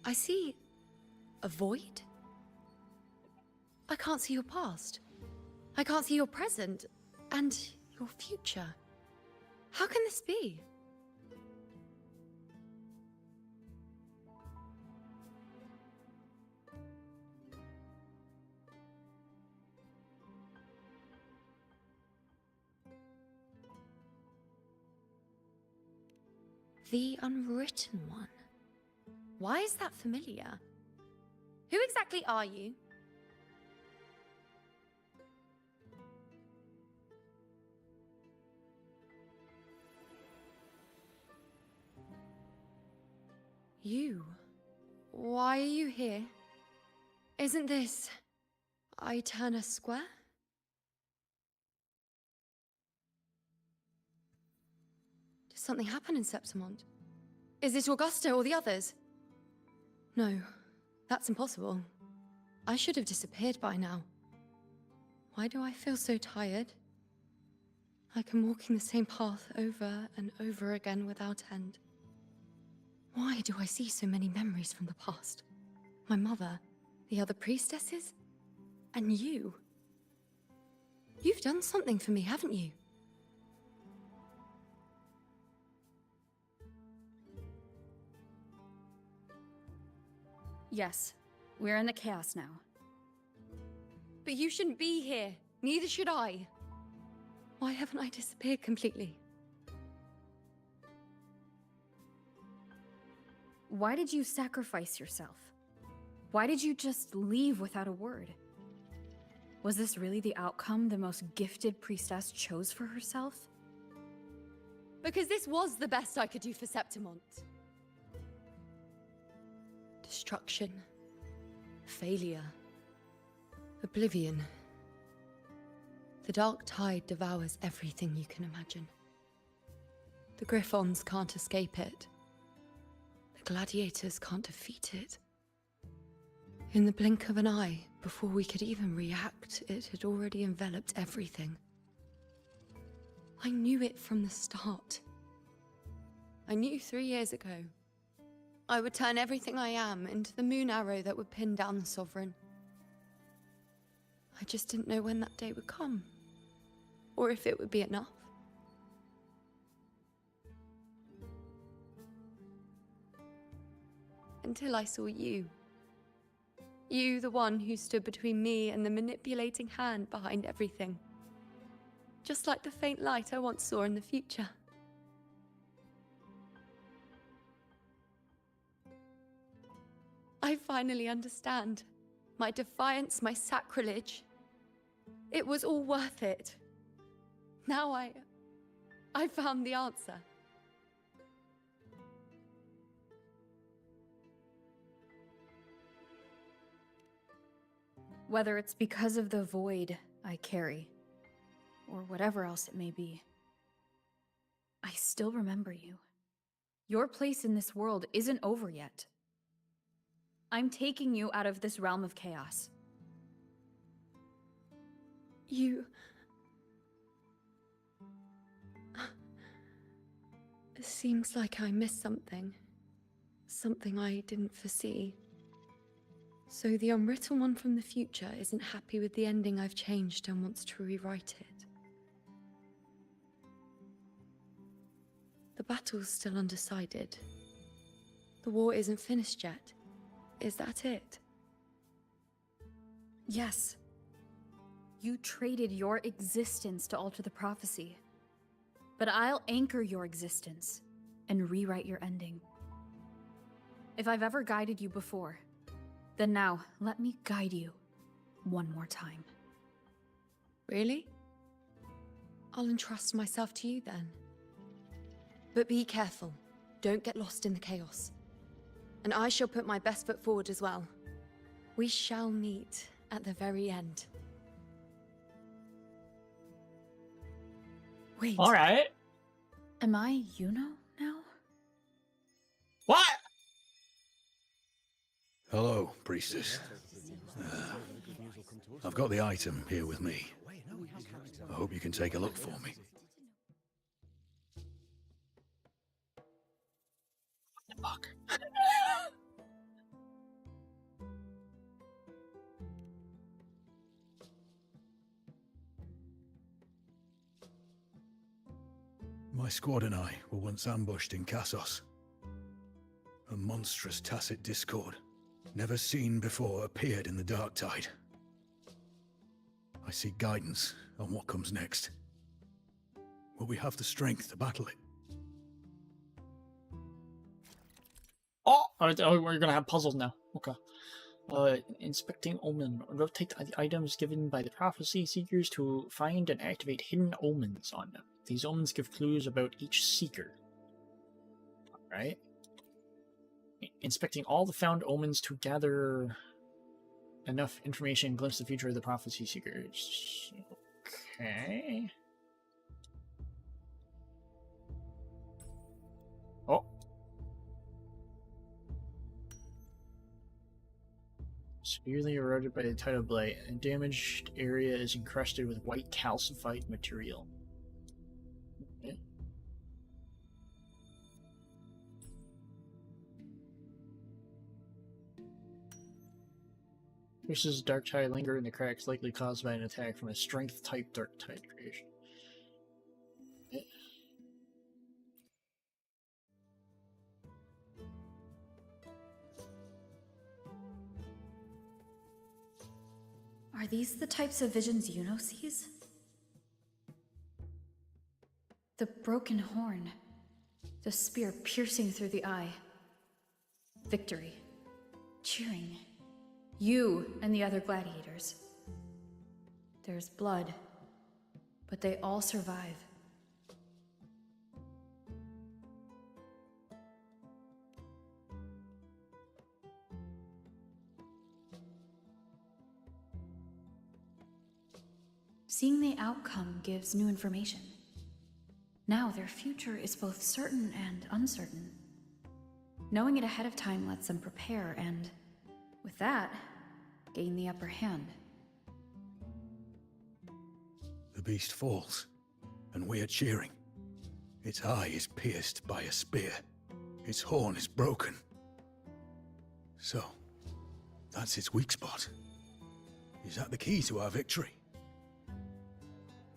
C: I see a void? I can't see your past. I can't see your present and your future. How can this be? The Unwritten One. Why is that familiar? Who exactly are you? You? Why are you here? Isn't this Eterna Square? Did something happen in Septimont? Is it Augusta or the others? No, that's impossible. I should have disappeared by now. Why do I feel so tired? Like I'm walking the same path over and over again without end. Why do I see so many memories from the past? My mother, the other priestesses, and you. You've done something for me, haven't you?
J: Yes, we're in the chaos now.
C: But you shouldn't be here. Neither should I. Why haven't I disappeared completely?
J: Why did you sacrifice yourself? Why did you just leave without a word? Was this really the outcome the most gifted priestess chose for herself?
C: Because this was the best I could do for Septimont. Destruction. Failure. Oblivion. The dark tide devours everything you can imagine. The Griffons can't escape it. The gladiators can't defeat it. In the blink of an eye, before we could even react, it had already enveloped everything. I knew it from the start. I knew 3 years ago. I would turn everything I am into the moon arrow that would pin down the Sovereign. I just didn't know when that day would come, or if it would be enough. Until I saw you. You, the one who stood between me and the manipulating hand behind everything. Just like the faint light I once saw in the future. I finally understand. My defiance, my sacrilege. It was all worth it. Now I found the answer.
J: Whether it's because of the void I carry, or whatever else it may be, I still remember you. Your place in this world isn't over yet. I'm taking you out of this realm of chaos.
C: You... It seems like I missed something. Something I didn't foresee. So the Unwritten One from the future isn't happy with the ending I've changed and wants to rewrite it. The battle's still undecided. The war isn't finished yet. Is that it?
J: Yes. You traded your existence to alter the prophecy. But I'll anchor your existence and rewrite your ending. If I've ever guided you before, then now let me guide you one more time.
C: Really? I'll entrust myself to you then. But be careful. Don't get lost in the chaos. And I shall put my best foot forward as well. We shall meet at the very end.
J: Wait.
F: All right.
J: Am I Iuno now?
F: What?
L: Hello, priestess. I've got the item here with me. I hope you can take a look for me.
F: Fuck.
L: My squad and I were once ambushed in Kassos. A monstrous tacit discord, never seen before, appeared in the dark tide. I seek guidance on what comes next. Will we have the strength to battle it?
F: Oh, we're gonna have puzzles now. Okay. Inspecting omen. Rotate the items given by the prophecy seekers to find and activate hidden omens on them. These omens give clues about each seeker. Alright. Inspecting all the found omens to gather enough information and glimpse the future of the prophecy seekers. Okay. Oh. Severely eroded by the tidal blight. A damaged area is encrusted with white calcified material. Okay. Traces of dark tide linger in the cracks, likely caused by an attack from a strength-type dark tide creation.
J: Are these the types of visions Iuno sees? The broken horn. The spear piercing through the eye. Victory. Cheering. You and the other gladiators. There's blood, but they all survive. Seeing the outcome gives new information. Now their future is both certain and uncertain. Knowing it ahead of time lets them prepare and, with that, gain the upper hand.
L: The beast falls, and we are cheering. Its eye is pierced by a spear. Its horn is broken. So, that's its weak spot. Is that the key to our victory?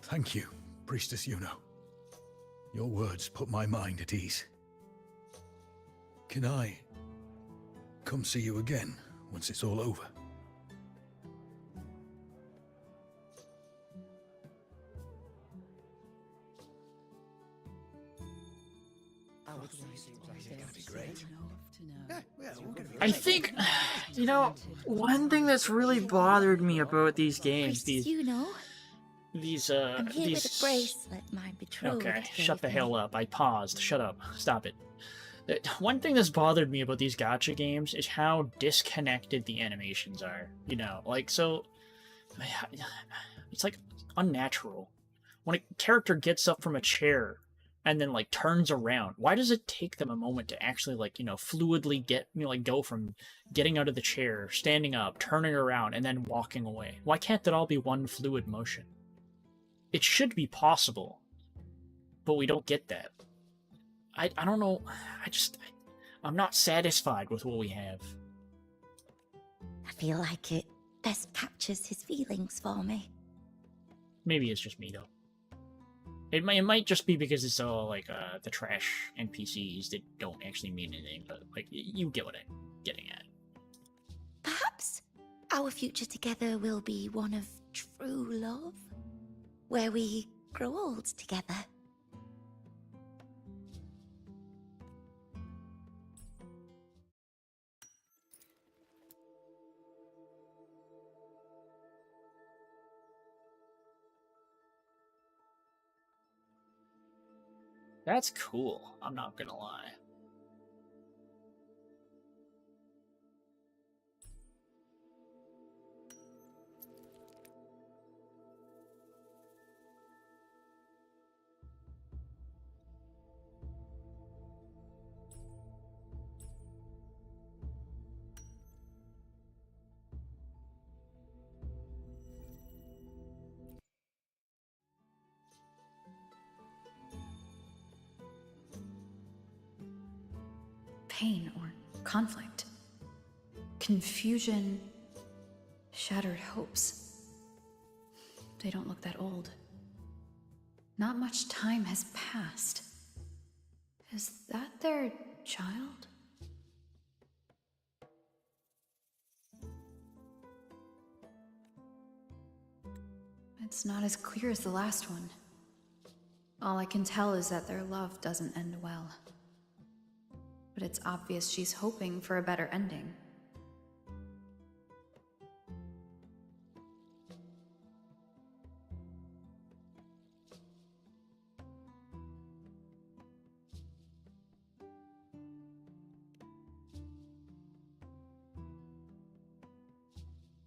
L: Thank you, Priestess Iuno. Your words put my mind at ease. Can I come see you again once it's all over?
F: I think, you know, one thing that's really bothered me about these games,
E: I'm here
F: these
E: with a bracelet my betrothed
F: okay,
E: gave
F: shut the
E: me.
F: hell up. I paused. Shut up. Stop it. One thing that's bothered me about these gacha games is how disconnected the animations are. You know, like, so... It's, like, unnatural. When a character gets up from a chair and then, like, turns around, why does it take them a moment to actually, like, you know, fluidly get, you know, like, go from getting out of the chair, standing up, turning around, and then walking away? Why can't that all be one fluid motion? It should be possible, but we don't get that. I don't know, I'm not satisfied with what we have.
E: I feel like it best captures his feelings for me.
F: Maybe it's just me, though. It might just be because it's all, like, the trash NPCs that don't actually mean anything, but, like, you get what I'm getting at.
E: Perhaps our future together will be one of true love, where we grow old together.
F: That's cool, I'm not gonna lie.
J: Pain or conflict. Confusion. Shattered hopes. They don't look that old. Not much time has passed. Is that their child? It's not as clear as the last one. All I can tell is that their love doesn't end well. but it's obvious she's hoping for a better ending.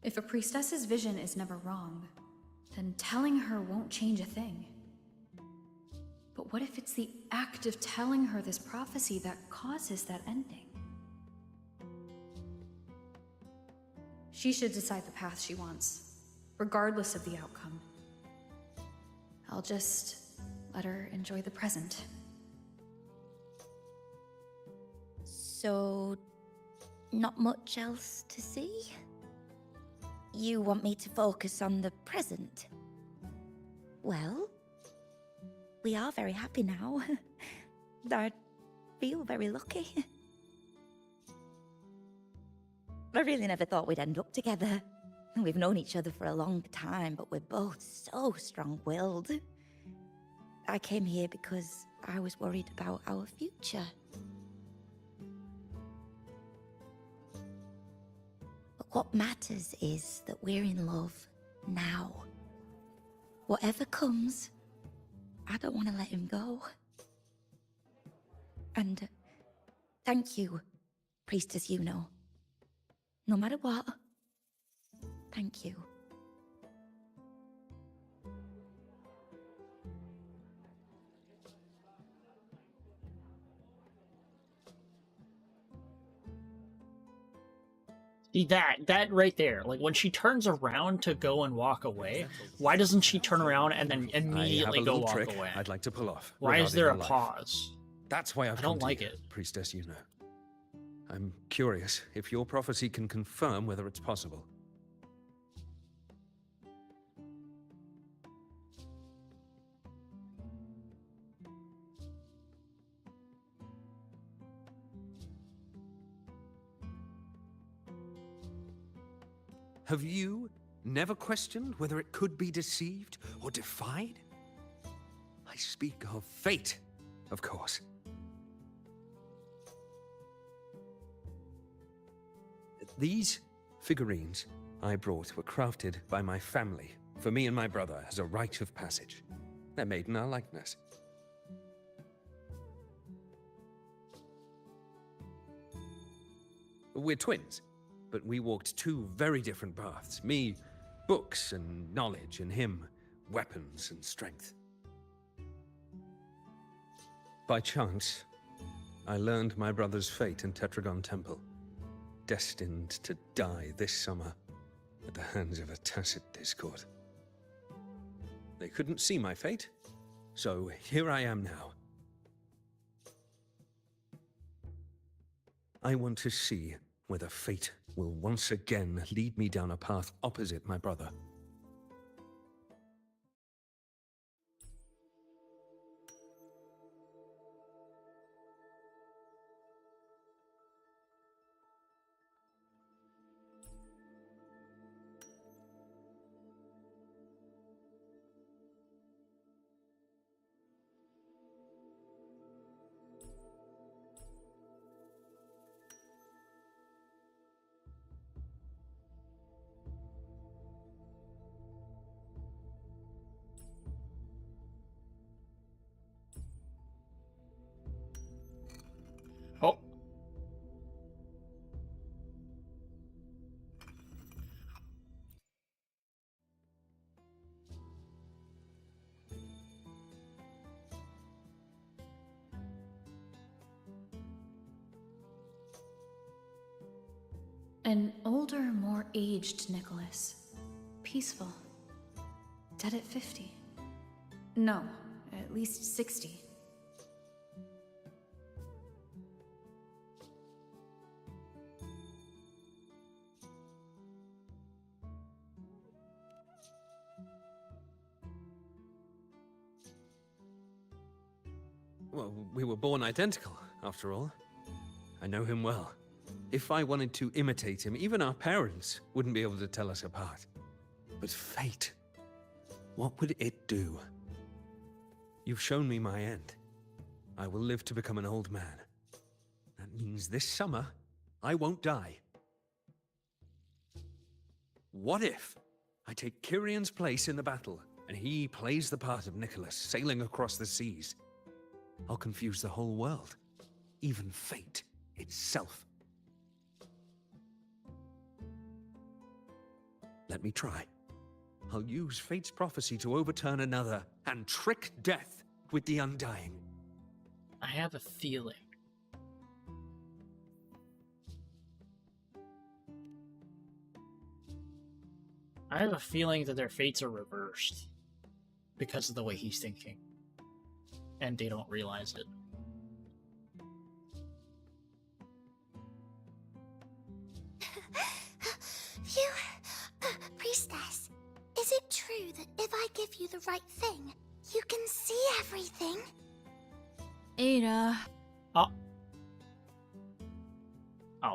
J: If a priestess's vision is never wrong, then telling her won't change a thing. But what if it's the act of telling her this prophecy that causes that ending? She should decide the path she wants, regardless of the outcome. I'll just let her enjoy the present.
E: So, not much else to see? You want me to focus on the present? Well, we are very happy now. I feel very lucky. I really never thought we'd end up together. We've known each other for a long time, but we're both so strong-willed. I came here because I was worried about our future. But what matters is that we're in love now. Whatever comes, I don't want to let him go. And thank you, Priestess Iuno. No matter what, thank you.
F: See that right there, like when she turns around to go and walk away, why doesn't she turn around and then immediately go walk
H: trick
F: away?
H: I'd like to pull off.
F: Why is there a
H: life.
F: pause?
H: That's why I've
F: I don't
H: come to
F: like
H: you,
F: it.
H: Priestess Iuno. I'm curious if your prophecy can confirm whether it's possible. Have you never questioned whether it could be deceived or defied? I speak of fate, of course. These figurines I brought were crafted by my family for me and my brother as a rite of passage. They're made in our likeness. We're twins, but we walked two very different paths. Me, books and knowledge, and him, weapons and strength. By chance, I learned my brother's fate in Tetragon Temple, destined to die this summer at the hands of a tacit discord. They couldn't see my fate, so here I am now. I want to see whether fate will once again lead me down a path opposite my brother.
F: Oh.
J: An older, more aged Nicholas. Peaceful. Dead at 50. No, at least 60.
H: Well, we were born identical, after all. I know him well. If I wanted to imitate him, even our parents wouldn't be able to tell us apart. But fate, what would it do? You've shown me my end. I will live to become an old man. That means this summer, I won't die. What if I take Kyrion's place in the battle, and he plays the part of Nicholas, sailing across the seas? I'll confuse the whole world, even fate itself. Let me try. I'll use fate's prophecy to overturn another, and trick death with the Undying.
F: I have a feeling. I have a feeling that their fates are reversed because of the way he's thinking. And they don't realize it.
D: Phew. Priestess, is it true that if I give you the right thing, you can see everything?
U: Ada.
F: Oh,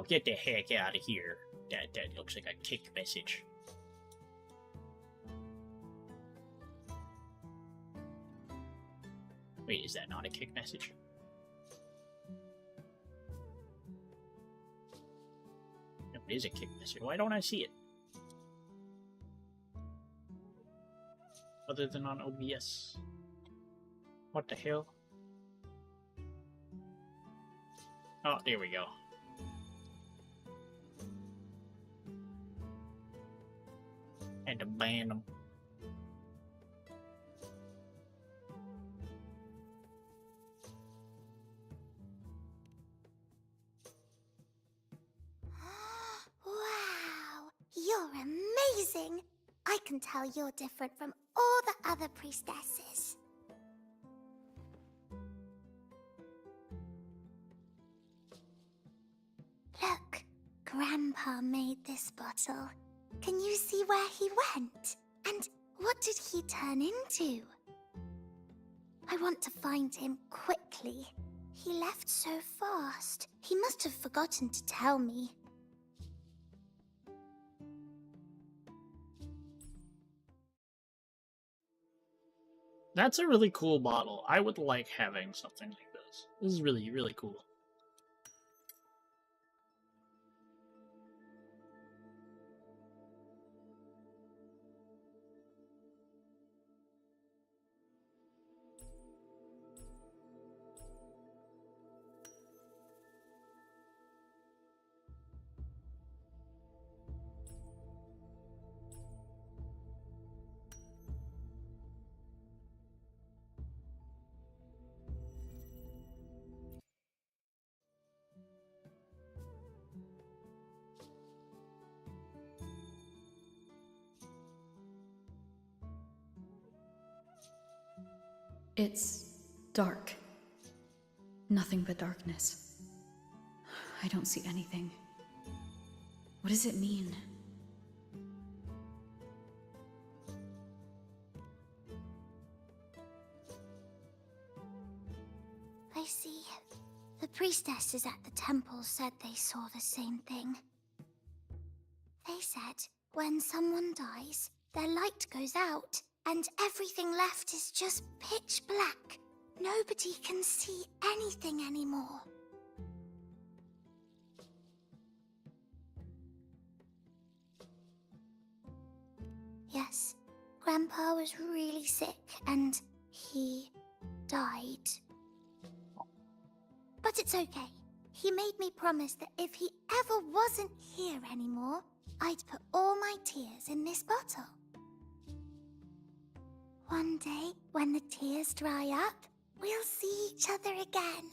F: get the heck out of here. That looks like a kick message. Wait, is that not a kick message? No, it is a kick message. Why don't I see it? Other than on OBS. What the hell? Oh, there we go. And to ban them.
D: Wow, you're amazing! I can tell you're different from all the other priestesses. Look, Grandpa made this bottle. Can you see where he went? And what did he turn into? I want to find him quickly. He left so fast. He must have forgotten to tell me.
F: That's a really cool bottle. I would like having something like this. This is really, really cool.
J: It's dark. Nothing but darkness. I don't see anything. What does it mean?
D: I see. The priestesses at the temple said they saw the same thing. They said when someone dies, their light goes out, and everything left is just pitch black. Nobody can see anything anymore. Yes, Grandpa was really sick and he died. But it's okay. He made me promise that if he ever wasn't here anymore, I'd put all my tears in this bottle. One day, when the tears dry up, we'll see each other again.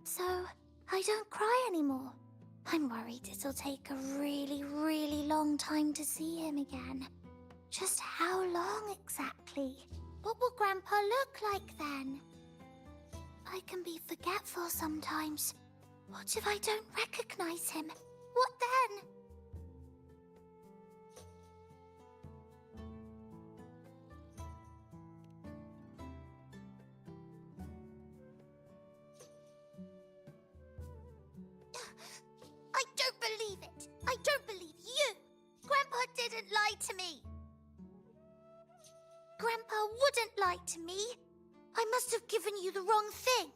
D: So, I don't cry anymore. I'm worried it'll take a really, really long time to see him again. Just how long exactly? What will Grandpa look like then? I can be forgetful sometimes. What if I don't recognize him? What then? I don't believe it! I don't believe you! Grandpa didn't lie to me! Grandpa wouldn't lie to me! I must have given you the wrong thing!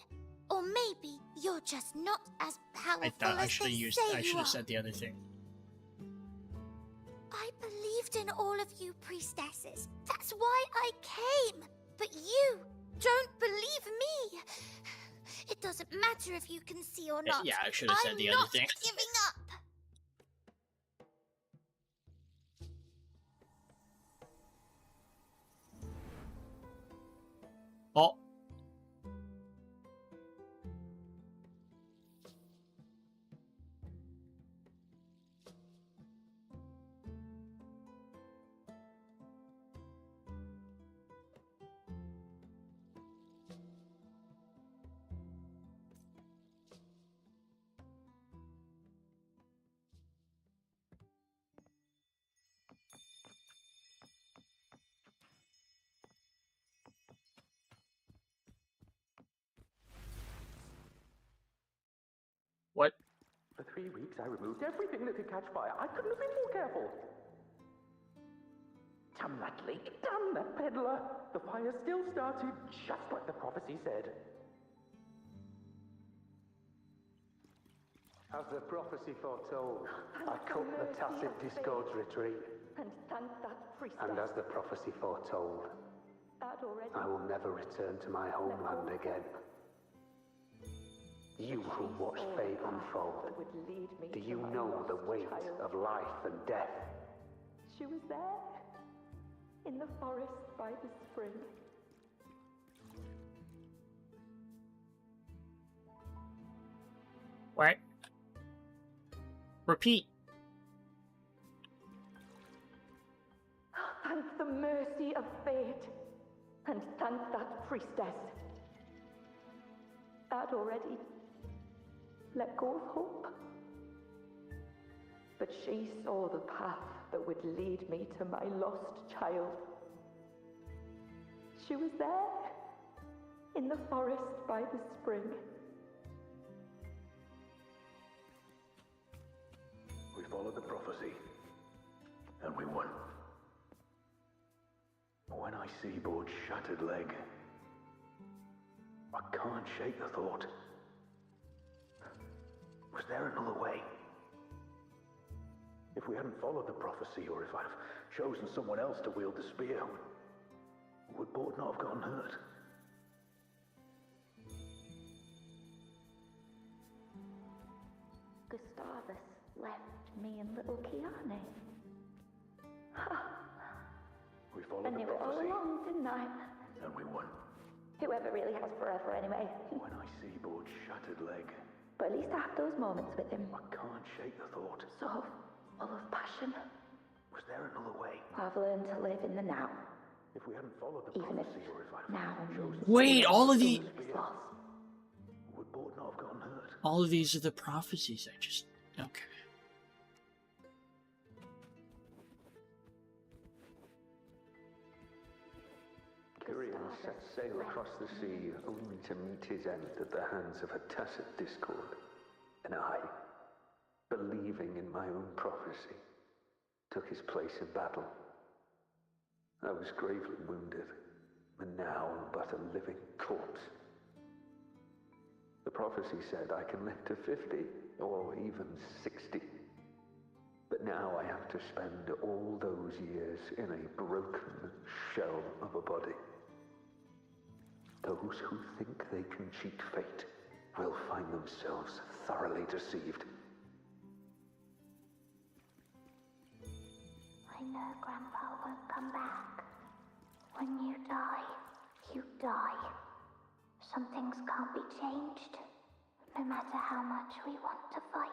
D: maybe you're just not as powerful
A: I thought I
D: as
A: should
D: they
A: have used.
D: say
A: I
D: you
A: should
D: are.
A: have said the other thing.
D: I believed in all of you priestesses. That's why I came. But you don't believe me. It doesn't matter if you can see or not.
A: Yeah, I should have said the other thing.
D: I'm not giving up.
A: Oh. What?
B: For 3 weeks, I removed everything that could catch fire. I couldn't have been more careful. Damn that leak! Damn that peddler! The fire still started, just like the prophecy said.
K: As the prophecy foretold, I cut the tacit discord's retreat.
W: And thank that priestess.
K: And as the prophecy foretold, I will never return to my homeland again. You who watched fate unfold, do you know the weight of life and death?
W: She was there, in the forest by the spring.
F: What? Repeat.
W: Thank the mercy of fate, and thank that priestess. I'd already let go of hope. But she saw the path that would lead me to my lost child. She was there, in the forest by the spring.
B: We followed the prophecy, and we won. But when I see Board's shattered leg, I can't shake the thought. Was there another way? If we hadn't followed the prophecy, or if I'd have chosen someone else to wield the spear, would Board not have gotten hurt?
W: Gustavus left me and little Kiane.
B: We followed
W: I
B: the
W: knew it all
B: prophecy,
W: along, didn't I?
B: and we won.
W: Whoever really has forever anyway.
B: When I see Board's shattered leg,
W: But at least I have those moments with him.
B: I can't shake the thought.
W: So full of passion.
B: Was there another way?
W: I've learned to live in the now.
B: If we hadn't followed the
W: Even if
B: prophecy, or if I'd
W: now
B: chosen
A: Wait, all of the
B: would Board not have gotten hurt?
A: all of these are the prophecies. I just okay.
K: Kyrian set sail across the sea, only to meet his end at the hands of a tacit discord. And I, believing in my own prophecy, took his place in battle. I was gravely wounded, and now am but a living corpse. The prophecy said I can live to 50, or even 60. But now I have to spend all those years in a broken shell of a body. Those who think they can cheat fate will find themselves thoroughly deceived.
D: I know Grandpa won't come back. When you die, you die. Some things can't be changed, no matter how much we want to fight.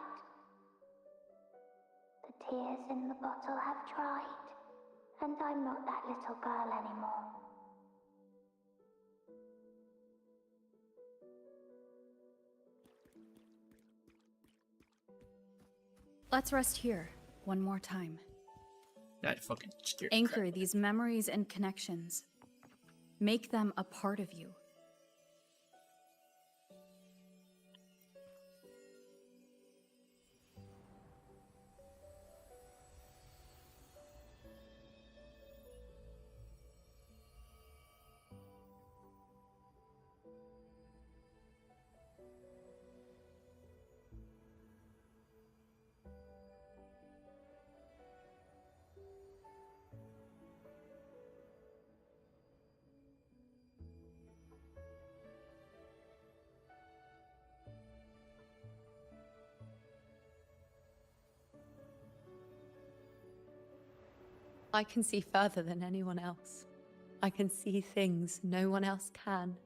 D: The tears in the bottle have dried, and I'm not that little girl anymore.
J: Let's rest here, one more time.
A: That fucking scared
J: Anchor these memories and connections. Make them a part of you.
C: I can see further than anyone else. I can see things no one else can.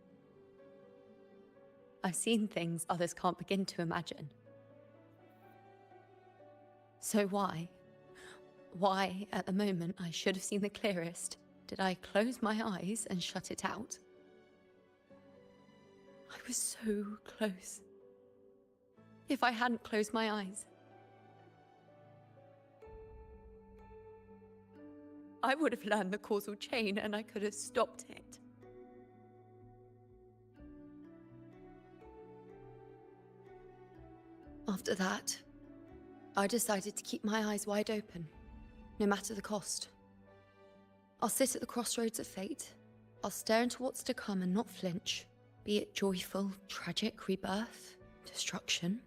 C: I've seen things others can't begin to imagine. So why, at the moment I should have seen the clearest, did I close my eyes and shut it out? I was so close. If I hadn't closed my eyes, I would have learned the causal chain and I could have stopped it. After that, I decided to keep my eyes wide open, no matter the cost. I'll sit at the crossroads of fate. I'll stare into what's to come and not flinch, be it joyful, tragic rebirth, destruction.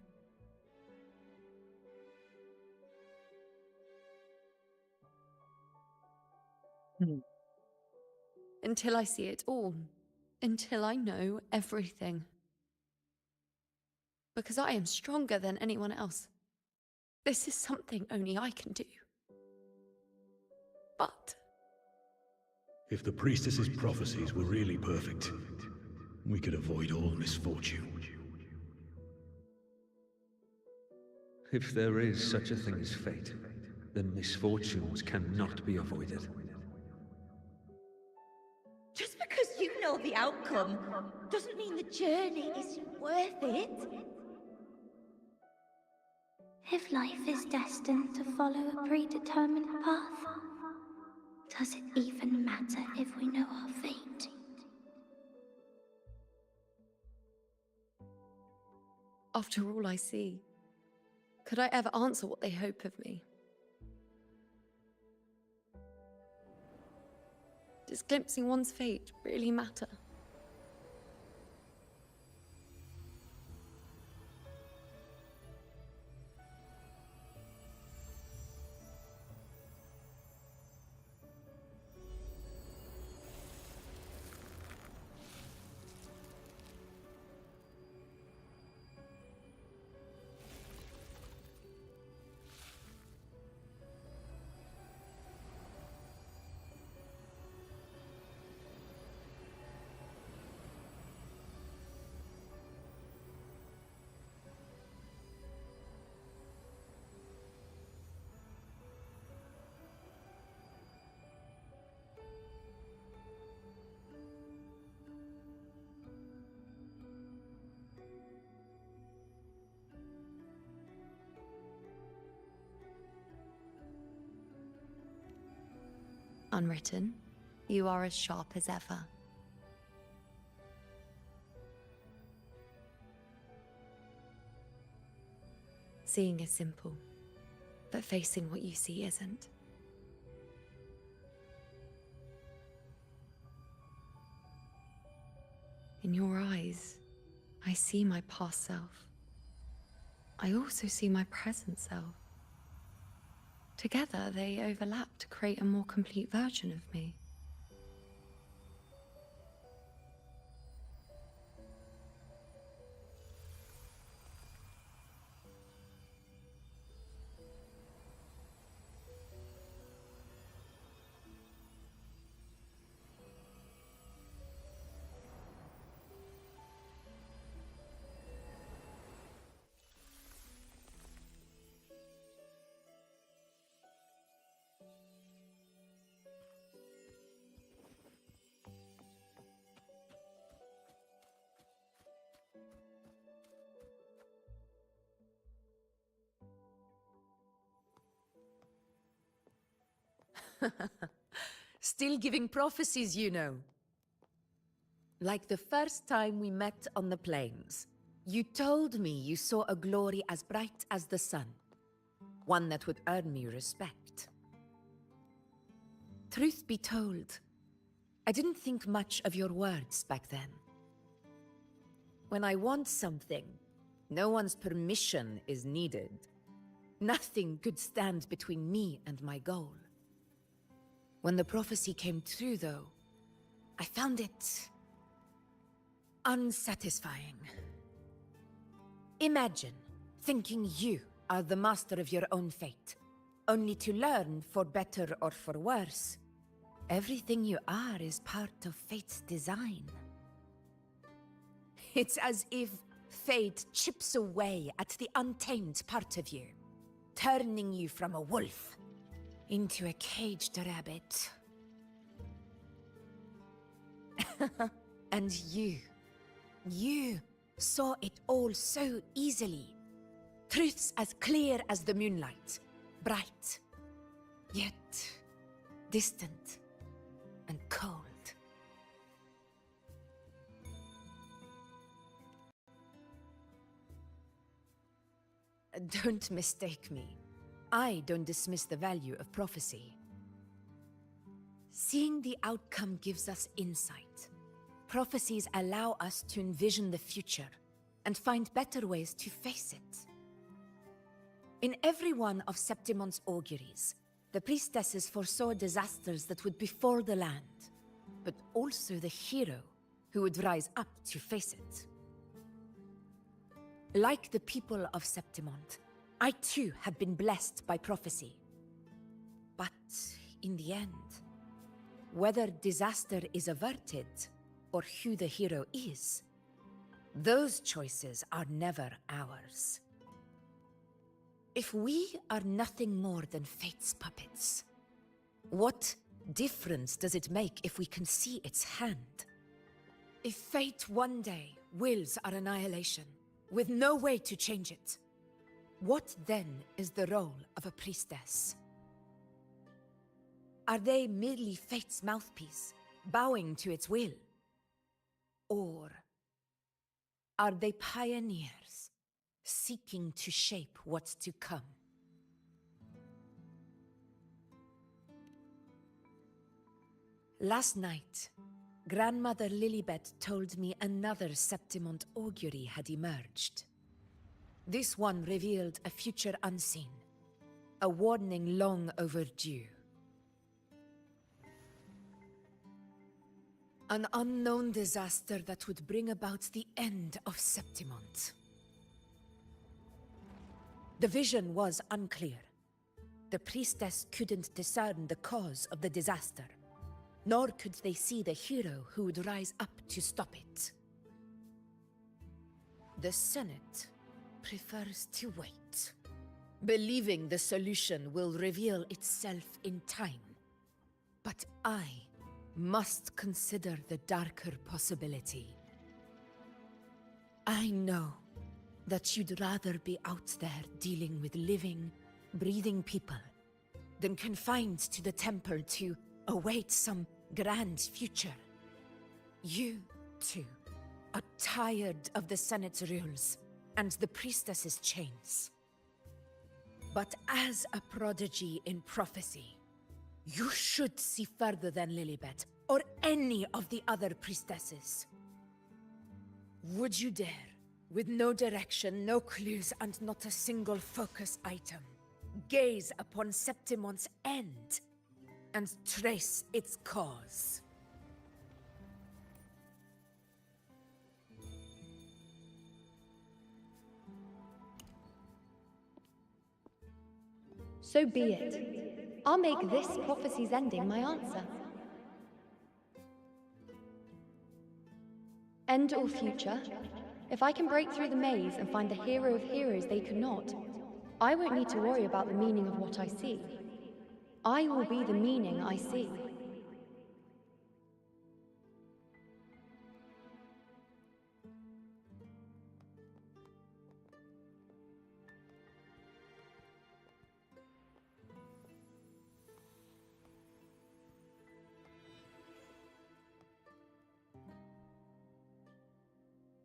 C: Until I see it all. Until I know everything. Because I am stronger than anyone else. This is something only I can do. But
M: if the priestess's prophecies were really perfect, we could avoid all misfortune.
Q: If there is such a thing as fate, then misfortunes cannot be avoided.
O: Just because you know the outcome doesn't mean the journey isn't worth it.
D: If life is destined to follow a predetermined path, does it even matter if we know our fate?
C: after all I see, could I ever answer what they hope of me? Does glimpsing one's fate really matter? Unwritten, you are as sharp as ever. Seeing is simple, but facing what you see isn't. In your eyes, I see my past self. I also see my present self. Together, they overlap to create a more complete version of me.
P: Still giving prophecies, you know. Like the first time we met on the plains, you told me you saw a glory as bright as the sun, one that would earn me respect. Truth be told, I didn't think much of your words back then. When I want something, no one's permission is needed. Nothing could stand between me and my goal. When the prophecy came true, though, I found it unsatisfying. Imagine thinking you are the master of your own fate, only to learn, for better or for worse, everything you are is part of fate's design. It's as if fate chips away at the untamed part of you, turning you from a wolf into a caged rabbit. And you saw it all so easily. Truths as clear as the moonlight, bright, yet distant and cold. Don't mistake me. I don't dismiss the value of prophecy. Seeing the outcome gives us insight. Prophecies allow us to envision the future and find better ways to face it. In every one of Septimon's auguries, the priestesses foresaw disasters that would befall the land, but also the hero who would rise up to face it. Like the people of Septimont, I too have been blessed by prophecy. But in the end, whether disaster is averted or who the hero is, those choices are never ours. If we are nothing more than fate's puppets, what difference does it make if we can see its hand? If fate one day wills our annihilation, with no way to change it, what then is the role of a priestess? Are they merely fate's mouthpiece, bowing to its will? Or are they pioneers, seeking to shape what's to come? Last night, Grandmother Lilibet told me another Septimont augury had emerged. This one revealed a future unseen, a warning long overdue. An unknown disaster that would bring about the end of Septimont. The vision was unclear. The priestess couldn't discern the cause of the disaster, nor could they see the hero who would rise up to stop it. The Senate prefers to wait, believing the solution will reveal itself in time. But I must consider the darker possibility. I know that you'd rather be out there dealing with living, breathing people than confined to the temple to await some grand future. You, too, are tired of the Senate's rules and the priestess's chains. But as a prodigy in prophecy, you should see further than Lilibet or any of the other priestesses. Would you dare, with no direction, no clues, and not a single focus item, gaze upon Septimont's end and trace its cause?
C: So be it. I'll make this prophecy's ending my answer. End or future, if I can break through the maze and find the hero of heroes they could not, I won't need to worry about the meaning of what I see. I will be the meaning I see.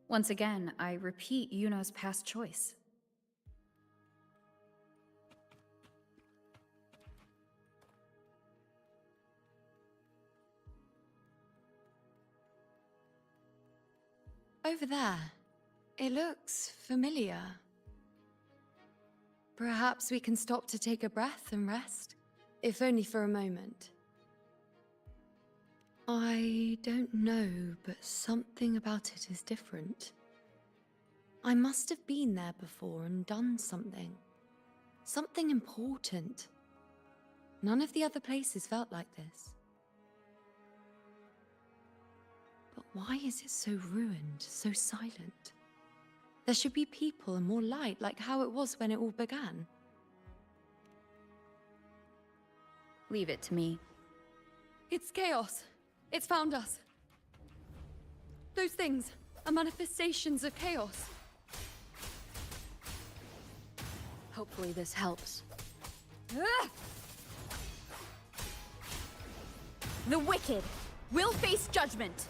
J: Once again, I repeat Iuno's past choice.
C: Over there. It looks familiar. Perhaps we can stop to take a breath and rest, if only for a moment. I don't know, but something about it is different. I must have been there before and done something. Something important. None of the other places felt like this. But why is it so ruined, so silent? There should be people and more light, like how it was when it all began.
J: Leave it to me.
C: It's chaos. It's found us. Those things are manifestations of chaos.
J: Hopefully this helps.
C: Ah!
J: The wicked will face judgment.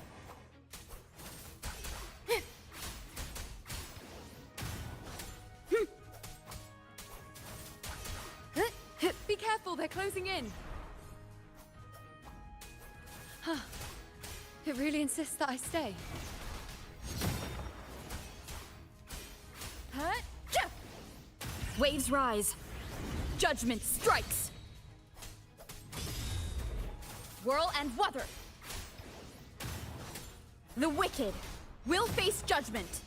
C: Be careful, they're closing in. Huh. It really insists that I stay.
J: Waves rise. Judgment strikes. Whirl and wuther. The wicked will face judgment.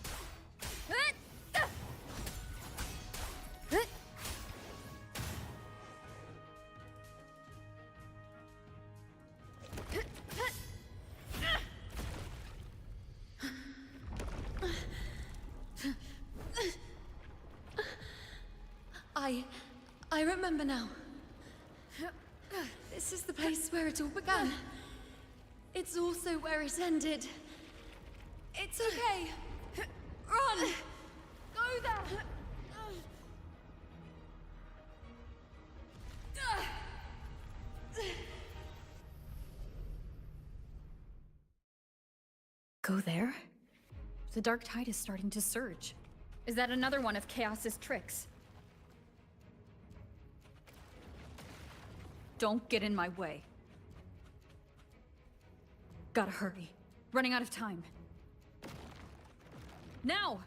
C: I remember now. This is the place where it all began. It's also where it ended. It's okay. Run! Go there!
J: Go there? The dark tide is starting to surge. Is that another one of Chaos's tricks? Don't get in my way. Gotta hurry. Running out of time. Now!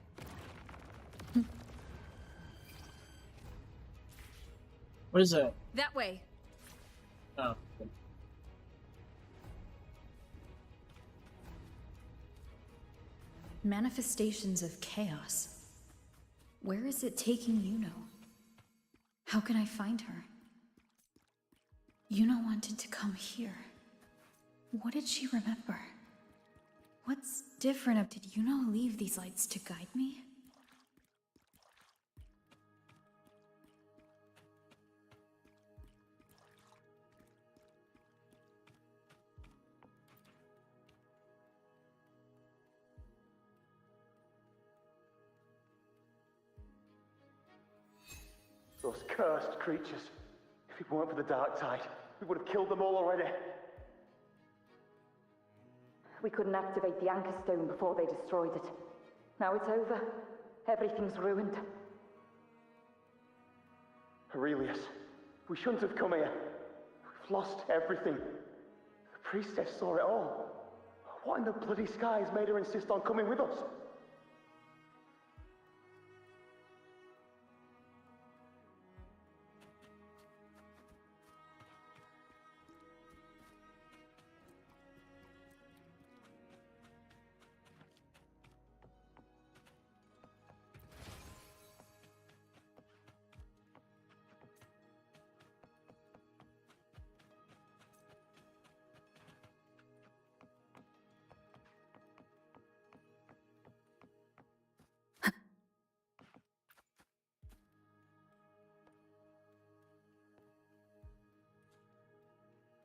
F: What is that?
J: That way.
F: Oh.
J: Manifestations of chaos. Where is it taking Iuno? How can I find her? Iuno wanted to come here. What did she remember? What's different? Did Iuno leave these lights to guide me?
B: Those cursed creatures. If it weren't for the dark tide, we would have killed them all already.
W: We couldn't activate the anchor stone before they destroyed it. Now it's over. Everything's ruined.
B: Aurelius, we shouldn't have come here. We've lost everything. The priestess saw it all. What in the bloody skies made her insist on coming with us?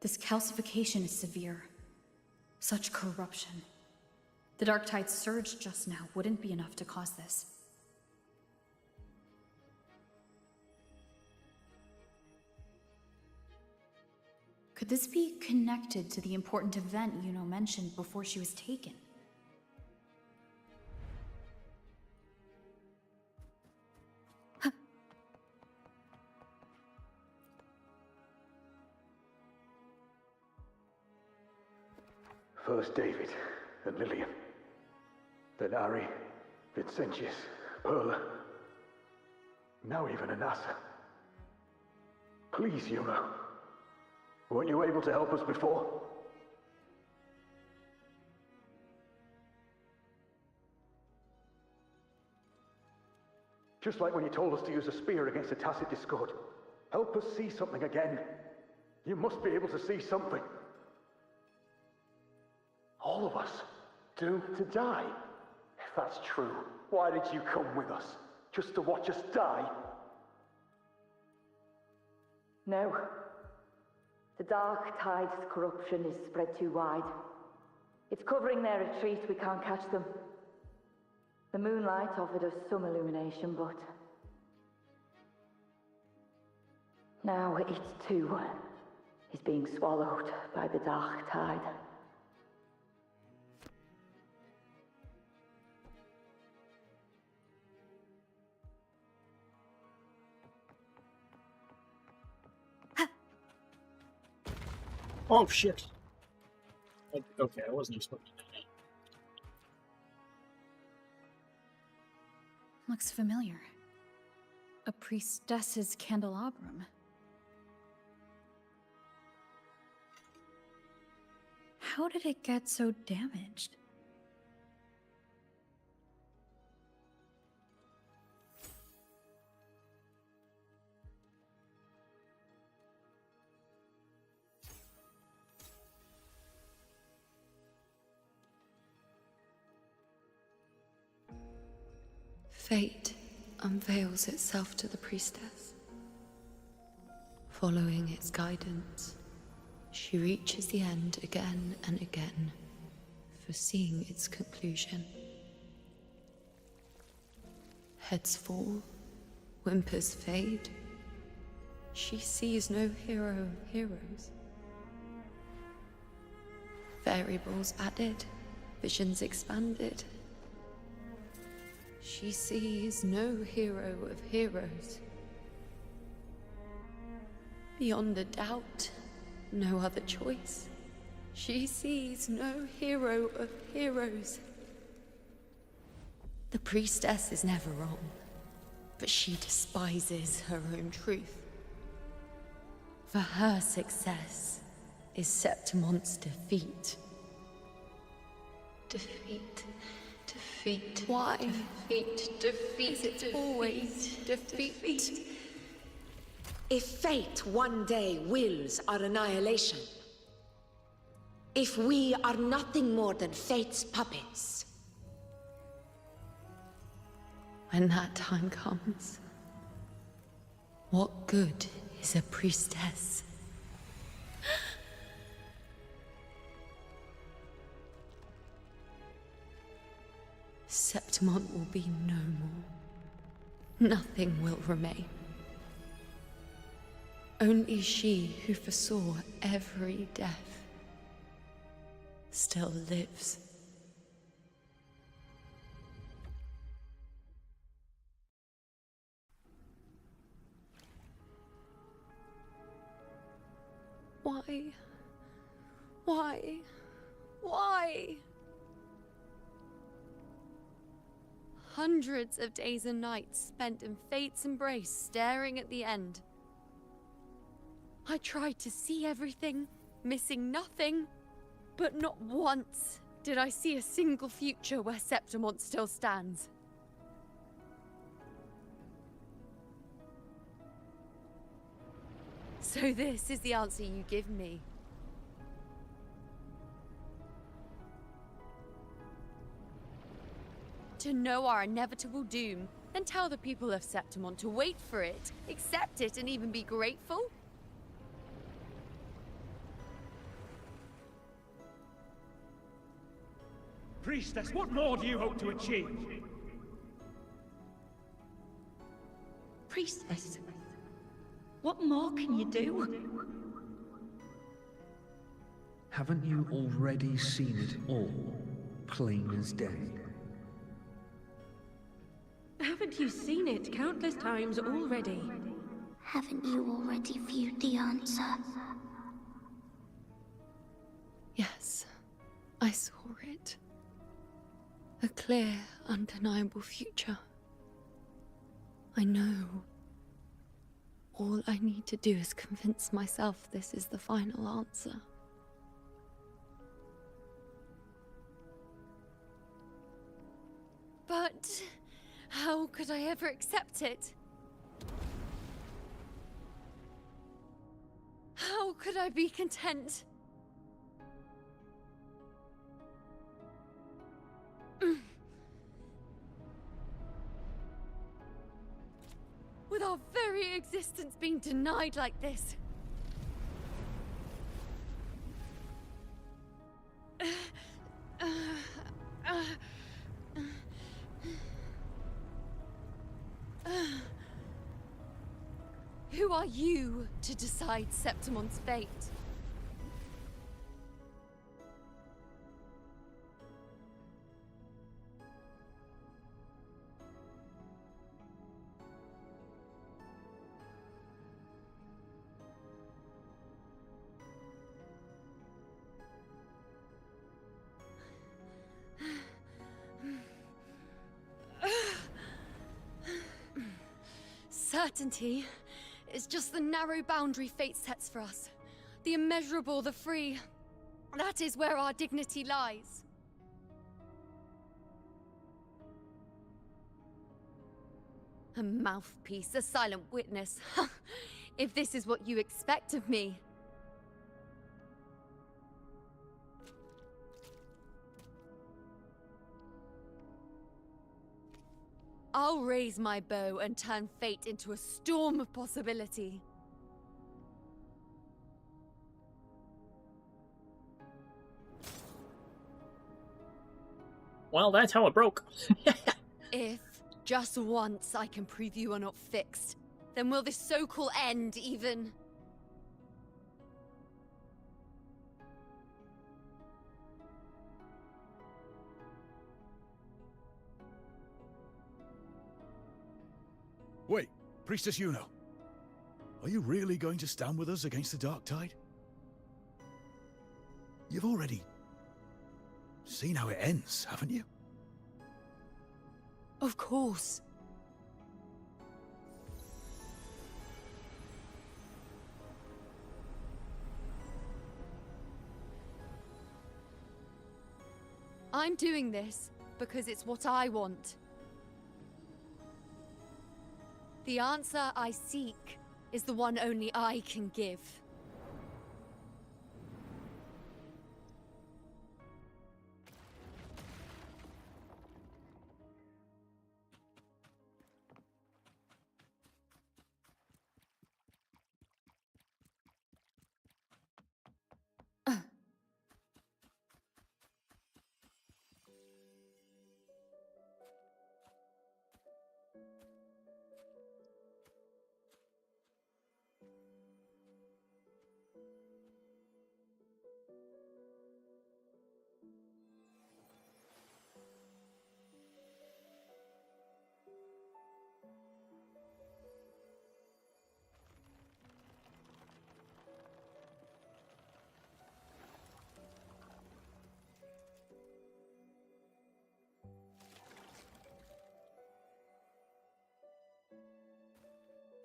J: This calcification is severe. Such corruption. The dark tide surge just now wouldn't be enough to cause this. Could this be connected to the important event Iuno mentioned before she was taken?
B: First David and Lillian. Then Ari, Vincentius, Perla. Now even Anassa. Please, Iuno. Weren't you able to help us before? Just like when you told us to use a spear against a tacit discord. Help us see something again. You must be able to see something. All of us doomed to die. If that's true, why did you come with us? Just to watch us die?
W: No. The Dark Tide's corruption is spread too wide. It's covering their retreat, we can't catch them. The moonlight offered us some illumination, but... now it too is being swallowed by the Dark Tide.
F: Oh shit. Okay, I wasn't expecting that.
J: Looks familiar. A priestess's candelabrum. How did it get so damaged?
C: Fate unveils itself to the priestess. Following its guidance, she reaches the end again and again, foreseeing its conclusion. Heads fall, whimpers fade. She sees no hero of heroes. Variables added, visions expanded. She sees no hero of heroes. Beyond a doubt, no other choice. She sees no hero of heroes. The priestess is never wrong, but she despises her own truth. For her success is Septimon's defeat. Defeat. Defeat. Why? Defeat. Is it always defeat?
P: If fate one day wills our annihilation, if we are nothing more than fate's puppets,
C: when that time comes, what good is a priestess? Septimon will be no more. Nothing will remain. Only she who foresaw every death still lives. Why? Why? Why? Hundreds of days and nights spent in fate's embrace, staring at the end. I tried to see everything, missing nothing, but not once did I see a single future where Septimon still stands. So this is the answer you give me. To know our inevitable doom, then tell the people of Septimon to wait for it, accept it, and even be grateful?
B: Priestess, what more do you hope to achieve?
O: Priestess, what more can you do?
Q: Haven't you already seen it all, plain as day?
S: Haven't you seen it countless times already?
D: Haven't you already viewed the answer?
C: Yes, I saw it. A clear, undeniable future. I know. All I need to do is convince myself this is the final answer. But how could I ever accept it? How could I be content? With our very existence being denied like this. Who are you to decide Septimon's fate? Certainty is just the narrow boundary fate sets for us. The immeasurable, the free. That is where our dignity lies. A mouthpiece, a silent witness. If this is what you expect of me. I'll raise my bow and turn fate into a storm of possibility.
F: Well, that's how it broke.
C: If just once I can prove you are not fixed, then will this so-called end even?
I: Wait, Priestess Iuno. Are you really going to stand with us against the Dark Tide? You've already seen how it ends, haven't you?
C: Of course. I'm doing this because it's what I want. The answer I seek is the one only I can give.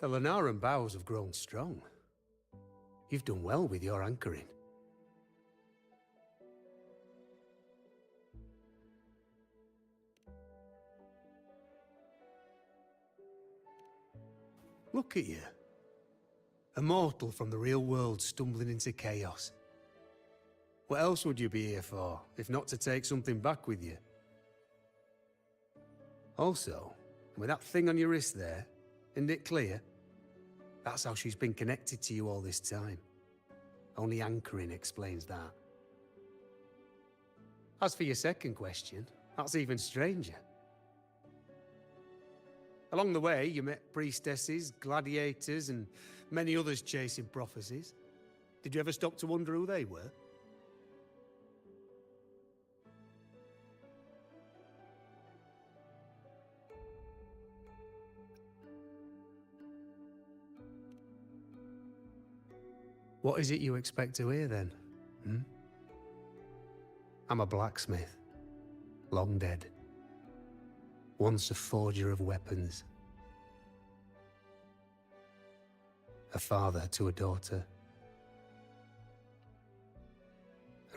H: The Lenaran bows have grown strong. You've done well with your anchoring. Look at you. A mortal from the real world stumbling into chaos. What else would you be here for, if not to take something back with you? Also, with that thing on your wrist there, isn't it clear? That's how she's been connected to you all this time. Only anchoring explains that. As for your second question, that's even stranger. Along the way, you met priestesses, gladiators, and many others chasing prophecies. Did you ever stop to wonder who they were? What is it you expect to hear, then? I'm a blacksmith. Long dead. Once a forger of weapons. A father to a daughter.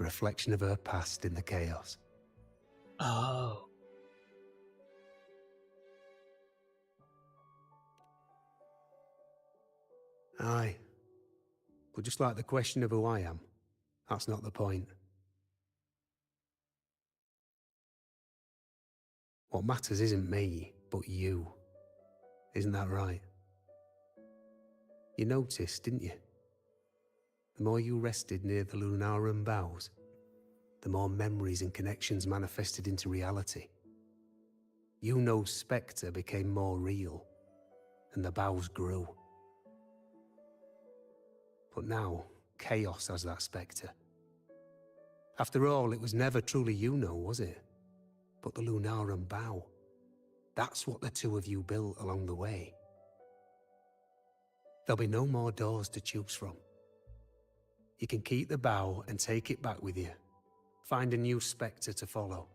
H: A reflection of her past in the chaos.
F: Oh.
H: Aye. But just like the question of who I am, that's not the point. What matters isn't me, but you. Isn't that right? You noticed, didn't you? The more you rested near the Lunarum boughs, the more memories and connections manifested into reality. Iuno's spectre became more real, and the boughs grew. But now, Chaos has that spectre. After all, it was never truly Iuno, was it? But the Lunarum bough. That's what the two of you built along the way. There'll be no more doors to choose from. You can keep the bough and take it back with you. Find a new spectre to follow.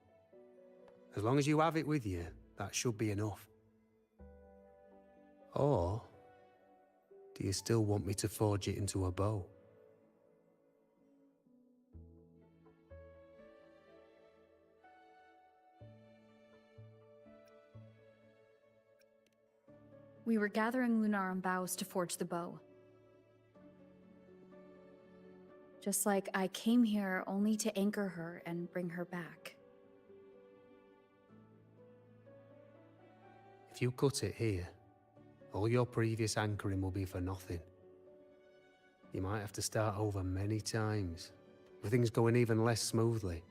H: As long as you have it with you, that should be enough. Or do you still want me to forge it into a bow?
J: We were gathering Lunarum boughs to forge the bow. Just like I came here only to anchor her and bring her back.
H: If you cut it here, all your previous anchoring will be for nothing. You might have to start over many times, with things going even less smoothly.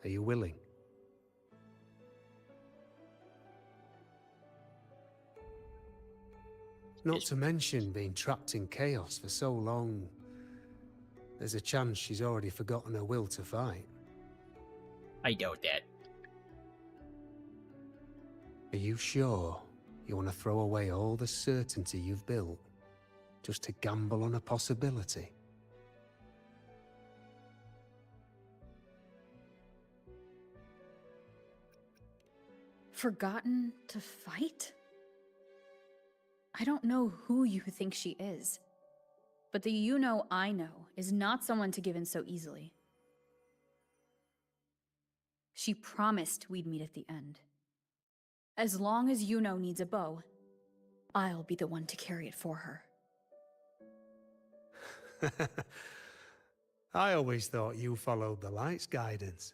H: Are you willing? Not to mention being trapped in chaos for so long. There's a chance she's already forgotten her will to fight.
A: I doubt that.
H: Are you sure you want to throw away all the certainty you've built just to gamble on a possibility?
J: Forgotten to fight? I don't know who you think she is, but the Iuno I know is not someone to give in so easily. She promised we'd meet at the end. As long as Iuno needs a bow, I'll be the one to carry it for her.
H: I always thought you followed the light's guidance.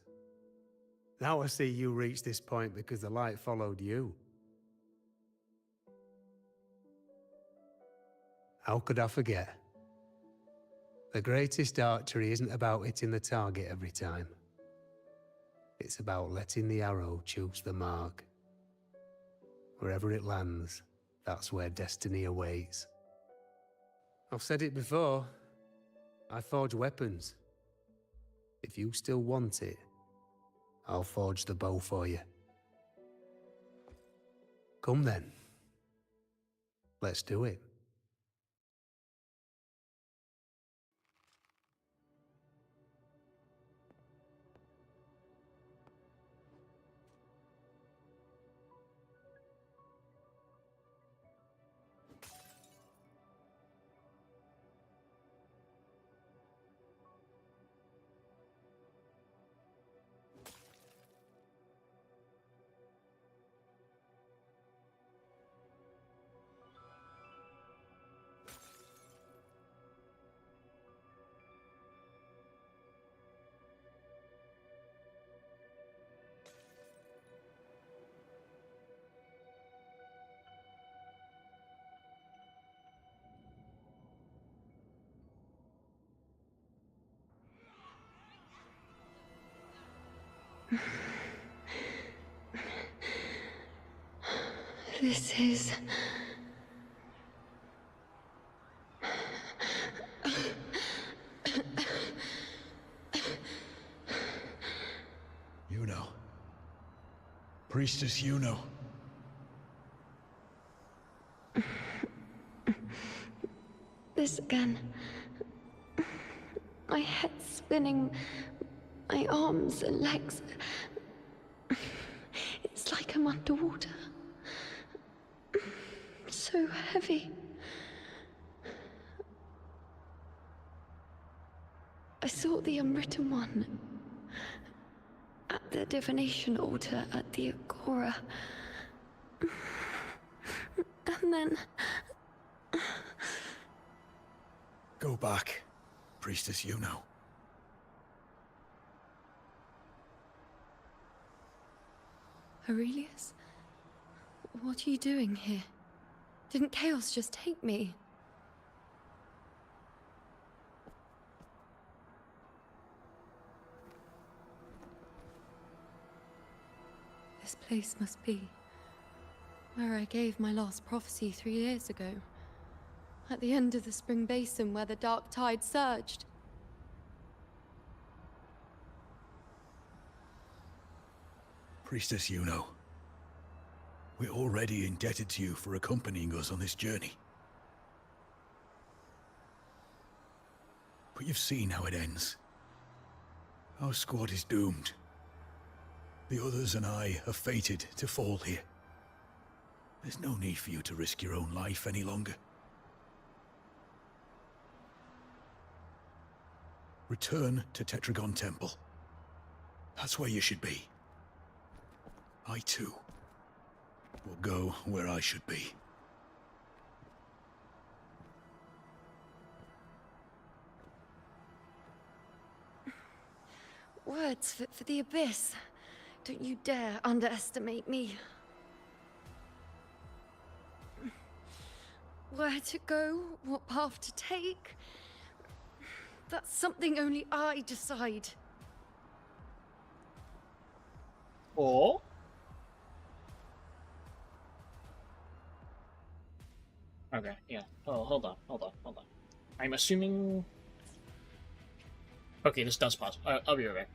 H: Now I see you reached this point because the light followed you. How could I forget? The greatest archery isn't about hitting the target every time. It's about letting the arrow choose the mark. Wherever it lands, that's where destiny awaits. I've said it before. I forge weapons. If you still want it, I'll forge the bow for you. Come then. Let's do it.
V: This is...
I: Iuno. Priestess Iuno.
V: This again. My head spinning, my arms and legs. It's like I'm underwater. So heavy. I saw the Unwritten One at the divination altar at the Agora. And then...
I: Go back, Priestess Iuno.
C: Aurelius? What are you doing here? Didn't chaos just take me? This place must be where I gave my last prophecy 3 years ago. At the end of the spring basin where the dark tide surged.
I: Priestess Iuno, we're already indebted to you for accompanying us on this journey. But you've seen how it ends. Our squad is doomed. The others and I are fated to fall here. There's no need for you to risk your own life any longer. Return to Tetragon Temple. That's where you should be. I too will go where I should be.
C: Words for the abyss. Don't you dare underestimate me. Where to go, what path to take, that's something only I decide.
F: Oh? Okay, yeah. Oh, hold on. I'm assuming... Okay, this does pause. I'll be right back.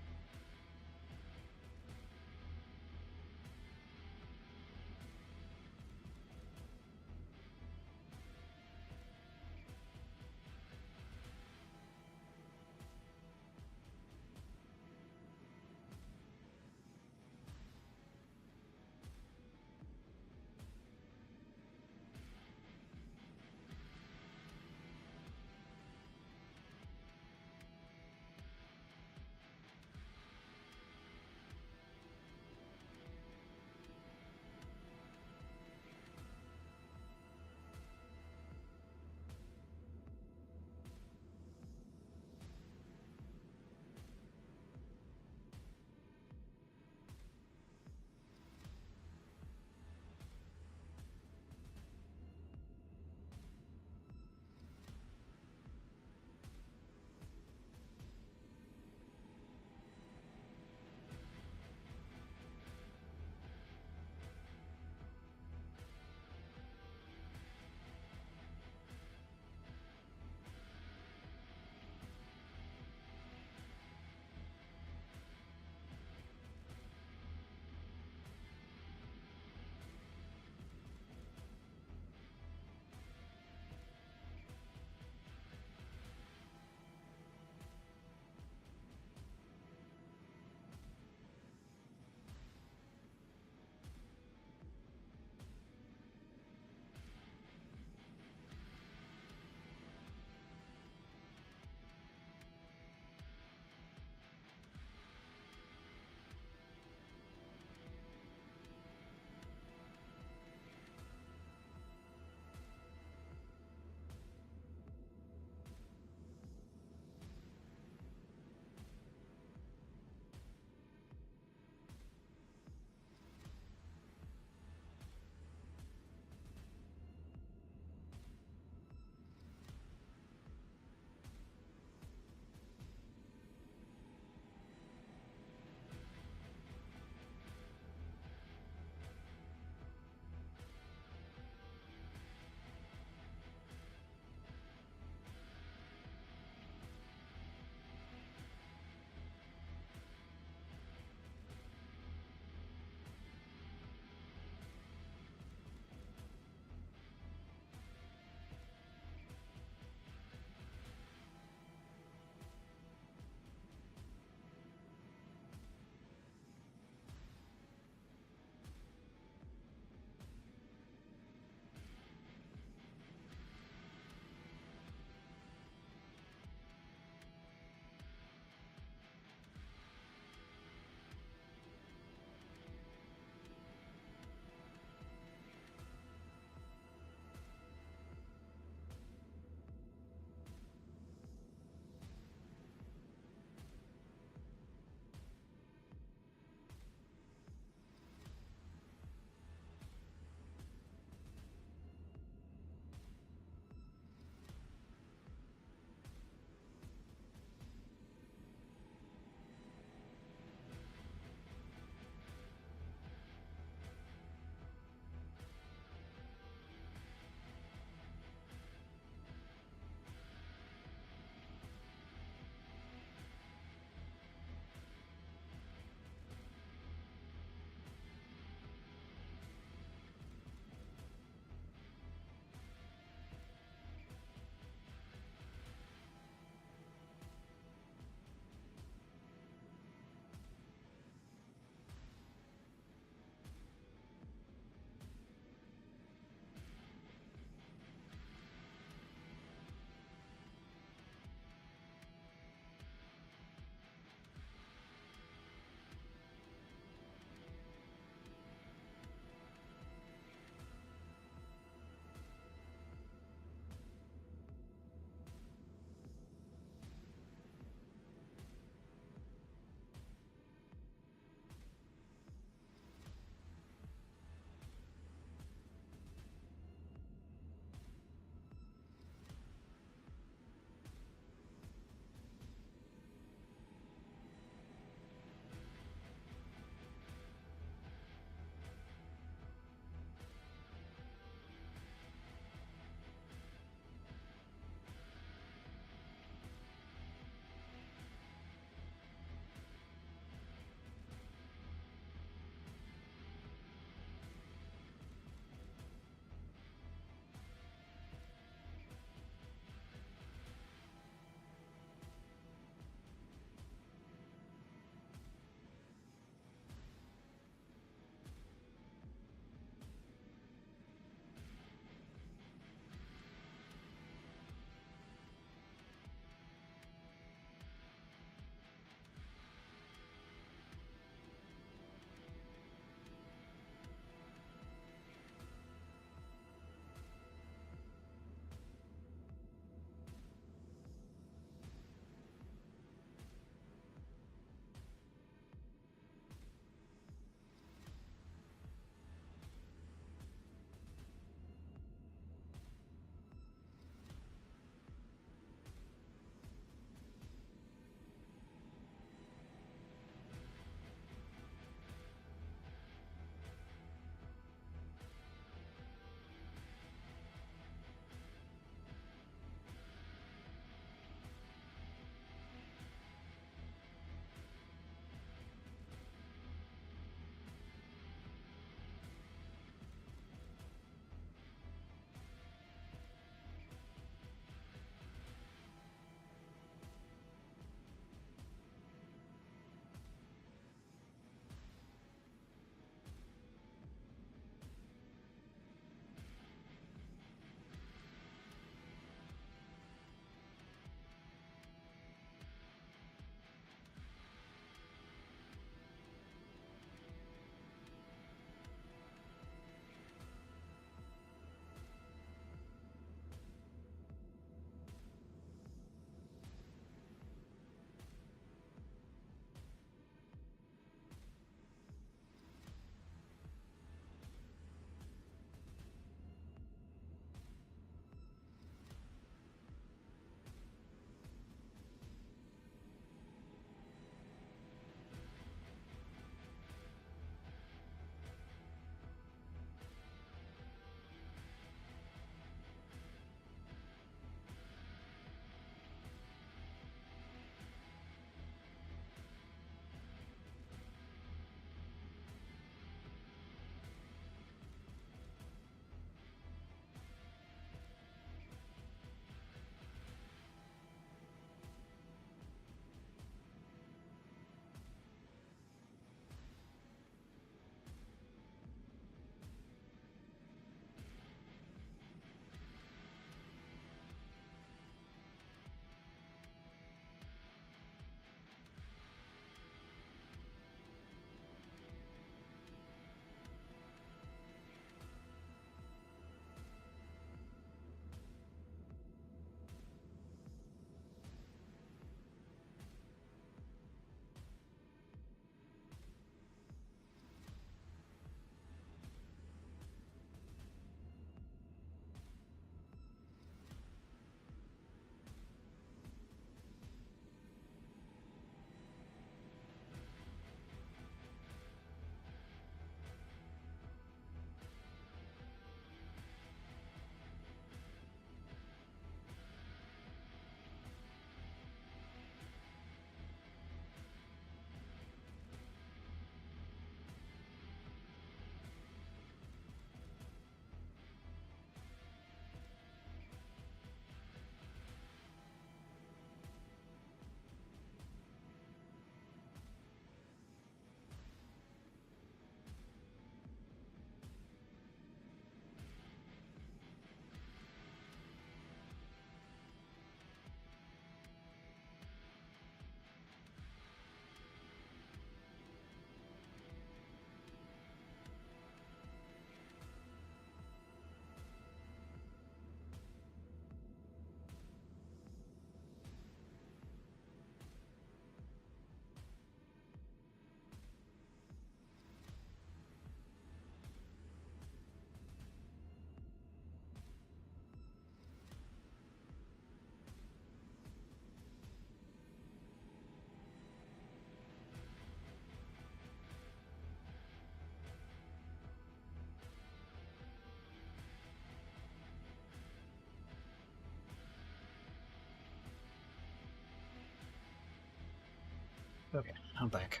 A: Okay, I'm back.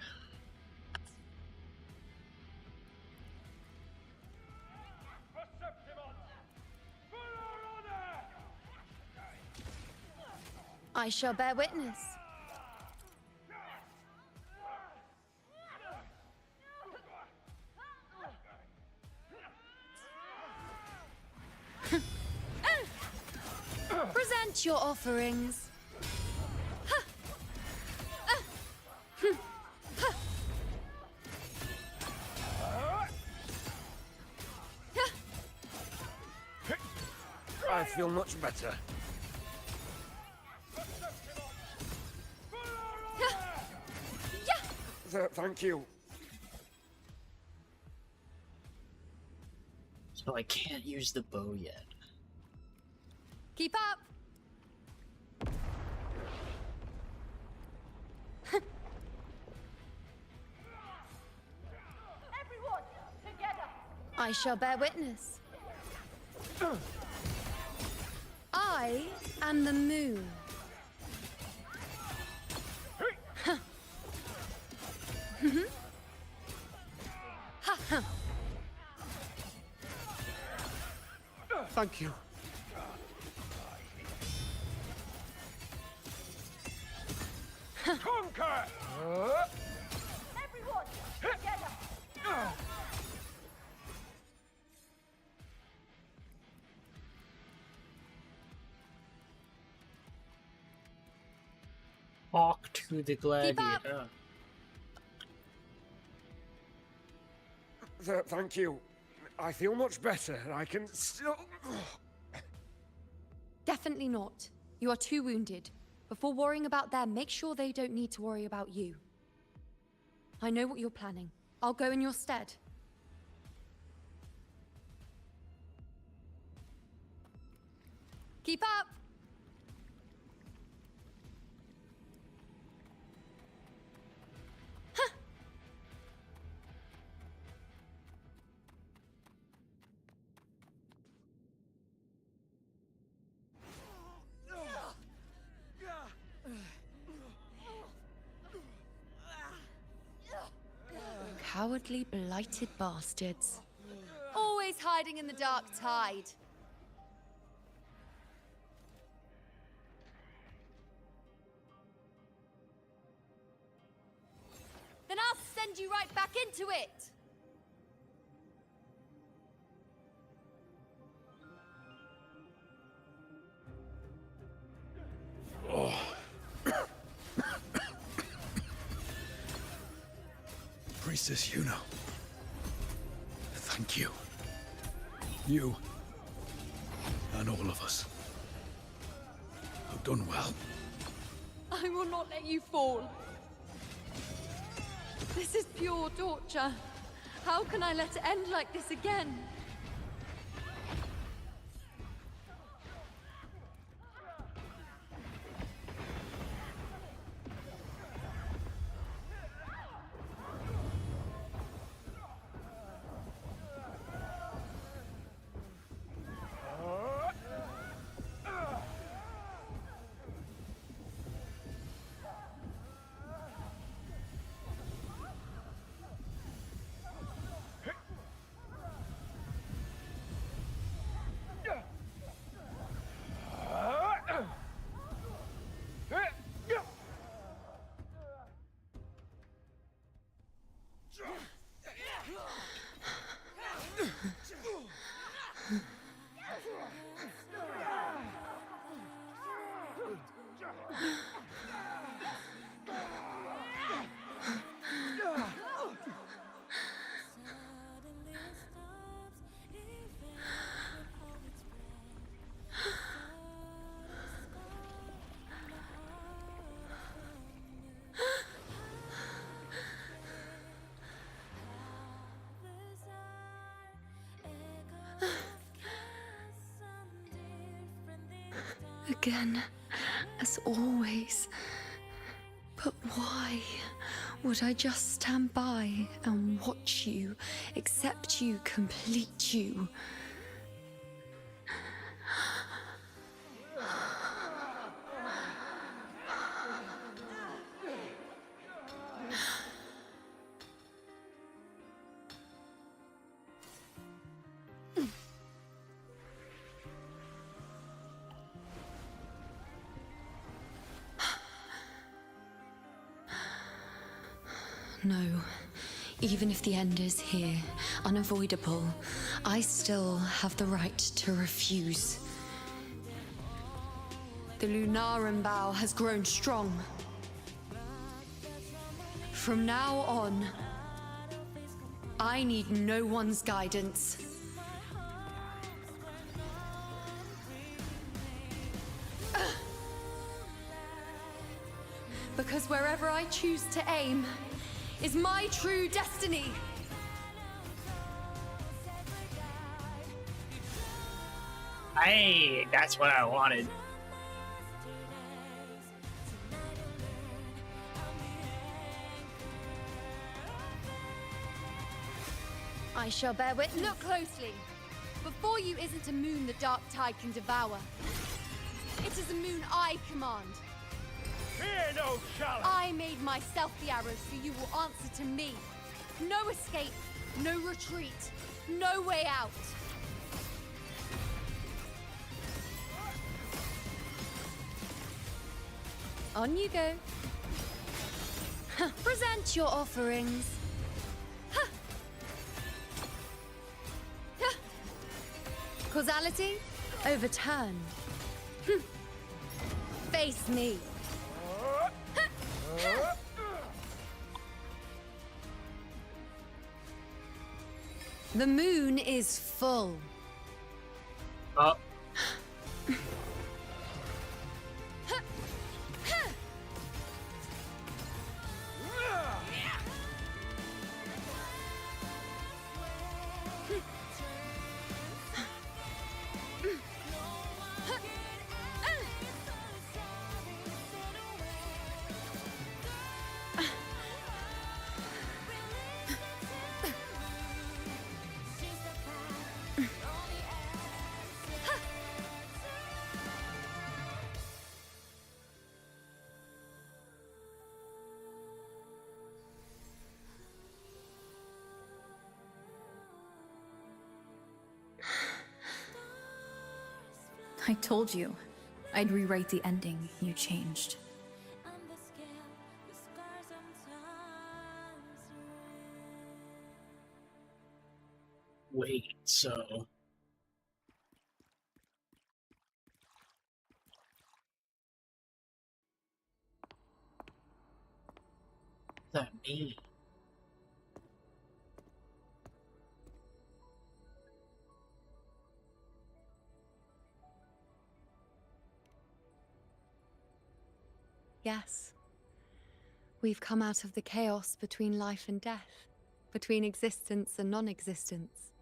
C: I shall bear witness. Present your offerings.
G: I feel much better. Thank you.
A: So I can't use the bow yet.
C: Keep up.
O: Everyone, together.
C: I shall bear witness. I am the moon.
H: Thank you.
G: Conquer!
O: Everyone, together.
A: Talk to the gladiator.
G: Thank you. I feel much better. I can still...
C: Definitely not. You are too wounded. Before worrying about them, make sure they don't need to worry about you. I know what you're planning. I'll go in your stead. Keep up! Cowardly, blighted bastards. Always hiding in the dark tide. Then I'll send you right back into it!
I: Priestess Iuno. Thank you. You and all of us have done well.
C: I will not let you fall. This is pure torture. How can I let it end like this again? Again, as always. But why would I just stand by and watch you, accept you, complete you? no. Even if the end is here, unavoidable, I still have the right to refuse. The Lunaran bow has grown strong. From now on, I need no one's guidance. Because wherever I choose to aim is my true destiny.
F: Hey, that's what I wanted.
C: I shall bear witness. Look closely. Before you isn't a moon the dark tide can devour. It is a moon I command.
B: Fear no challenge!
C: I made myself the arrows, so you will answer to me. No escape, no retreat, no way out. On you go. Present your offerings. Causality overturned. Face me. The moon is full.
F: Oh.
J: I told you. I'd rewrite the ending. You changed.
F: Wait, so... What does that mean?
C: Yes. We've come out of the chaos between life and death, between existence and non-existence.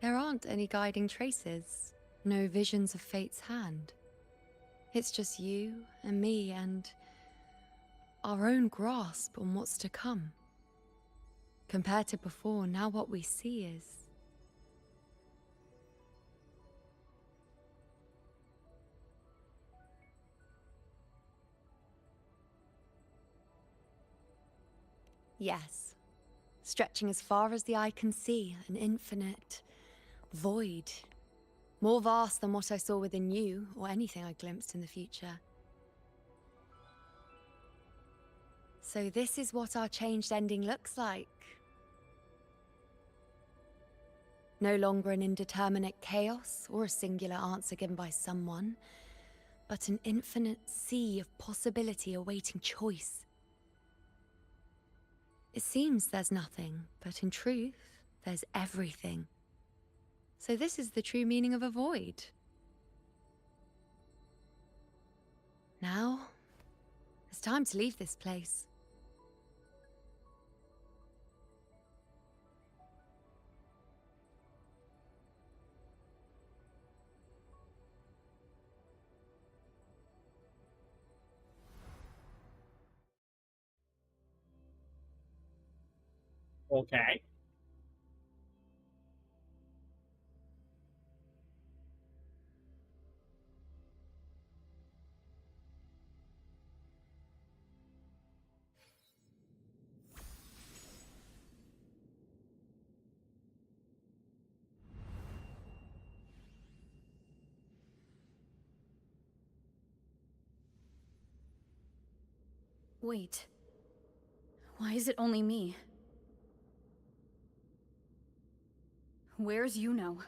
C: There aren't any guiding traces, no visions of fate's hand. It's just you and me and our own grasp on what's to come. Compared to before, now what we see is... Yes. Stretching as far as the eye can see, an infinite void. More vast than what I saw within you, or anything I glimpsed in the future. So this is what our changed ending looks like. No longer an indeterminate chaos or a singular answer given by someone, but an infinite sea of possibility awaiting choice. It seems there's nothing, but in truth, there's everything. So this is the true meaning of a void. Now, it's time to leave this place.
F: Okay.
J: Wait. Why is it only me? Where's Iuno?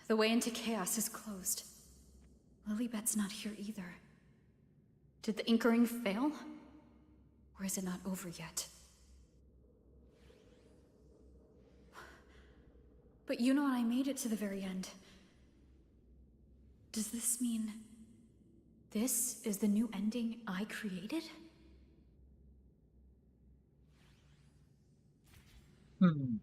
J: The way into chaos is closed. Lilibet's not here either. Did the Inkering fail? Or is it not over yet? But Iuno and I made it to the very end. Does this mean this is the new ending I created?
C: And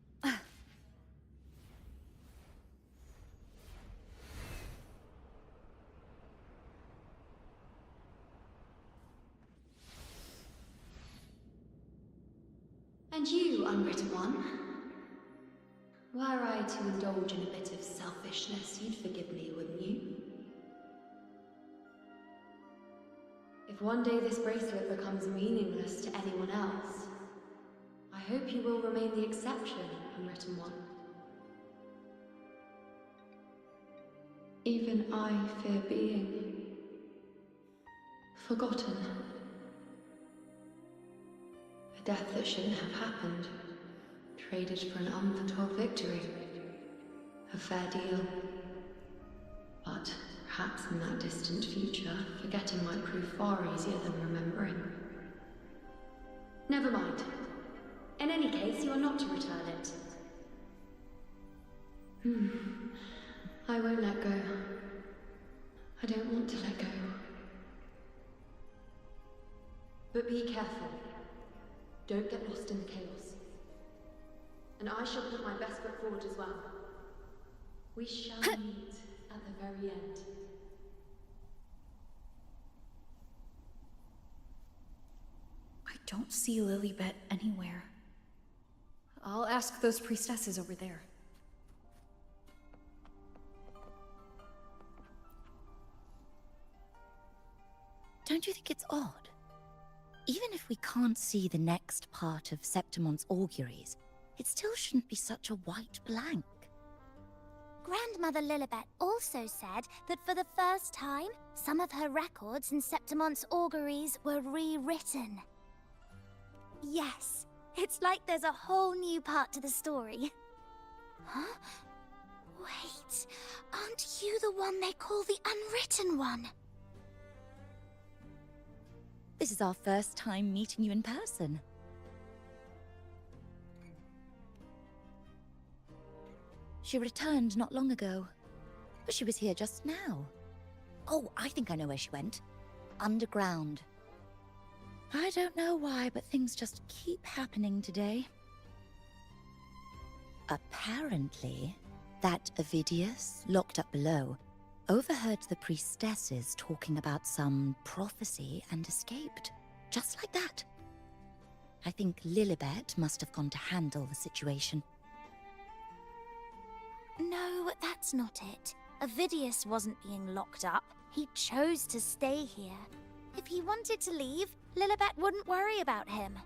C: you, unwritten one? Were I to indulge in a bit of selfishness, you'd forgive me, wouldn't you? If one day this bracelet becomes meaningless to anyone else, I hope you will remain the exception, unwritten one. Even I fear being forgotten. A death that shouldn't have happened, traded for an unforetold victory. A fair deal. But perhaps in that distant future, forgetting might prove far easier than remembering. Never mind. In any case, you are not to return it. I won't let go. I don't want to let go. But be careful. Don't get lost in the chaos. And I shall put my best foot forward as well. We shall meet at the very end.
J: I don't see Lilibet anywhere. I'll ask those priestesses over there.
N: Don't you think it's odd? Even if we can't see the next part of Septimon's auguries, it still shouldn't be such a white blank.
D: Grandmother Lilibet also said that for the first time, some of her records in Septimon's auguries were rewritten. Yes, it's like there's a whole new part to the story. Huh? Wait, aren't you the one they call the Unwritten One?
N: This is our first time meeting you in person. She returned not long ago, but she was here just now. Oh, I think I know where she went. Underground. I don't know why, but things just keep happening today. Apparently, that Ovidius, locked up below, overheard the priestesses talking about some prophecy and escaped. Just like that. I think Lilibet must have gone to handle the situation.
D: No, that's not it. Ovidius wasn't being locked up. He chose to stay here. If he wanted to leave, Lilibet wouldn't worry about him.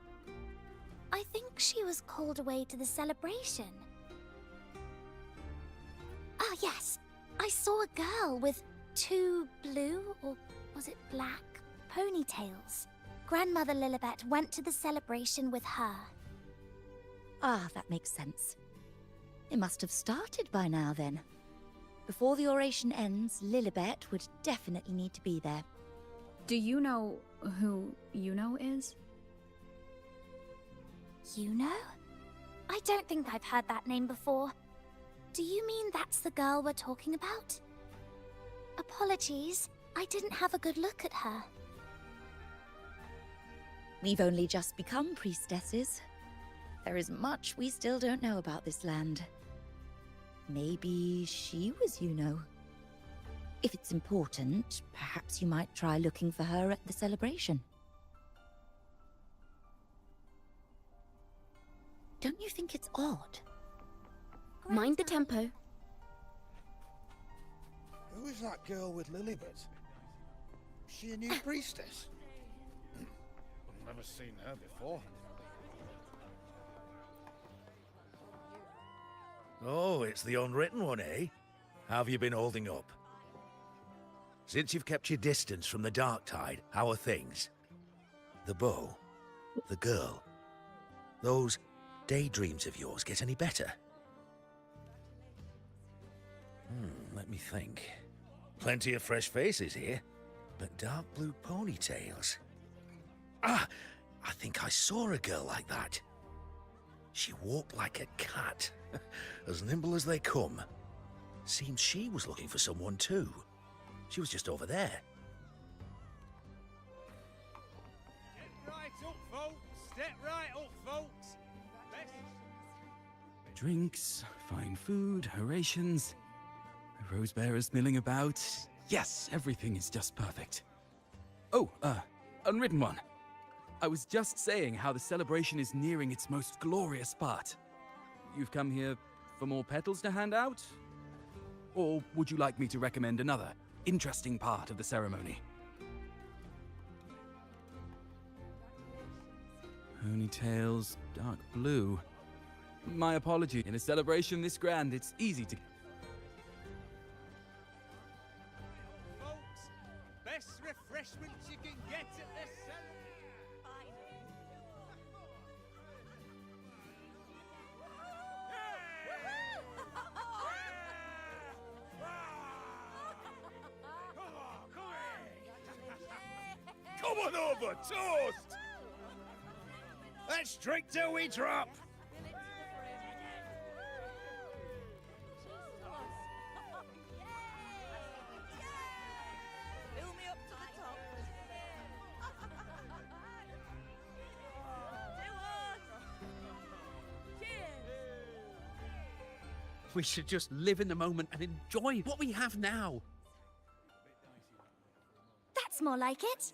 D: I think she was called away to the celebration. Ah, yes. I saw a girl with 2 blue, or was it black, ponytails. Grandmother Lilibet went to the celebration with her.
N: Ah, that makes sense. It must have started by now, then. Before the oration ends, Lilibet would definitely need to be there.
J: Do you know who Iuno is?
D: Iuno? I don't think I've heard that name before. Do you mean that's the girl we're talking about? Apologies, I didn't have a good look at her.
N: We've only just become priestesses. There is much we still don't know about this land. Maybe she was Iuno. If it's important, perhaps you might try looking for her at the celebration. Don't you think it's odd?
U: Mind the tempo.
L: Who is that girl with Lilibet? Is she a new priestess?
G: I've never seen her before.
L: Oh, it's the Unwritten One, eh? How have you been holding up? Since you've kept your distance from the dark tide, how are things? The bow, the girl, those daydreams of yours get any better? Let me think. Plenty of fresh faces here, but dark blue ponytails. Ah, I think I saw a girl like that. She walked like a cat, as nimble as they come. Seems she was looking for someone too. She was just over there.
E: Step right up, folks. Step right up, folks.
R: Drinks, fine food, rations. The rose bearers milling about. Yes, everything is just perfect. Oh, unwritten one. I was just saying how the celebration is nearing its most glorious part. You've come here for more petals to hand out? Or would you like me to recommend another interesting part of the ceremony? Ponytails, dark blue. My apology. In a celebration this grand, it's easy to...
E: Folks, best refreshments you can get at the
L: Come on over, toast!
E: Let's drink till we drop.
O: Fill me up to the top.
T: We should just live in the moment and enjoy what we have now.
D: That's more like it.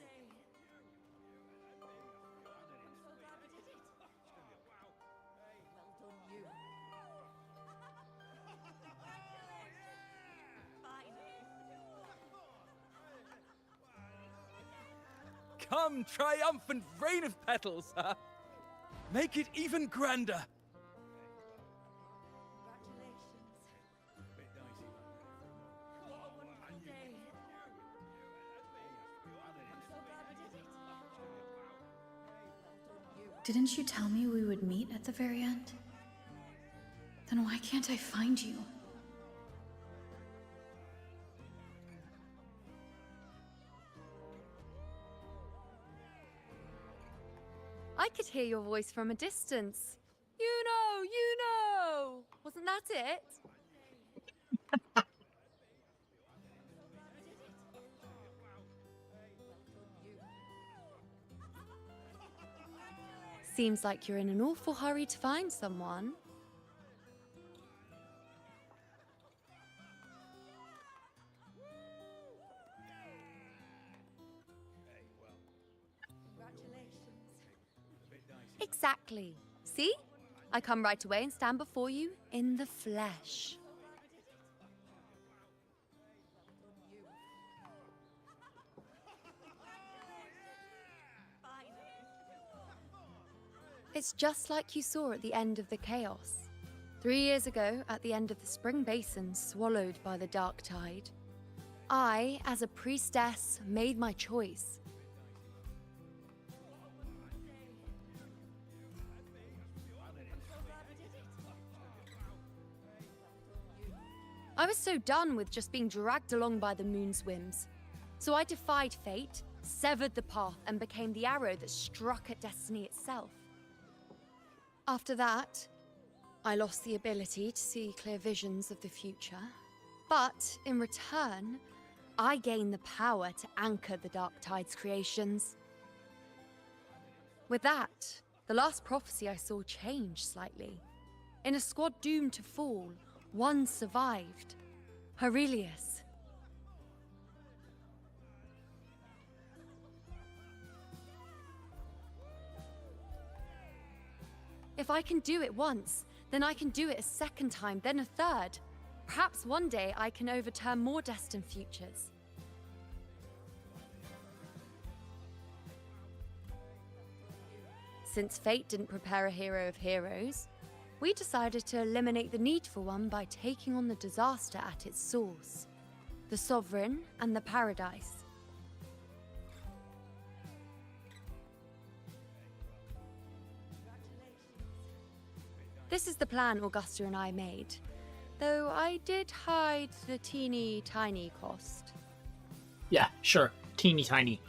R: Come, triumphant rain of petals! Make it even grander!
J: Didn't you tell me we would meet at the very end? Then why can't I find you?
C: I could hear your voice from a distance. Iuno! Wasn't that it? Seems like you're in an awful hurry to find someone. Exactly. See? I come right away and stand before you in the flesh. It's just like you saw at the end of the chaos. 3 years ago, at the end of the spring basin swallowed by the dark tide, I, as a priestess, made my choice. I was so done with just being dragged along by the moon's whims. So I defied fate, severed the path, and became the arrow that struck at destiny itself. After that, I lost the ability to see clear visions of the future. But in return, I gained the power to anchor the Dark Tide's creations. With that, the last prophecy I saw changed slightly. In a squad doomed to fall, one survived. Aurelius. If I can do it once, then I can do it a second time, then a third. Perhaps one day I can overturn more destined futures. Since fate didn't prepare a hero of heroes, we decided to eliminate the need for one by taking on the disaster at its source. the Sovereign, and the Paradise. This is the plan Augusta and I made, though I did hide the teeny tiny cost.
A: Yeah, sure. Teeny tiny.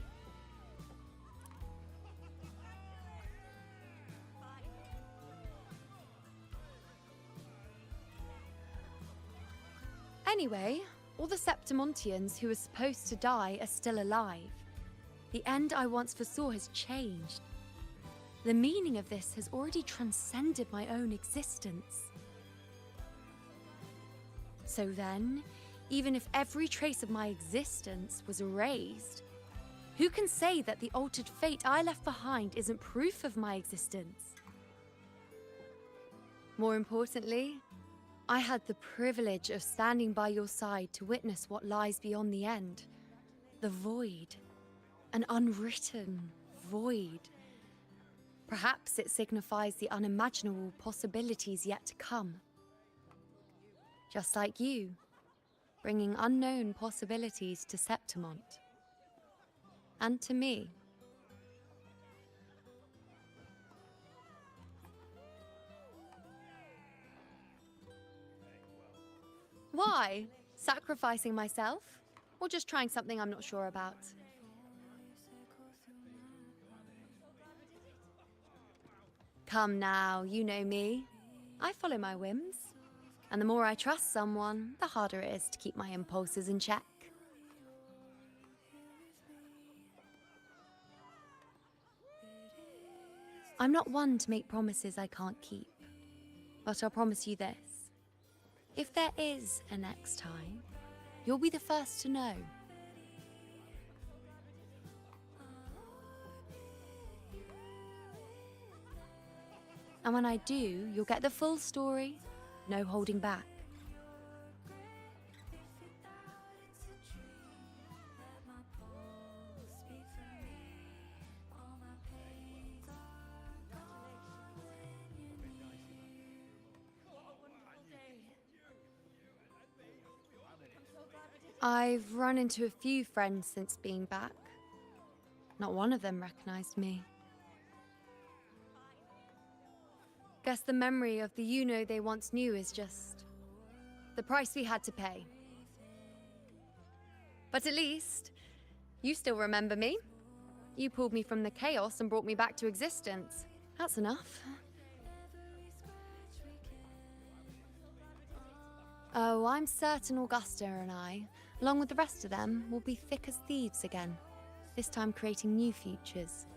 C: Anyway, all the Septimontians who were supposed to die are still alive. The end I once foresaw has changed. The meaning of this has already transcended my own existence. So then, even if every trace of my existence was erased, who can say that the altered fate I left behind isn't proof of my existence? More importantly, I had the privilege of standing by your side to witness what lies beyond the end. The void. An unwritten void. Perhaps it signifies the unimaginable possibilities yet to come. Just like you, bringing unknown possibilities to Septimont. And to me. Why? Sacrificing myself? Or just trying something I'm not sure about? Come now, you know me. I follow my whims. And the more I trust someone, the harder it is to keep my impulses in check. I'm not one to make promises I can't keep. But I'll promise you this. If there is a next time, you'll be the first to know. And when I do, you'll get the full story, no holding back. I've run into a few friends since being back. Not one of them recognized me. Guess the memory of the Iuno they once knew is just the price we had to pay. But at least, you still remember me. You pulled me from the chaos and brought me back to existence. That's enough. Oh, I'm certain Augusta and I, along with the rest of them, will be thick as thieves again, this time creating new futures.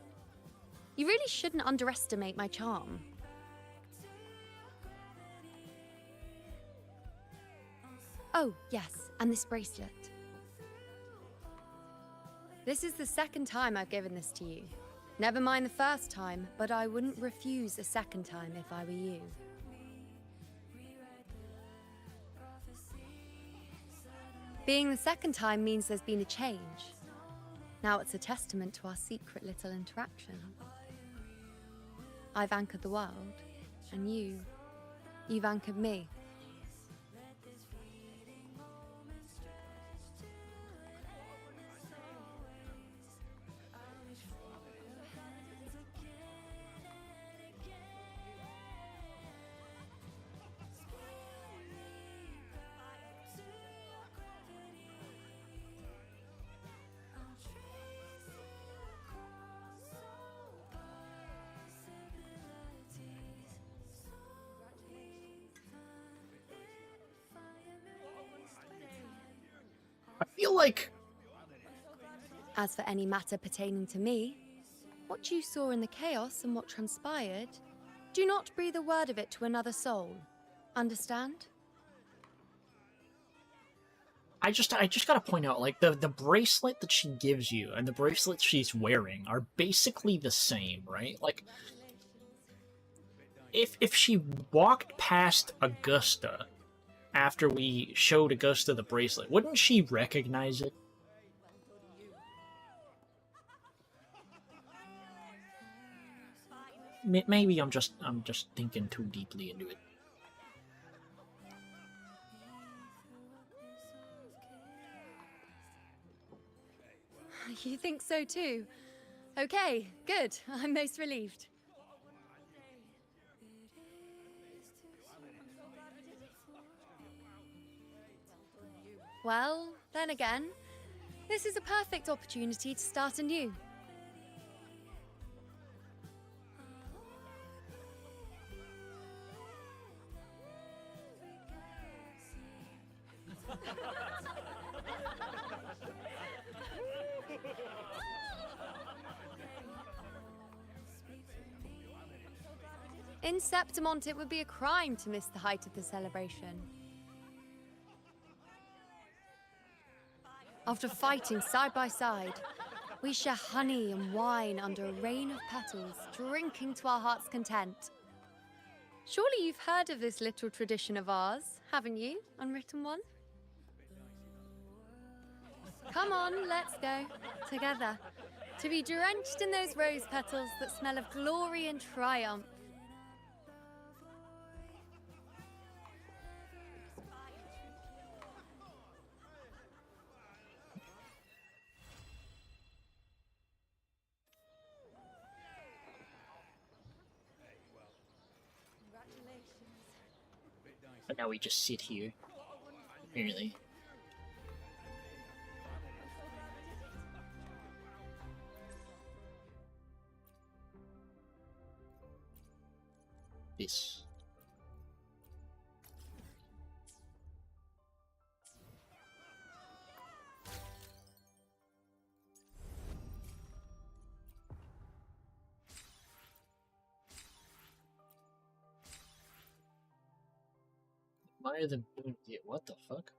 C: You really shouldn't underestimate my charm. Oh, yes, and this bracelet. This is the second time I've given this to you. Never mind the first time, but I wouldn't refuse a second time if I were you. Being the second time means there's been a change. Now it's a testament to our secret little interaction. I've anchored the world, and you've anchored me.
A: I feel like...
C: As for any matter pertaining to me, what you saw in the chaos and what transpired, do not breathe a word of it to another soul. Understand?
A: I just gotta point out, like, the bracelet that she gives you and the bracelet she's wearing are basically the same, right? Like, if she walked past Augusta after we showed Augusta the bracelet, wouldn't she recognize it? Maybe I'm just thinking too deeply into it.
C: You think so too? Okay, good. I'm most relieved. Well, then again, this is a perfect opportunity to start anew. In Septimont, it would be a crime to miss the height of the celebration. After fighting side by side, we share honey and wine under a rain of petals, drinking to our heart's content. Surely you've heard of this little tradition of ours, haven't you, Unwritten One? Come on, let's go. Together. To be drenched in those rose petals that smell of glory and triumph.
A: But now we just sit here. Apparently. This. Why are the what the fuck?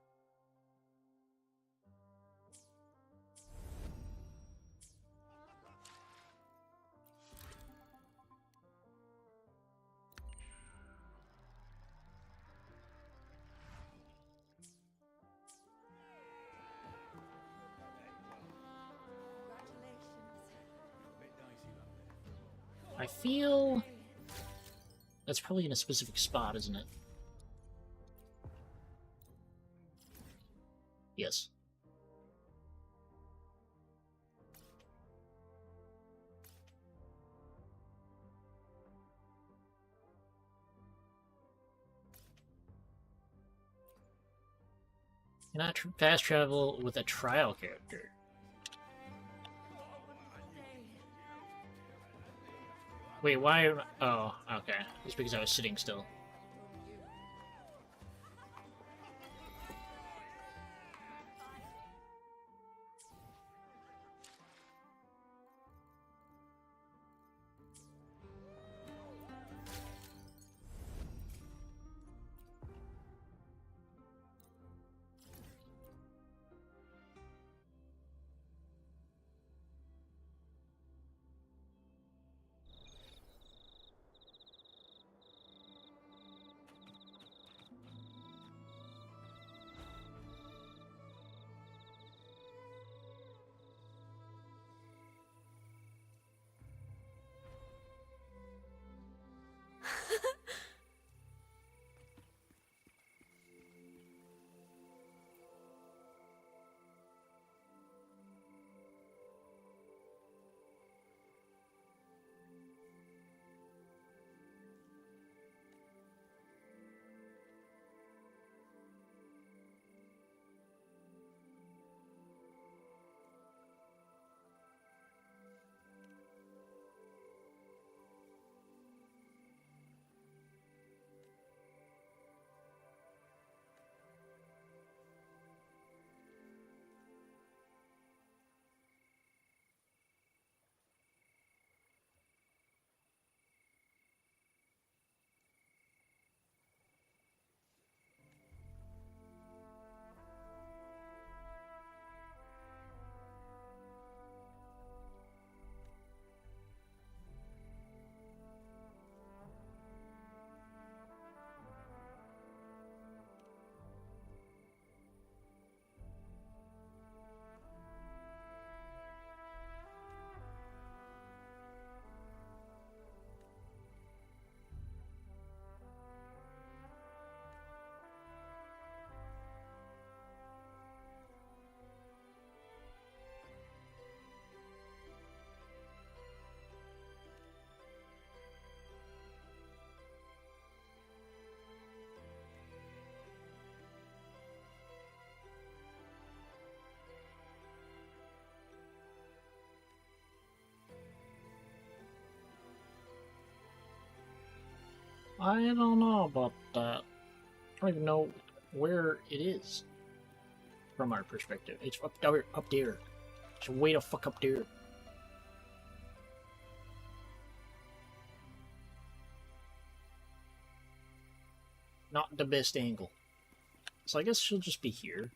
A: I feel that's probably in a specific spot, isn't it? Yes. Cannot fast travel with a trial character. Wait, why? Oh, okay. It's because I was sitting still. I don't know about that. I don't even know where it is from our perspective. It's up there. It's way the fuck up there. Not the best angle. So I guess she'll just be here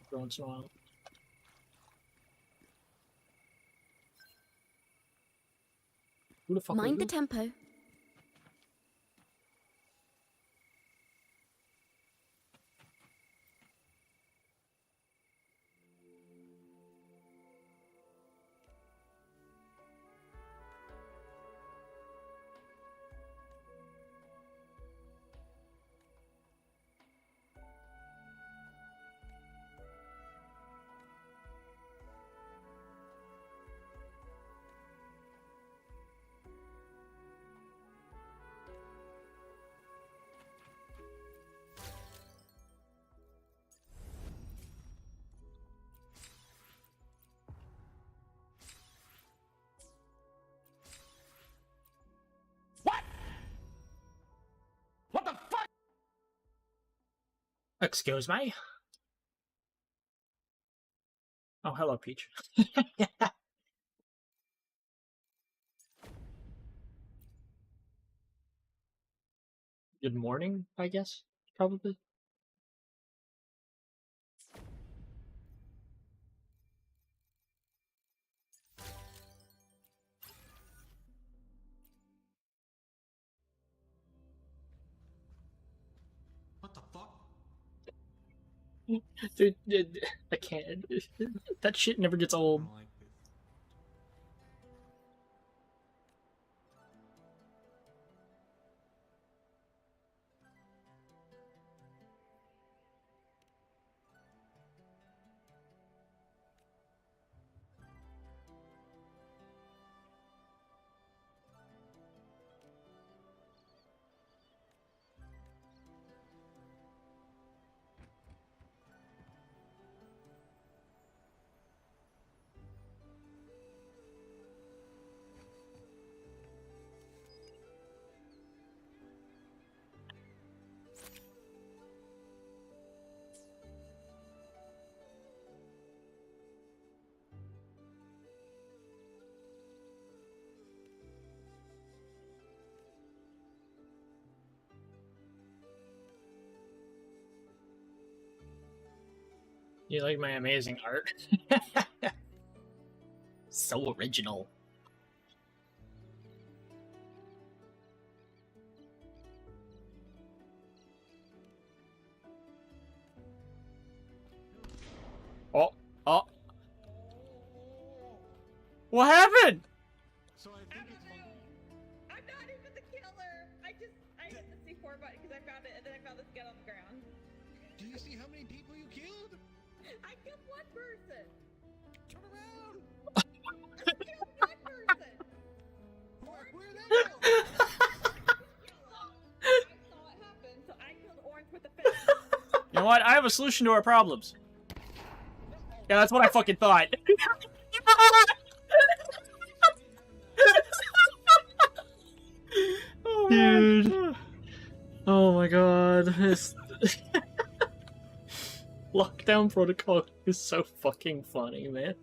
A: every once in a while. Who the fuck
U: Mind
A: are
U: the
A: you?
U: tempo.
B: What the fuck?
A: Excuse me? Oh, hello, Peach. Good morning, I guess, probably.
K: What the fuck?
A: Dude, I can't. That shit never gets old. You like my amazing art? So original. Oh, oh. What happened?
K: So I think it's
M: I'm not even the killer. I hit the C4 button because I found it, and then I found this gun on the ground.
K: Do you see how many people you killed?
M: I killed one person.
K: Turn around.
M: I killed one person.
K: Where'd that go?
M: I saw it happen, so I killed Orange with the fence.
A: You know what? I have a solution to our problems. Yeah, that's what I fucking thought. Oh, dude. Oh my god. This lockdown protocol is so fucking funny, man.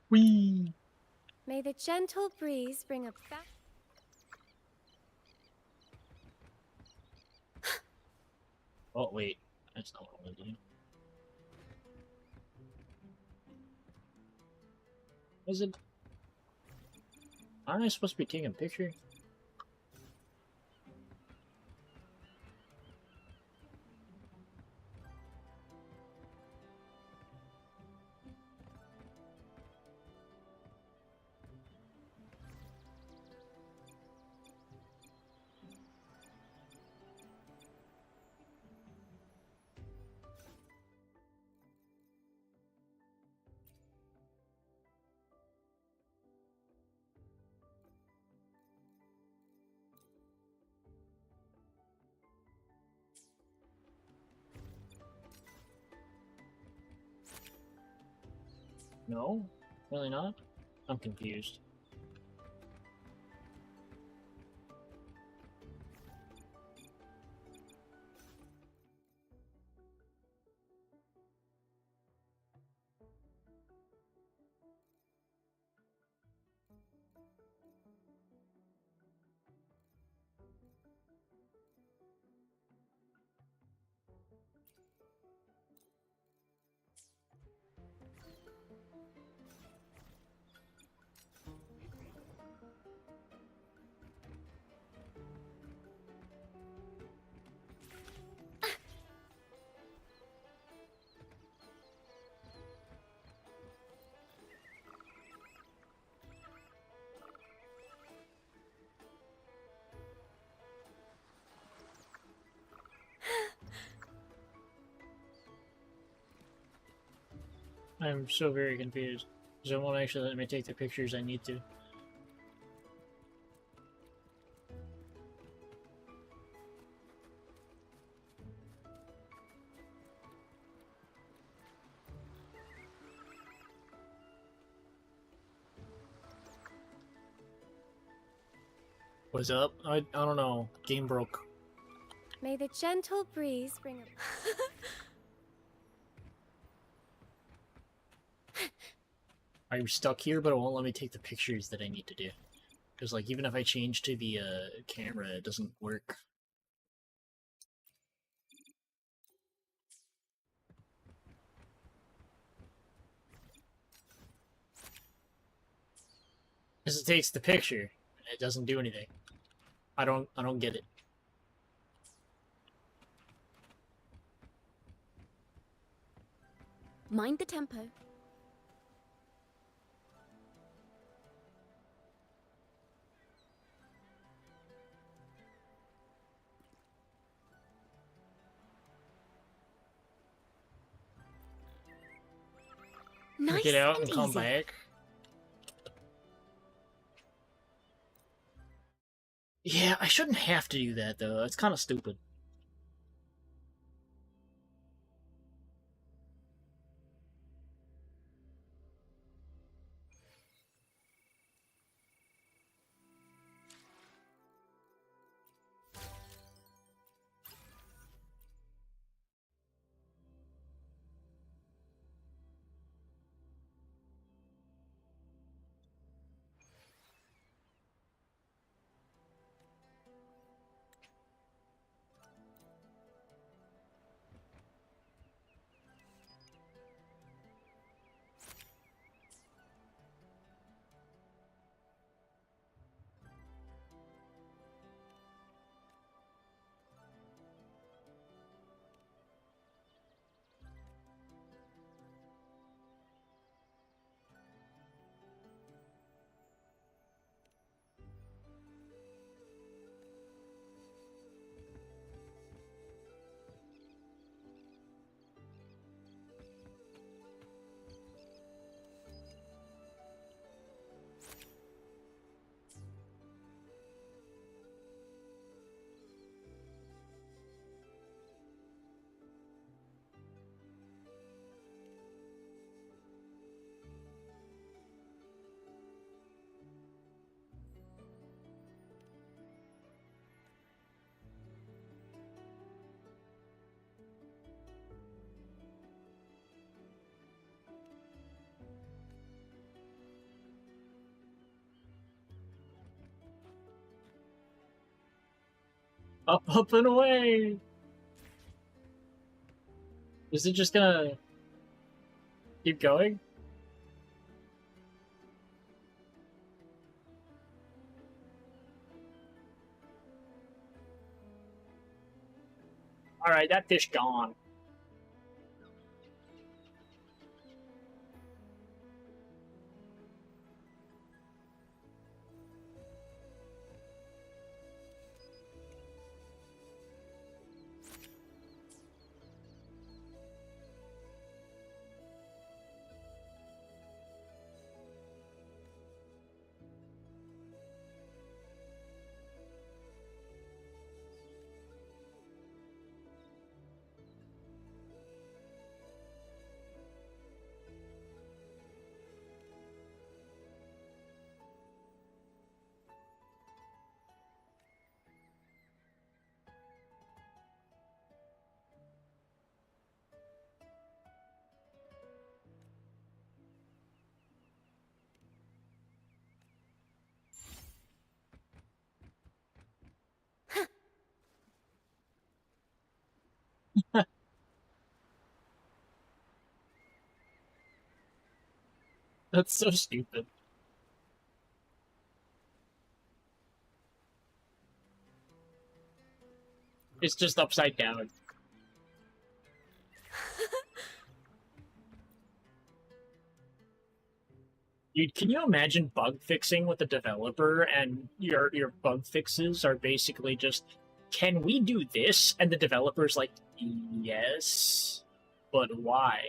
A: Whee!
U: May the gentle breeze bring a back.
A: Oh, wait. That's not what I want to do. Is it? Aren't I supposed to be taking a picture? No? Really not? I'm confused. I'm so very confused. Because it won't actually let me take the pictures I need to. What's up? I don't know. Game broke.
U: May the gentle breeze bring a...
A: I'm stuck here, but it won't let me take the pictures that I need to do. Because, like, even if I change to the camera, it doesn't work. Because it takes the picture, and it doesn't do anything. I don't get it.
U: Mind the tempo. Nice
A: Get out
U: and
A: and come
U: easy.
A: back. Yeah, I shouldn't have to do that, though. It's kind of stupid. Up, and away! Is it just gonna keep going? Alright, that fish gone. That's so stupid. It's just upside down. Dude, can you imagine bug fixing with a developer and your bug fixes are basically just, can we do this? And the developer's like, yes, but why?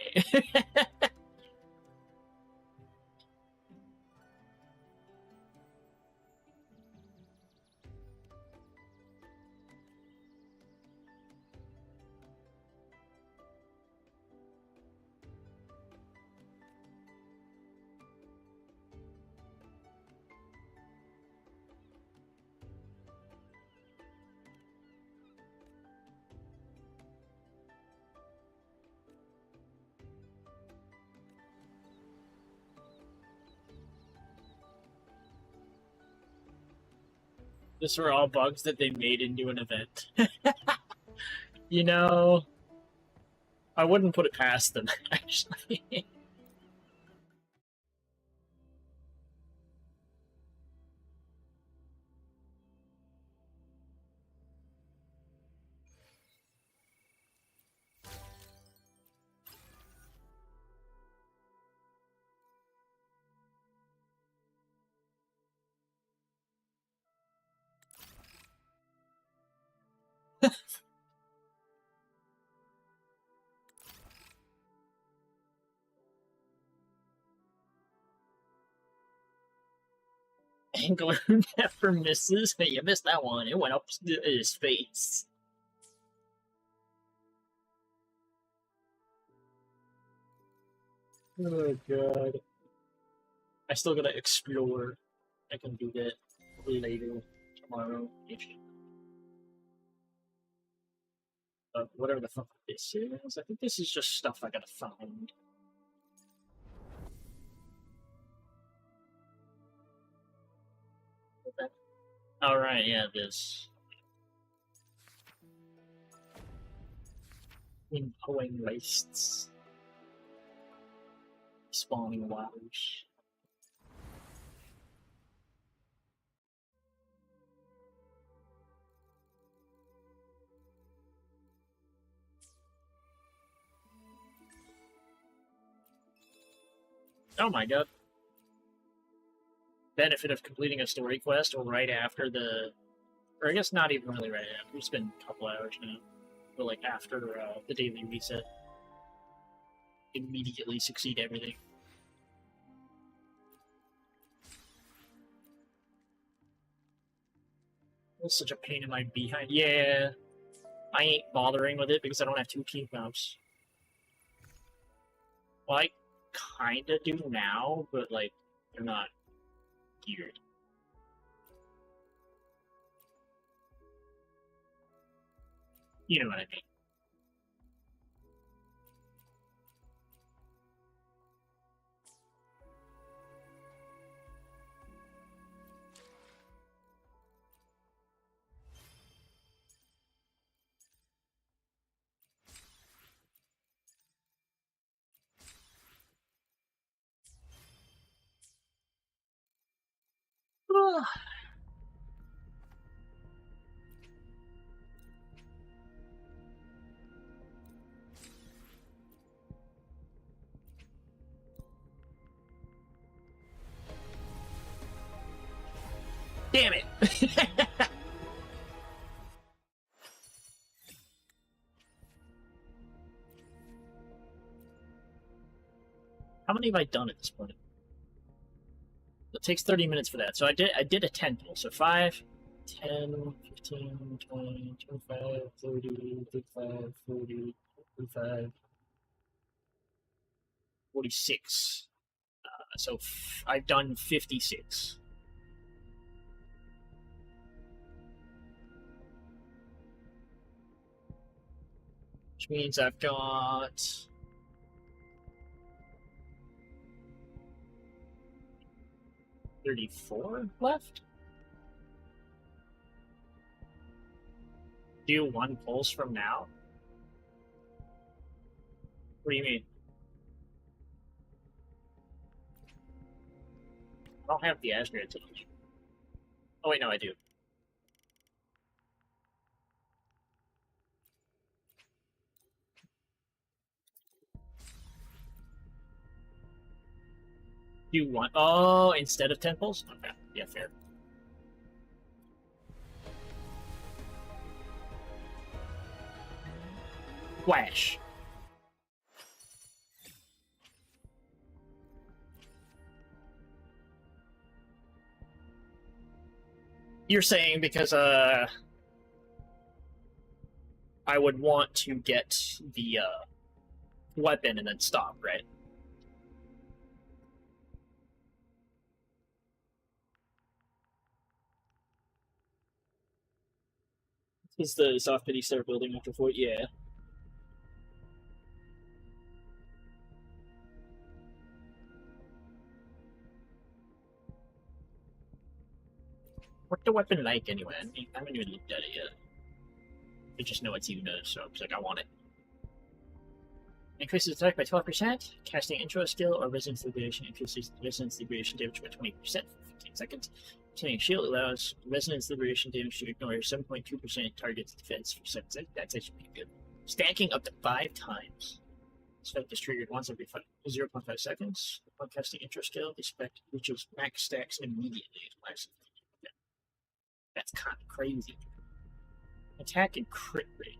A: These were all bugs that they made into an event. You know, I wouldn't put it past them, actually. Angler never misses. You missed that one. It went up his face. Oh god. I still gotta explore. I can do that later, tomorrow. Whatever the fuck this is. I think this is just stuff I gotta find. Alright, yeah, this. Windowing wastes. Spawning waters. Oh my god. Benefit of completing a story quest right after the... Or I guess not even really right after. It's been a couple hours now. But like after the daily reset. Immediately succeed everything. That's such a pain in my behind. Yeah. I ain't bothering with it because I don't have 2 key maps. Well, I kinda do now, but like, they're not geared. You know what I mean. Damn it! How many have I done at this point? It takes 30 minutes for that. So I did a 10 pull. So 5, 10, 15, 20, 25, 30, 35, 40, 45, 46. So I've done 56. Which means I've got... $34 left? Do 1 pulse from now? What do you mean? I don't have the Asgard tools. Oh wait, no, I do. You want? Oh, instead of temples? Okay, yeah, fair. Flash. You're saying because I would want to get the weapon and then stop, right? Is the soft pity start building after 4? Yeah. What's the weapon like anyway? I haven't even looked at it yet. I just know it's Iuno, so it's like I want it. Increases attack by 12%. Casting intro skill or resonance liberation increases resonance liberation damage by 20% for 15 seconds. Turning shield allows resonance liberation damage to ignore 7.2% target's defense for 7 seconds. That's actually pretty good. Stacking up to 5 times. This effect is triggered once every 0.5 seconds. Upon casting intro skill, the effect reaches max stacks immediately. That's kind of crazy. Attack and crit rate.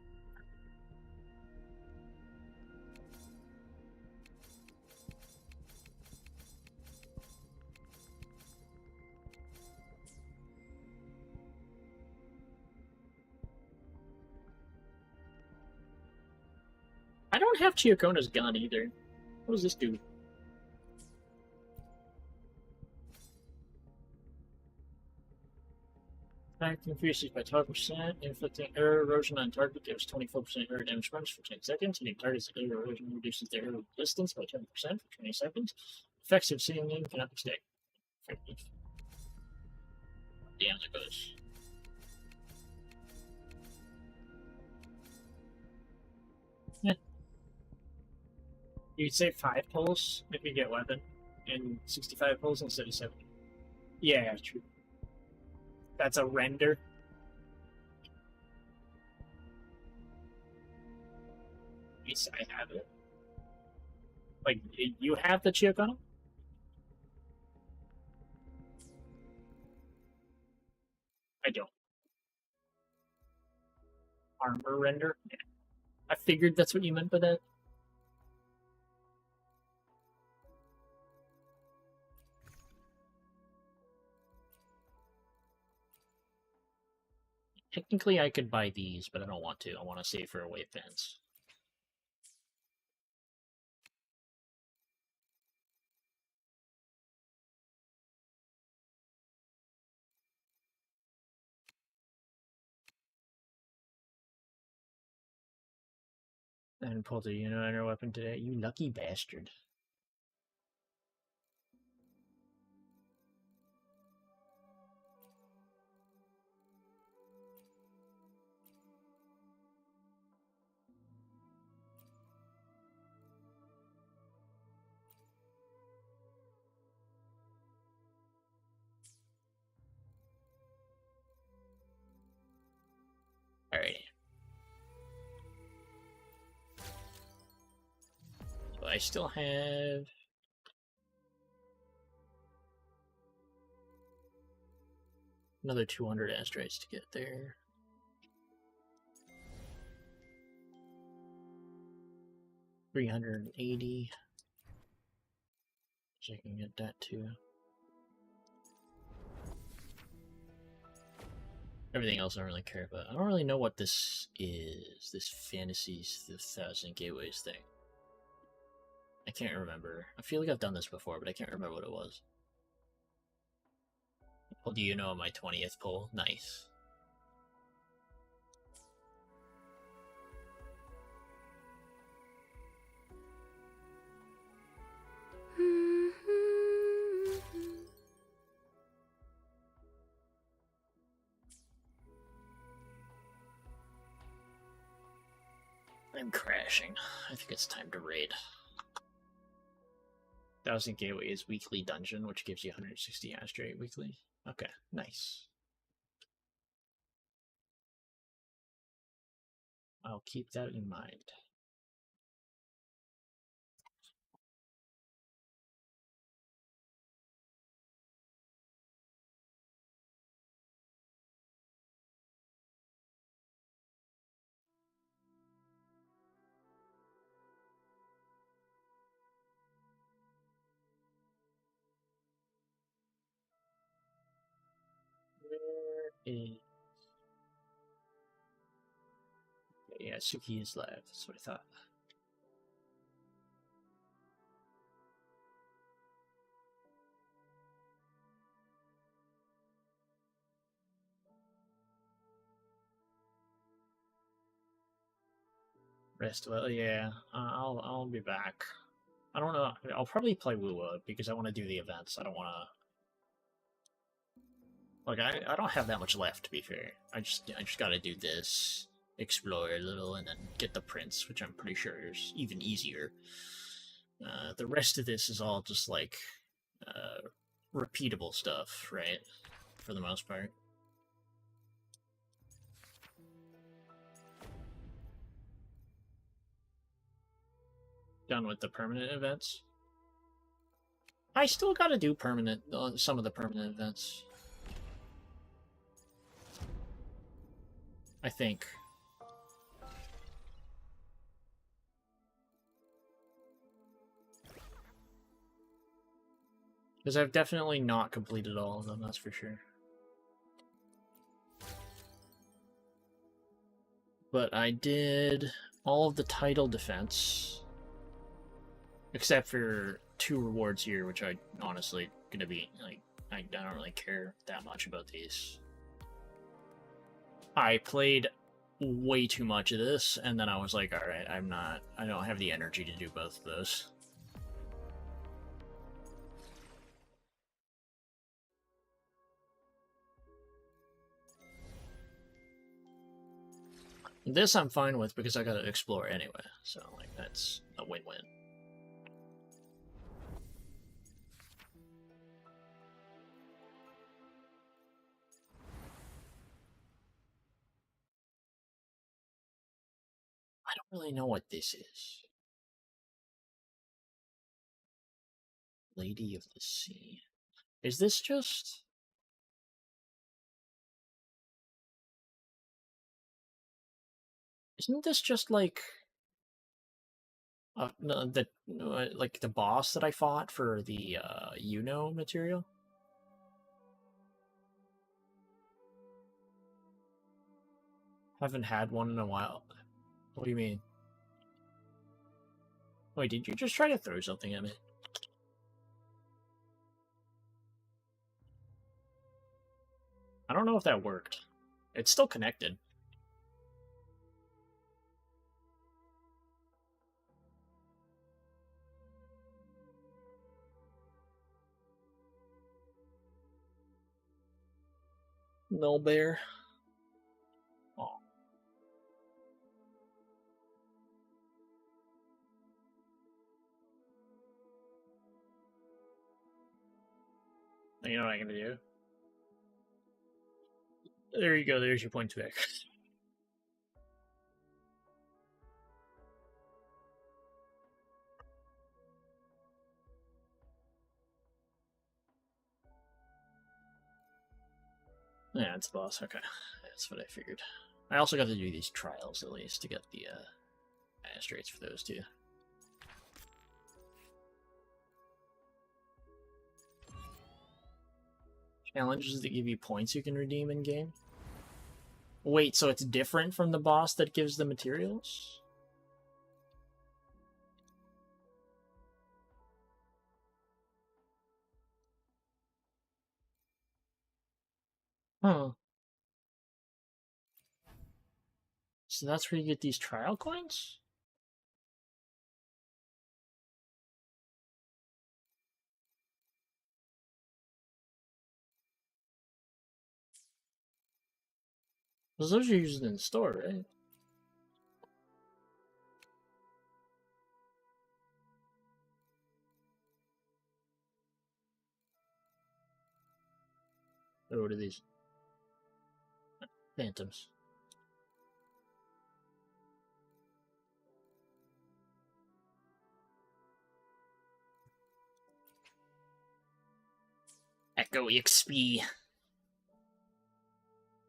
A: I don't have Chiyokona's gun either. What does this do? Attack increases by 12%, inflicting air erosion on target gives 24% air damage bonus for 10 seconds. Hitting targets air erosion reduces their air distance by 10% for 20 seconds. Effects of seeing cannot be stacked. Damn, there goes. Yeah. You'd say 5 pulls if you get weapon, and 65 pulls instead of 70. Yeah, true. That's a render. Yes, I have it. Like, you have the Chiyokona? I don't. Armor render? Yeah. I figured that's what you meant by that. Technically, I could buy these, but I don't want to. I want to save for a wave fence. And pulled a Iuno inner weapon today. You lucky bastard. Alrighty. So I still have... another 200 asteroids to get there. $380. So I can get that too. Everything else I don't really care about. I don't really know what this is. This Fantasies the Thousand Gateways thing. I can't remember. I feel like I've done this before, but I can't remember what it was. Well, do you know my 20th poll? Nice. I'm crashing. I think it's time to raid. Thousand Gateways weekly dungeon, which gives you 160 astrate weekly. Okay, nice. I'll keep that in mind. Where is... Yeah, Suki is live. That's what I thought. Rest well, yeah. I'll be back. I don't know. I'll probably play Wua because I want to do the events. I don't want to. Like I don't have that much left. To be fair, I just got to do this, explore a little, and then get the prince, which I'm pretty sure is even easier. The rest of this is all just like repeatable stuff, right? For the most part. Done with the permanent events. I still gotta do permanent, some of the permanent events. I think. Because I've definitely not completed all of them, that's for sure. But I did all of the title defense. Except for 2 rewards here, which I honestly gonna be like I don't really care that much about these. I played way too much of this, and then I was like, alright, I don't have the energy to do both of those. This I'm fine with because I gotta explore anyway, so like that's a win-win. I don't really know what this is. Lady of the Sea. Is this just... Isn't this just like... like the boss that I fought for the Iuno material? Haven't had one in a while. What do you mean? Wait, did you just try to throw something at me? I don't know if that worked. It's still connected. No bear. Oh. You know what I'm gonna do? There you go, there's your point back. Yeah, it's the boss, okay. That's what I figured. I also got to do these trials, at least, to get the astrates for those, too. Challenges that give you points you can redeem in-game? Wait, so it's different from the boss that gives the materials? Huh. So that's where you get these trial coins? Because those are used in the store, right? what are these? Phantoms. Echo XP.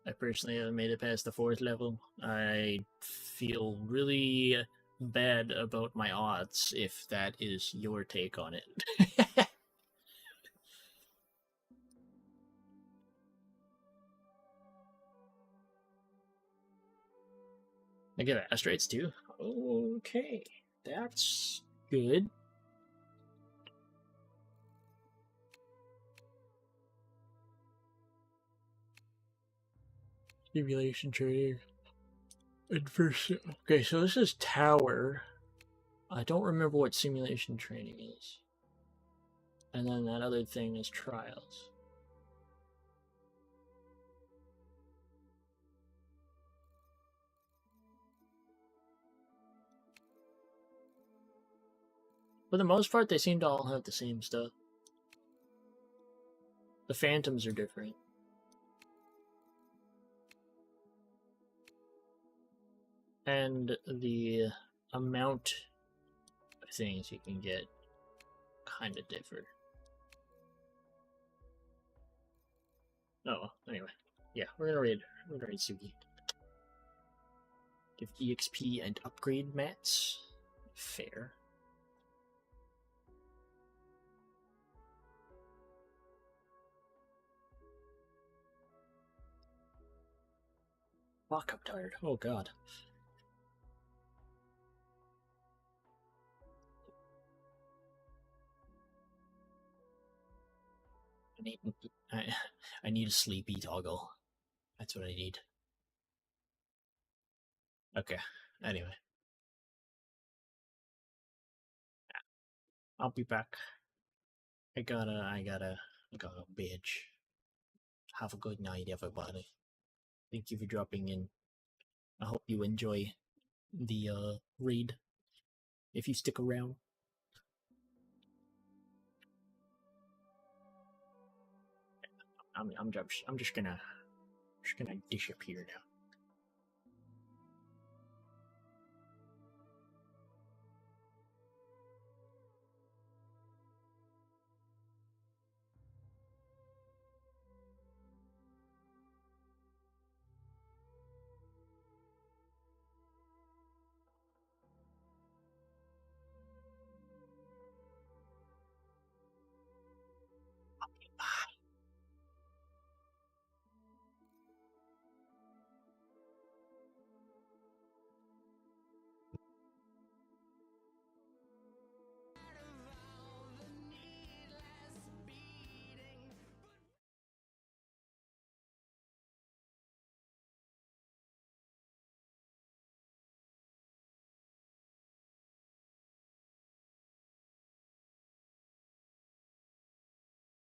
A: I personally haven't made it past the 4th level. I feel really bad about my odds if that is your take on it. I get asteroids too? Okay, that's good. Simulation training. Okay, so this is Tower. I don't remember what simulation training is. And then that other thing is Trials. For the most part, they seem to all have the same stuff. The Phantoms are different. And the amount of things you can get kind of differ. Oh, anyway. Yeah, we're gonna raid Sugi. Give EXP and upgrade mats. Fair. Fuck, I'm tired. Oh god. I need a sleepy toggle. That's what I need. Okay. Anyway. I'll be back. I gotta bitch. Have a good night, everybody. Thank you for dropping in. I hope you enjoy the raid. If you stick around. I'm just gonna disappear now.